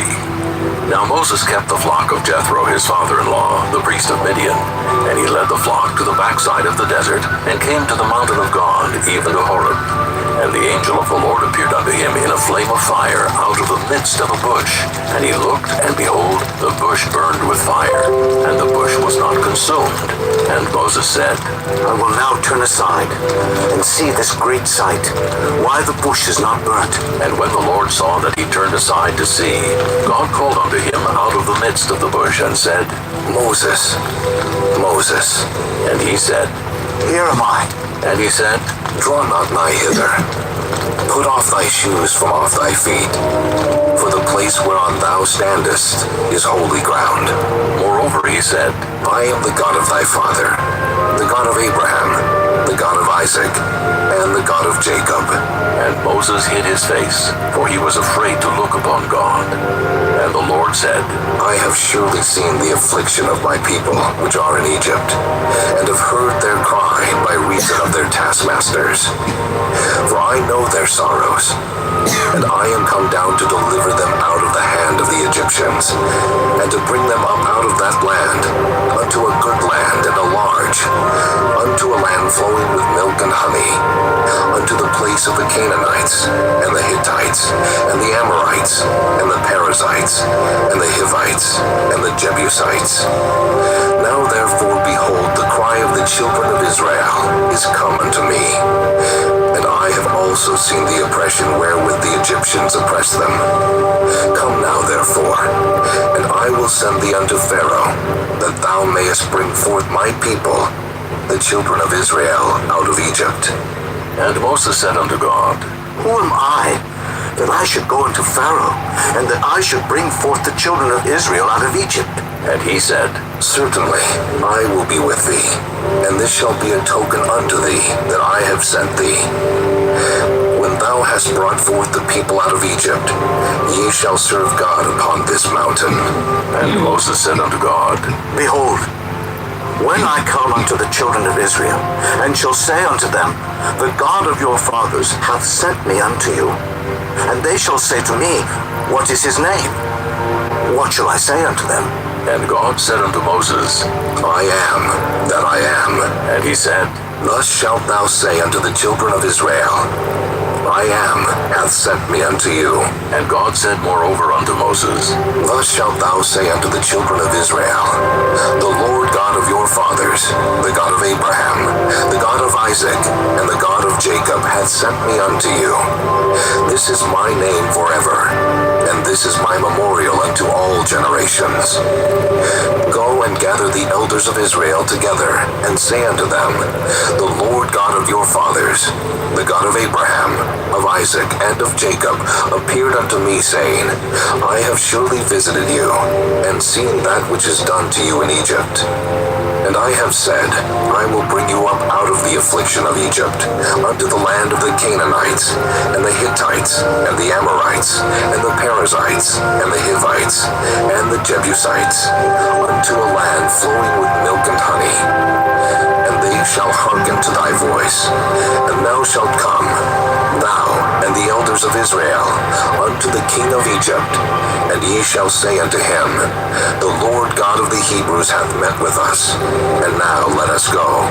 Now Moses kept the flock of Jethro his father-in-law, the priest of Midian. And he led the flock to the backside of the desert, and came to the mountain of God, even to Horeb. And the angel of the Lord appeared unto him in a flame of fire out of the midst of a bush. And he looked, and behold, the bush burned with fire, and the bush was not consumed. And Moses said, I will now turn aside and see this great sight, why the bush is not burnt. And when the Lord saw that he turned aside to see, God called unto him out of the midst of the bush, and said, Moses, Moses. And he said, Here am I. And he said, Draw not nigh hither. Put off thy shoes from off thy feet, for the place whereon thou standest is holy ground. Moreover he said, I am the God of thy father, the God of Abraham, the God of Isaac, and the God of Jacob. And Moses hid his face, for he was afraid to look upon God. And the Lord said, I have surely seen the affliction of my people which are in Egypt, and have heard their cry by reason of their taskmasters. For I know their sorrows, and I am come down to deliver them out of the hand of the Egyptians, and to bring them up out of that land, unto a good land and a large, unto a land flowing with milk and honey, unto the place of the Canaanites, and the Hittites, and the Amorites, and the Perizzites, and the Hivites, and the Jebusites. Now therefore, behold, the cry of the children of Israel is come unto me, and I have also seen the oppression wherewith the Egyptians oppress them. Come now therefore, and I will send thee unto Pharaoh, that thou mayest bring forth my people, the children of Israel, out of Egypt. And Moses said unto God, Who am I, that I should go unto Pharaoh, and that I should bring forth the children of Israel out of Egypt? And he said, Certainly I will be with thee, and this shall be a token unto thee that I have sent thee. When thou hast brought forth the people out of Egypt, ye shall serve God upon this mountain. And Moses said unto God, Behold, when I come unto the children of Israel, and shall say unto them, The God of your fathers hath sent me unto you, and they shall say to me, What is his name? What shall I say unto them? And God said unto Moses, I am that I am. And he said, Thus shalt thou say unto the children of Israel, I am hath sent me unto you. And God said moreover unto Moses, Thus shalt thou say unto the children of Israel, The Lord God of your fathers, the God of Abraham, the God of Isaac, and the God of Jacob hath sent me unto you. This is my name forever, and this is my memorial unto all generations. Go and gather the elders of Israel together, and say unto them, The Lord God of your fathers, the God of Abraham, of Isaac, and of Jacob, appeared unto me, saying, I have surely visited you, and seen that which is done to you in Egypt. And I have said, I will bring you up out of the affliction of Egypt, unto the land of the Canaanites, and the Hittites, and the Amorites, and the Perizzites, and the Hivites, and the Jebusites, unto a land flowing with milk and honey. And they shall hearken to thy voice, and thou shalt come, thou and the elders of Israel, unto the king of Egypt, and ye shall say unto him, The Lord God of the Hebrews hath met with us, and now let us go.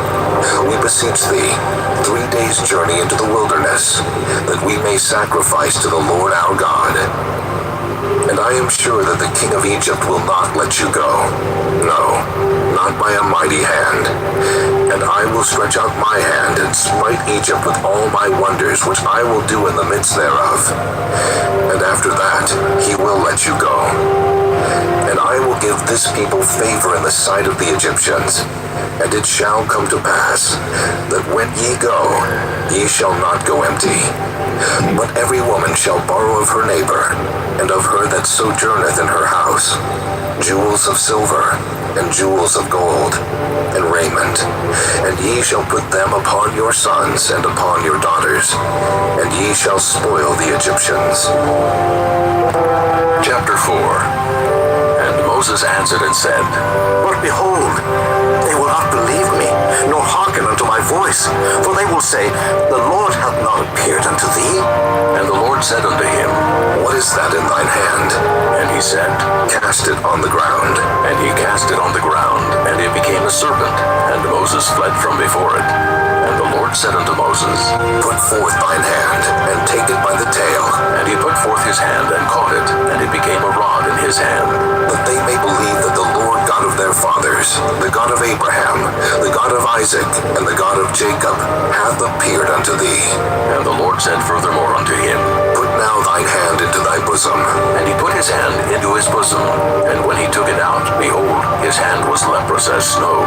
We beseech thee, 3 days' journey into the wilderness, that we may sacrifice to the Lord our God. And I am sure that the king of Egypt will not let you go. No, not by a mighty hand. And I will stretch out my hand and smite Egypt with all my wonders which I will do in the midst thereof. And after that he will let you go. And I will give this people favor in the sight of the Egyptians. And it shall come to pass, that when ye go, ye shall not go empty. But every woman shall borrow of her neighbor, and of her that sojourneth in her house, jewels of silver, and jewels of gold, and raiment. And ye shall put them upon your sons and upon your daughters, and ye shall spoil the Egyptians. Chapter 4. And Moses answered and said, But behold, they will not believe me, nor hearken unto my voice. For they will say, The Lord hath not appeared unto thee. And the Lord said unto him, What is that in thine hand? And he said, Cast cast it on the ground. And he cast it on the ground, and it became a serpent, and Moses fled from before it. And the Lord said unto Moses, Put forth thine hand, and take it by the tail. And he put forth his hand, and caught it, and it became a rod in his hand. That they may believe that the Lord God of their fathers, the God of Abraham, the God of Isaac, and the God of Jacob, hath appeared unto thee. And the Lord said furthermore unto him, Put now thine hand into thy bosom. And he put his hand into his bosom, and when he took it out, behold, his hand was leprous as snow.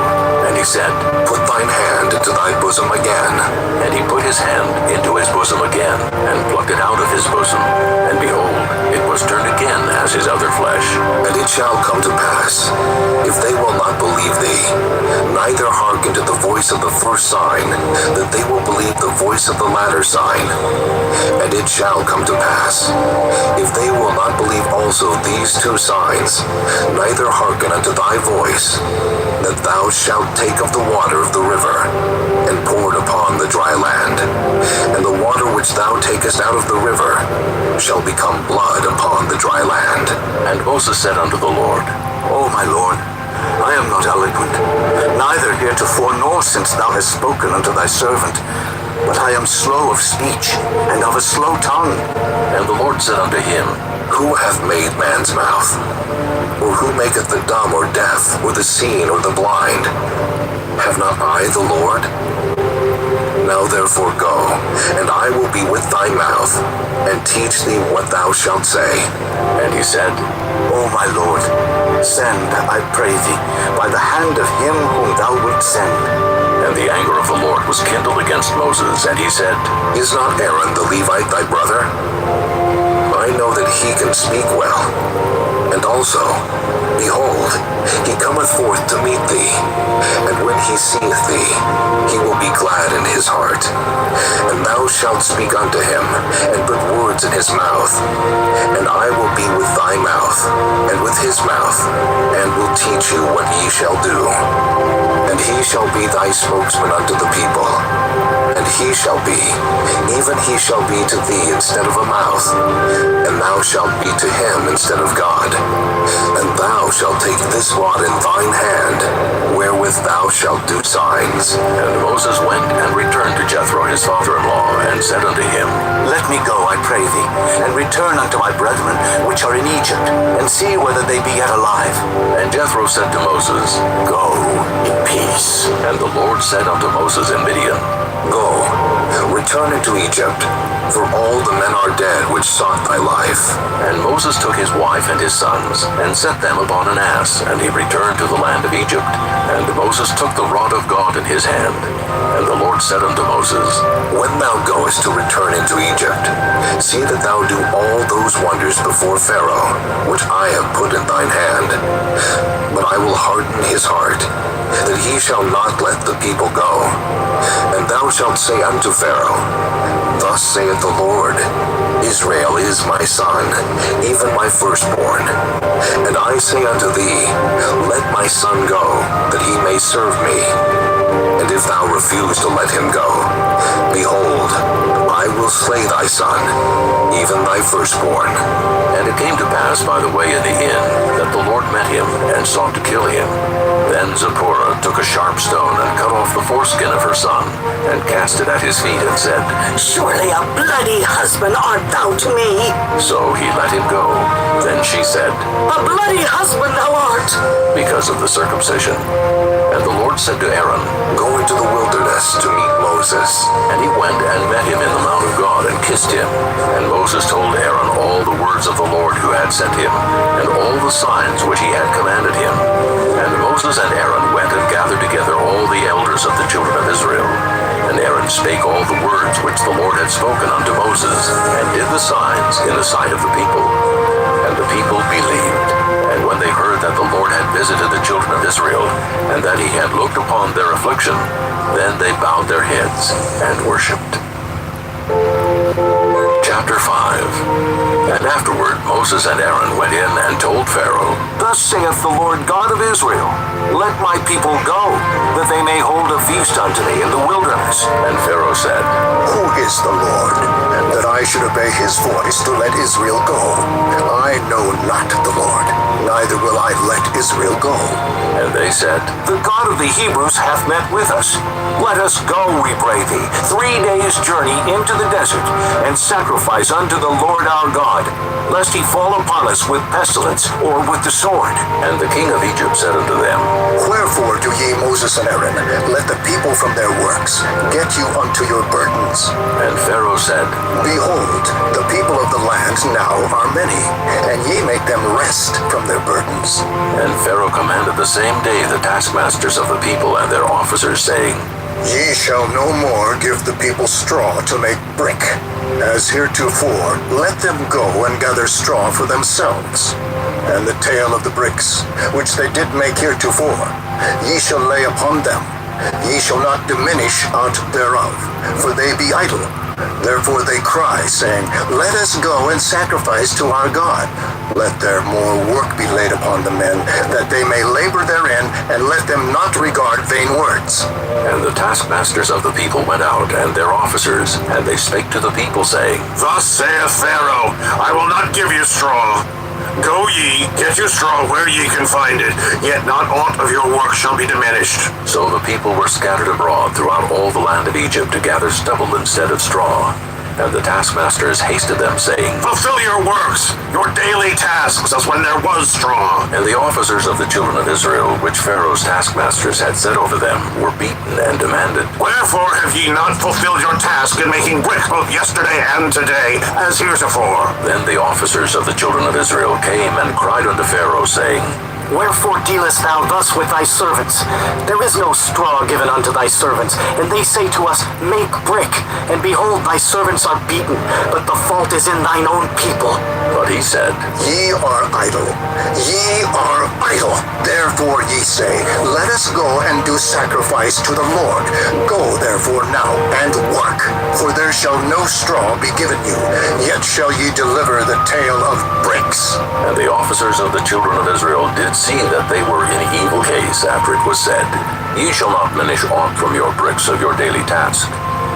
And he said, Put thine hand into thy bosom again. And he put his hand into his bosom again, and plucked it out of his bosom. And behold, it was turned again as his other flesh. And it shall come to pass, if they will not believe thee, neither hearken to the voice of the first sign, that they will believe the voice of the latter sign. And it shall come to pass, if they will not believe also these two signs, neither hearken unto thy voice, that thou shalt take of the water of the river, and pour it upon the dry land. And the water which thou takest out of the river shall become blood upon the dry land. And Moses said unto the Lord, O my Lord, I am not eloquent, neither heretofore nor since thou hast spoken unto thy servant, but I am slow of speech, and of a slow tongue. And the Lord said unto him, Who hath made man's mouth? Or who maketh the dumb or deaf, or the seen or the blind? Have not I the Lord? Now therefore go, and I will be with thy mouth, and teach thee what thou shalt say. And he said, O my Lord, send, I pray thee, by the hand of him whom thou wilt send. And the anger of the Lord was kindled against Moses, and he said, Is not Aaron the Levite thy brother? I know that he can speak well. And also, behold, he cometh forth to meet thee, and when he seeth thee, he will be glad in his heart. And thou shalt speak unto him, and put words in his mouth. And I will be with thy mouth, and with his mouth, and will teach you what ye shall do. And he shall be thy spokesman unto the people. And he shall be, even he shall be to thee instead of a mouth, and thou shalt be to him instead of God. And thou shalt take this rod in thine hand, wherewith thou shalt do signs. And Moses went and returned to Jethro his father-in-law, and said unto him, Let me go, I pray thee, and return unto my brethren which are in Egypt, and see whether they be yet alive. And Jethro said to Moses, Go in peace. And the Lord said unto Moses in Midian, Go, return into Egypt, for all the men are dead which sought thy life. And Moses took his wife and his sons, and set them upon an ass, and he returned to the land of Egypt. And Moses took the rod of God in his hand. And the Lord said unto Moses, When thou goest to return into Egypt, see that thou do all those wonders before Pharaoh, which I have put in thine hand. But I will harden his heart, that he shall not let the people go. And thou shalt say unto Pharaoh, Thus saith the Lord, Israel is my son, even my firstborn. And I say unto thee, Let my son go, that he may serve me. And if thou refuse to let him go, behold, I will slay thy son, even thy firstborn. And it came to pass by the way in the inn, that the Lord met him, and sought to kill him. Then Zipporah took a sharp stone, and cut off the foreskin of her son, and cast it at his feet, and said, Surely a bloody husband art thou to me. So he let him go. Then she said, A bloody husband thou art, because of the circumcision. And the Lord said to Aaron, Go into the wilderness to meet Moses. And he went and met him in the mount of God, and kissed him. And Moses told Aaron all the words of the Lord who had sent him, and all the signs which he had commanded him. And Moses and Aaron went and gathered together all the elders of the children of Israel. And Aaron spake all the words which the Lord had spoken unto Moses, and did the signs in the sight of the people. And the people believed. And when they heard that the Lord had visited the children of Israel, and that he had looked upon their affliction, then they bowed their heads and worshipped. Chapter 5. And afterward Moses and Aaron went in and told Pharaoh, Thus saith the Lord God of Israel, Let my people go, that they may hold a feast unto me in the wilderness. And Pharaoh said, Who is the Lord, that I should obey his voice to let Israel go? I know not the Lord, neither will I let Israel go. And they said, The God of the Hebrews hath met with us. Let us go, we pray thee, 3 days' journey into the desert, and sacrifice unto the Lord our God, lest he fall upon us with pestilence or with the sword. And the king of Egypt said unto them, Wherefore do ye, Moses and Aaron, let the people from their works get you unto your burdens? And Pharaoh said, Behold, the people of the land now are many, and ye make them rest from their burdens. And Pharaoh commanded the same day the taskmasters of the people and their officers, saying, Ye shall no more give the people straw to make brick. As heretofore, let them go and gather straw for themselves. And the tale of the bricks, which they did make heretofore, ye shall lay upon them. Ye shall not diminish aught thereof, for they be idle. Therefore they cry, saying, Let us go and sacrifice to our God. Let their more work be laid upon the men, that they may labor therein, and let them not regard vain words. And the taskmasters of the people went out, and their officers, and they spake to the people, saying, Thus saith Pharaoh, I will not give you straw. Go ye, get you straw where ye can find it, yet not aught of your work shall be diminished. So the people were scattered abroad throughout all the land of Egypt to gather stubble instead of straw. And the taskmasters hasted them, saying, Fulfill your works, your daily tasks, as when there was straw. And the officers of the children of Israel, which Pharaoh's taskmasters had set over them, were beaten and demanded, Wherefore have ye not fulfilled your task in making brick both yesterday and today, as heretofore? Then the officers of the children of Israel came and cried unto Pharaoh, saying, Wherefore dealest thou thus with thy servants? There is no straw given unto thy servants, and they say to us, Make brick, and behold, thy servants are beaten, but the fault is in thine own people. But he said, Ye are idle. Ye are idle. Therefore ye say, Let us go and do sacrifice to the Lord. Go therefore now and work, for there shall no straw be given you, yet shall ye deliver the tale of bricks. And the officers of the children of Israel did see that they were in evil case after it was said, Ye shall not diminish aught from your bricks of your daily task.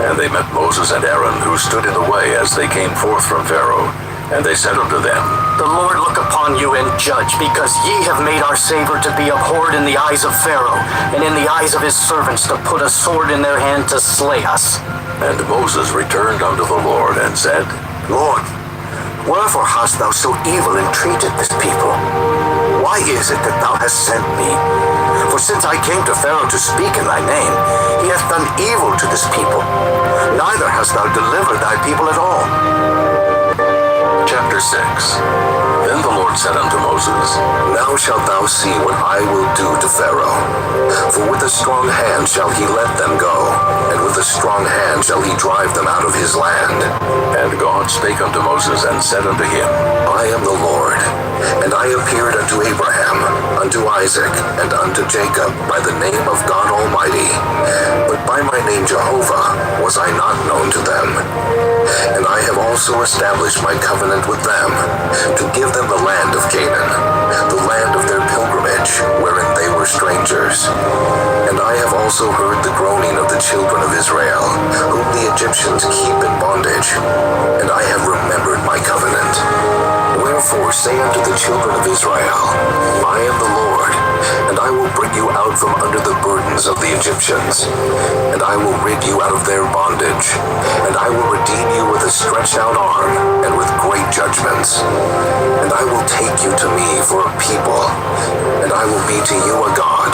And they met Moses and Aaron, who stood in the way as they came forth from Pharaoh. And they said unto them, The Lord look upon you and judge, because ye have made our savor to be abhorred in the eyes of Pharaoh, and in the eyes of his servants to put a sword in their hand to slay us. And Moses returned unto the Lord and said, Lord, wherefore hast thou so evil entreated this people? Why is it that thou hast sent me? For since I came to Pharaoh to speak in thy name, he hath done evil to this people. Neither hast thou delivered thy people at all. Chapter 6. Then the Lord said unto Moses, Now shalt thou see what I will do to Pharaoh. For with a strong hand shall he let them go, and with a strong hand shall he drive them out of his land. And God spake unto Moses and said unto him, I am the Lord, and I appeared unto Abraham, unto Isaac, and unto Jacob by the name of God Almighty. But by my name Jehovah was I not known to them. And I have also established my covenant with them, to give them the land of Canaan, the land of their pilgrimage, wherein they were strangers. And I have also heard the groaning of the children of Israel, whom the Egyptians keep in bondage, and I have remembered my covenant. Wherefore say unto the children of Israel, I am the Lord, and I will bring you out from under the burdens of the Egyptians, and I will rid you out of their bondage, and I will redeem you with a stretched out arm, and with great judgments. And I will take you to me for a people, and I will be to you a God.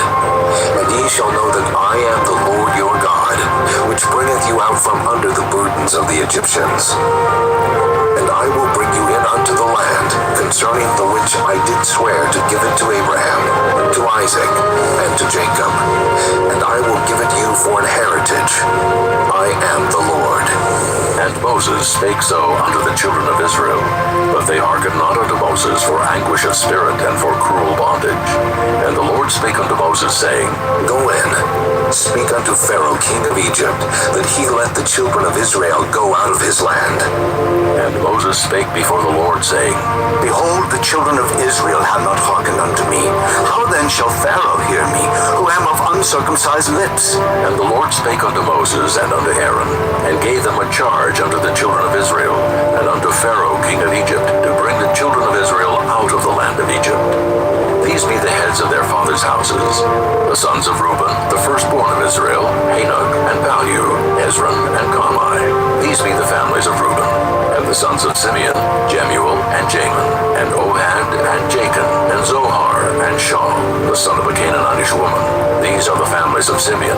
And ye shall know that I am the Lord your God, which bringeth you out from under the burdens of the Egyptians. And I will bring you in unto the land, concerning the which I did swear to give it to Abraham, to Isaac, and to Jacob. And I will give it you for an heritage. I am the Lord. And Moses spake so unto the children of Israel, but they hearkened not unto Moses for anguish of spirit and for cruel bondage. And the Lord spake unto Moses, saying, Go in, speak unto Pharaoh king of Egypt, that he let the children of Israel go out of his land. And Moses spake before the Lord, saying, Behold, the children of Israel have not hearkened unto me. How then shall Pharaoh hear me, who am of uncircumcised lips? And the Lord spake unto Moses and unto Aaron, and gave them a charge unto the children of Israel, and unto Pharaoh king of Egypt, to bring the children of Israel out of the land of Egypt. heads of their fathers' houses. The sons of Reuben, the firstborn of Israel, Hanok and Palu, Hezron and Carmi. These be the families of Reuben. And the sons of Simeon, Jemuel and Jamin, and Ohad and Jachin, and Zohar and Shaul, the son of a Canaanitish woman. These are the families of Simeon.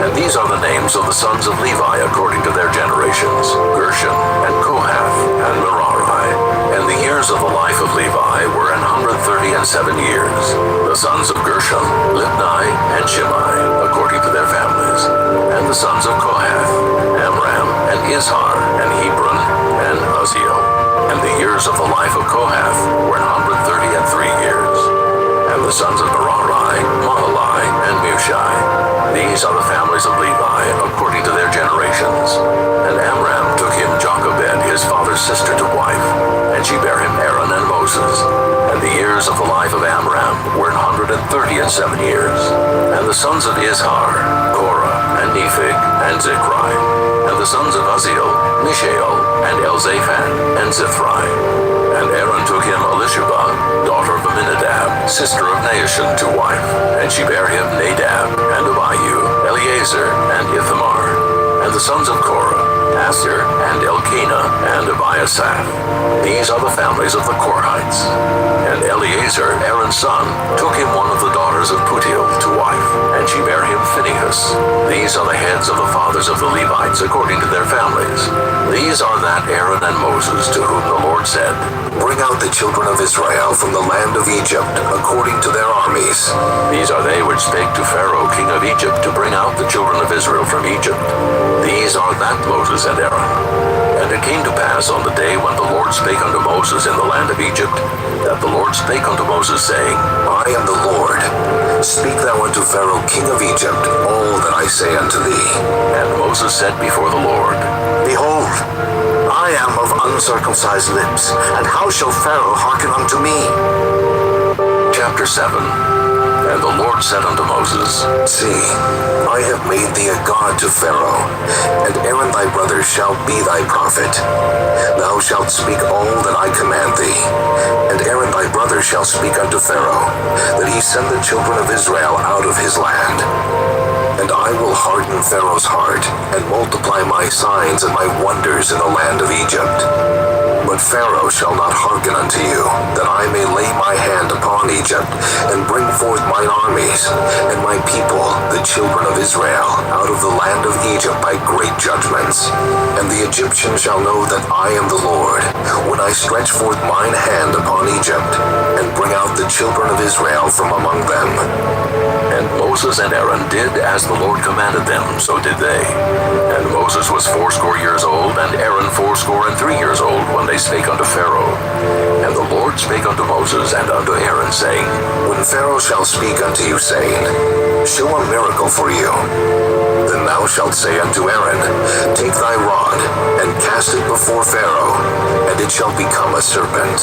And these are the names of the sons of Levi according to their generations, Gershon and Kohath and Merari. And the years of the life of Levi were 137 years. The sons of Gershon, Libni and Shimei, according to their families. And the sons of Kohath, Amram and Izhar and Hebron and Uzziel. And the years of the life of Kohath were 133 years. And the sons of Merari, Mahali and Mushai. These are the families of Levi according to their generations. And Amram took him Jochebed, his father's sister, to wife, and she bare him Aaron and Moses. And the years of the life of Amram were 137 years. And the sons of Izhar, Korah and Nepheg and Zichri. And the sons of Uzziel, Mishael and Elzaphan and Zithri. And Aaron took him Elisheba, daughter of Aminadab, sister of Nahshon, to wife, and she bare him Nadab and Abihu, Eleazar and Ithamar. And the sons of Korah, Asher and Elkanah and Abiasaph. These are the families of the Korhites. And Eleazar, Aaron's son, took him one of the daughters of Putiel to wife, and she bare him Phinehas. These are the heads of the fathers of the Levites according to their families. These are that Aaron and Moses to whom the Lord said, Bring out the children of Israel from the land of Egypt, according to their armies. These are they which spake to Pharaoh king of Egypt to bring out the children of Israel from Egypt. These are that Moses and Aaron. And it came to pass on the day when the Lord spake unto Moses in the land of Egypt, that the Lord spake unto Moses, saying, I am the Lord. Speak thou unto Pharaoh king of Egypt all that I say unto thee. And Moses said before the Lord, Behold, I am of uncircumcised lips, and how shall Pharaoh hearken unto me? Chapter 7. And the Lord said unto Moses, See, I have made thee a god to Pharaoh, and Aaron thy brother shall be thy prophet. Thou shalt speak all that I command thee, and Aaron thy brother shall speak unto Pharaoh, that he send the children of Israel out of his land. And I will harden Pharaoh's heart, and multiply my signs and my wonders in the land of Egypt. But Pharaoh shall not hearken unto you, that I may lay my hand upon Egypt, and bring forth mine armies, and my people, the children of Israel, out of the land of Egypt by great judgments. And the Egyptians shall know that I am the Lord, when I stretch forth mine hand upon Egypt, and bring out the children of Israel from among them. And Moses and Aaron did as the Lord commanded them, so did they. And Moses was 80 years old, and Aaron 83 years old, when they spake unto Pharaoh. And the Lord spake unto Moses and unto Aaron, saying, When Pharaoh shall speak unto you, saying, Show a miracle for you, then thou shalt say unto Aaron, Take thy rod, and cast it before Pharaoh, and it shall become a serpent.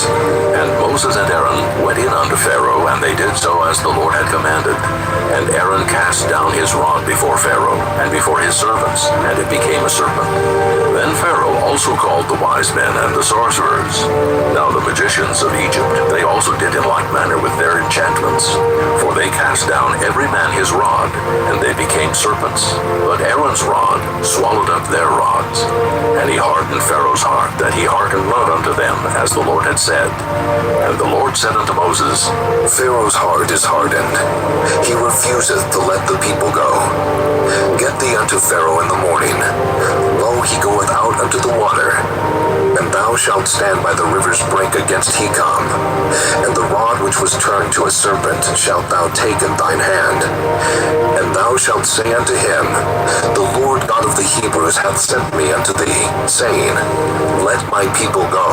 And Moses and Aaron went in unto Pharaoh, and they did so as the Lord had commanded. And Aaron cast down his rod before Pharaoh, and before his servants, and it became a serpent. Then Pharaoh also called the wise men and the sorcerers. Now the magicians of Egypt, they also did in like manner with their enchantments. For they cast down every man his rod, and they became serpents. But Aaron's rod swallowed up their rods. And he hardened Pharaoh's heart, that he hearkened not unto them, as the Lord had said. And the Lord said unto Moses, Pharaoh's heart is hardened. He refuseth to let the people go. Get thee unto Pharaoh in the morning. Lo, he goeth out unto the water. And thou shalt stand by the river's brink against Hekam. And the rod which was turned to a serpent shalt thou take in thine hand. And thou shalt say unto him, The Lord God of the Hebrews hath sent me unto thee, saying, Let my people go,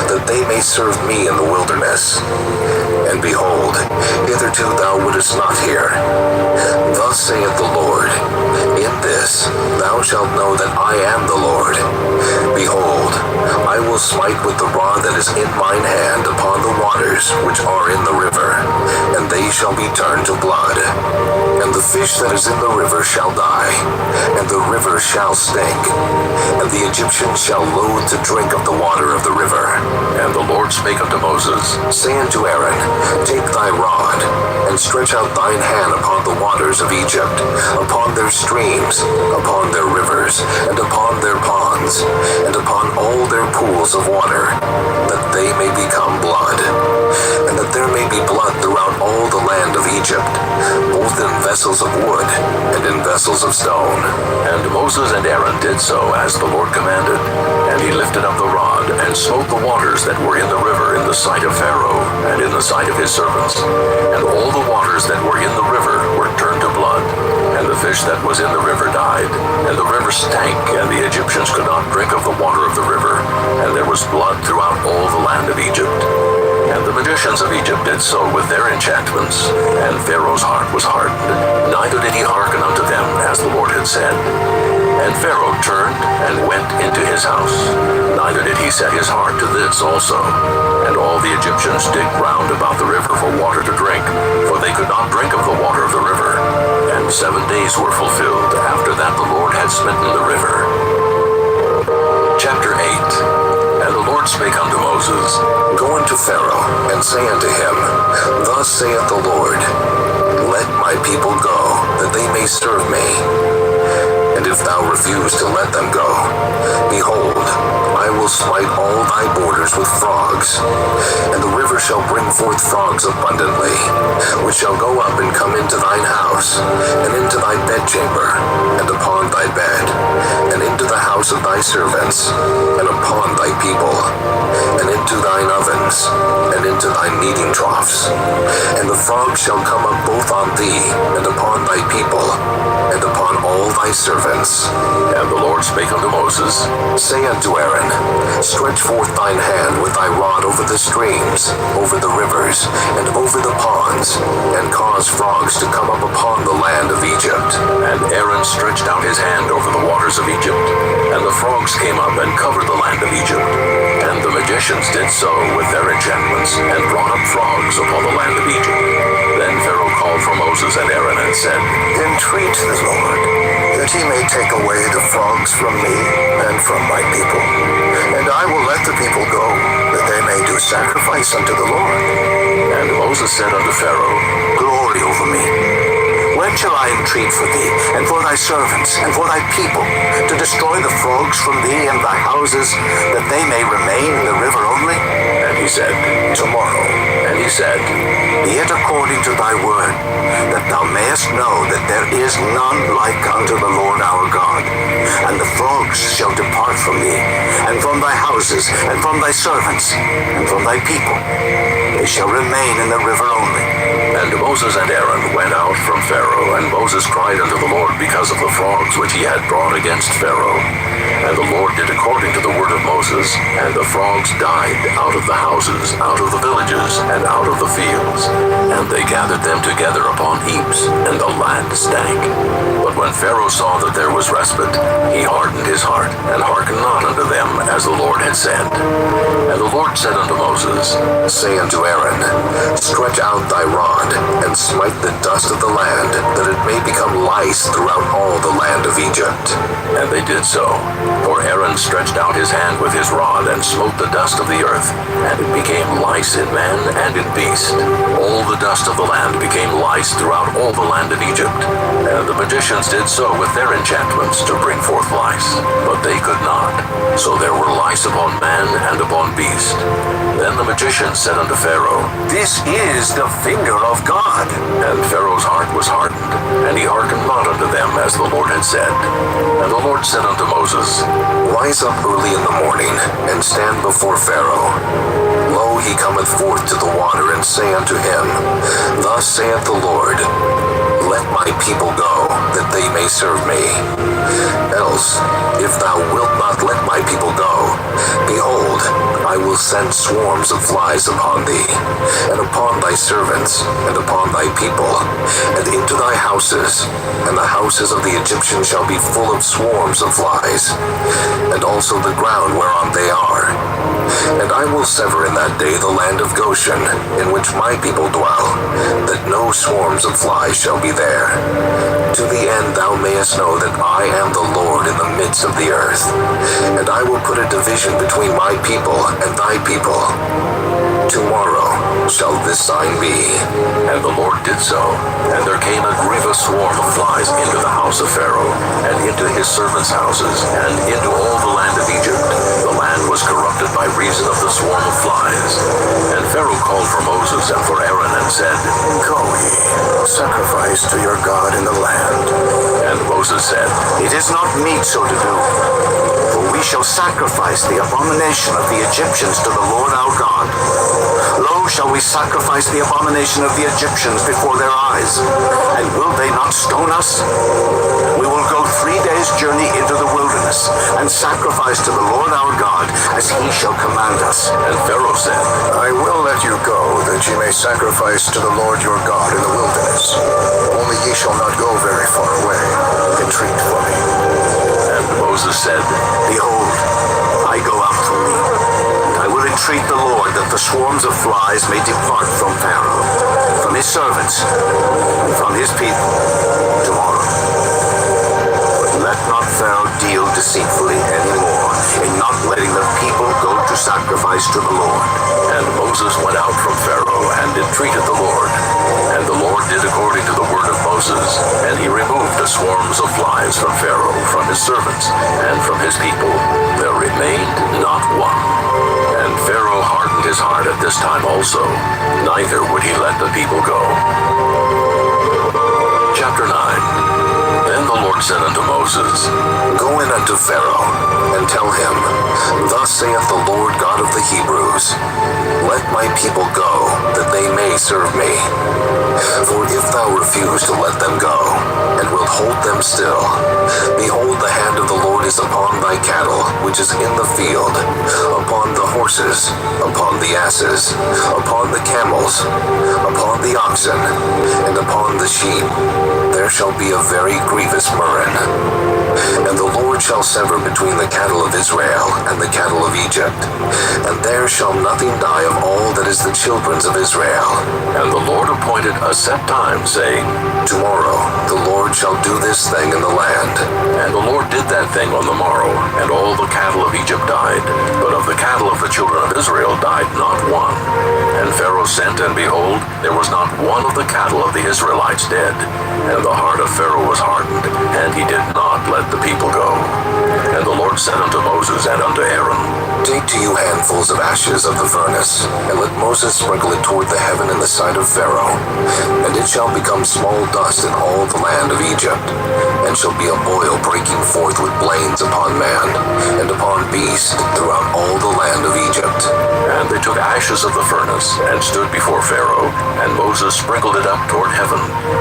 that they may serve me in the wilderness. And behold, hitherto thou wouldest not hear. Thus saith the Lord, In this thou shalt know that I am the Lord. Behold, I will smite with the rod that is in mine hand upon the waters which are in the river, and they shall be turned to blood. And the fish that is in the river shall die, and the river shall stink, and the Egyptians shall loathe to drink of the water of the river. And the Lord spake unto Moses, Say unto Aaron, Take thy rod, and and stretch out thine hand upon the waters of Egypt, upon their streams, upon their rivers, and upon their ponds, and upon all their pools of water, that they may become blood, and that there may be blood throughout all the land of Egypt, both in vessels of wood and in vessels of stone. And Moses and Aaron did so as the Lord commanded, and he lifted up the rod and smote the waters that were in the river in the sight of Pharaoh and in the sight of his servants. And all the waters that were in the river were turned to blood, and the fish that was in the river died, and the river stank, and the Egyptians could not drink of the water of the river, and there was blood throughout all the land of Egypt. And the magicians of Egypt did so with their enchantments, and Pharaoh's heart was hardened, neither did he hearken unto them as the Lord had said. And Pharaoh turned and went into his house, neither did he set his heart to this also. And all the Egyptians digged round about the river for water to drink, for they could not drink of the water of the river. And 7 days were fulfilled after that the Lord had smitten the river. Chapter 8. And the Lord spake unto Moses, Go unto Pharaoh, and say unto him, Thus saith the Lord, Let my people go, that they may serve me. And if thou refuse to let them go, behold, I will smite all thy borders with frogs, and the river shall bring forth frogs abundantly, which shall go up and come into thine house, and into thy bedchamber, and upon thy bed, and into the house of thy servants, and upon thy people, and into thine ovens, and into thy kneading troughs. And the frogs shall come up both on thee, and upon thy people, and upon all thy servants. And the Lord spake unto Moses, Say unto Aaron, Stretch forth thine hand with thy rod over the streams, over the rivers, and over the ponds, and cause frogs to come up upon the land of Egypt. And Aaron stretched out his hand over the waters of Egypt, and the frogs came up and covered the land of Egypt. And the magicians did so with their enchantments, and brought up frogs upon the land of Egypt. Then Pharaoh called for Moses and Aaron and said, Entreat the Lord, that he may take away the frogs from me and from my people. And I will let the people go, that they may do sacrifice unto the Lord. And Moses said unto Pharaoh, Glory over me. When shall I entreat for thee, and for thy servants, and for thy people, to destroy the frogs from thee and thy houses, that they may remain in the river only? And he said, Tomorrow. And he said, Be it according to thy word, that thou mayest know that there is none like unto the Lord our God. And the frogs shall depart from thee, and from thy houses, and from thy servants, and from thy people. They shall remain in the river only. And Moses and Aaron went out from Pharaoh, and Moses cried unto the Lord because of the frogs which he had brought against Pharaoh. And the Lord did according to the word of Moses, and the frogs died out of the houses, out of the villages, and out of the fields. And they gathered them together upon heaps, and the land stank. But when Pharaoh saw that there was respite, he hardened his heart, and hearkened not unto them as the Lord had said. And the Lord said unto Moses, Say unto Aaron, Stretch out thy rod, and smite the dust of the land, that it may become lice throughout all the land of Egypt. And they did so. For Aaron stretched out his hand with his rod, and smote the dust of the earth, and it became lice in man and in beast. All the dust of the land became lice throughout all the land of Egypt. And the magicians did so with their enchantments to bring forth lice, but they could not. So there were lice upon man and upon beast. Then the magicians said unto Pharaoh, This is the finger of God. And Pharaoh's heart was hardened, and he hearkened not unto them as the Lord had said. And the Lord said unto Moses, Rise up early in the morning, and stand before Pharaoh. Lo, he cometh forth to the water, and say unto him, Thus saith the Lord, Let my people go, that they may serve me. Else, if thou wilt not let my people go, behold, I will send swarms of flies upon thee, and upon thy servants, and upon thy people, and into thy houses, and the houses of the Egyptians shall be full of swarms of flies, and also the ground whereon they are. And I will sever in that day the land of Goshen, in which my people dwell, that no swarms of flies shall be there. To the end thou mayest know that I am the Lord in the midst of the earth. And I will put a division between my people and thy people. Tomorrow shall this sign be. And the Lord did so. And there came a grievous swarm of flies into the house of Pharaoh, and into his servants' houses, and into all the land of Egypt. The land was corrupted by reason of the swarm of flies. And Pharaoh called for Moses and for Aaron, and said, Go ye, sacrifice to your God in the land. And Moses said, It is not meet so to do, for we shall sacrifice the abomination of the Egyptians to the Lord our God. Lo, shall we sacrifice the abomination of the Egyptians before their eyes, and will they not stone us? We will go 3 days' journey into the wilderness, and sacrifice to the Lord our God, as he shall command us. And Pharaoh said, I will let you go, that ye may sacrifice to the Lord your God in the wilderness. Only ye shall not go very far away. Entreat for me. And Moses said, Behold, I go out from thee, and I will entreat the Lord that the swarms of flies may depart from Pharaoh, from his servants, and from his people tomorrow. But let not Pharaoh deal deceitfully any more in not letting the people go to sacrifice to the Lord. And Moses went out from Pharaoh and entreated the Lord. And the Lord did according to the word of Moses, and he removed the swarms of flies from Pharaoh, from his servants, and from his people. There remained not one. And Pharaoh hardened his heart at this time also, neither would he let the people go. Chapter 9. Then the Lord said unto Moses, Go in unto Pharaoh, and tell him, Thus saith the Lord God of the Hebrews, Let my people go, that they may serve me. For if thou refuse to let them go, and wilt hold them still, behold, the hand of the Lord is upon thy cattle, which is in the field, upon the horses, upon the asses, upon the camels, upon the oxen, and upon the sheep. There shall be a very grievous murrain. And the Lord shall sever between the cattle of Israel and the cattle of Egypt, and there shall nothing die of all that is the children's of Israel. And the Lord appointed a set time, saying, Tomorrow the Lord shall do this thing in the land. And the Lord did that thing on the morrow, and all the cattle of Egypt died, but of the cattle of the children of Israel died not one. And Pharaoh sent, and behold, there was not one of the cattle of the Israelites dead. And the heart of Pharaoh was hardened, and he did not let the people go. And the Lord said unto Moses and unto Aaron, Take to you handfuls of ashes of the furnace, and let Moses sprinkle it toward the heaven in the sight of Pharaoh. And it shall become small dust in all the land of Egypt, and shall be a boil breaking forth with blains upon man, and upon beast throughout all the land of Egypt. And they took ashes of the furnace, and stood before Pharaoh, and Moses sprinkled it up toward heaven,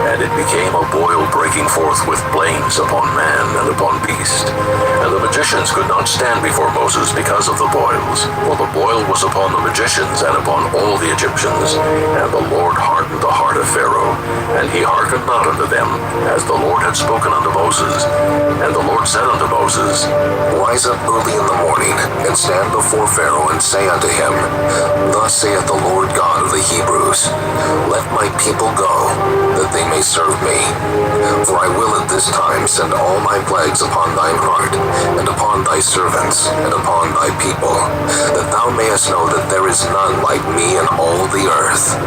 and it became a boil breaking forth with blains upon man and upon beast. And the magicians could not stand before Moses because of the boils, for the boil was upon the magicians and upon all the Egyptians. And the Lord hardened the heart of Pharaoh, and he hearkened not unto them, as the Lord had spoken unto Moses. And the Lord said unto Moses, Rise up early in the morning, and stand before Pharaoh, and say unto him, Thus saith the Lord God of the Hebrews, Let my people go, that they may serve me. For I will at this time send all my plagues upon thine heart, and upon thy servants, and upon thy people, that thou mayest know that there is none like me in all the earth.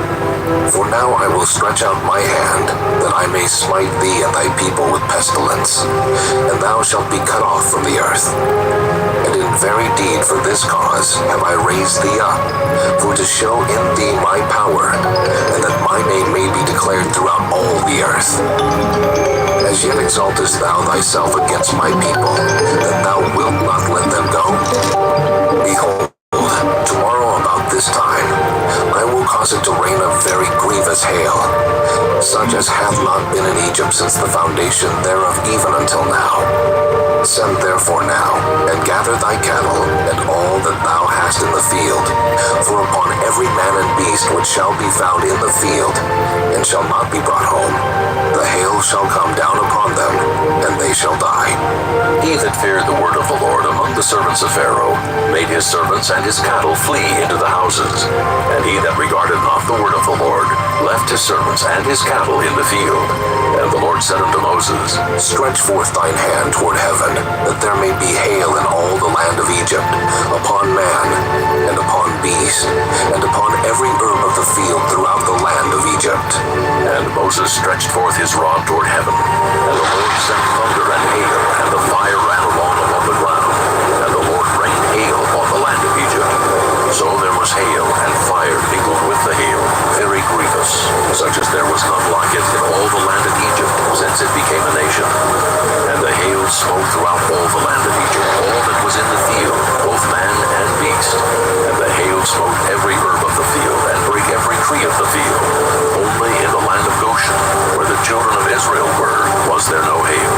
For now I will stretch out my hand, that I may smite thee and thy people with pestilence, and thou shalt be cut off from the earth. And in very deed for this cause have I raised thee up, for to show in thee my power, and that my name may be declared throughout all the earth. As yet exaltest thou thyself against my people, that thou wilt not let them go? Behold, tomorrow about this time, I will cause it to rain a very grievous hail, such as hath not been in Egypt since the foundation thereof even until now. Send therefore now, and gather thy cattle, and all that thou hast in the field. For upon every man and beast which shall be found in the field, and shall not be brought home, the hail shall come down upon them, and they shall die. He that feared the word of the Lord among the servants of Pharaoh made his servants and his cattle flee into the houses. And he that regarded not the word of the Lord left his servants and his cattle in the field. And the Lord said unto Moses, Stretch forth thine hand toward heaven, that there may be hail in all the land of Egypt, upon man, and upon beast, and upon every herb of the field throughout the land of Egypt. And Moses stretched forth his rod toward heaven, and the Lord sent thunder and hail, and the fire ran along above the ground, and the Lord rained hail upon the land of Egypt. So there was hail and fire mingled with the hail, very grievous, such as there was none like it in all the land of Egypt, since it became a nation. And the hail smote throughout all the land of Egypt, all that was in the field, both man and beast. And the hail smote every herb of the field, and brake every tree of the field. Only in the land of Goshen, where the children of Israel were, was there no hail.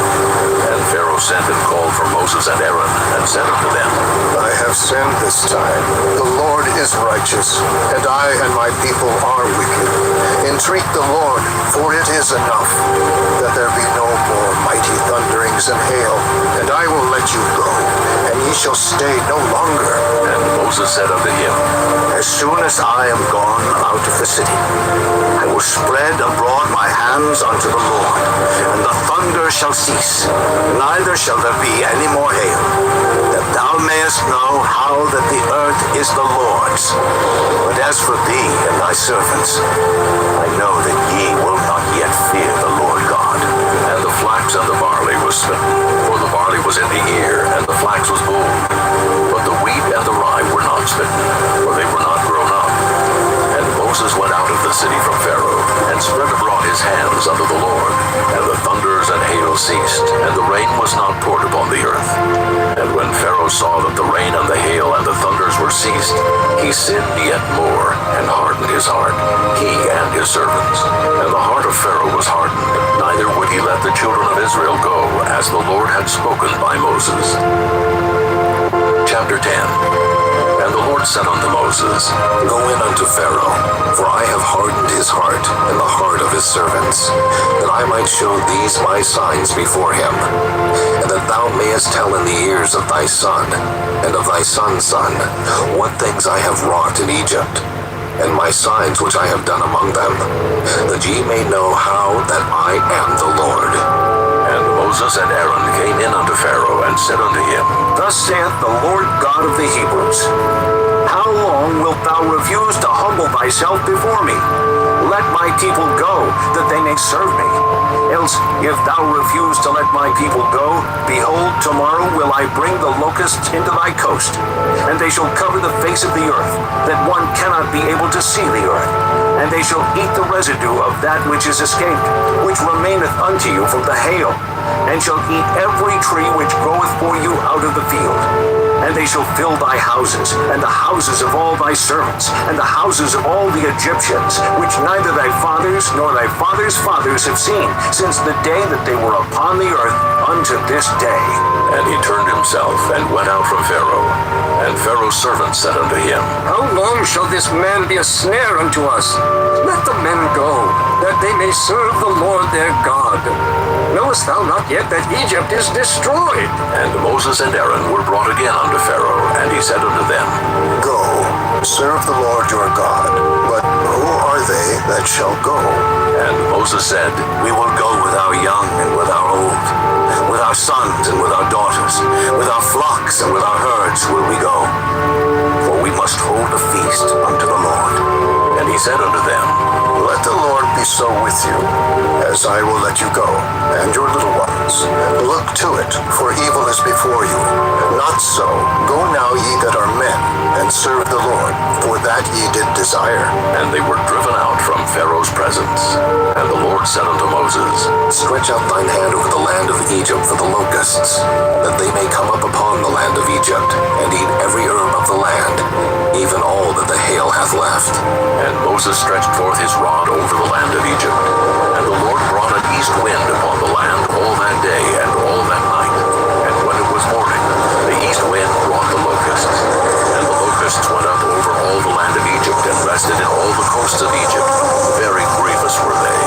And Pharaoh sent and called for Moses and Aaron, and said unto them, I have sinned this time. The Lord is righteous, and I and my people are wicked. Entreat the Lord, for it is enough, that there be no more mighty thunderings and hail, and I will let you go, and ye shall stay no longer. And Moses said unto him, As soon as I am gone out of the city, I will spread abroad my hands unto the Lord, and the thunder shall cease, neither shall there be any more hail, that thou mayest know how that the earth is the Lord's. But as for thee and thy servants, I know that ye will not yet fear the Lord God. And the flax and the barley was smitten, for the barley was in the ear, and the flax was bold. But the wheat and the rye were not smitten, for they were not grown up. And Moses went out of the city from Pharaoh, and spread abroad his hands unto the Lord. And the thunders and hail ceased, and the rain was not poured upon the earth. And when Pharaoh saw that the rain and the hail and the thunders were ceased, he sinned yet more, and hardened his heart, he and his servants. And the heart of Pharaoh was hardened, neither would he let the children of Israel go, as the Lord had spoken by Moses. Chapter 10. And the Lord said unto Moses, Go in unto Pharaoh, for I have hardened his heart and the heart of his servants, that I might show these my signs before him, and that thou mayest tell in the ears of thy son, and of thy son's son, what things I have wrought in Egypt, and my signs which I have done among them, that ye may know how that I am the Lord. And Moses and Aaron came in unto Pharaoh, and said unto him, Thus saith the Lord God of the Hebrews, How long wilt thou refuse to humble thyself before me? Let my people go, that they may serve me. Else, if thou refuse to let my people go, behold, tomorrow will I bring the locusts into thy coast, and they shall cover the face of the earth, that one cannot be able to see the earth. And they shall eat the residue of that which is escaped, which remaineth unto you from the hail, and shall eat every tree which groweth for you out of the field. And they shall fill thy houses, and the houses of all thy servants, and the houses of all the Egyptians, which neither thy fathers nor thy fathers' fathers have seen, since the day that they were upon the earth unto this day. And he turned himself, and went out from Pharaoh. And Pharaoh's servants said unto him, How long shall this man be a snare unto us? Let the men go, that they may serve the Lord their God. Knowest thou not yet that Egypt is destroyed? And Moses and Aaron were brought again unto Pharaoh, and he said unto them, Go, serve the Lord your God. But who are they that shall go? And Moses said, We will go with our young and with our old, with our sons and with our daughters, with our flocks and with our herds will we go. For we must hold a feast unto the Lord. And he said unto them, Let the Lord be so with you, as I will let you go, and your little ones. Look to it, for evil is before you. Not so. Go now, ye that are men, and serve the Lord, for that ye did desire. And they were driven out from Pharaoh's presence. And the Lord said unto Moses, Stretch out thine hand over the land of Egypt for the locusts, that they may come up upon the land of Egypt, and eat every herb of the land, even all that the hail hath left. And Moses stretched forth his rod over the land of Egypt. And the Lord brought an east wind upon the land all that day and all that night. And when it was morning, the east wind brought the locusts. And the locusts went up over all the land of Egypt, and rested in all the coasts of Egypt. Very grievous were they.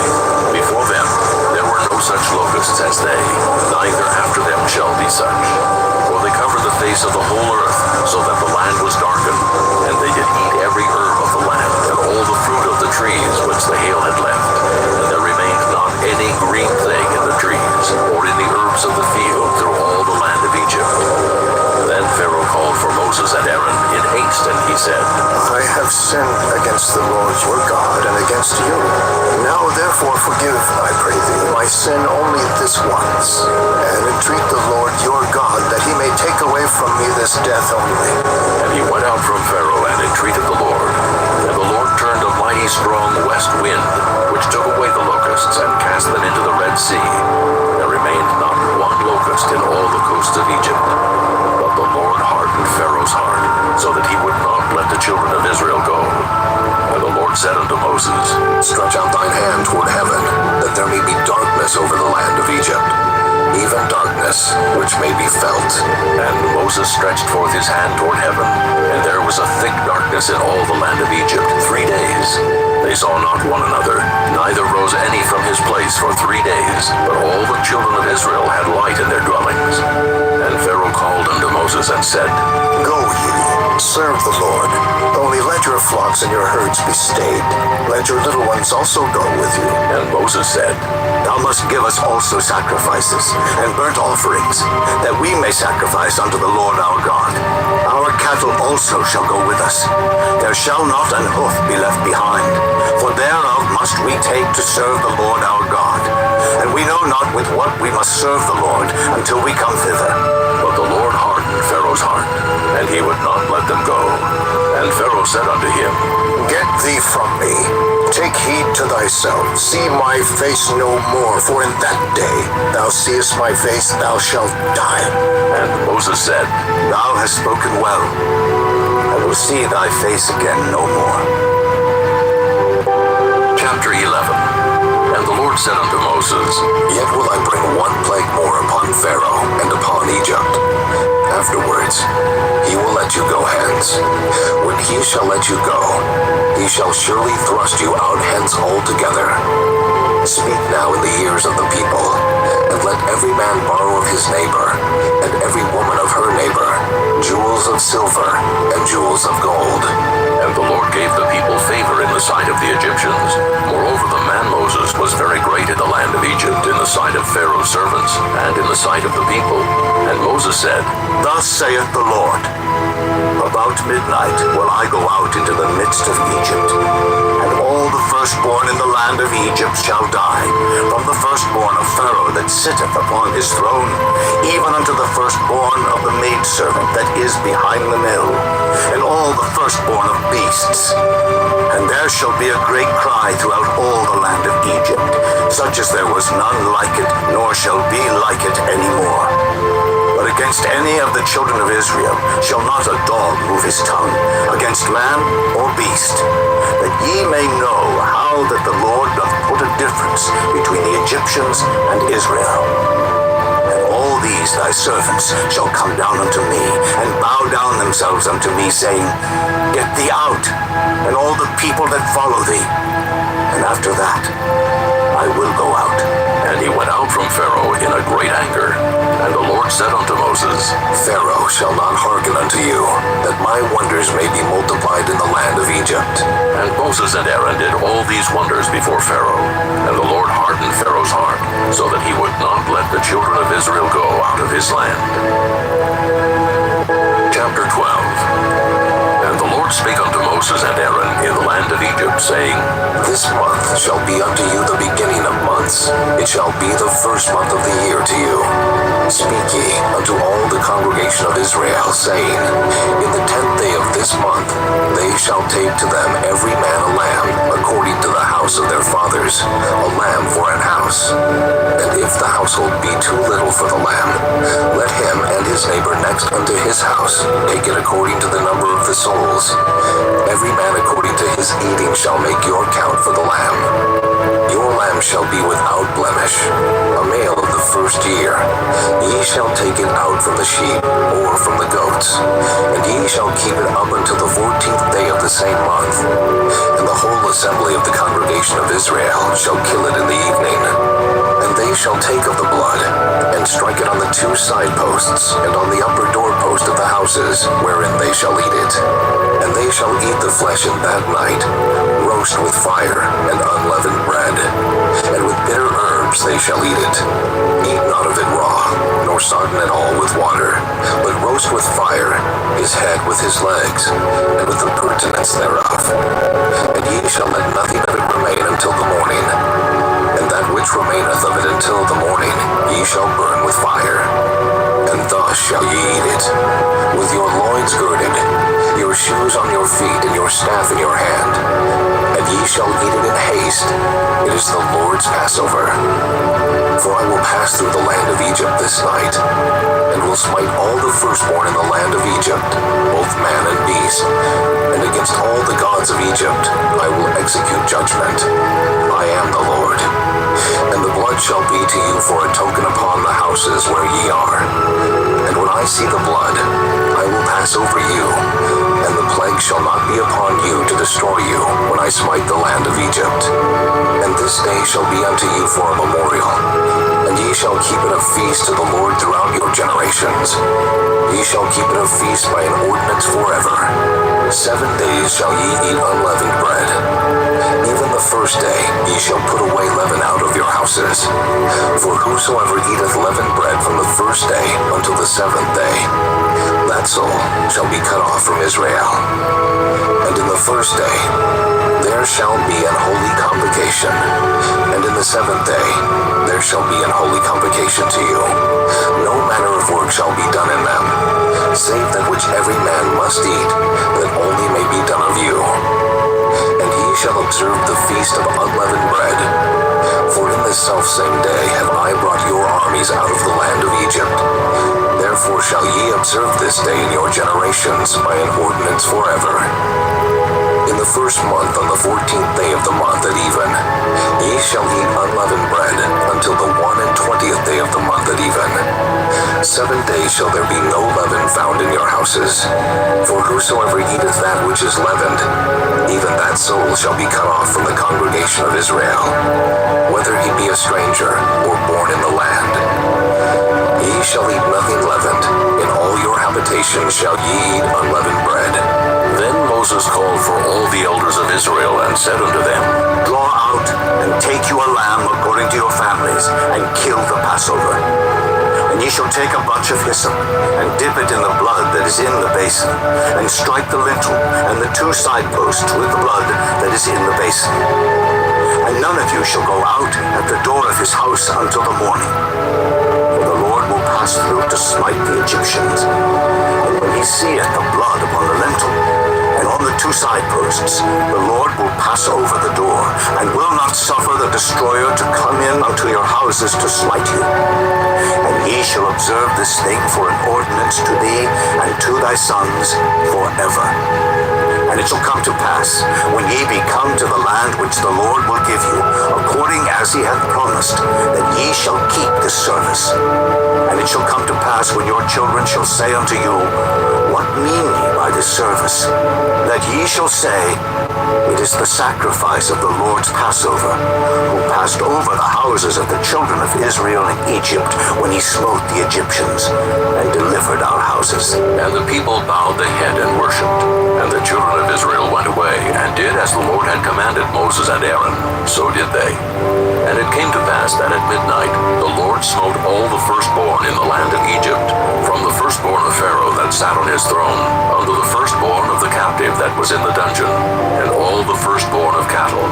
Before them there were no such locusts as they, neither after them shall be such. For they covered the face of the whole earth, so that the land was darkened. And they did eat every herb of the land, and all the fruit of the trees which the hail had left. And there remained not any green thing he said, I have sinned against the Lord your God and against you. Now therefore forgive, I pray thee, my sin only this once, and entreat the Lord your God that he may take away from me this death only. And he went out from Pharaoh and entreated the Lord. And the Lord turned a mighty strong west wind, which took away the locusts and cast them into the Red Sea. There remained not one locust in all the coasts of Egypt. But the Lord hardened Pharaoh's heart, so that he would not let the children of Israel go. And the Lord said unto Moses, Stretch out thine hand toward heaven, that there may be darkness over the land of Egypt, even darkness which may be felt. And Moses stretched forth his hand toward heaven, and there was a thick darkness in all the land of Egypt 3 days. They saw not one another, neither rose any from his place for 3 days, but all the children of Israel had light in their dwellings. And Pharaoh called unto Moses and said, Go ye, serve the Lord. Only let your flocks and your herds be stayed. Let your little ones also go with you. And Moses said, Thou must give us also sacrifices and burnt offerings, that we may sacrifice unto the Lord our God. Our cattle also shall go with us. There shall not an hoof be left behind, for thereof must we take to serve the Lord our God. And we know not with what we must serve the Lord until we come thither. But the Lord hardened Pharaoh's heart, and he would not let them go. And Pharaoh said unto him, Get thee from me. Take heed to thyself. See my face no more, for in that day thou seest my face, thou shalt die. And Moses said, Thou hast spoken well. I will see thy face again no more. Chapter 11. And the Lord said unto Moses, Yet will I bring one plague more upon Pharaoh and upon Egypt. Afterwards, he will let you go hence. When he shall let you go, he shall surely thrust you out hence altogether. Speak now in the ears of the people, and let every man borrow of his neighbor, and every woman of her neighbor, jewels of silver and jewels of gold. And the Lord gave the people favor in the sight of the Egyptians. Moreover, the man Moses was very great in the land of Egypt, in the sight of Pharaoh's servants, and in the sight of the people. And Moses said, Thus saith the Lord, About midnight will I go out into the midst of Egypt, and all the firstborn in the land of Egypt shall die, from the firstborn of Pharaoh that sitteth upon his throne, even unto the firstborn of the maidservant that is behind the mill, and all the firstborn of beasts. And there shall be a great cry throughout all the land of Egypt, such as there was none like it, nor shall be like it any more. But against any of the children of Israel shall not a dog move his tongue, against man or beast, that ye may know how that the Lord doth put a difference between the Egyptians and Israel. And all these thy servants shall come down unto me, and bow down themselves unto me, saying, Get thee out, and all the people that follow thee. And after that I will go out. And he went out from Pharaoh in a great anger. And the Lord said unto Moses, Pharaoh shall not hearken unto you, that my wonders may be multiplied in the land of Egypt. And Moses and Aaron did all these wonders before Pharaoh. And the Lord hardened Pharaoh's heart, so that he would not let the children of Israel go out of his land. Chapter 12. And the Lord spake unto Moses and Aaron in the land of Egypt, saying, This month shall be unto you the beginning of months. It shall be the first month of the year to you. Speak ye unto all the congregation of Israel, saying, In the 10th day of this month they shall take to them every man a lamb, according to the house of their fathers, a lamb for an house. And if the household be too little for the lamb, let him and his neighbor next unto his house take it according to the number of the souls. Every man according to his eating shall make your count for the lamb. Your lamb shall be without blemish, a male of the first year. Ye shall take it out from the sheep or from the goats, and ye shall keep it up until the 14th day of the same month. And the whole assembly of the congregation of Israel shall kill it in the evening. And they shall take of the blood, and strike it on the 2 side posts, and on the upper doorpost of the houses, wherein they shall eat it. And they shall eat the flesh in that night, roast with fire and unleavened bread, and with bitter herbs they shall eat it. Eat not of it raw, nor nor sodden at all with water, but roast with fire his head with his legs, and with the purtenance thereof. And ye shall let nothing of it remain until the morning. And that which remaineth of it until the morning ye shall burn with fire. And thus shall ye eat it, with your loins girded, your shoes on your feet, and your staff in your hand. And ye shall eat it in haste. It is the Lord's Passover. For I will pass through the land of Egypt this night, and will smite all the firstborn in the land of Egypt, both man and beast. And against all the gods of Egypt I will execute judgment. I am the Lord. And the blood shall be to you for a token upon the houses where ye are. And when I see the blood, I will pass over you, and the plague shall not be upon you to destroy you when I smite the land of Egypt. And this day shall be unto you for a memorial, and ye shall keep it a feast to the Lord throughout your generations. Ye shall keep it a feast by an ordinance forever. 7 days shall ye eat unleavened bread. Even the first day ye shall put away leaven out of your houses. For whosoever eateth leavened bread from the first day until the 7th day, that soul shall be cut off from Israel. And in the first day there shall be an holy convocation, and in the 7th day there shall be an holy convocation to you. No manner of work shall be done in them, save that which every man must eat, that only may be done of you. And ye shall observe the feast of unleavened bread. For in this selfsame day have I brought your armies out of the land of Egypt. Therefore shall ye observe this day in your generations by an ordinance forever. In the first month, on the 14th day of the month at even, ye shall eat unleavened bread until the 21st day of the month at even. 7 days shall there be no leaven found in your houses. For whosoever eateth that which is leavened, even that soul shall be cut off from the congregation of Israel, whether he be a stranger or born in the land. Ye shall eat nothing leavened. In all your habitations shall ye eat unleavened bread. Then Moses called for all the elders of Israel and said unto them, Draw out and take you a lamb according to your families, and kill the Passover. And ye shall take a bunch of hyssop, and dip it in the blood that is in the basin, and strike the lintel and the 2 side posts with the blood that is in the basin. And none of you shall go out at the door of his house until the morning. For the Lord will pass through to smite the Egyptians. And when he seeth the blood upon the lintel, and on the 2 side posts, the Lord will pass over the door, and will not suffer the destroyer to come in unto your houses to smite you. And ye shall observe this thing for an ordinance to thee and to thy sons forever. And it shall come to pass, when ye be come to the land which the Lord will give you, according as he hath promised, that ye shall keep this service. And it shall come to pass, when your children shall say unto you, What mean ye by this service? That ye shall say, It is the sacrifice of the Lord's Passover, who passed over the houses of the children of Israel in Egypt, when he smote the Egyptians, and delivered our houses. And the people bowed the head and worshipped. And the children of Israel went away, and did as the Lord had commanded Moses and Aaron. So did they. And it came to pass that at midnight the Lord smote all the firstborn in the land of Egypt, from the firstborn of Pharaoh that sat on his throne, unto the firstborn of the captive that was in the dungeon, and all the firstborn of cattle.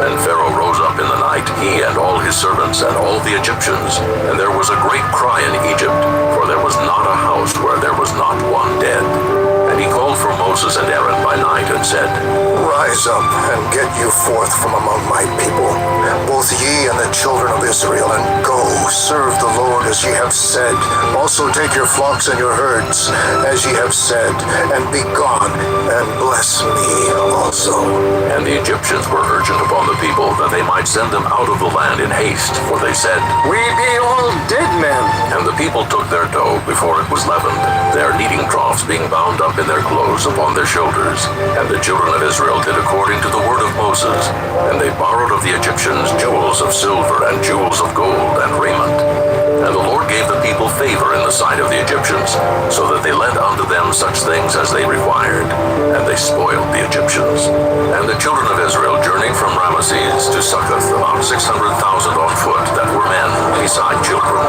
And Pharaoh rose up in the night, he and all his servants, and all the Egyptians. And there was a great cry in Egypt, for there was not a house where there was not one dead. And he called for Moses and Aaron by night, and said, Rise up, and get you forth from among my people, both ye and the children of Israel, and go, serve the Lord as ye have said. Also take your flocks and your herds, as ye have said, and be gone, and bless me also. And the Egyptians were urgent upon the people, that they might send them out of the land in haste, for they said, We be all dead men. And the people took their dough before it was leavened, their kneading troughs being bound up in their clothes upon their shoulders. And the children of Israel did according to the word of Moses. And they borrowed of the Egyptians jewels of silver and jewels of gold and raiment. And the Lord gave the people favor in the sight of the Egyptians, so that they lent unto them such things as they required. And they spoiled the Egyptians. And the children of Israel journeyed from Ramesses to Succoth, about 600,000 on foot, that were men, beside children.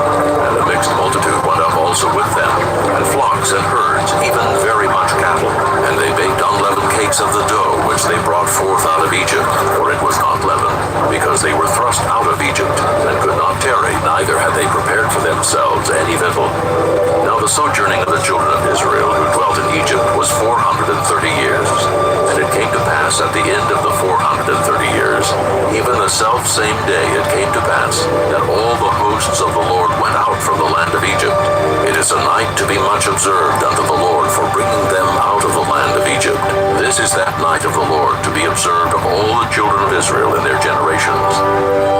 And a mixed multitude went up also with them, and flocks and herds, even very much cattle. And they baked unleavened cakes of the dough which they brought forth out of Egypt, for it was not leavened, because they were thrust out of Egypt, and could not tarry, neither had they prepared for themselves any victual. Now the sojourning of the children of Israel who dwelt in Egypt was 430 years. And it came to pass at the end of the 430 years, even the self same day it came to pass, that all the hosts of the Lord went out from the land of Egypt. It is a night to be much observed unto the Lord for bringing them out of the land of Egypt. This is that night of the Lord to be observed of all the children of Israel in their generations.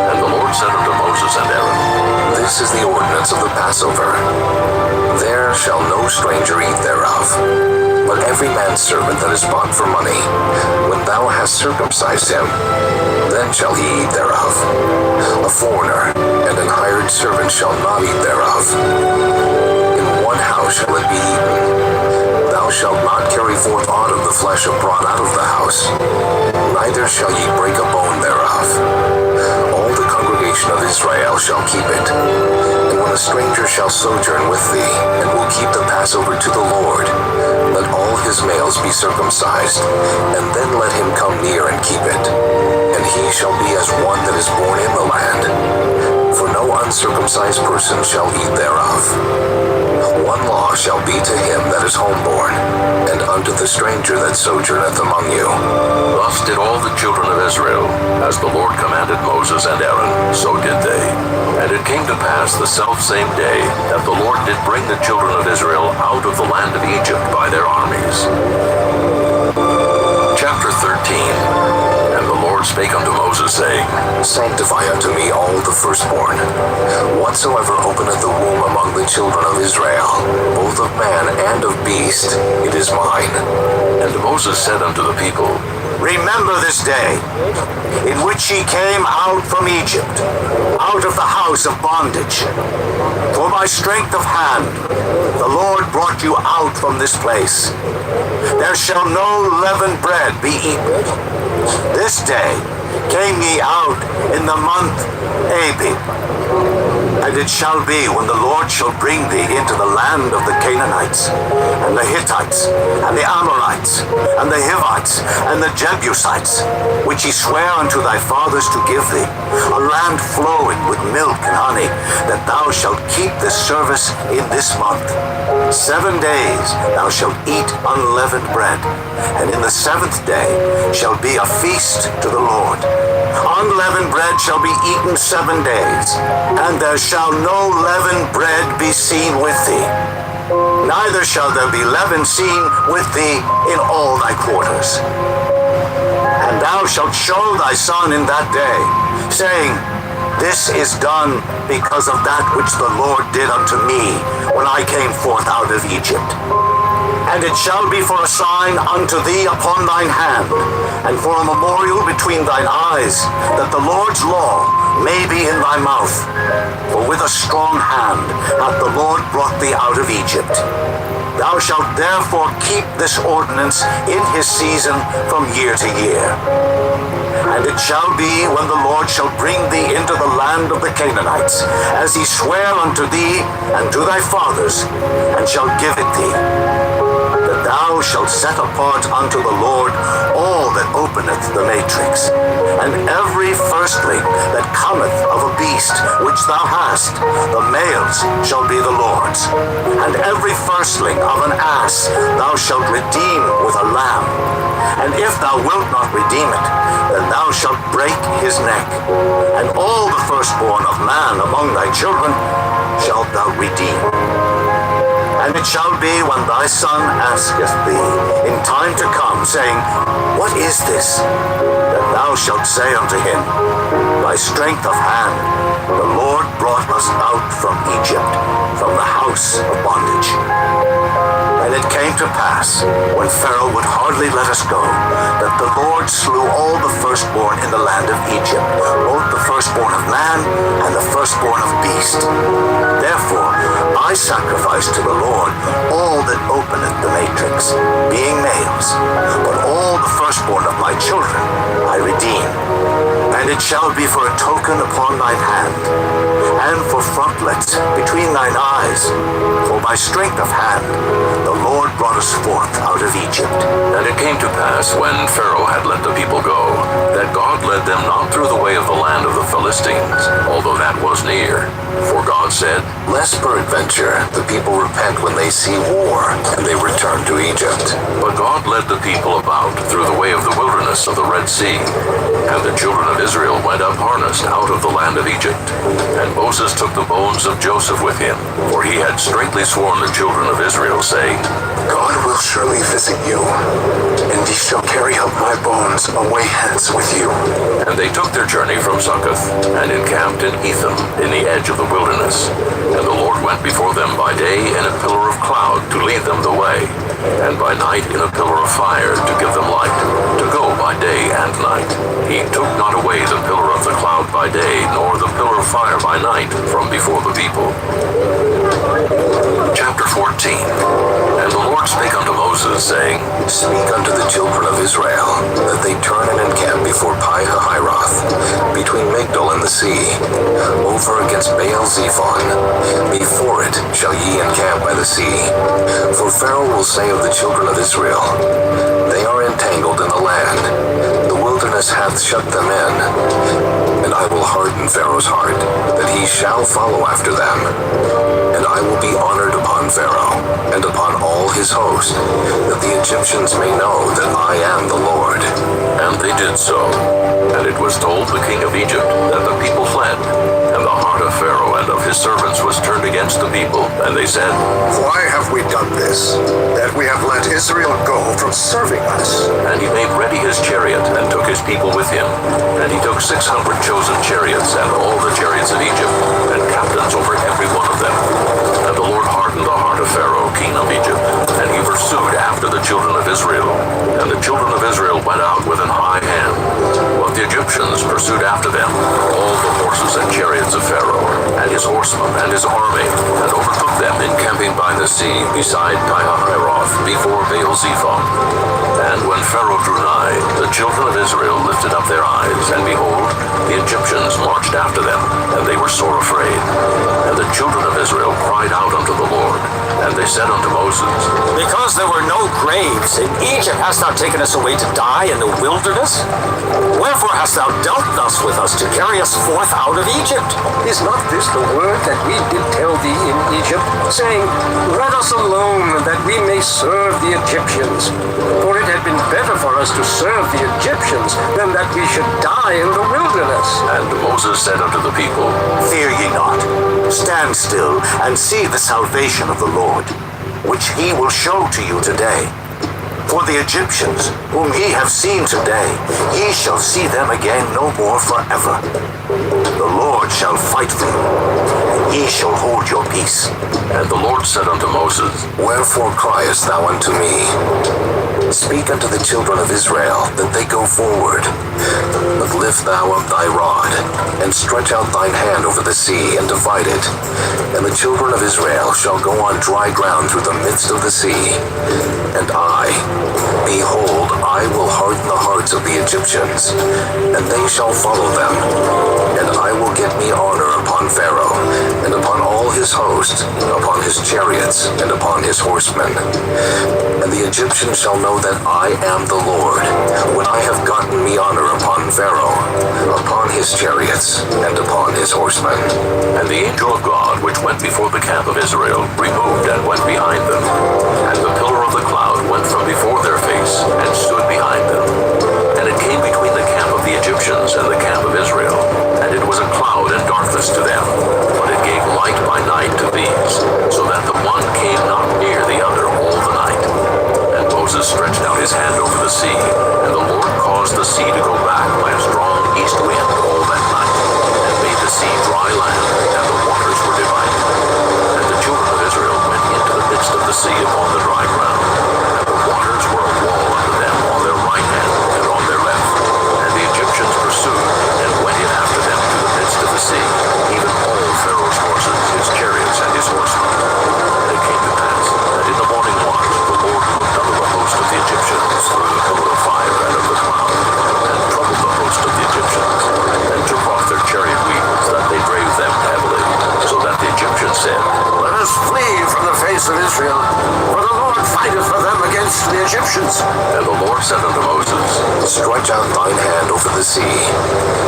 And the Lord said unto Moses and Aaron, This is the ordinance of the Passover. There shall no stranger eat thereof, but every man's servant that is bought for money, when thou hast circumcised him, then shall he eat thereof. A foreigner and an hired servant shall not eat thereof. In one house shall it be eaten. Thou shalt not carry forth aught of the flesh of brought out of the house, neither shall ye break a bone thereof. All the congregation of Israel shall keep it. And when a stranger shall sojourn with thee, and will keep the Passover to the Lord, let all his males be circumcised, and then let him come near and keep it. And he shall be as one that is born in the land. For no uncircumcised person shall eat thereof. One law shall be to him that is homeborn, and unto the stranger that sojourneth among you. Thus did all the children of Israel, as the Lord commanded Moses and Aaron, so did they. And it came to pass the selfsame day that the Lord did bring the children of Israel out of the land of Egypt by their armies. Chapter 13. And the Lord spake unto Moses, saying, Sanctify unto me all the firstborn. Whatsoever openeth the womb among the children of Israel, both of man and of beast, it is mine. And Moses said unto the people, Remember this day, in which ye came out from Egypt, out of the house of bondage. For by strength of hand the Lord brought you out from this place. There shall no leavened bread be eaten. This day came ye out in the month Abib. And it shall be, when the Lord shall bring thee into the land of the Canaanites, and the Hittites, and the Amorites, and the Hivites, and the Jebusites, which he sware unto thy fathers to give thee, a land flowing with milk and honey, that thou shalt keep this service in this month. 7 days thou shalt eat unleavened bread, and in the 7th day shall be a feast to the Lord. Unleavened bread shall be eaten 7 days, and there shall no leavened bread be seen with thee. Neither shall there be leaven seen with thee in all thy quarters. And thou shalt show thy son in that day, saying, This is done because of that which the Lord did unto me when I came forth out of Egypt. And it shall be for a sign unto thee upon thine hand, and for a memorial between thine eyes, that the Lord's law may be in thy mouth. For with a strong hand hath the Lord brought thee out of Egypt. Thou shalt therefore keep this ordinance in his season from year to year. And it shall be, when the Lord shall bring thee into the land of the Canaanites, as he sware unto thee and to thy fathers, and shall give it thee, that thou shalt set apart unto the Lord all that openeth the matrix, and every firstling that cometh of a beast which thou hast, the males shall be the Lord's. And every firstling of an ass thou shalt redeem with a lamb. And if thou wilt not redeem it, then thou shalt break his neck. And all the firstborn of man among thy children shalt thou redeem. And it shall be, when thy son asketh thee in time to come, saying, What is this? That thou shalt say unto him, By strength of hand the Lord brought us out from Egypt, from the house of bondage. And it came to pass, when Pharaoh would hardly let us go, that the Lord slew all the firstborn in the land of Egypt, both the firstborn of man and the firstborn of beast. Therefore I sacrifice to the Lord all that openeth the matrix, being males, but all the firstborn of my children I redeem. And it shall be for a token upon thine hand, and for frontlets between thine eyes. For by strength of hand the Lord brought us forth out of Egypt. And it came to pass, when Pharaoh had let the people go, that God led them not through the way of the land of the Philistines, although that was near. For God said, Lest peradventure the people repent when they see war, and they return to Egypt. But God led the people about through the way of the wilderness of the Red Sea. And the children of Israel went up harnessed out of the land of Egypt. And Moses took the bones of Joseph with him, for he had straitly sworn the children of Israel, saying, God will surely visit you, and ye shall carry up my bones away hence with you. And they took their journey from Succoth, and encamped in Etham, in the edge of the wilderness. And the Lord went before them by day in a pillar of cloud to lead them the way, and by night in a pillar of fire to give them light, to go by day and night. He took not away the pillar of the cloud by day, nor the pillar of fire by night from before the people. Chapter 14. And the Lord spake unto Moses, saying, Speak unto the children of Israel, that they turn and encamp before Pi-hahiroth, between Migdol and the sea, over against Baal-zephon. Before it shall ye encamp by the sea. For Pharaoh will say of the children of Israel, They are entangled in the land, the wilderness hath shut them in. And I will harden Pharaoh's heart, that he shall follow after them. And I will be honored upon Pharaoh, and upon all his host, that the Egyptians may know that I am the Lord. And they did so. And it was told the king of Egypt that the people fled. And the heart of Pharaoh and of his servants was turned against the people. And they said, Why have we done this, that we have let Israel go from serving us? And he made ready his chariot, and took his people with him. And he took 600 chosen chariots, and all the chariots of Egypt, and captains over every one of them. And the Lord hardened the heart of Pharaoh, king of Egypt, and he pursued after the children of Israel. And the children of Israel went out with an high hand. But the Egyptians pursued after them, all the horses and chariots of Pharaoh, and his horsemen and his army, and overtook them encamping by the sea beside Pi-hahiroth, before Baal-zephon. And when Pharaoh drew nigh, the children of Israel lifted up their eyes, and behold, the Egyptians marched after them, and they were sore afraid. And the children of Israel cried out unto the Lord, and they said unto Moses, Because there were no graves in Egypt, hast thou taken us away to die in the wilderness? Wherefore hast thou dealt thus with us to carry us forth out of Egypt? Is not this the word that we did tell thee in Egypt, saying, Let us alone, that we may serve the Egyptians? For it had been better for us to serve the Egyptians than that we should die in the wilderness. And Moses said unto the people, Fear ye not. Stand still and see the salvation of the Lord, which he will show to you today. For the Egyptians, whom ye have seen today, ye shall see them again no more forever. The Lord shall fight for you, and ye shall hold your peace. And the Lord said unto Moses, Wherefore criest thou unto me? Speak unto the children of Israel, that they go forward. But lift thou up thy rod, and stretch out thine hand over the sea, and divide it. And the children of Israel shall go on dry ground through the midst of the sea. And I, behold, I will harden the hearts of the Egyptians, and they shall follow them. And I will get me honor upon Pharaoh, and upon all his host, upon his chariots, and upon his horsemen. And the Egyptians shall know that I am the Lord, when I have gotten me honor upon Pharaoh, upon his chariots, and upon his horsemen. And the angel of God, which went before the camp of Israel, removed and went behind them. And the pillar of the cloud went from before their face, and stood behind them. And it came between the camp of the Egyptians and the camp of Israel. And it was a cloud and darkness to them, but it gave light by night to these, so that the one came not near the other all the night. And Moses stretched out his hand over the sea, and the Lord caused the sea to go back by a strong east wind all that night, and made the sea dry land, and the waters were divided. And the children of Israel went into the midst of the sea upon the dry ground, and the waters were a wall unto them on their right hand and on their left. And the Egyptians pursued, and went in after them to the midst of the sea, even all Pharaoh's horses, his chariots, and his horsemen. And it came to pass that in the morning watch the Lord looked unto the host of the Egyptians through the pillar of fire and of the cloud, and enemies of Israel, for the Lord fighteth for them against the Egyptians. And the Lord said unto Moses, Stretch out thine hand over the sea,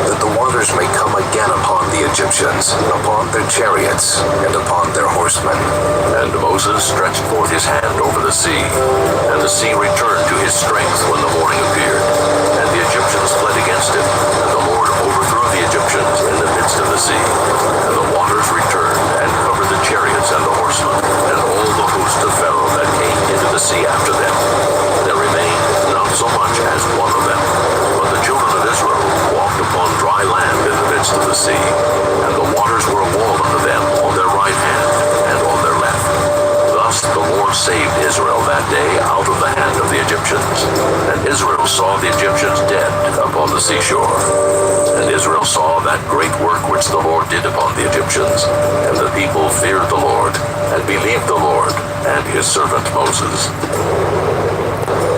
that the waters may come again upon the Egyptians, upon their chariots, and upon their horsemen. And Moses stretched forth his hand over the sea, and the sea returned to his strength when the morning appeared. And the Egyptians fled against it, and the Lord overthrew the Egyptians in the midst of the sea. And the waters returned, and covered the chariots and the horsemen, and all the host of Pharaoh that came into the sea after them. There remained not so much as one of them. But the children of Israel walked upon dry land in the midst of the sea, and the waters were a wall unto them on their right hand and on their left. Thus the Lord saved Israel that day out of the hand of the Egyptians. And Israel saw the Egyptians dead upon the seashore. And Israel saw that great work which the Lord did upon the Egyptians. And the people feared the Lord, and believed the Lord and his servant Moses.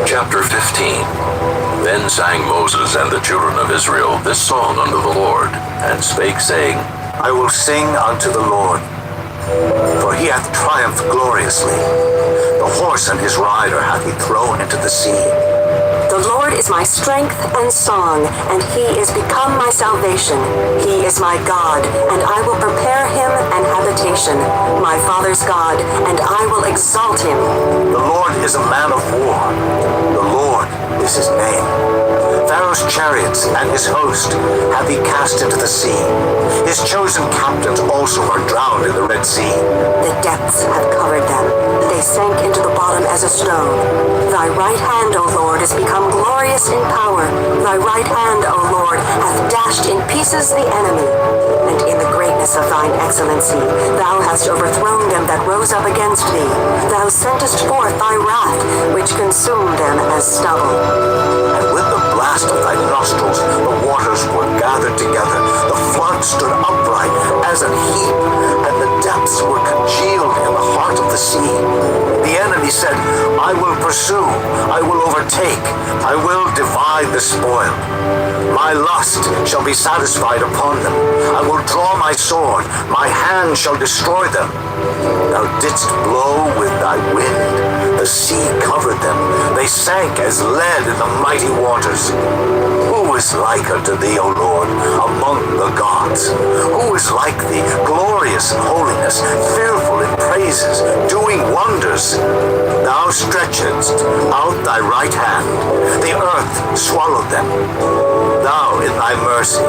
Chapter 15. Then sang Moses and the children of Israel this song unto the Lord, and spake, saying, I will sing unto the Lord, for he hath triumphed gloriously. The horse and his rider hath he thrown into the sea. The Lord is my strength and song, and he is become my salvation. He is my God, and I will prepare him an habitation, my father's God, and I will exalt him. The Lord is a man of war. The Lord is his name. Pharaoh's chariots and his host hath he cast into the sea. His chosen captains also are drowned in the Red Sea. The depths have covered them. They sank into the bottom as a stone. Thy right hand, O Lord, is become glorious in power. Thy right hand, O Lord, hath dashed in pieces the enemy. And in the greatness of thine excellency, thou hast overthrown them that rose up against thee. Thou sentest forth thy wrath, which consumed them as stubble. And with the blast of thy nostrils, the waters were gathered together. The flood stood upright as an heap, and the depths were congealed in the heart of the sea. The enemy said, I will pursue, I will overtake, I will divide the spoil. My lust shall be satisfied upon them. I will draw my sword, my hand shall destroy them. Thou didst blow with thy wind, the sea covered them. They sank as lead in the mighty waters. Who is like unto thee, O Lord, among the gods? Who is like thee, glorious in holiness, fearful in praises, doing wonders? Thou stretchedst out thy right hand, the earth swallowed them. Thou in thy mercy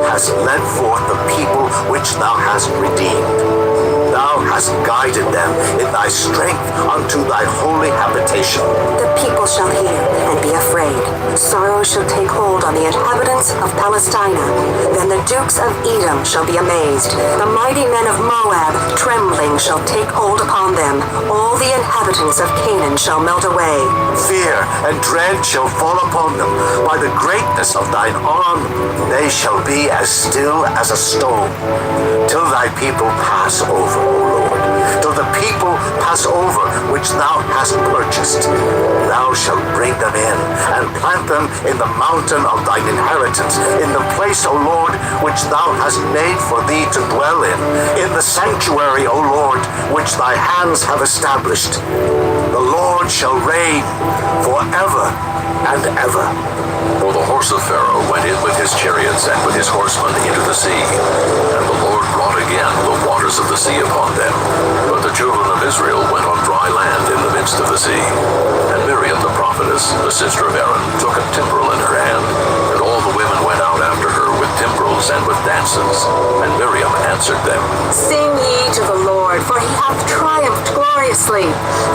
hast led forth the people which thou hast redeemed. Thou hast guided them in thy strength unto thy holy habitation. The people shall hear and be afraid. Sorrow shall take hold on the inhabitants of Palestina. Then the dukes of Edom shall be amazed. The mighty men of Moab, trembling, shall take hold upon them. All the inhabitants of Canaan shall melt away. Fear and dread shall fall upon them. By the greatness of thine arm, they shall be as still as a stone, till thy people pass over, O Lord, till the people pass over which thou hast purchased. Thou shalt bring them in, and plant them in the mountain of thine inheritance, in the place, O Lord, which thou hast made for thee to dwell in the sanctuary, O Lord, which thy hands have established. The Lord shall reign forever and ever. For the horse of Pharaoh went in with his chariots and with his horsemen into the sea, and the Lord brought again the waters of the sea upon them. But the children of Israel went on dry land in the midst of the sea. And Miriam the prophetess, the sister of Aaron, took a timbrel in her hand, and all the women went out after her with timbrels and with dances. And Miriam answered them, Sing ye to the Lord, for he hath triumphed gloriously.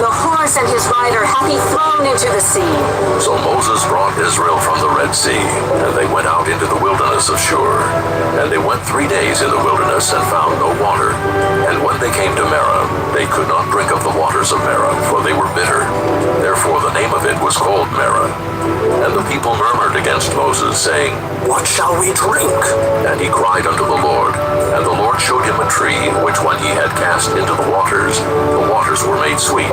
The horse and his rider hath he thrown into the sea. So Moses brought Israel from the Red Sea, and they went out into the wilderness of Shur. And they went 3 days in the wilderness and found no water. And when they came to Marah, they could not drink of the waters of Marah, for they were bitter. Therefore the name of it was called Marah. And the people murmured against Moses, saying, What shall we drink? And he cried unto the Lord. And the Lord showed him a tree, which when he had cast into the waters were made sweet.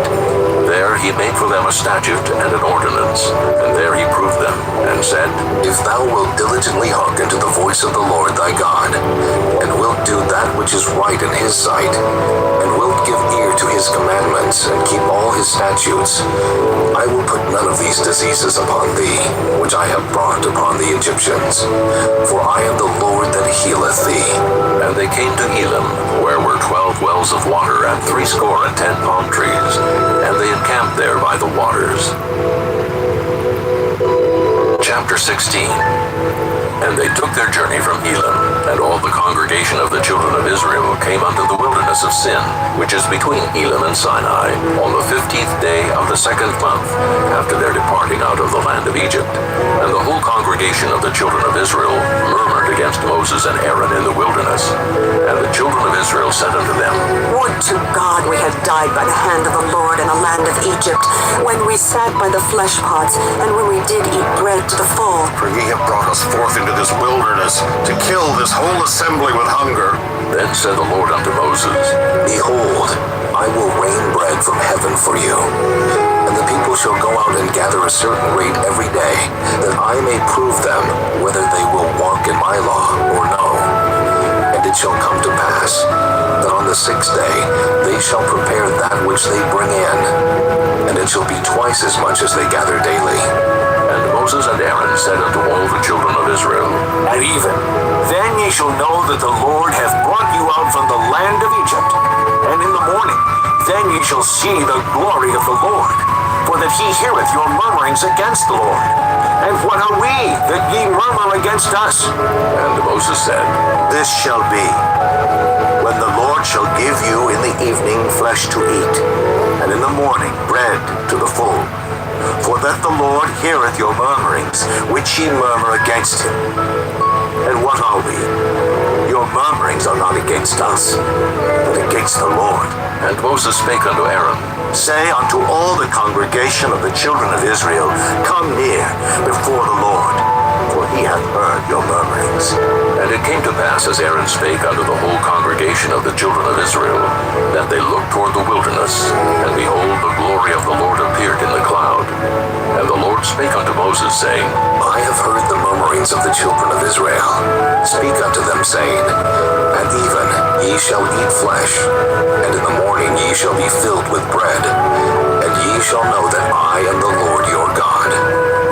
There he made for them a statute and an ordinance, and there he proved them, and said, If thou wilt diligently hearken to the voice of the Lord thy God, and wilt do that which is right in his sight, and wilt give ear to his commandments, and keep all his statutes, I will put none of these diseases upon thee, which I have brought upon the Egyptians. For I am the Lord that healeth thee. And they came to Elim, where were 12 wells of water, and 80 palm trees, and they encamped there by the waters. Chapter 16. And they took their journey from Elim, and all the congregation of the children of Israel came unto the wilderness of Sin, which is between Elim and Sinai, on the 15th day of the 2nd month, after their departing out of the land of Egypt. And the whole congregation of the children of Israel murmured against Moses and Aaron in the wilderness. And the children of Israel said unto them, Would to God we had died by the hand of the Lord in the land of Egypt, when we sat by the flesh pots, and when we did eat bread to the full. For ye have brought us forth into this wilderness to kill this whole assembly with hunger. Then said the Lord unto Moses, Behold, I will rain bread from heaven for you, and the people shall go out and gather a certain rate every day, that I may prove them whether they will walk in my law or no. And it shall come to pass that on the 6th day they shall prepare that which they bring in, and it shall be twice as much as they gather daily. And Moses and Aaron said unto all the children of Israel, At even, then ye shall know that the Lord hath brought you out from the land of Egypt. And in the morning, then ye shall see the glory of the Lord, for that he heareth your murmurings against the Lord. And what are we that ye murmur against us? And Moses said, This shall be, when the Lord shall give you in the evening flesh to eat, and in the morning bread to the full. For that the Lord heareth your murmurings, which ye murmur against him. And what are we? Your murmurings are not against us, but against the Lord. And Moses spake unto Aaron, Say unto all the congregation of the children of Israel, Come near before the Lord, for he hath heard your murmurings. And it came to pass, as Aaron spake unto the whole congregation of the children of Israel, that they looked toward the wilderness, and behold, the glory of the Lord appeared in the cloud. And the Lord spake unto Moses, saying, I have heard the murmurings of the children of Israel. Speak unto them, saying, At even ye shall eat flesh, and in the morning ye shall be filled with bread, and ye shall know that I am the Lord your God.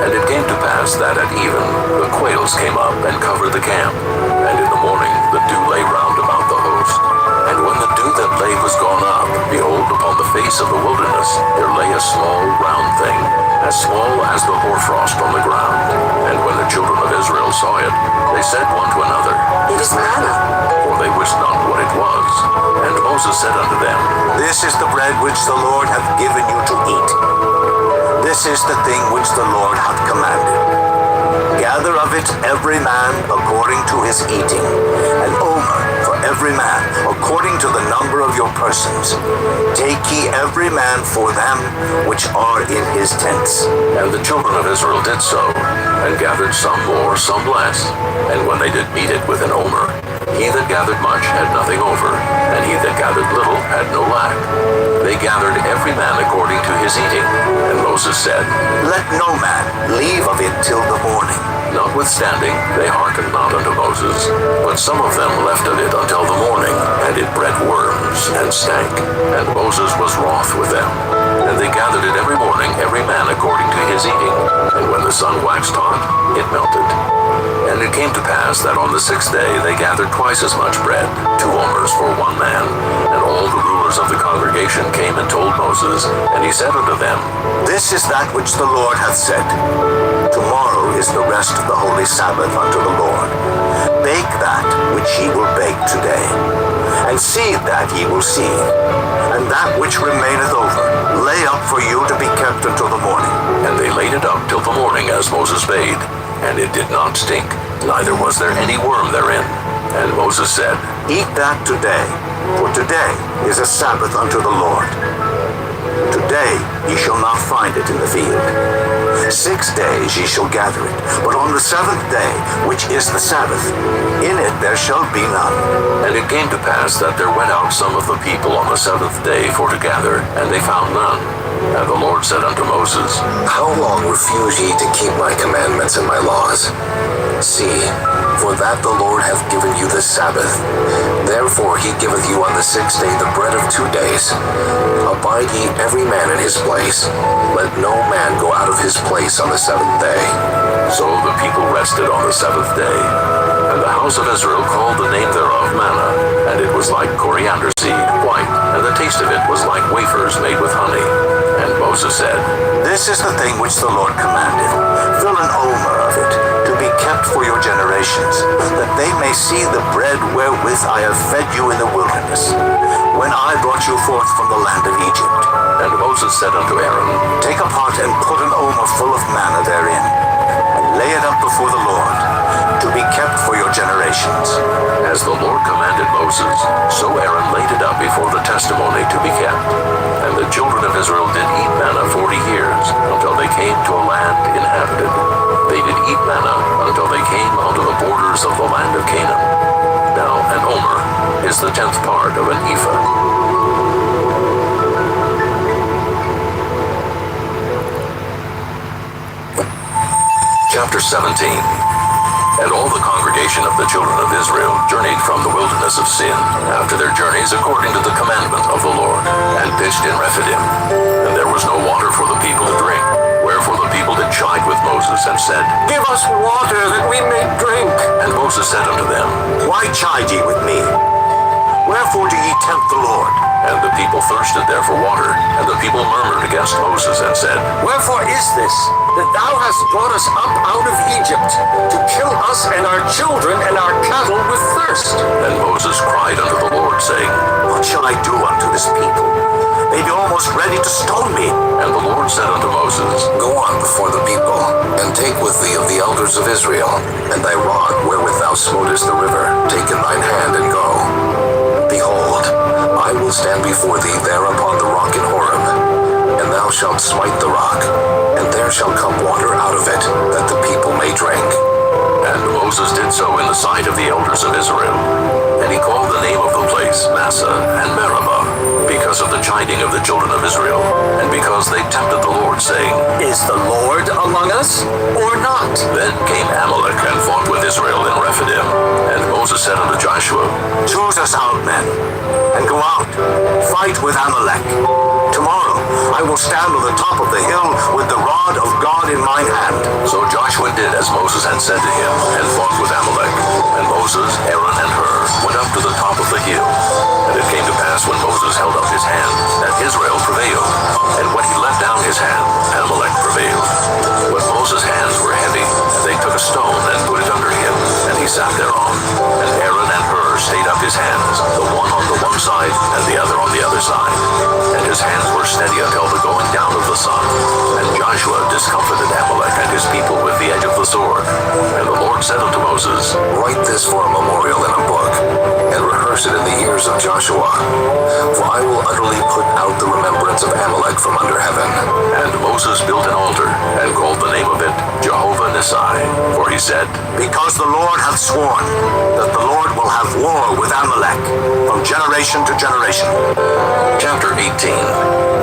And it came to pass that at even the quails came up and covered the camp, and in the morning the dew lay round about the host. And when the dew that lay was gone up, behold, upon the face of the wilderness there lay a small round thing, as small as the hoarfrost on the ground. And when the children of Israel saw it, they said one to another, It is manna. For they wist not what it was. And Moses said unto them, This is the bread which the Lord hath given you to eat. This is the thing which the Lord hath commanded. Gather of it every man according to his eating, an omer for every man according to the number of your persons. Take ye every man for them which are in his tents. And the children of Israel did so, and gathered some more, some less. And when they did meet it with an omer, he that gathered much had nothing over, and he that gathered little had no lack. They gathered every man according to his eating. And Moses said, Let no man leave of it till the morning. Notwithstanding, they hearkened not unto Moses, but some of them left of it until the morning, and it bred worms, and stank. And Moses was wroth with them. And they gathered it every morning, every man according to his eating. And when the sun waxed hot, it melted. And it came to pass that on the 6th day they gathered twice as much bread, 2 omers for one man. And all the rulers of the congregation came and told Moses, and he said unto them, This is that which the Lord hath said. Tomorrow is the rest of the holy Sabbath unto the Lord. Bake that which ye will bake today, and seethe that ye will seethe, and that which remaineth over lay up for you to be kept until the morning. And they laid it up till the morning as Moses bade, and it did not stink, neither was there any worm therein. And Moses said, Eat that today, for today is a Sabbath unto the Lord. Today ye shall not find it in the field. 6 days ye shall gather it, but on the 7th day, which is the Sabbath, in it there shall be none. And it came to pass that there went out some of the people on the 7th day for to gather, and they found none. And the Lord said unto Moses, How long refuse ye to keep my commandments and my laws? See, for that the Lord hath given you the Sabbath, Wherefore he giveth you on the 6th day the bread of 2 days. Abide ye every man in his place. Let no man go out of his place on the 7th day. So the people rested on the 7th day. And the house of Israel called the name thereof manna, and it was like coriander seed, white, and the taste of it was like wafers made with honey. And Moses said, This is the thing which the Lord commanded. Fill an omer of it, to be kept for your generations, that they may see the bread wherewith I have fed you in the wilderness, when I brought you forth from the land of Egypt. And Moses said unto Aaron, Take a pot and put an omer full of manna therein, and lay it up before the Lord, to be kept for your generations. As the Lord commanded Moses, so Aaron laid it up before the testimony to be kept. And the children of Israel did eat manna 40 years, until they came to a land inhabited. They did eat manna until they came unto the borders of the land of Canaan. Now an omer is the 10th part of an ephah. Chapter 17. And all the congregation of the children of Israel journeyed from the wilderness of Sin, after their journeys according to the commandment of the Lord, and pitched in Rephidim. And there was no water for the people to drink. Wherefore the people did chide with Moses, and said, Give us water that we may drink. And Moses said unto them, Why chide ye with me? Wherefore do ye tempt the Lord? And the people thirsted there for water, and the people murmured against Moses, and said, Wherefore is this, that thou hast brought us up out of Egypt, to kill us and our children and our cattle with thirst? And Moses cried unto the Lord, saying, What shall I do unto this people? They be almost ready to stone me. And the Lord said unto Moses, Go on before the people, and take with thee of the elders of Israel, and thy rod wherewith thou smotest the river, take in thine hand, and go. Behold, I will stand before thee there upon the rock in Horeb, and thou shalt smite the rock, and there shall come water out of it, that the people may drink. And Moses did so in the sight of the elders of Israel. And he called the name of the place Massah and Meribah, because of the chiding of the children of Israel, and because they tempted the Lord, saying, Is the Lord among us, or not? Then came Amalek and fought with Israel in Rephidim. And Moses said unto Joshua, Choose us out, men, and go out, fight with Amalek. Tomorrow I will stand on the top of the hill with the rod of God in mine hand. So Joshua did as Moses had said to him, and fought with Amalek. And Moses, Aaron, and Hur went up to the top of the hill. And it came to pass when Moses held up his hand, that Israel prevailed. And when he let down his hand, Amalek prevailed. But Moses' hands were heavy, and they took a stone and put it under him, and he sat thereon. And Aaron and Hur stayed up his hands, the one on the one side, and the other on the other side. And his hands were steady until the going down of the sun. And Joshua discomfited Amalek and his people with the edge of the sword. And the Lord said unto Moses, Write this for a memorial in a book, and rehearse it in the ears of Joshua. For I will utterly put out the remembrance of Amalek from under heaven. And Moses built an altar, and called the name of it Jehovah Nissi. For he said, Because the Lord hath sworn that the Lord will have war with Amalek from generation to generation. Chapter 18.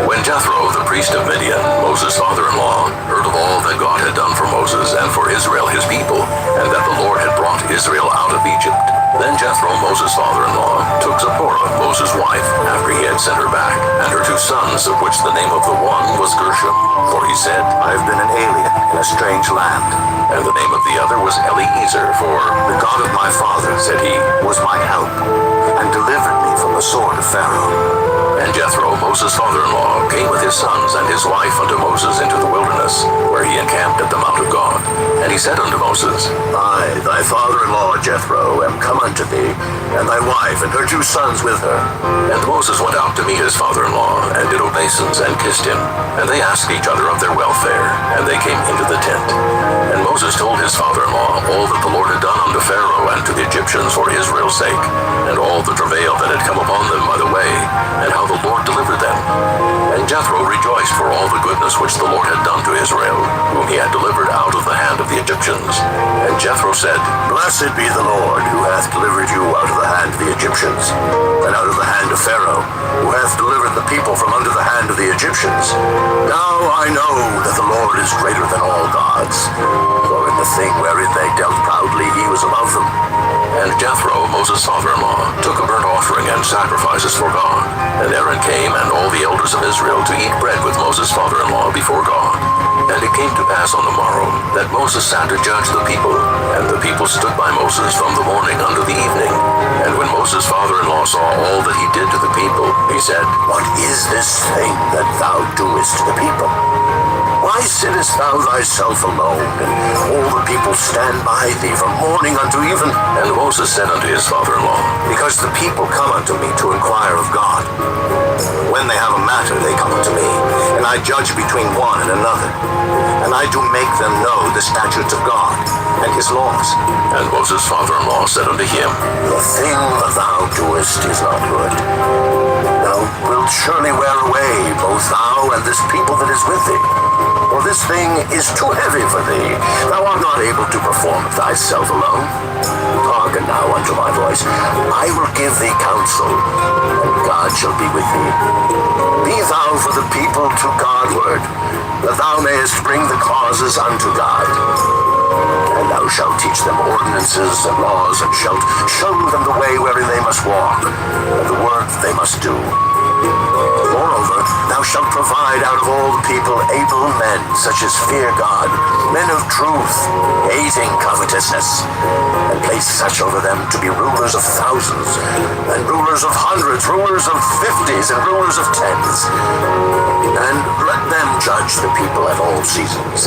When Jethro, the priest of Midian, Moses' father-in-law, heard of all that God had done for Moses and for Israel his people, and that the Lord had brought Israel out of Egypt, then Jethro, Moses' father-in-law, took Zipporah, Moses' wife, after he had sent her back, and her 2 sons, of which the name of the one was Gershom. For he said, I have been an alien in a strange land. And the name of the other was Eliezer, for the God of my father, said he, was my help, and delivered me from the sword of Pharaoh. And Jethro, Moses' father-in-law, came with his sons and his wife unto Moses into the wilderness, where he encamped at the mount of God. And he said unto Moses, I, thy father-in-law Jethro, am come unto thee, and thy wife and her 2 sons with her. And Moses went out to meet his father-in-law, and did obeisance, and kissed him. And they asked each other of their welfare, and they came into the tent. And Moses told his father-in-law all that the Lord had done unto Pharaoh and to the Egyptians for Israel's sake, and all the travail that had come upon them by the way, and how the Lord delivered them. And Jethro rejoiced for all the goodness which the Lord had done to Israel, whom he had delivered out of the hand of the Egyptians. And Jethro said, Blessed be the Lord, who hath delivered you out of the hand of the Egyptians, and out of the hand of Pharaoh, who hath delivered the people from under the hand of the Egyptians. Now I know that the Lord is greater than all gods, for in the thing wherein they dealt proudly he was above them. And Jethro, Moses' father-in-law, took a burnt offering sacrifices for God. And Aaron came and all the elders of Israel to eat bread with Moses' father-in-law before God. And it came to pass on the morrow that Moses sat to judge the people. And the people stood by Moses from the morning unto the evening. And when Moses' father-in-law saw all that he did to the people, he said, What is this thing that thou doest to the people? Why sittest thou thyself alone, and all the people stand by thee from morning unto even? And Moses said unto his father-in-law, Because the people come unto me to inquire of God. When they have a matter, they come unto me, and I judge between one and another. And I do make them know the statutes of God and his laws. And Moses' father-in-law said unto him, The thing that thou doest is not good. Thou wilt surely wear away both thou and this people that is with thee. For this thing is too heavy for thee. Thou art not able to perform it thyself alone. Hearken now unto my voice. I will give thee counsel, and God shall be with thee. Be thou for the people to Godward, that thou mayest bring the causes unto God. And thou shalt teach them ordinances and laws, and shalt show them the way wherein they must walk, and the work they must do. Moreover, thou shalt provide out of all the people able men, such as fear God, men of truth, hating covetousness, and place such over them to be rulers of thousands, and rulers of hundreds, rulers of 50s, and rulers of 10s. And let them judge the people at all seasons.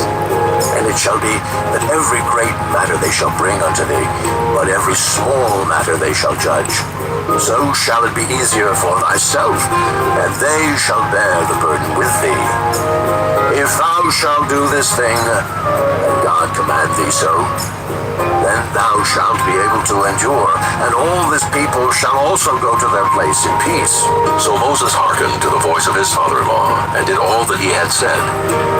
And it shall be that every great matter they shall bring unto thee, but every small matter they shall judge. So shall it be easier for thyself, and they shall bear the burden with thee. If thou shalt do this thing, and God command thee so, then thou shalt be able to endure, and all this people shall also go to their place in peace. So Moses hearkened to the voice of his father-in-law, and did all that he had said.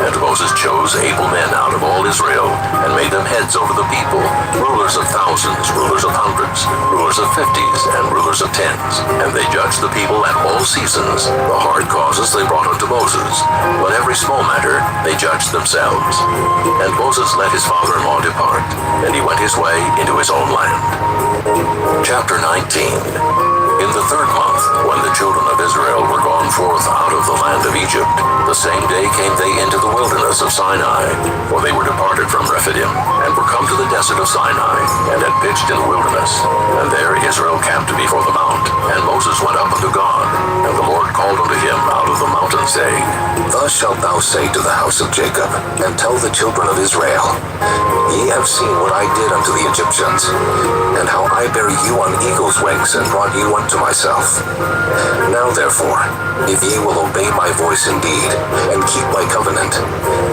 And Moses chose able men out of all Israel, and made them heads over the people, rulers of thousands, rulers of hundreds, rulers of 50s, and rulers of 10s. And they judged the people at all seasons. The hard causes they brought unto Moses, but every small matter they judged themselves. And Moses let his father-in-law depart, and he went his way into his own land. Chapter 19. In the 3rd month, when the children of Israel were gone forth out of the land of Egypt, the same day came they into the wilderness of Sinai, for they were departed from Rephidim, and were come to the desert of Sinai, and had pitched in the wilderness. And there Israel camped before the mount, and Moses went up unto God, and the Lord called unto him out of the mountain, saying, Thus shalt thou say to the house of Jacob, and tell the children of Israel, Ye have seen what I did unto the Egyptians, and how I bare you on eagle's wings, and brought you unto myself. Now therefore, if ye will obey my voice indeed, and keep my covenant,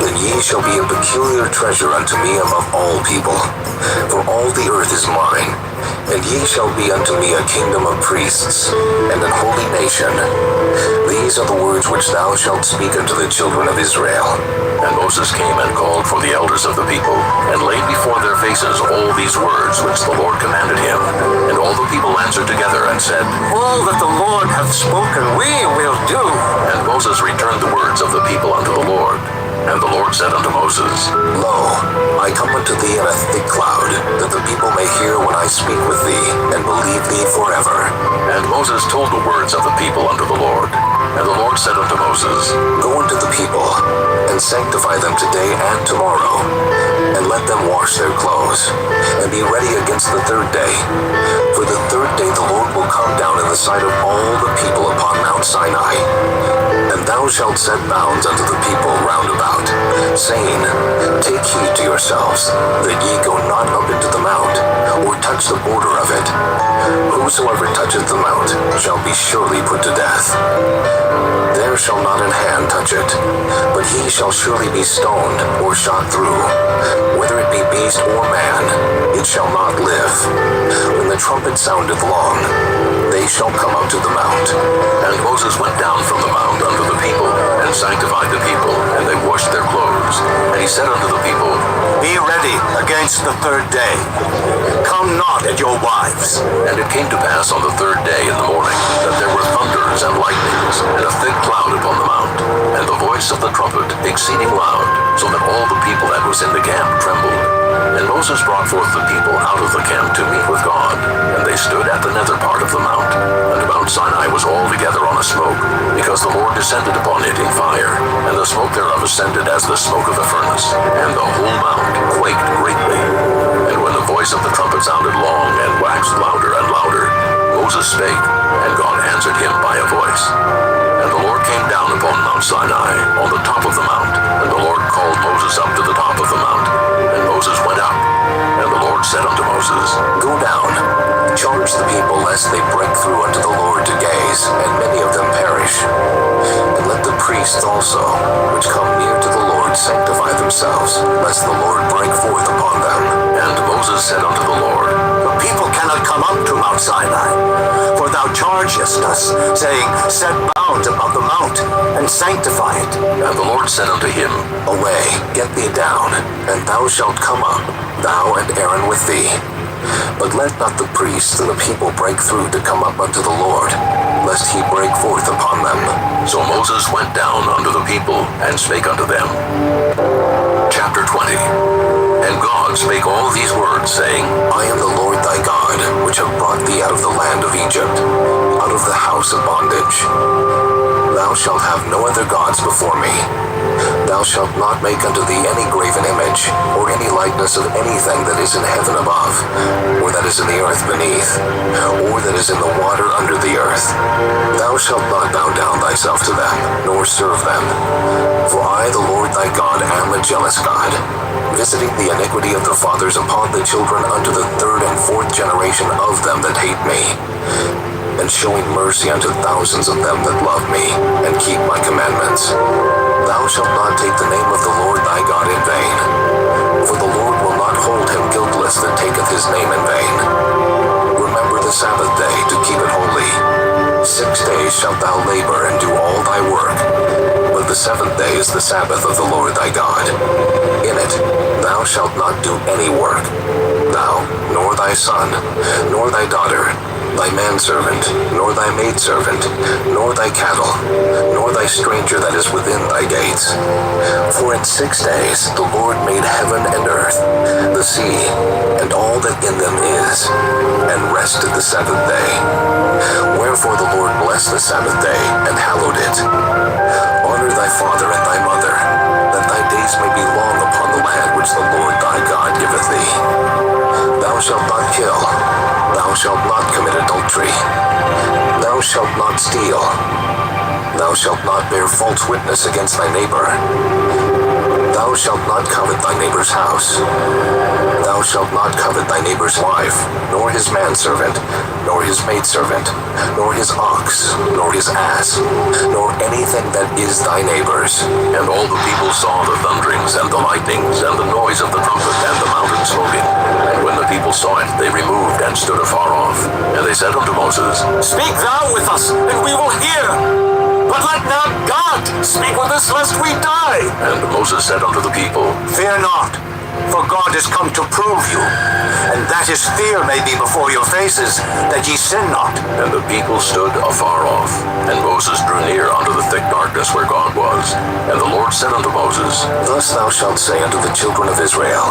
then ye shall be a peculiar treasure unto me above all people. For all the earth is mine, and ye shall be unto me a kingdom of priests, and an holy nation. These are the words which thou shalt speak unto the children of Israel. And Moses came and called for the elders of the people, and laid before their faces all these words which the Lord commanded him. And all the people answered together and said, All that the Lord hath spoken we will do. And Moses returned the words of the people unto the Lord. And the Lord said unto Moses, Lo, I come unto thee in a thick cloud, that the people may hear when I speak with thee, and believe thee forever. And Moses told the words of the people unto the Lord. And the Lord said unto Moses, Go unto the people, and sanctify them today and tomorrow, and let them wash their clothes, and be ready against the 3rd day. For the 3rd day the Lord will come down in the sight of all the people upon Mount Sinai. And thou shalt set bounds unto the people round about, saying, Take heed to yourselves, that ye go not up into the mount, or touch the border of it. Whosoever toucheth the mount shall be surely put to death. There shall not an hand touch it, but he shall surely be stoned or shot through. Whether it be beast or man, it shall not live. When the trumpet soundeth long, they shall come up to the mount. And Moses went down from the mount unto the people, and sanctified the people, and they washed their clothes. And he said unto the people, Be ready against the 3rd day. Come not at your wives. And it came to pass on the 3rd day in the morning, that there were thunders and lightnings, and a thick cloud upon the mount, and the voice of the trumpet exceeding loud, so that all the people that was in the camp trembled. And Moses brought forth the people out of the camp to meet with God, and they stood at the nether part of the mount, and Mount Sinai because the Lord descended upon it in fire, and the smoke thereof ascended as the smoke of the furnace, and the whole mount quaked greatly. And when the voice of the trumpet sounded long and waxed louder and louder, Moses spake, and God answered him by a voice. And the Lord came down upon Mount Sinai, on the top of the mount, and the Lord called Moses up to the top of the mount. And Moses went up, and the Lord said unto Moses, Go down, charge the people lest they break through unto the Lord to gaze, and many of them perish. And let the priests also, which come near to the Lord, sanctify themselves, lest the Lord break forth upon them. And Moses said unto the Lord, The people cannot come up to Mount Sinai, for thou chargest us, saying, Set bounds about the mount, and sanctify it. And the Lord said unto him, Away, get thee down, and thou shalt come up, thou and Aaron with thee. But let not the priests and the people break through to come up unto the Lord, lest he break forth upon them. So Moses went down unto the people, and spake unto them. Chapter 20. And God spake all these words, saying, I am the Lord thy God, which have brought thee out of the land of Egypt, out of the house of bondage. Thou shalt have no other gods before me. Thou shalt not make unto thee any graven image, or any likeness of anything that is in heaven above, or that is in the earth beneath, or that is in the water under the earth. Thou shalt not bow down thyself to them, nor serve them. For I, the Lord thy God, am a jealous God, visiting the iniquity of the fathers upon the children unto the third and fourth generation of them that hate me, and showing mercy unto thousands of them that love me, and keep my commandments. Thou shalt not take the name of the Lord thy God in vain, for the Lord will not hold him guiltless that taketh his name in vain. Remember the Sabbath day to keep it holy. 6 days shalt thou labor and do all thy work, but the seventh day is the Sabbath of the Lord thy God. In it thou shalt not do any work, thou, nor thy son, nor thy daughter, thy manservant, nor thy maidservant, nor thy cattle, nor thy stranger that is within thy gates. For in 6 days the Lord made heaven and earth, the sea, and all that in them is, and rested the seventh day. Wherefore the Lord blessed the Sabbath day, and hallowed it. Honor thy father and thy mother, that thy days may be long upon the land which the Lord thy God giveth thee. Thou shalt not kill. Thou shalt not commit adultery. Thou shalt not steal. Thou shalt not bear false witness against thy neighbor. Thou shalt not covet thy neighbor's house. Thou shalt not covet thy neighbor's wife, nor his manservant, nor his maidservant, nor his ox, nor his ass, nor anything that is thy neighbor's. And all the people saw the thunderings and the lightnings and the noise of the trumpet and the mountain smoking. And when the people saw it, they removed and stood afar off. And they said unto Moses, Speak thou with us, and we will hear. But let not God speak with us, lest we die. And Moses said unto the people, Fear not, for God is come to prove you, and that his fear may be before your faces, that ye sin not. And the people stood afar off. And Moses drew near unto the thick darkness where God was. And the Lord said unto Moses, Thus thou shalt say unto the children of Israel,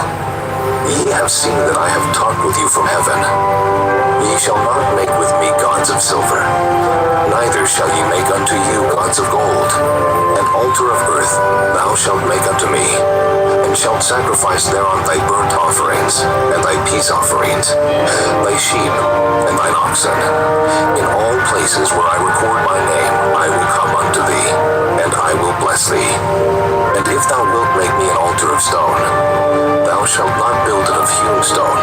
Ye have seen that I have talked with you from heaven. Ye shall not make with me gods of silver, neither shall ye make unto you gods of gold. An altar of earth thou shalt make unto me, and shalt sacrifice thereon thy burnt offerings, and thy peace offerings, thy sheep, and thine oxen. In all places where I record my name, I will come unto thee, and I will bless thee. And if thou wilt make me an altar of stone, thou shalt not build it of hewn stone,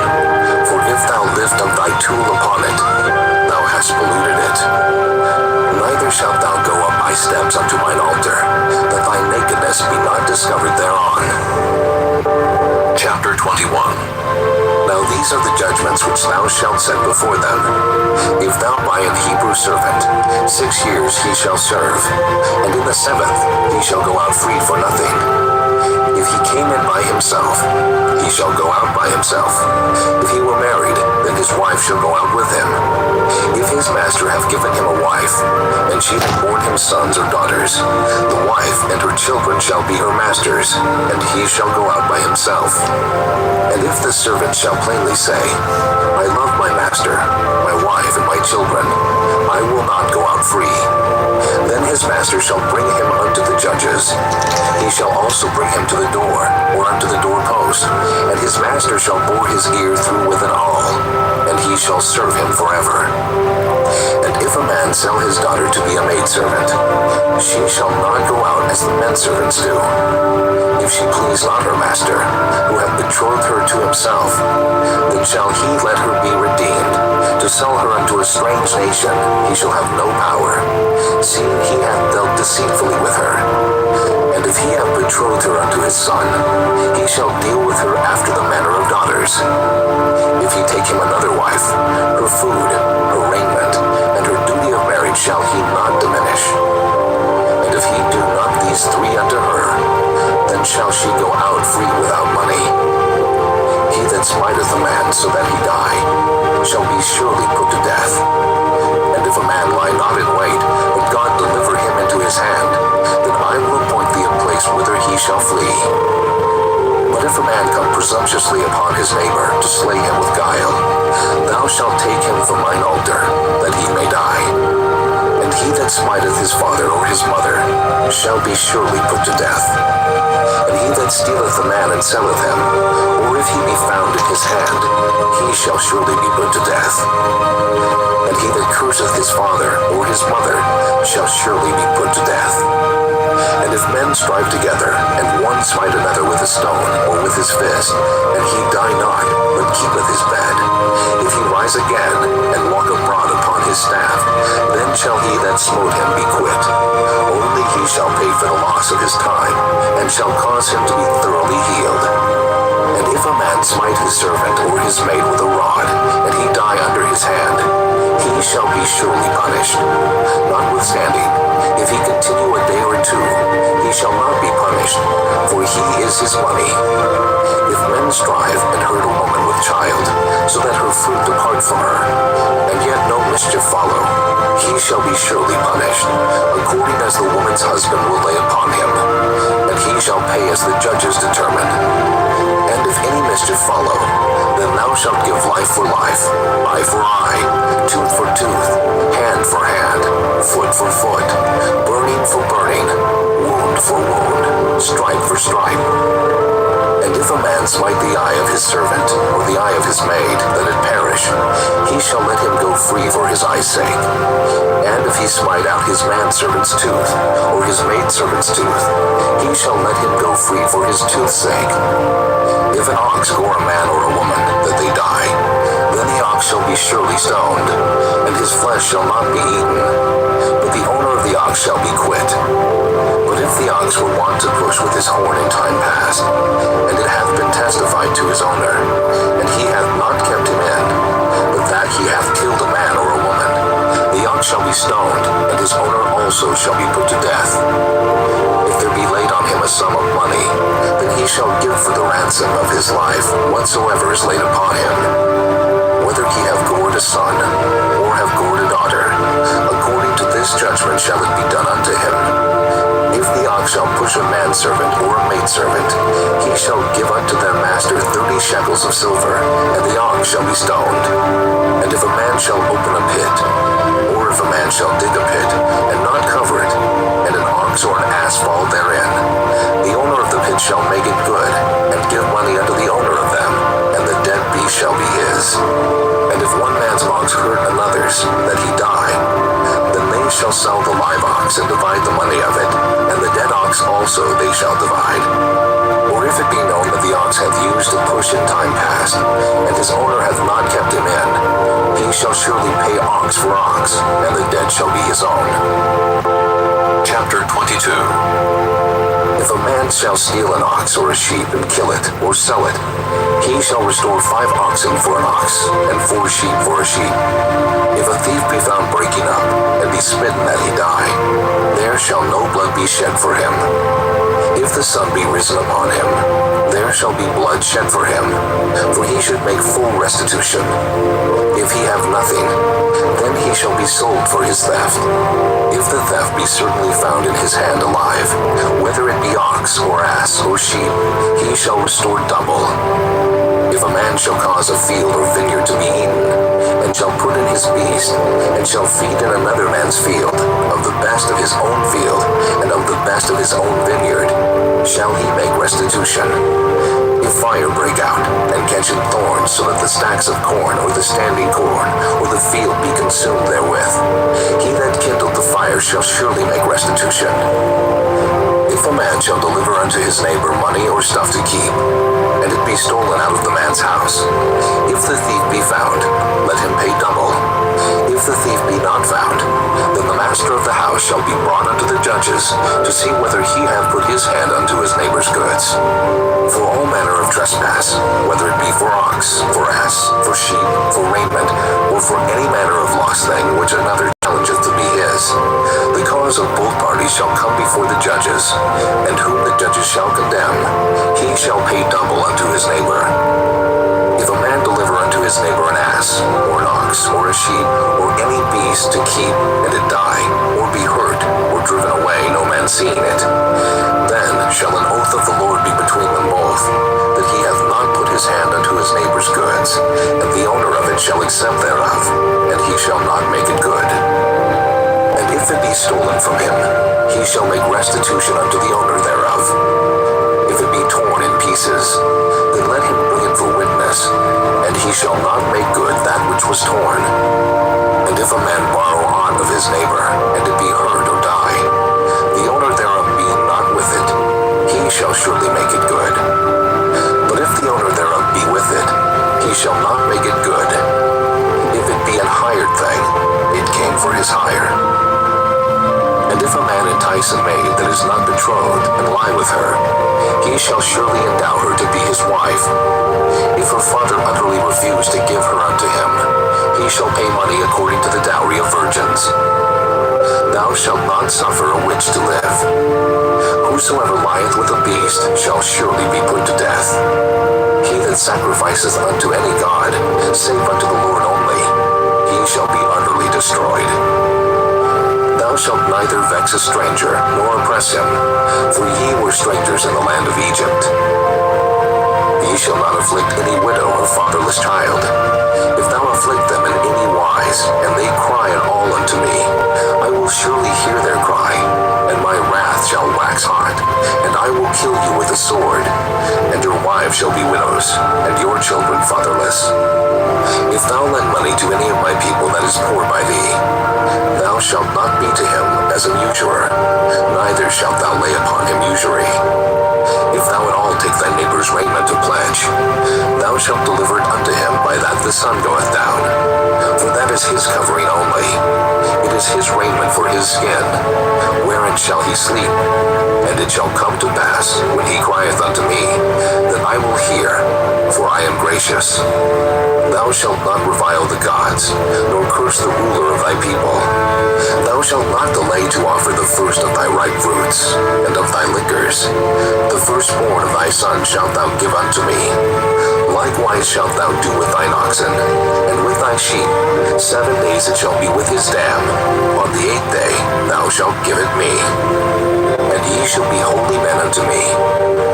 for if thou lift up thy tool upon it, thou hast polluted it. Neither shalt thou go up by steps unto mine altar, that thy nakedness be not discovered thereon. Chapter 21. Now these are the judgments which thou shalt set before them. If thou buy an Hebrew servant, 6 years he shall serve, and in the 7th he shall go out free for nothing. If he came in by himself, he shall go out by himself. If he were married, then his wife shall go out with him. If his master have given him a wife, and she hath borne him sons or daughters, the wife and her children shall be her master's, and he shall go out by himself. And if the servant shall plainly say, I love my master, my wife, and my children, I will not go out free, then his master master shall bring him unto the judges. He shall also bring him to the door, or unto the doorpost, and his master shall bore his ear through with an awl, and he shall serve him forever. And if a man sell his daughter to be a maidservant, she shall not go out as the men servants do. If she please not her master, who hath betrothed her to himself, then shall he let her be redeemed. To sell her unto a strange nation, he shall have no power, seeing he hath dealt deceitfully with her. And if he have betrothed her unto his son, he shall deal with her after the manner of daughters. If he take him another wife, her food, her raiment, and her duty of marriage shall he not diminish. And if he do not these three unto her, then shall she go out free without money. He that smiteth a man so that he die, shall be surely put to death. And if a man lie not in wait, but God deliver him into his hand, then I will appoint thee a place whither he shall flee. But if a man come presumptuously upon his neighbor to slay him with guile, thou shalt take him from mine altar, that he may die. And he that smiteth his father or his mother shall be surely put to death. And he that stealeth a man and selleth him, or if he be found in his hand, he shall surely be put to death. And he that curseth his father or his mother shall surely be put to death. And if men strive together, and one smite another with a stone or with his fist, and he die not, but keepeth his bed, if he rise again, and walk abroad upon his staff, then shall he that smote him be quit. Only he shall pay for the loss of his time, and shall cause him to be thoroughly healed. And if a man smite his servant or his maid with a rod, and he die under his hand, he shall be surely punished. Notwithstanding, if he continue a day or two, he shall not be punished, for he is his money. If men strive and hurt a woman with child, so that her fruit depart from her, and yet no mischief follow, he shall be surely punished, according as the woman's husband will lay upon him, and he shall pay as the judges determine. And if any mischief follow, then thou shalt give life for life, eye for eye, tooth for tooth, hand for hand, foot for foot, burning for burning, wound for wound, stripe for stripe. And if a man smite the eye of his servant, or the eye of his maid, that it perish, he shall let him go free for his eye's sake. And if he smite out his manservant's tooth, or his maidservant's tooth, he shall let him go free for his tooth's sake. If an ox gore a man or a woman, that they die, then the ox shall be surely stoned, and his flesh shall not be eaten, but the owner of the ox shall be quit. But if the ox were wont to push with his horn in time past, and it hath been testified to his owner, and he hath not kept him in, but that he hath killed a man or a woman, the ox shall be stoned, and his owner also shall be put to death. If there be laid on him a sum of money, then he shall give for the ransom of his life whatsoever is laid upon him. Whether he have gored a son, or have gored a daughter, according to this judgment shall it be done unto him. If the ox shall push a manservant or a maidservant, he shall give unto their master 30 shekels of silver, and the ox shall be stoned. And if a man shall open a pit, or if a man shall dig a pit, and not cover it, and an ox or an ass fall therein, the owner of the pit shall make it good, and give money unto the owner of them, and the dead beast shall be his. And if one man's ox hurt another's, that he die, then they shall sell the live ox and divide the money of it, and the dead ox also they shall divide. Or if it be known that the ox hath used to push in time past, and his owner hath not kept him in, he shall surely pay ox for ox, and the dead shall be his own. Chapter 22. If a man shall steal an ox or a sheep and kill it, or sell it, he shall restore 5 oxen for an ox, and 4 sheep for a sheep. If a thief be found breaking up, and be smitten that he die, there shall no blood be shed for him. If the sun be risen upon him, there shall be blood shed for him, for he should make full restitution. If he have nothing, then he shall be sold for his theft. If the theft be certainly found in his hand alive, whether it be ox or ass or sheep, he shall restore double. If a man shall cause a field or vineyard to be eaten, and shall put in his beast, and shall feed in another man's field, of the best of his own field, and of the best of his own vineyard, shall he make restitution. If fire break out, and catch in thorns, so that the stacks of corn, or the standing corn, or the field be consumed therewith, he that kindled the fire shall surely make restitution. If a man shall deliver unto his neighbor money or stuff to keep, and it be stolen out of the man's house, if the thief be found, let him pay double. If the thief be not found, then the master of the house shall be brought unto the judges, to see whether he have put his hand unto his neighbor's goods. For all manner of trespass, whether it be for ox, for ass, for sheep, for raiment, or for any manner of lost thing which another challengeth to be his, the cause of both parties shall come before the judges, and whom the judges shall condemn, he shall pay double unto his neighbor. If a man deliver unto his neighbor an ass, or an ox, or a sheep, or any beast to keep, and it die, or be hurt, or driven away, no man seeing it, then shall an oath of the Lord be between them both, that he hath not put his hand unto his neighbor's goods, and the owner of it shall accept thereof, and he shall not make it good. And if it be stolen from him, he shall make restitution unto the owner thereof. If it be torn in pieces, then let him bring it for witness, and he shall not make good that which was torn. And if a man borrow aught of his neighbor, and it be hurt or die, the owner thereof being not with it, he shall surely make it good. But if the owner thereof be with it, he shall not make it good. If it be an hired thing, it came for his hire. And if a man entice a maid that is not betrothed, and lie with her, he shall surely endow her to be his wife. If her father utterly refuse to give her unto him, he shall pay money according to the dowry of virgins. Thou shalt not suffer a witch to live. Whosoever lieth with a beast shall surely be put to death. He that sacrificeth unto any god, save unto the Lord only, he shall be utterly destroyed. Thou shalt neither vex a stranger, nor oppress him, for ye were strangers in the land of Egypt. Ye shall not afflict any widow or fatherless child. If thou afflict them in any wise, and they cry at all unto me, I will surely hear their cry, and my wrath shall wax hot, and I will kill you with the sword, and your wives shall be widows, and your children fatherless. If thou lend money to any of my people that is poor by thee, thou shalt not be to him as an usurer, neither shalt thou lay upon him usury. If thou at all take thy neighbor's raiment to pledge, thou shalt deliver it unto him by that the sun goeth down, for that is his covering only. It is his raiment for his skin, wherein shall he sleep. And it shall come to pass, when he crieth unto me, that I will hear, for I am gracious. Thou shalt not revile the gods, nor curse the ruler of thy people. Thou shalt not delay to offer the first of thy ripe fruits, and of thy liquors. The firstborn of thy son shalt thou give unto me. Likewise shalt thou do with thine oxen, and with thy sheep. 7 days it shall be with his dam. On the 8th day thou shalt give it me. And ye shall be holy men unto me.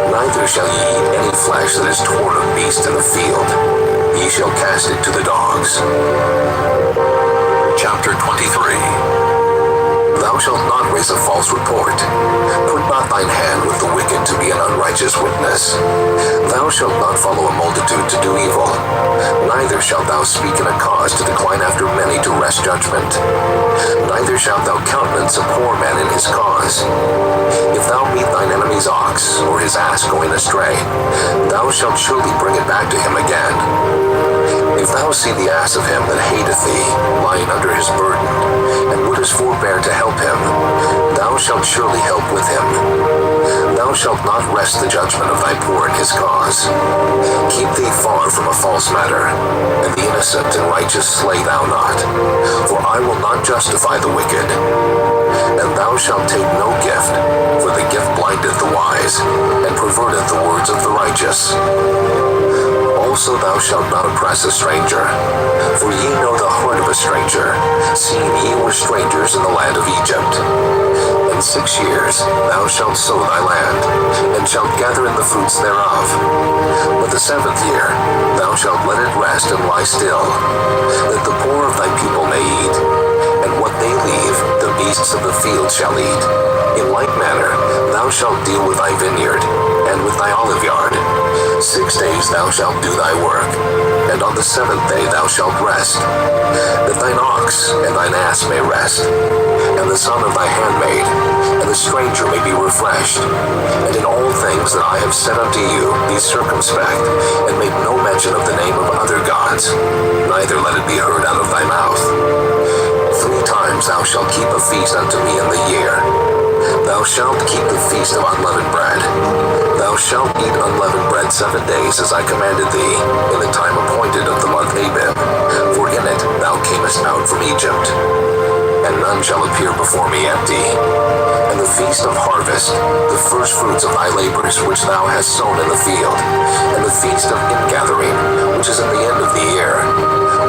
Neither shall ye eat any flesh that is torn of beast in the field. Ye shall cast it to the dogs. Chapter 23. Thou shalt not raise a false report. Put not thine hand with the wicked to be an unrighteous witness. Thou shalt not follow a multitude to do evil. Neither shalt thou speak in a cause to decline after many to wrest judgment. Neither shalt thou countenance a poor man in his cause. If thou meet thine enemy's ox, or his ass going astray, thou shalt surely bring it back to him again. If thou see the ass of him that hateth thee, lying under his burden, and wouldest forbear to help him, thou shalt surely help with him. Thou shalt not wrest the judgment of thy poor in his cause. Keep thee far from a false matter, and the innocent and righteous slay thou not, for I will not justify the wicked. And thou shalt take no gift, for the gift blindeth the wise, and perverteth the words of the righteous. Also thou shalt not oppress a stranger, for ye know the heart of a stranger, seeing ye were strangers in the land of Egypt. And in 6 years thou shalt sow thy land, and shalt gather in the fruits thereof. But the 7th year thou shalt let it rest and lie still, that the poor of thy people may eat, and what they leave the beasts of the field shall eat. In like manner thou shalt deal with thy vineyard, and with thy oliveyard. 6 days thou shalt do thy work, and on the 7th day thou shalt rest, that thine ox and thine ass may rest, and the son of thy handmaid, and the stranger may be refreshed. And in all things that I have said unto you, be circumspect, and make no mention of the name of other gods, neither let it be heard out of thy mouth. 3 times thou shalt keep a feast unto me in the year. Thou shalt keep the feast of unleavened bread. Thou shalt eat unleavened bread 7 days, as I commanded thee, in the time appointed of the month Abib, for in it thou camest out from Egypt. And none shall appear before me empty. And the feast of harvest, the first fruits of thy labors which thou hast sown in the field, and the feast of ingathering, which is in the end of the year,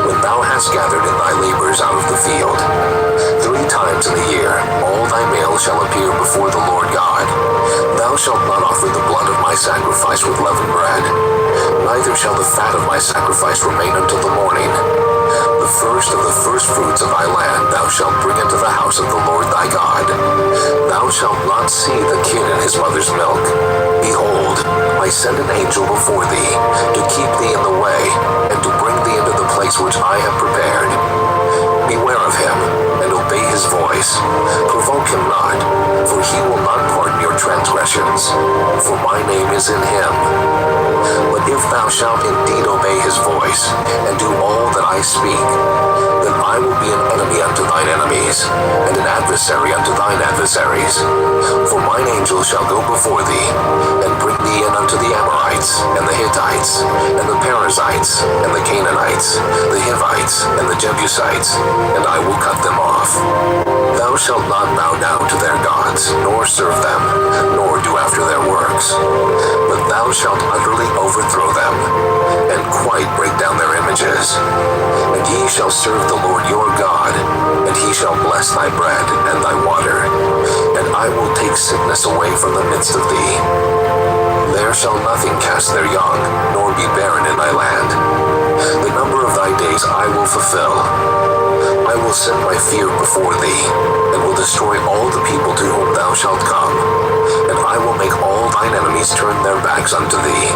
when thou hast gathered in thy labors out of the field. 3 times in the year all thy male shall appear before the Lord God. Thou shalt not offer the blood of my sacrifice with leavened bread, neither shall the fat of my sacrifice remain until the morning. The first of the first fruits of thy land thou shalt bring into the house of the Lord thy God. Thou shalt not see the kid in his mother's milk. Behold, I send an angel before thee, to keep thee in the way, and to bring thee into the place which I have prepared. Beware of him, and obey his voice. Provoke him not, for he will not pardon your transgressions, for my name is in him. But if thou shalt indeed obey his voice, and do all that I speak, then I will be an enemy unto thine enemies, and an adversary unto thine adversaries. For mine angel shall go before thee, and bring thee in unto the Amorites, and the Hittites, and the Perizzites, and the Canaanites, the Hivites, and the Jebusites, and I will cut them off. Thou shalt not bow down to their gods, nor serve them, nor do after their works, but thou shalt utterly overthrow them, and quite break down their images. And ye shall serve the Lord your God, and he shall bless thy bread and thy water, and I will take sickness away from the midst of thee. There shall nothing cast their young, nor be barren in thy land. The number of thy days I will fulfill. I will send my fear before thee, and will destroy all the people to whom thou shalt come, and I will make all thine enemies turn their backs unto thee.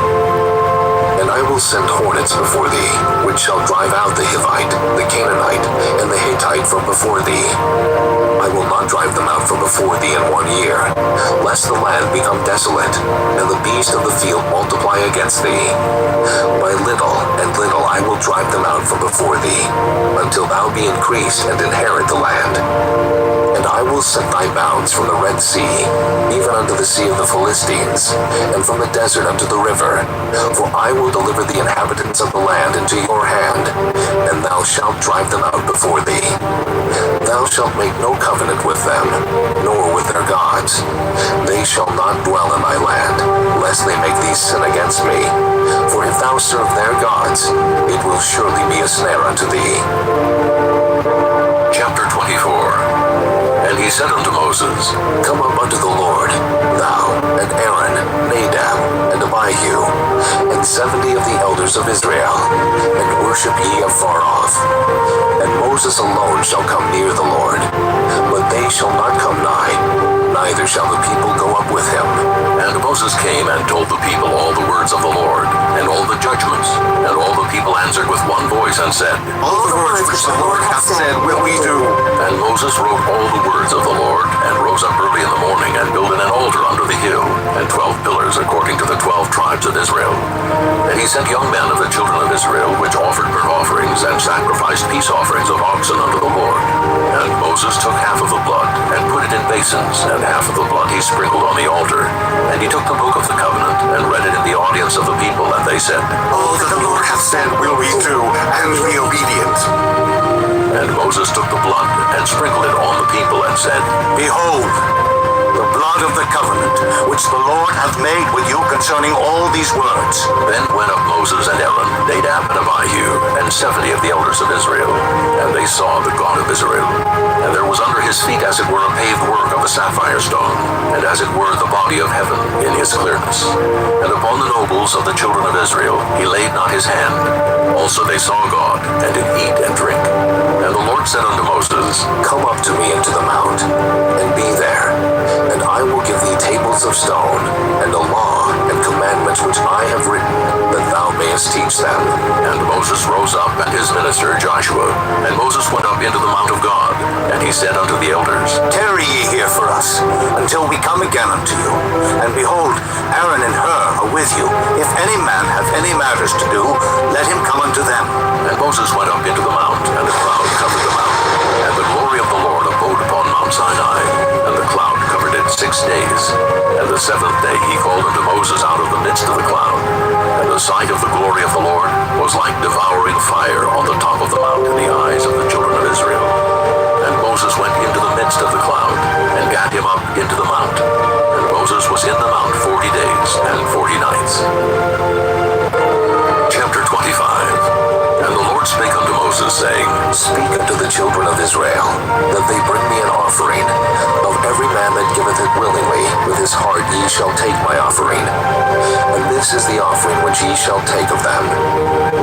And I will send hornets before thee, which shall drive out the Hivite, the Canaanite, and the Hittite from before thee. I will not drive them out from before thee in 1 year, lest the land become desolate, and the beast of the field multiply against thee. By little and little I will drive them out from before thee, until thou be increased and inherit the land. And I will set thy bounds from the Red Sea, even unto the sea of the Philistines, and from the desert unto the river. For I will deliver the inhabitants of the land into your hand, and thou shalt drive them out before thee. Thou shalt make no covenant with them, nor with their gods. They shall not dwell in thy land, lest they make thee sin against me. For if thou serve their gods, it will surely be a snare unto thee. Chapter 24. And he said unto Moses, Come up unto the Lord, thou, and Aaron, Nadab, and Abihu, and 70 of the elders of Israel, and worship ye afar off. And Moses alone shall come near the Lord, but they shall not come nigh, neither shall the people go up with him. And Moses came and told the people all the words of the Lord, and all the judgments. And all the people answered with one voice and said, All the words which the Lord hath said will we do. And Moses wrote all the words of the Lord, and rose up early in the morning, and builded an altar under the hill, and 12 pillars according to the 12 tribes of Israel. And he sent young men of the children of Israel, which offered burnt offerings, and sacrificed peace offerings of oxen unto the Lord. And Moses took half of the blood, and put it in basins, and half of the blood he sprinkled on the altar. And he took the book of the covenant, and read it in the audience of the people, and they said, All that the Lord hath said will we do, and be obedient. And Moses took the blood, and sprinkled it on the people, and said, Behold, the blood of the covenant, which the Lord hath made with you concerning all these words. Then went up Moses and Aaron, Nadab and Abihu, and 70 of the elders of Israel. And they saw the God of Israel. And there was under his feet as it were a paved work of a sapphire stone, and as it were the body of heaven in his clearness. And upon the nobles of the children of Israel he laid not his hand. Also they saw God, and did eat and drink. And the Lord said unto Moses, Come up to me into the mount, and be there, and I will give thee tables of stone, and a law and commandments which I have written, that thou mayest teach them. And Moses rose up, and his minister Joshua. And Moses went up into the mount of God, and he said unto the elders, Tarry ye here for us, until we come again unto you. And behold, Aaron and Hur are with you. If any man have any matters to do, let him come unto them. And Moses went up into the mount, and the cloud covered the mount. And the glory of the Lord abode upon Mount Sinai, and the cloud covered it 6 days. And the 7th day he called unto Moses out of the midst of the cloud. And the sight of the glory of the Lord was like devouring fire on the top of the mount in the eyes of the children of Israel. And Moses went into the midst of the cloud, and gat him up into the mount. And Moses was in the mount 40 days and 40 nights. Chapter 25. And the Lord spake unto Moses, saying, Speak unto the children of Israel, that they bring me an offering. Of every man that giveth it willingly, with his heart ye shall take my offering. And this is the offering which ye shall take of them: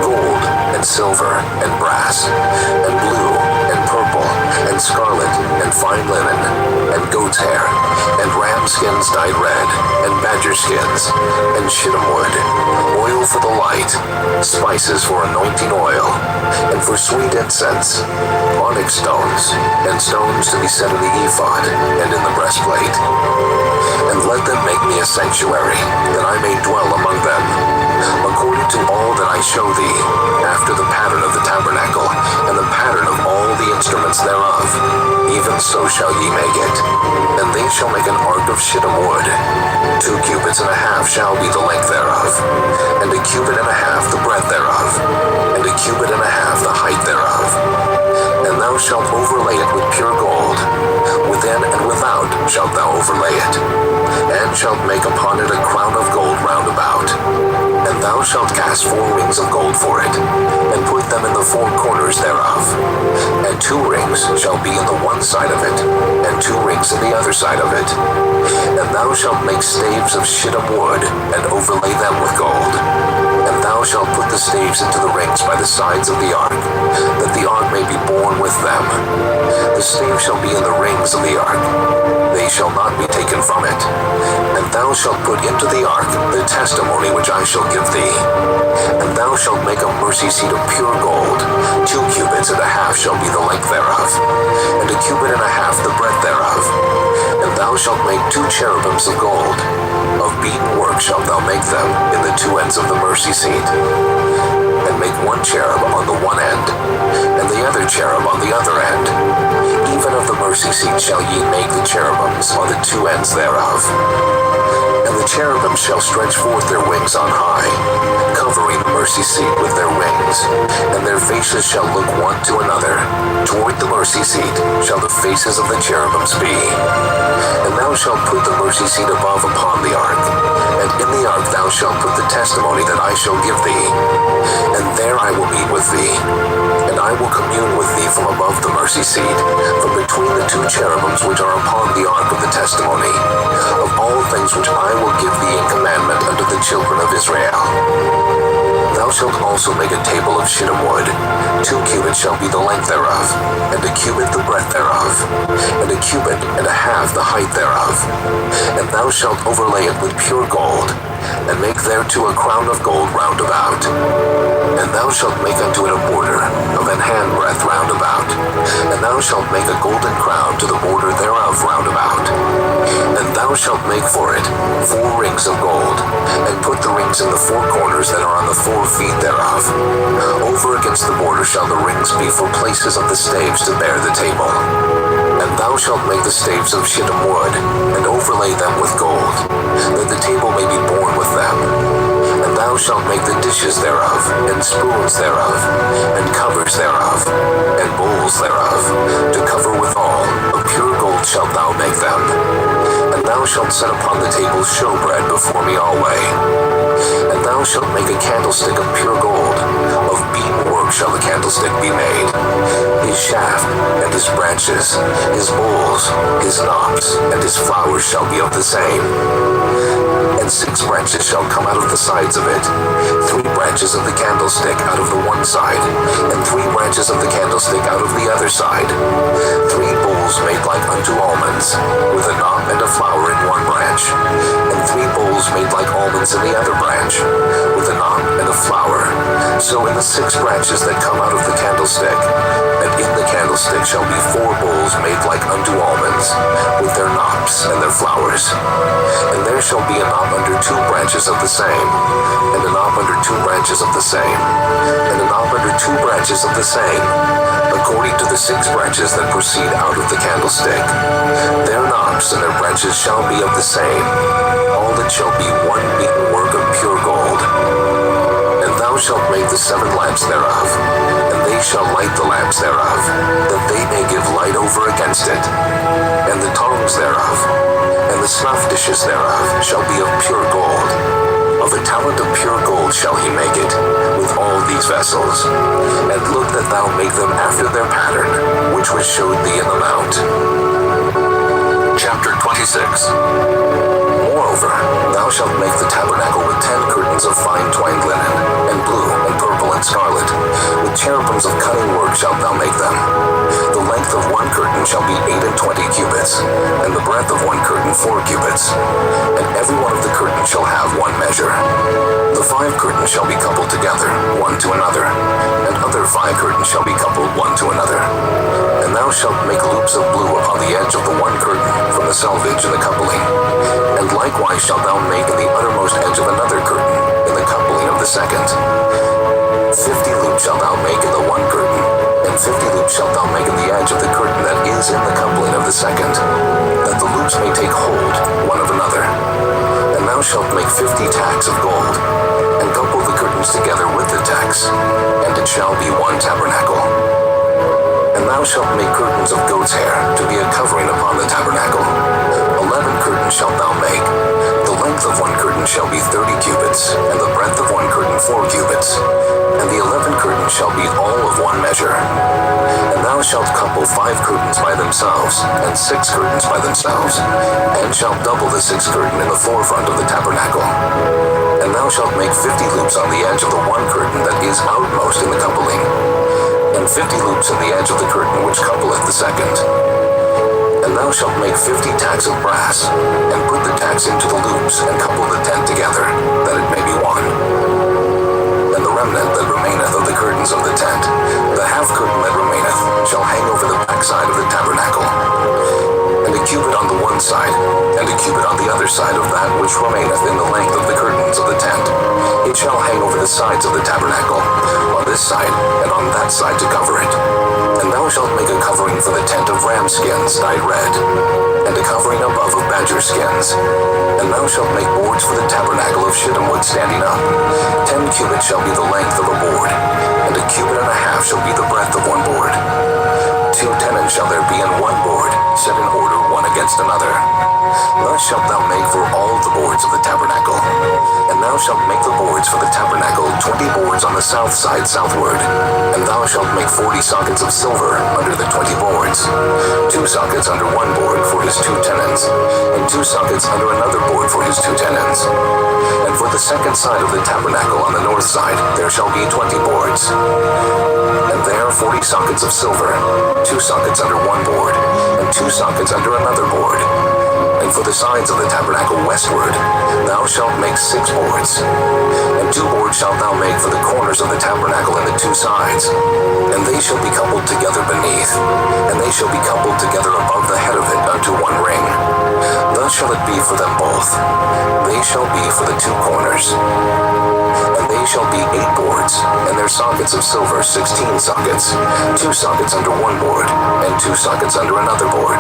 gold, and silver, and brass, and blue, and purple, and scarlet, and fine linen, and goat's hair, and ram skins dyed red, and badger skins, and shittim wood, oil for the light, spices for anointing oil, and for sweet incense, onyx stones, and stones to be set in the ephod, and in the breastplate. And let them make me a sanctuary, that I may dwell among them, according to all that I show thee, after the pattern of the tabernacle, and the pattern of all the instruments thereof. Even so shall ye make it. And they shall make an ark of shittim wood. 2 cubits and a half shall be the length thereof, and 1 cubit and a half the breadth thereof, and 1 cubit and a half the height thereof. And thou shalt overlay it with pure gold. Within and without shalt thou overlay it, and shalt make upon it a crown of gold round about. And thou shalt cast 4 rings of gold for it, and put them in the 4 corners thereof. And 2 rings shall be in the one side of it, and 2 rings in the other side of it. And thou shalt make staves of shittim wood, and overlay them with gold. And thou shalt put the staves into the rings by the sides of the ark, that the ark may be borne with them. The staves shall be in the rings of the ark, they shall not be taken from it. And thou shalt put into the ark the testimony which I shall give thee. And thou shalt make a mercy seat of pure gold. 2 cubits and a half shall be the length thereof, and 1 cubit and a half the breadth thereof. And thou shalt make 2 cherubims of gold. Of beaten work shalt thou make them in the 2 ends of the mercy seat. And make 1 cherub on the one end, and the other cherub on the other end. Even of the mercy seat shall ye make the cherubims on the 2 ends thereof. And the cherubim shall stretch forth their wings on high, covering the mercy seat with their wings, and their faces shall look one to another. Toward the mercy seat shall the faces of the cherubims be. And thou shalt put the mercy seat above upon the ark, and in the ark thou shalt put the testimony that I shall give thee. And there I will meet with thee, and I will commune with thee from above the mercy seat, from between the 2 cherubims which are upon the ark of the testimony, of all things which I will give thee in commandment unto the children of Israel. Thou shalt also make a table of shittim wood. 2 cubits shall be the length thereof, and 1 cubit the breadth thereof, and 1 cubit and a half the height thereof. And thou shalt overlay it with pure gold, and make thereto a crown of gold round about. And thou shalt make unto it a border of an handbreadth round about. And thou shalt make a golden crown to the border thereof round about. And thou shalt make for it 4 rings of gold, and put the rings in the 4 corners that are on the 4 feet thereof. Over against the border shall the rings be for places of the staves to bear the table. And thou shalt make the staves of shittim wood, and overlay them with gold, that the table may be borne with them. And thou shalt make the dishes thereof, and spoons thereof, and covers thereof, and bowls thereof, to cover withal. Of pure gold shalt thou make them. And thou shalt set upon the table showbread before me alway. And thou shalt make a candlestick of pure gold, of beaten work work shall the candlestick be made. His shaft and his branches, his bowls, his knops, and his flowers shall be of the same. And 6 branches shall come out of the sides of it, 3 branches of the candlestick out of the one side, and 3 branches of the candlestick out of the other side. 3 bowls made like unto almonds, with a knop and a flower in one branch, and 3 bowls made like almonds in the other branch, with a knop and a flower. So in the 6 branches that come out of the candlestick, and in the candlestick shall be 4 bowls made like unto almonds, with their knops and their flowers. And there shall be a knop under 2 branches of the same, and a knop under 2 branches of the same, and a knop under 2 branches of the same, according to the 6 branches that proceed out of the candlestick. Their knops and their branches shall be of the same. All it shall be one beaten work of pure gold. And thou shalt make the 7 lamps thereof, and they shall light the lamps thereof, that they may give light over against it. And the tongs thereof, and the snuff dishes thereof shall be of pure gold. Of a talent of pure gold shall he make it, with all these vessels. And look that thou make them after their pattern, which was showed thee in the mount. Chapter 26. Moreover, thou shalt make the tabernacle with 10 curtains of fine twined linen, and blue, and purple, and scarlet. With cherubims of cunning work shalt thou make them. The length of one curtain shall be 28 cubits, and the breadth of one curtain 4 cubits. And every one of the curtains shall have one measure. The 5 curtains shall be coupled together, one to another, and other 5 curtains shall be coupled one to another. And thou shalt make loops of blue upon the edge of the one curtain, from the selvage and the coupling. And likewise shalt thou make in the uttermost edge of another curtain, in the coupling of the second. 50 loops shalt thou make in the one curtain, and 50 loops shalt thou make in the edge of the curtain that is in the coupling of the second, that the loops may take hold one of another. And thou shalt make 50 tacks of gold, and couple the curtains together with the tacks, and it shall be one tabernacle. And thou shalt make curtains of goat's hair to be a covering upon the tabernacle. 11 curtains shalt thou make. The length of one curtain shall be 30 cubits, and the breadth of one curtain 4 cubits. And the 11 curtains shall be all of one measure. And thou shalt couple 5 curtains by themselves, and 6 curtains by themselves, and shalt double the 6th curtain in the forefront of the tabernacle. And thou shalt make 50 loops on the edge of the one curtain that is outmost in the coupling, and 50 loops in the edge of the curtain which coupleth the second. And thou shalt make 50 tacks of brass, and put the tacks into the loops, and couple the tent together, that it may be one. And the remnant that remaineth of the curtains of the tent, the half curtain that remaineth, shall hang over the backside of the tabernacle. And a cubit on the one side, and a cubit on the other side of that which remaineth in the length of the curtains of the tent. It shall hang over the sides of the tabernacle, on this side and on that side to cover it. And thou shalt make a covering for the tent of ram skins dyed red, and a covering above of badger skins. And thou shalt make boards for the tabernacle of shittim wood standing up. 10 cubits shall be the length of a board, and a cubit and a half shall be the breadth of one board. 2 tenons shall there be in one board, set in order one against another. Thus shalt thou make for all the boards of the tabernacle. And thou shalt make the boards for the tabernacle 20 boards on the south side southward. And thou shalt make 40 sockets of silver under the 20 boards. 2 sockets under one board for his 2 tenons, and 2 sockets under another board for his 2 tenons. And for the second side of the tabernacle on the north side there shall be 20 boards. And there 40 sockets of silver, 2 sockets under one board, and 2 sockets under another board. And for the sides of the tabernacle westward, thou shalt make 6 boards. And 2 boards shalt thou make for the corners of the tabernacle in the 2 sides. And they shall be coupled together beneath, and they shall be coupled together above the head of it unto one ring. Thus shall it be for them both. They shall be for the 2 corners. And they shall be 8 boards, and their sockets of silver 16 sockets, 2 sockets under one board, and 2 sockets under another board.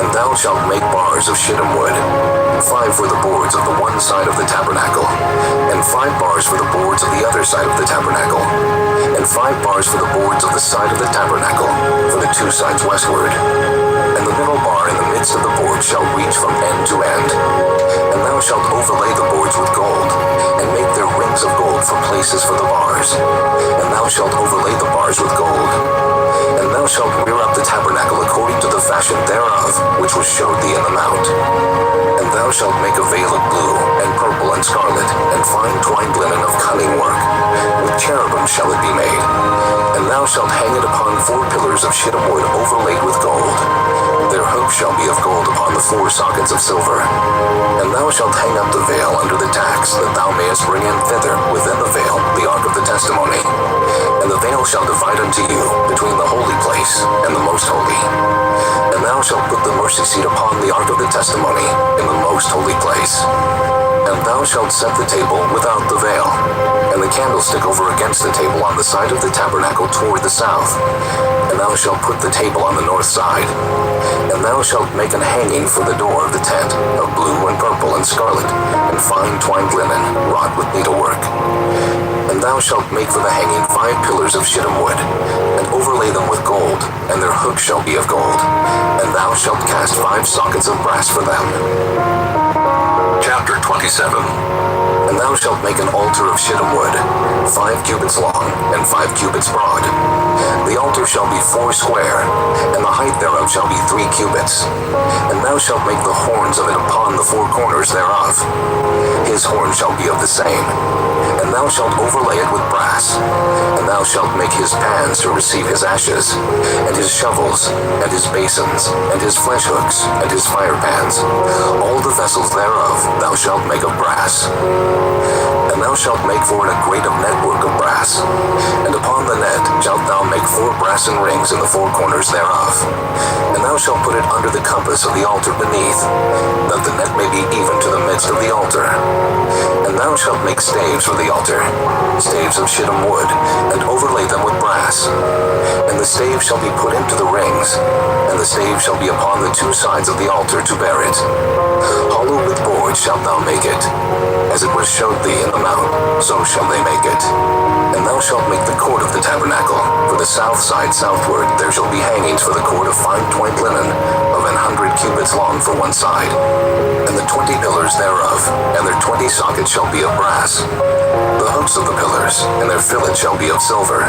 And thou shalt make bars of shittim wood, 5 for the boards of the one side of the tabernacle, and 5 bars for the boards of the other side of the tabernacle, and 5 bars for the boards of the side of the tabernacle, for the 2 sides westward. And the middle bar in the midst of the board shall reach from end to end. And thou shalt overlay the boards with gold, and make their ring rings of gold for places for the bars, and thou shalt overlay the bars with gold. And thou shalt rear up the tabernacle according to the fashion thereof, which was showed thee in the mount. And thou shalt make a veil of blue, and purple, and scarlet, and fine twined linen of cunning work. With cherubim shall it be made. And thou shalt hang it upon 4 pillars of shittim wood overlaid with gold. Their hooks shall be of gold upon the 4 sockets of silver. And thou shalt hang up the veil under the tacks, that thou mayest bring in thither within the veil the ark of the testimony. And the veil shall divide unto you between the holy place and the most holy. And thou shalt put the mercy seat upon the ark of the testimony in the most holy place. And thou shalt set the table without the veil, and the candlestick over against the table on the side of the tabernacle toward the south. And thou shalt put the table on the north side. And thou shalt make an hanging for the door of the tent, of blue and purple and scarlet, and fine twined linen, wrought with needlework. And thou shalt make for the hanging 5 pillars of shittim wood, and overlay them with gold, and their hooks shall be of gold. And thou shalt cast 5 sockets of brass for them. Chapter 27. And thou shalt make an altar of shittim wood, 5 cubits long, and 5 cubits broad. The altar shall be 4 square, and the height thereof shall be 3 cubits. And thou shalt make the horns of it upon the 4 corners thereof. His horn shall be of the same. And thou shalt overlay it with brass. And thou shalt make his pans to receive his ashes, and his shovels, and his basins, and his flesh hooks, and his fire pans. All the vessels thereof thou shalt make of brass. And thou shalt make for it a grate of network of brass. And upon the net shalt thou make 4 brassen rings in the 4 corners thereof. And thou shalt put it under the compass of the altar beneath, that the net may be even to the midst of the altar. And thou shalt make staves for the altar, staves of shittim wood, and overlay them with brass. And the staves shall be put into the rings, and the staves shall be upon the 2 sides of the altar to bear it. Hollow with boards shalt thou make it, as it was showed thee in the mount, so shall they make it. And thou shalt make the court of the tabernacle. For the south side southward there shall be hangings for the cord of fine twined linen, of 100 cubits long for one side. And the 20 pillars thereof, and their 20 sockets shall be of brass. The hooks of the pillars, and their fillets shall be of silver.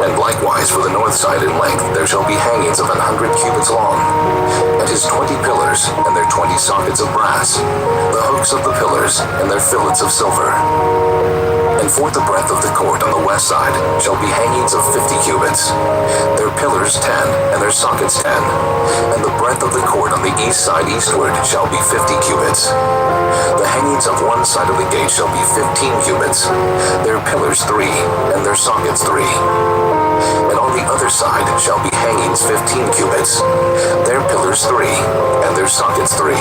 And likewise for the north side in length there shall be hangings of 100 cubits long, and his 20 pillars, and their 20 sockets of brass. The hooks of the pillars, and their fillets of silver. And for the breadth of the court on the west side shall be hangings of 50 cubits, their pillars 10, and their sockets 10. And the breadth of the court on the east side eastward shall be 50 cubits. The hangings of one side of the gate shall be 15 cubits, their pillars 3, and their sockets 3. And on the other side shall be hangings 15 cubits, their pillars 3, and their sockets 3.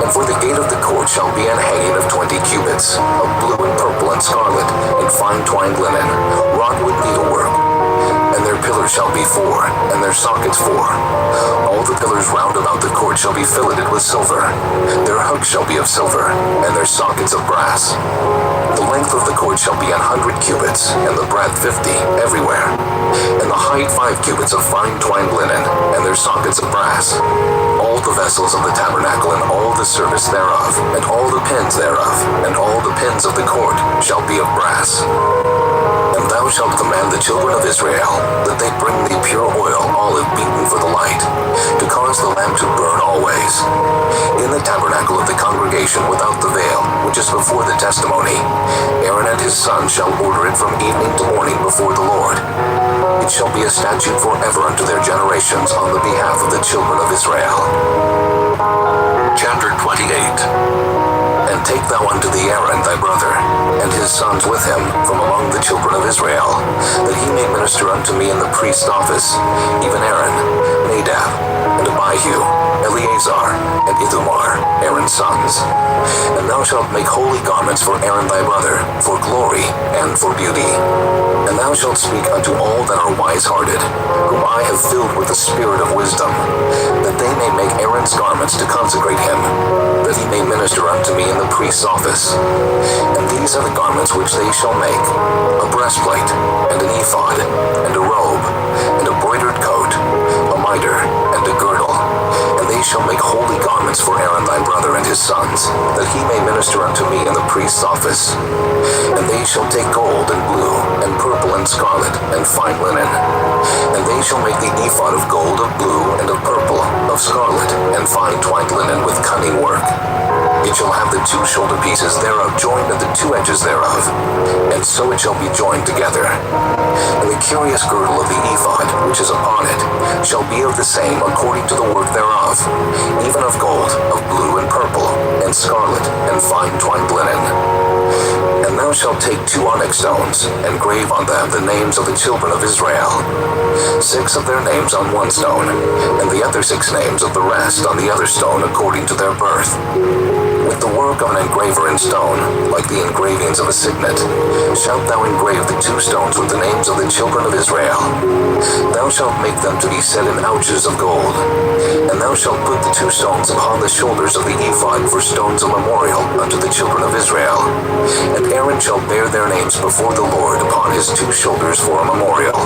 And for the gate of the court shall be an hanging of 20 cubits, of blue and purple and scarlet, and fine twined linen, wrought with needlework. And their pillars shall be 4, and their sockets 4. All the pillars round about the court shall be filleted with silver. Their hooks shall be of silver, and their sockets of brass. The length of the court shall be 100 cubits, and the breadth 50, everywhere. And the height 5 cubits of fine twined linen, and their sockets of brass. All the vessels of the tabernacle, and all the service thereof, and all the pins thereof, and all the pins of the court shall be of brass. And thou shalt command the children of Israel that they bring thee pure oil, olive beaten for the light, to cause the lamp to burn always. In the tabernacle of the congregation without the veil, which is before the testimony, Aaron and his sons shall order it from evening to morning before the Lord. It shall be a statute forever unto their generations on the behalf of the children of Israel. Chapter 28. And take thou unto thee Aaron thy brother, and his sons with him, from among the children of Israel, that he may minister unto me in the priest's office, even Aaron, Nadab, and Abihu, Eleazar, and Ithamar, Aaron's sons. And thou shalt make holy garments for Aaron thy brother, for glory and for beauty. And thou shalt speak unto all that are wise-hearted, whom I have filled with the spirit of wisdom, that they may make Aaron's garments to consecrate him, that he may minister unto me in the priest's office. And these are the garments which they shall make: a breastplate, and an ephod, and a robe, and a broidered coat, a mitre, and a girdle. And they shall make holy garments for Aaron thy brother and his sons, that he may minister unto me in the priest's office. And they shall take gold and blue, and purple and scarlet, and fine linen. And they shall make the ephod of gold, of blue, and of purple, of scarlet, and fine twined linen with cunning work. It shall have the two shoulder pieces thereof joined at the two edges thereof, and so it shall be joined together. And the curious girdle of the ephod, which is upon it, shall be of the same according to the work thereof, even of gold, of blue and purple, and scarlet, and fine twined linen. And thou shalt take 2 onyx stones, and grave on them the names of the children of Israel, 6 of their names on one stone, and the other 6 names of the rest on the other stone according to their birth. With the work of an engraver in stone, like the engravings of a signet, shalt thou engrave the 2 stones with the names of the children of Israel. Thou shalt make them to be set in ouches of gold. And thou shalt put the 2 stones upon the shoulders of the ephod for stones of memorial unto the children of Israel. And Aaron shall bear their names before the Lord upon his 2 shoulders for a memorial.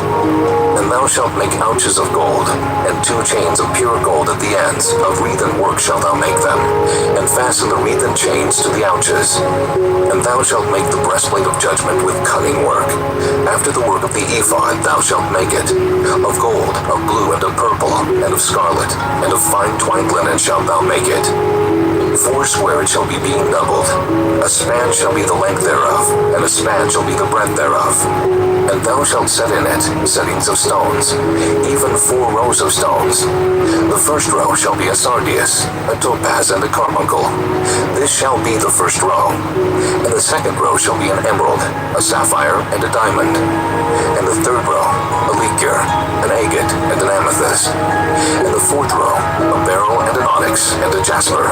And thou shalt make ouches of gold, and 2 chains of pure gold at the ends, of wreathen work shalt thou make them, and fasten the wreathen chains to the ouches. And thou shalt make the breastplate of judgment with cunning work. After the work of the ephod thou shalt make it. Of gold, of blue, and of purple, and of scarlet, and of fine twined linen shalt thou make it. 4 it shall be beam doubled. A span shall be the length thereof, and a span shall be the breadth thereof. And thou shalt set in it settings of stones, even 4 rows of stones. The first row shall be a sardius, a topaz, and a carbuncle. This shall be the first row. And the second row shall be an emerald, a sapphire, and a diamond. And the third row, a ligure, an agate, and an amethyst. And the fourth row, a beryl, and an onyx, and a jasper.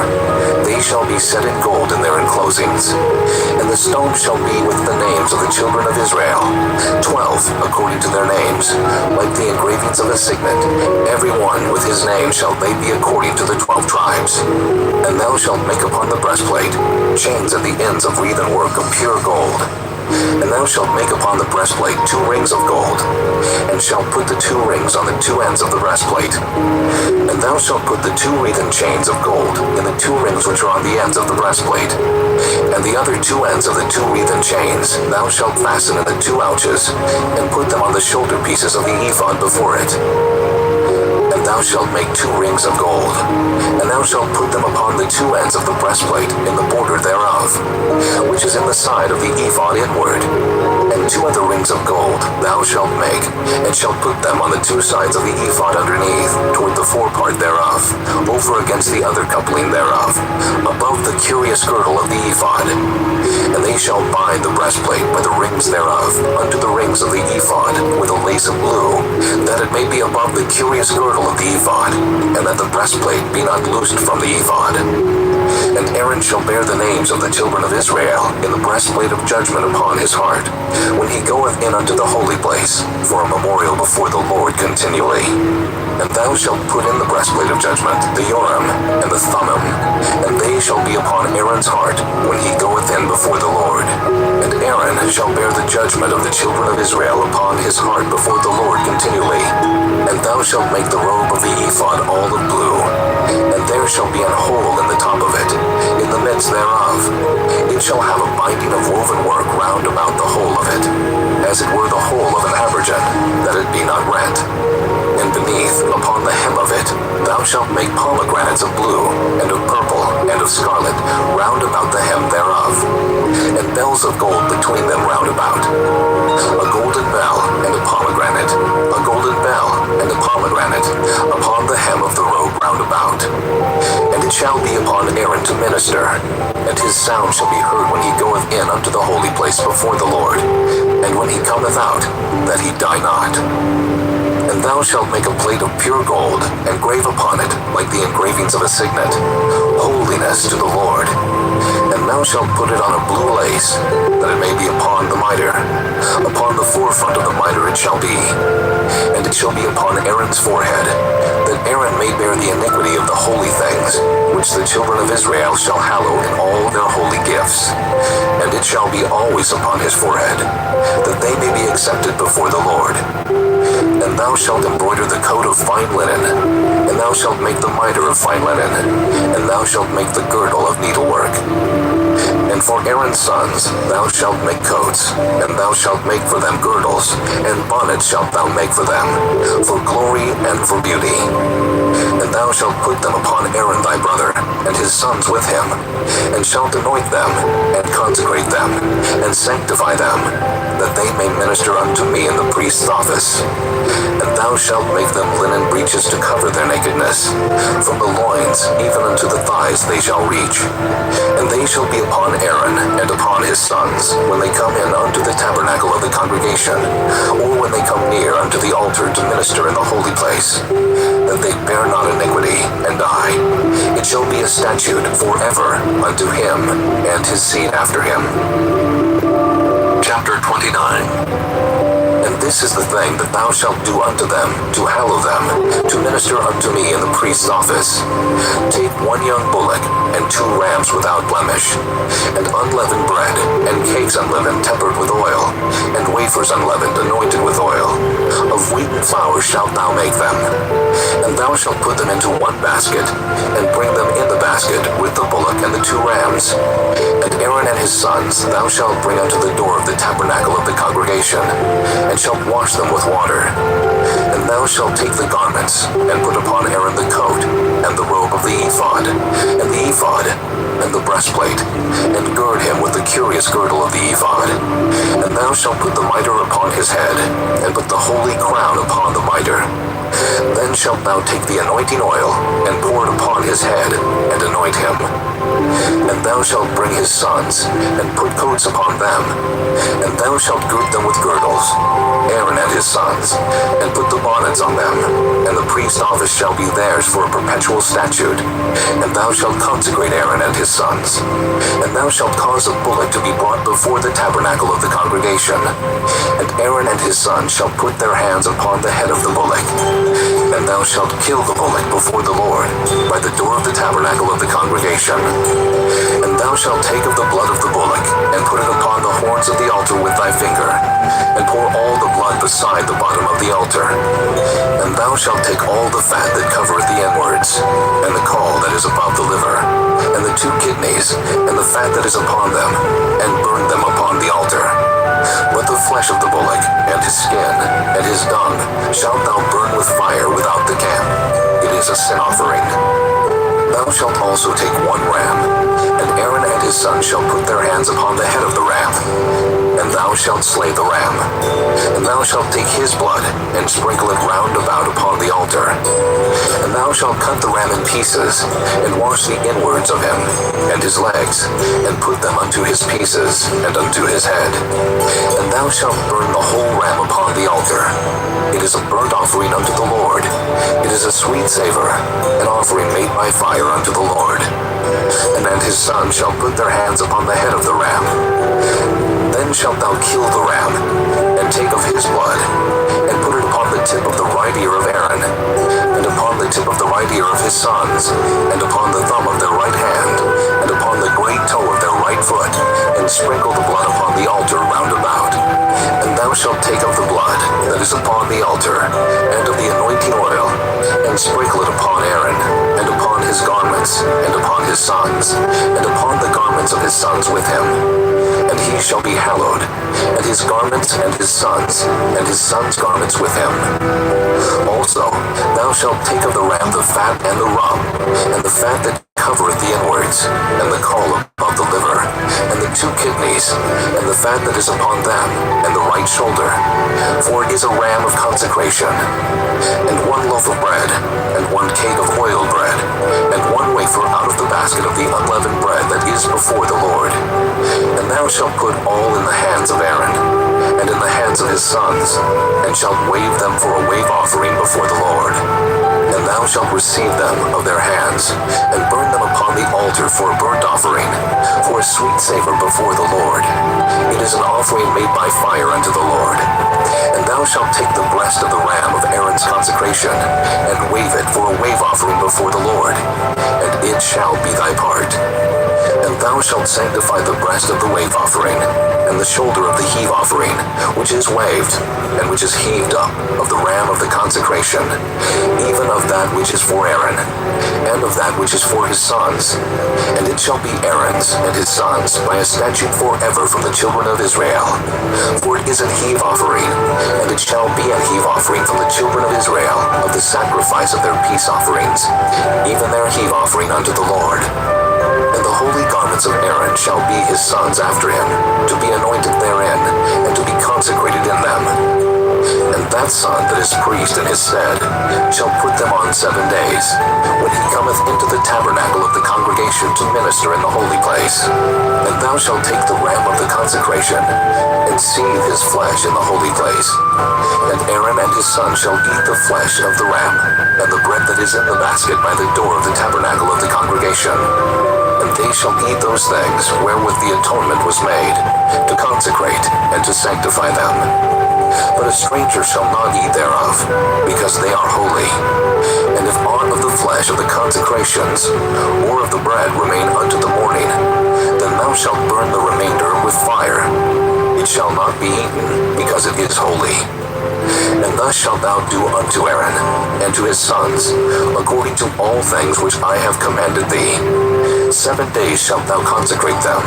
They shall be set in gold in their enclosings. And the stones shall be with the names of the children of Israel, 12 according to their names, like the engravings of a signet. Every one with his name shall they be according to the 12 tribes. And thou shalt make upon the breastplate chains at the ends of wreathen work of pure gold. And thou shalt make upon the breastplate 2 rings of gold, and shalt put the 2 rings on the 2 ends of the breastplate. And thou shalt put the 2 wreathen chains of gold in the 2 rings which are on the ends of the breastplate. And the other 2 ends of the 2 wreathen chains thou shalt fasten in the 2 ouches, and put them on the shoulder pieces of the ephod before it. And thou shalt make 2 rings of gold, and thou shalt put them upon the 2 ends of the breastplate in the border thereof, which is in the side of the ephod inward. And 2 other rings of gold thou shalt make, and shalt put them on the 2 sides of the ephod underneath, toward the forepart thereof, over against the other coupling thereof, above the curious girdle of the ephod. And they shall bind the breastplate by the rings thereof unto the rings of the ephod with a lace of blue, that it may be above the curious girdle of the ephod, and that the breastplate be not loosed from the ephod. And Aaron shall bear the names of the children of Israel in the breastplate of judgment upon his heart, when he goeth in unto the holy place, for a memorial before the Lord continually. And thou shalt put in the breastplate of judgment, the Urim, and the Thummim, and they shall be upon Aaron's heart, when he goeth in before the Lord. And Aaron shall bear the judgment of the children of Israel upon his heart before the Lord continually. And thou shalt make the robe of the ephod all of blue, and there shall be an hole in the top of it, in the midst thereof. It shall have a binding of woven work round about the whole of it, as it were the whole of an habergeon, that it be not rent. And beneath, upon the hem of it, thou shalt make pomegranates of blue, and of purple, and of scarlet, round about the hem thereof, and bells of gold between them round about. A golden bell, and a pomegranate, a golden bell, and a pomegranate, upon the hem of the robe round about. And it shall be upon Aaron to minister, and his sound shall be heard when he goeth in unto the holy place before the Lord, and when he cometh out, that he die not. And thou shalt make a plate of pure gold, and grave upon it, like the engravings of a signet, holiness to the Lord. And thou shalt put it on a blue lace, that it may be upon the mitre. Upon the forefront of the mitre it shall be. And it shall be upon Aaron's forehead, that Aaron may bear the iniquity of the holy things, which the the children of Israel shall hallow in all their holy gifts. And it shall be always upon his forehead, that they may be accepted before the Lord. And thou shalt embroider the coat of fine linen, and thou shalt make the mitre of fine linen, and thou shalt make the girdle of needlework. And for Aaron's sons thou shalt make coats, and thou shalt make for them girdles, and bonnets shalt thou make for them, for glory and for beauty. And thou shalt put them upon Aaron thy brother, and his sons with him, and shalt anoint them, and consecrate them, and sanctify them, that they may minister unto me in the priest's office. And thou shalt make them linen breeches to cover their nakedness. From the loins even unto the thighs they shall reach. And they shall be upon Aaron and upon his sons, when they come in unto the tabernacle of the congregation, or when they come near unto the altar to minister in the holy place, that they bear not iniquity and die. It shall be a statute forever unto him and his seed after him. Chapter 29. And this is the thing that thou shalt do unto them, to hallow them, to minister unto me in the priest's office. Take 1 young bullock, and 2 rams without blemish, and unleavened bread, and cakes unleavened tempered with oil, and wafers unleavened anointed with oil. Of wheaten flour shalt thou make them. And thou shalt put them into 1 basket, and bring them in the basket with the bullock and the 2 rams. And Aaron and his sons thou shalt bring unto the door of the tabernacle of the congregation, and shalt wash them with water. And thou shalt take the garments, and put upon Aaron the coat, and the robe of the ephod, and the ephod, and the breastplate, and gird him with the curious girdle of the ephod. And thou shalt put the mitre upon his head, and put the holy crown upon the mitre. Then shalt thou take the anointing oil, and pour it upon his head, and anoint him. And thou shalt bring his sons, and put coats upon them. And thou shalt gird them with girdles, Aaron and his sons, and put the bonnets on them. And the priest's office shall be theirs for a perpetual statute. And thou shalt consecrate Aaron and his sons. And thou shalt cause a bullock to be brought before the tabernacle of the congregation. And Aaron and his sons shall put their hands upon the head of the bullock. And thou shalt kill the bullock before the Lord, by the door of the tabernacle of the congregation. And thou shalt take of the blood of the bullock, and put it upon the horns of the altar with thy finger, and pour all the blood beside the bottom of the altar. And thou shalt take all the fat that covereth the inwards, and the caul that is about the liver, and the 2 kidneys, and the fat that is upon them, and burn them upon the altar. But the flesh of the bullock, and his skin, and his dung, shalt thou burn with fire without the camp. It is a sin offering. Thou shalt also take 1 ram, and Aaron and his sons shall put their hands upon the head of the ram. And thou shalt slay the ram. And thou shalt take his blood, and sprinkle it round about upon the altar. And thou shalt cut the ram in pieces, and wash the inwards of him, and his legs, and put them unto his pieces, and unto his head. And thou shalt burn the whole ram upon the altar. It is a burnt offering unto the Lord. It is a sweet savor, an offering made by fire unto the Lord. And his sons shall put their hands upon the head of the ram. Then shalt thou kill the ram, and take of his blood, and put it upon the tip of the right ear of Aaron, and upon the tip of the right ear of his sons, and upon the thumb of their right hand, and upon the great toe of their right foot, and sprinkle the blood upon the altar round about. And thou shalt take of the blood that is upon the altar, and of the anointing oil, and sprinkle it upon Aaron, and upon his garments, and upon his sons, and upon the garments of his sons with him. And he shall be hallowed, and his garments and his sons' garments with him. Also, thou shalt take of the ram the fat and the rump, and the fat that covereth the inwards, and the caul above the liver, and the 2 kidneys, and the fat that is upon them, and the right shoulder. For it is a ram of consecration. And 1 loaf of bread, and 1 cake of oiled bread, and 1 wafer out of the basket of the unleavened bread that is before the Lord. And thou shalt put all in the hands of Aaron, and in the hands of his sons, and shalt wave them for a wave offering before the Lord. And thou shalt receive them of their hands, and burn them upon the altar for a burnt offering, for a sweet savor before the Lord. It is an offering made by fire unto the Lord. And thou shalt take the breast of the ram of Aaron's consecration, and wave it for a wave offering before the Lord. And it shall be thy part. And thou shalt sanctify the breast of the wave offering, and the shoulder of the heave offering, which is waved, and which is heaved up, of the ram of the consecration, even of that which is for Aaron, and of that which is for his sons. And it shall be Aaron's and his sons by a statute forever from the children of Israel. For it is an heave offering, and it shall be an heave offering from the children of Israel, of the sacrifice of their peace offerings, even their heave offering unto the Lord. And the holy garments of Aaron shall be his sons after him, to be anointed therein, and to be consecrated in them. And that son that is priest in his stead shall put them on 7 days, when he cometh into the tabernacle of the congregation to minister in the holy place. And thou shalt take the ram of the consecration, and seethe his flesh in the holy place. And Aaron and his son shall eat the flesh of the ram, and the bread that is in the basket by the door of the tabernacle of the congregation. And they shall eat those things wherewith the atonement was made, to consecrate and to sanctify them. But a stranger shall not eat thereof, because they are holy. And if aught of the flesh of the consecrations, or of the bread remain unto the morning, then thou shalt burn the remainder with fire. It shall not be eaten, because it is holy. And thus shalt thou do unto Aaron, and to his sons, according to all things which I have commanded thee. 7 days shalt thou consecrate them,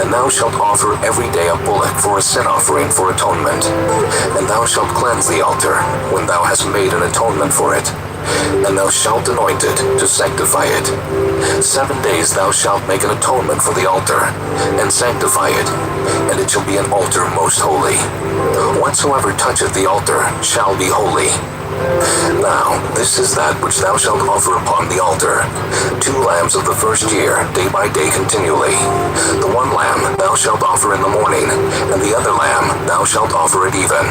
and thou shalt offer every day a bullock for a sin offering for atonement. And thou shalt cleanse the altar, when thou hast made an atonement for it. And thou shalt anoint it, to sanctify it. 7 days thou shalt make an atonement for the altar, and sanctify it, and it shall be an altar most holy. Whatsoever toucheth the altar shall be holy. Now, this is that which thou shalt offer upon the altar: 2 lambs of the first year, day by day continually. The one lamb thou shalt offer in the morning, and the other lamb thou shalt offer at even.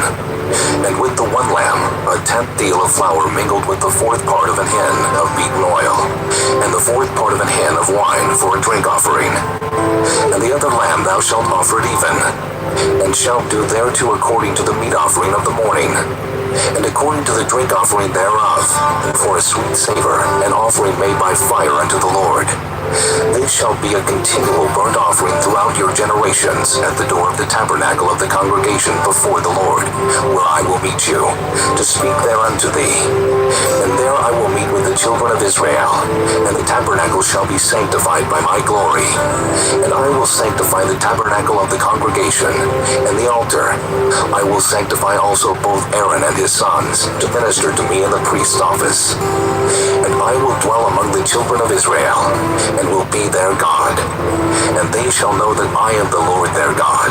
And with the one lamb, a 10th deal of flour mingled with the 4th part of an hin of beaten oil, and the 4th part of an hin of wine for a drink offering. And the other lamb thou shalt offer at even, and shalt do thereto according to the meat offering of the morning, and according to the drink offering thereof, and for a sweet savor, an offering made by fire unto the Lord. This shall be a continual burnt offering throughout your generations at the door of the tabernacle of the congregation before the Lord, where I will meet you, to speak thereunto thee. And there I will meet with the children of Israel, and the tabernacle shall be sanctified by my glory. And I will sanctify the tabernacle of the congregation, and the altar. I will sanctify also both Aaron and his sons, to minister to me in the priest's office. And I will dwell among the children of Israel, and will be their God. And they shall know that I am the Lord their God,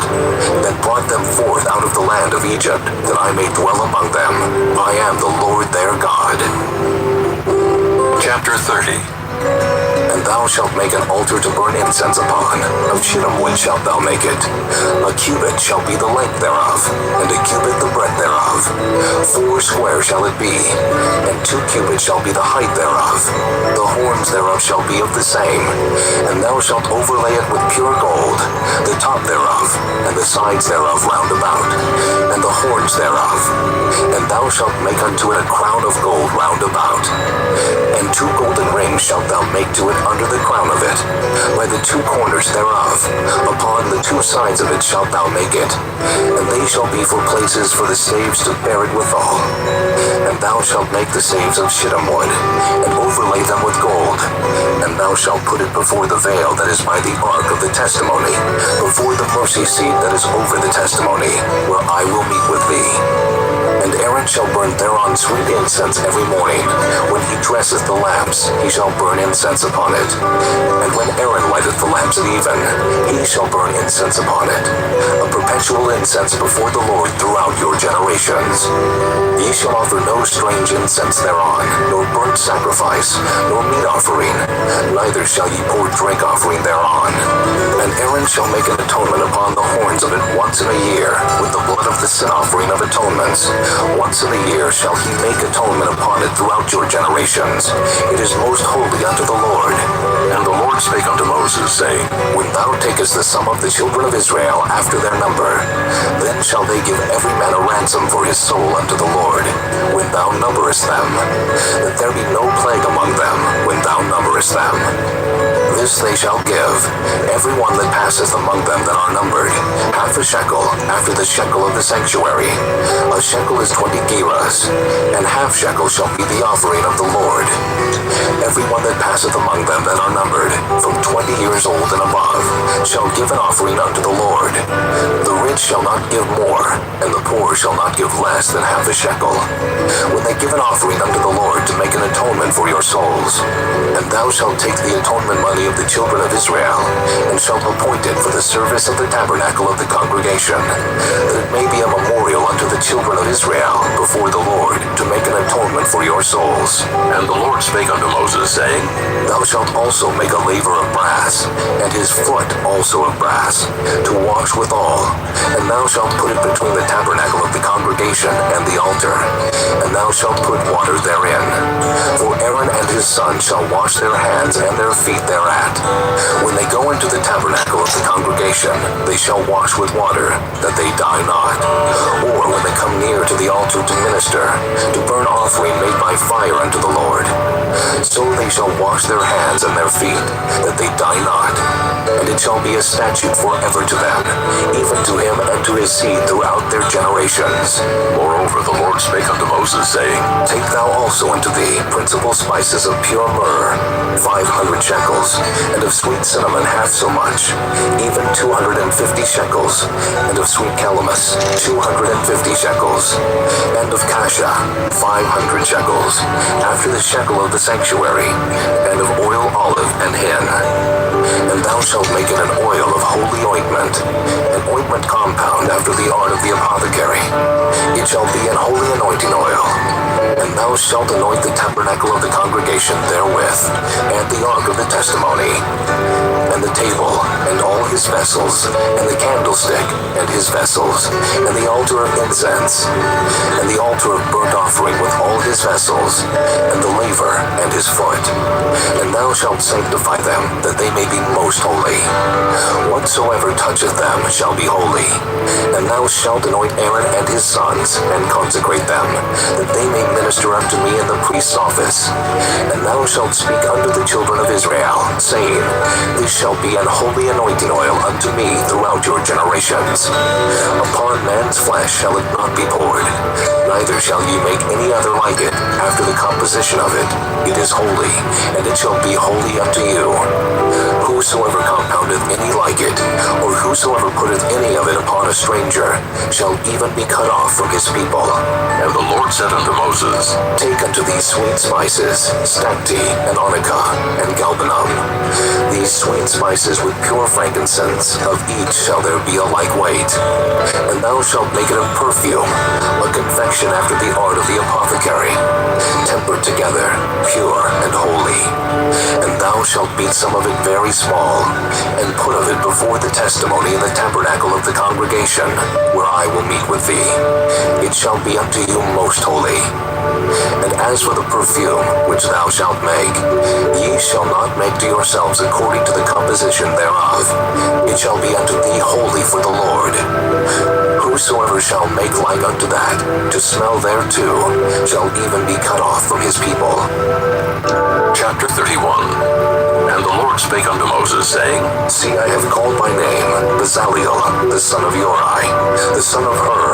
that brought them forth out of the land of Egypt, that I may dwell among them. I am the Lord their God. Chapter 30. And thou shalt make an altar to burn incense upon. Of shittim wood shalt thou make it. A cubit shall be the length thereof, and a cubit the breadth thereof. 4 square shall it be, and 2 cubits shall be the height thereof. The horns thereof shall be of the same. And thou shalt overlay it with pure gold, the top thereof, and the sides thereof round about, and the horns thereof. And thou shalt make unto it a crown of gold round about. And 2 golden rings shalt thou make to it under the crown of it, by the 2 corners thereof. Upon the 2 sides of it shalt thou make it, and they shall be for places for the staves to bear it withal. And thou shalt make the staves of shittim wood, and overlay them with gold. And thou shalt put it before the veil that is by the ark of the testimony, before the mercy seat that is over the testimony, where I will meet with thee. And Aaron shall burn thereon sweet incense every morning. When he dresseth the lamps, he shall burn incense upon it. And when Aaron lighteth the lamps at even, he shall burn incense upon it, a perpetual incense before the Lord throughout your generations. Ye shall offer no strange incense thereon, nor burnt sacrifice, nor meat offering, neither shall ye pour drink offering thereon. And Aaron shall make an atonement upon the horns of it once in a year, with the blood of the sin offering of atonements. Once in a year shall he make atonement upon it throughout your generations. It is most holy unto the Lord. And the Lord spake unto Moses, saying, When thou takest the sum of the children of Israel after their number, then shall they give every man a ransom for his soul unto the Lord, when thou numberest them, that there be no plague among them when thou numberest them. this they shall give, every one that passeth among them that are numbered, half a shekel, after the shekel of the sanctuary. A shekel is 20 gerahs, and half shekel shall be the offering of the Lord. Every one that passeth among them that are numbered, from 20 years old and above, shall give an offering unto the Lord. The rich shall not give more, and the poor shall not give less than half a shekel, when they give an offering unto the Lord to make an atonement for your souls. And thou shalt take the atonement money of the children of Israel, and shalt appoint it for the service of the tabernacle of the congregation, that it may be a memorial unto the children of Israel before the Lord, to make an atonement for your souls. And the Lord spake unto Moses, saying, Thou shalt also make a laver of brass, and his foot also of brass, to wash withal. And thou shalt put it between the tabernacle of the congregation and the altar, and thou shalt put water therein. For Aaron and his sons shall wash their hands and their feet thereat. When they go into the tabernacle of the congregation, they shall wash with water, that they die not. Or when they come near to the altar to minister, to burn offering made by fire unto the Lord, so they shall wash their hands and their feet, that they die not. And it shall be a statute forever to them, even to him and to his seed throughout their generations. Moreover, the Lord spake unto Moses, saying, Take thou also unto thee principal spices of pure myrrh, 500 shekels, and of sweet cinnamon half so much, even 250 shekels, and of sweet calamus 250 shekels, and of cassia 500 shekels, after the shekel of the sanctuary, and of oil olive and hin. And thou shalt make it an oil of holy ointment, an ointment compound after the art of the apothecary. It shall be an holy anointing oil. And thou shalt anoint the tabernacle of the congregation therewith, and the ark of the testimony, and the table, and all his vessels, and the candlestick, and his vessels, and the altar of incense, and the altar of burnt offering with all his vessels, and the laver, and his foot. And thou shalt sanctify them, that they may be most holy. Whatsoever toucheth them shall be holy. And thou shalt anoint Aaron and his sons, and consecrate them, that they may minister unto me in the priest's office. And thou shalt speak unto the children of Israel, saying, This shall be an holy anointing oil unto me throughout your generations. Upon man's flesh shall it not be poured, neither shall ye make any other like it after the composition of it. It is holy, and it shall be holy unto you. Whosoever compoundeth any like it, or whosoever putteth any of it upon a stranger, shall even be cut off from his people. And the Lord said unto Moses, Take unto these sweet spices, stacte, and onycha, and galbanum. These sweet spices with pure frankincense, of each shall there be a like weight. And thou shalt make it a perfume, a confection after the art of the apothecary, tempered together, pure and holy. And thou shalt beat some of it very small, and put of it before the testimony in the tabernacle of the congregation, where I will meet with thee. It shall be unto you most holy. And as for the perfume which thou shalt make, ye shall not make to yourselves according to the composition thereof. It shall be unto thee holy for the Lord. Whosoever shall make like unto that, to smell thereto, shall even be cut off from his people. Chapter 31. And the Lord spake unto Moses, saying, See, I have called by name Bezaleel, the son of Uri, the son of Hur,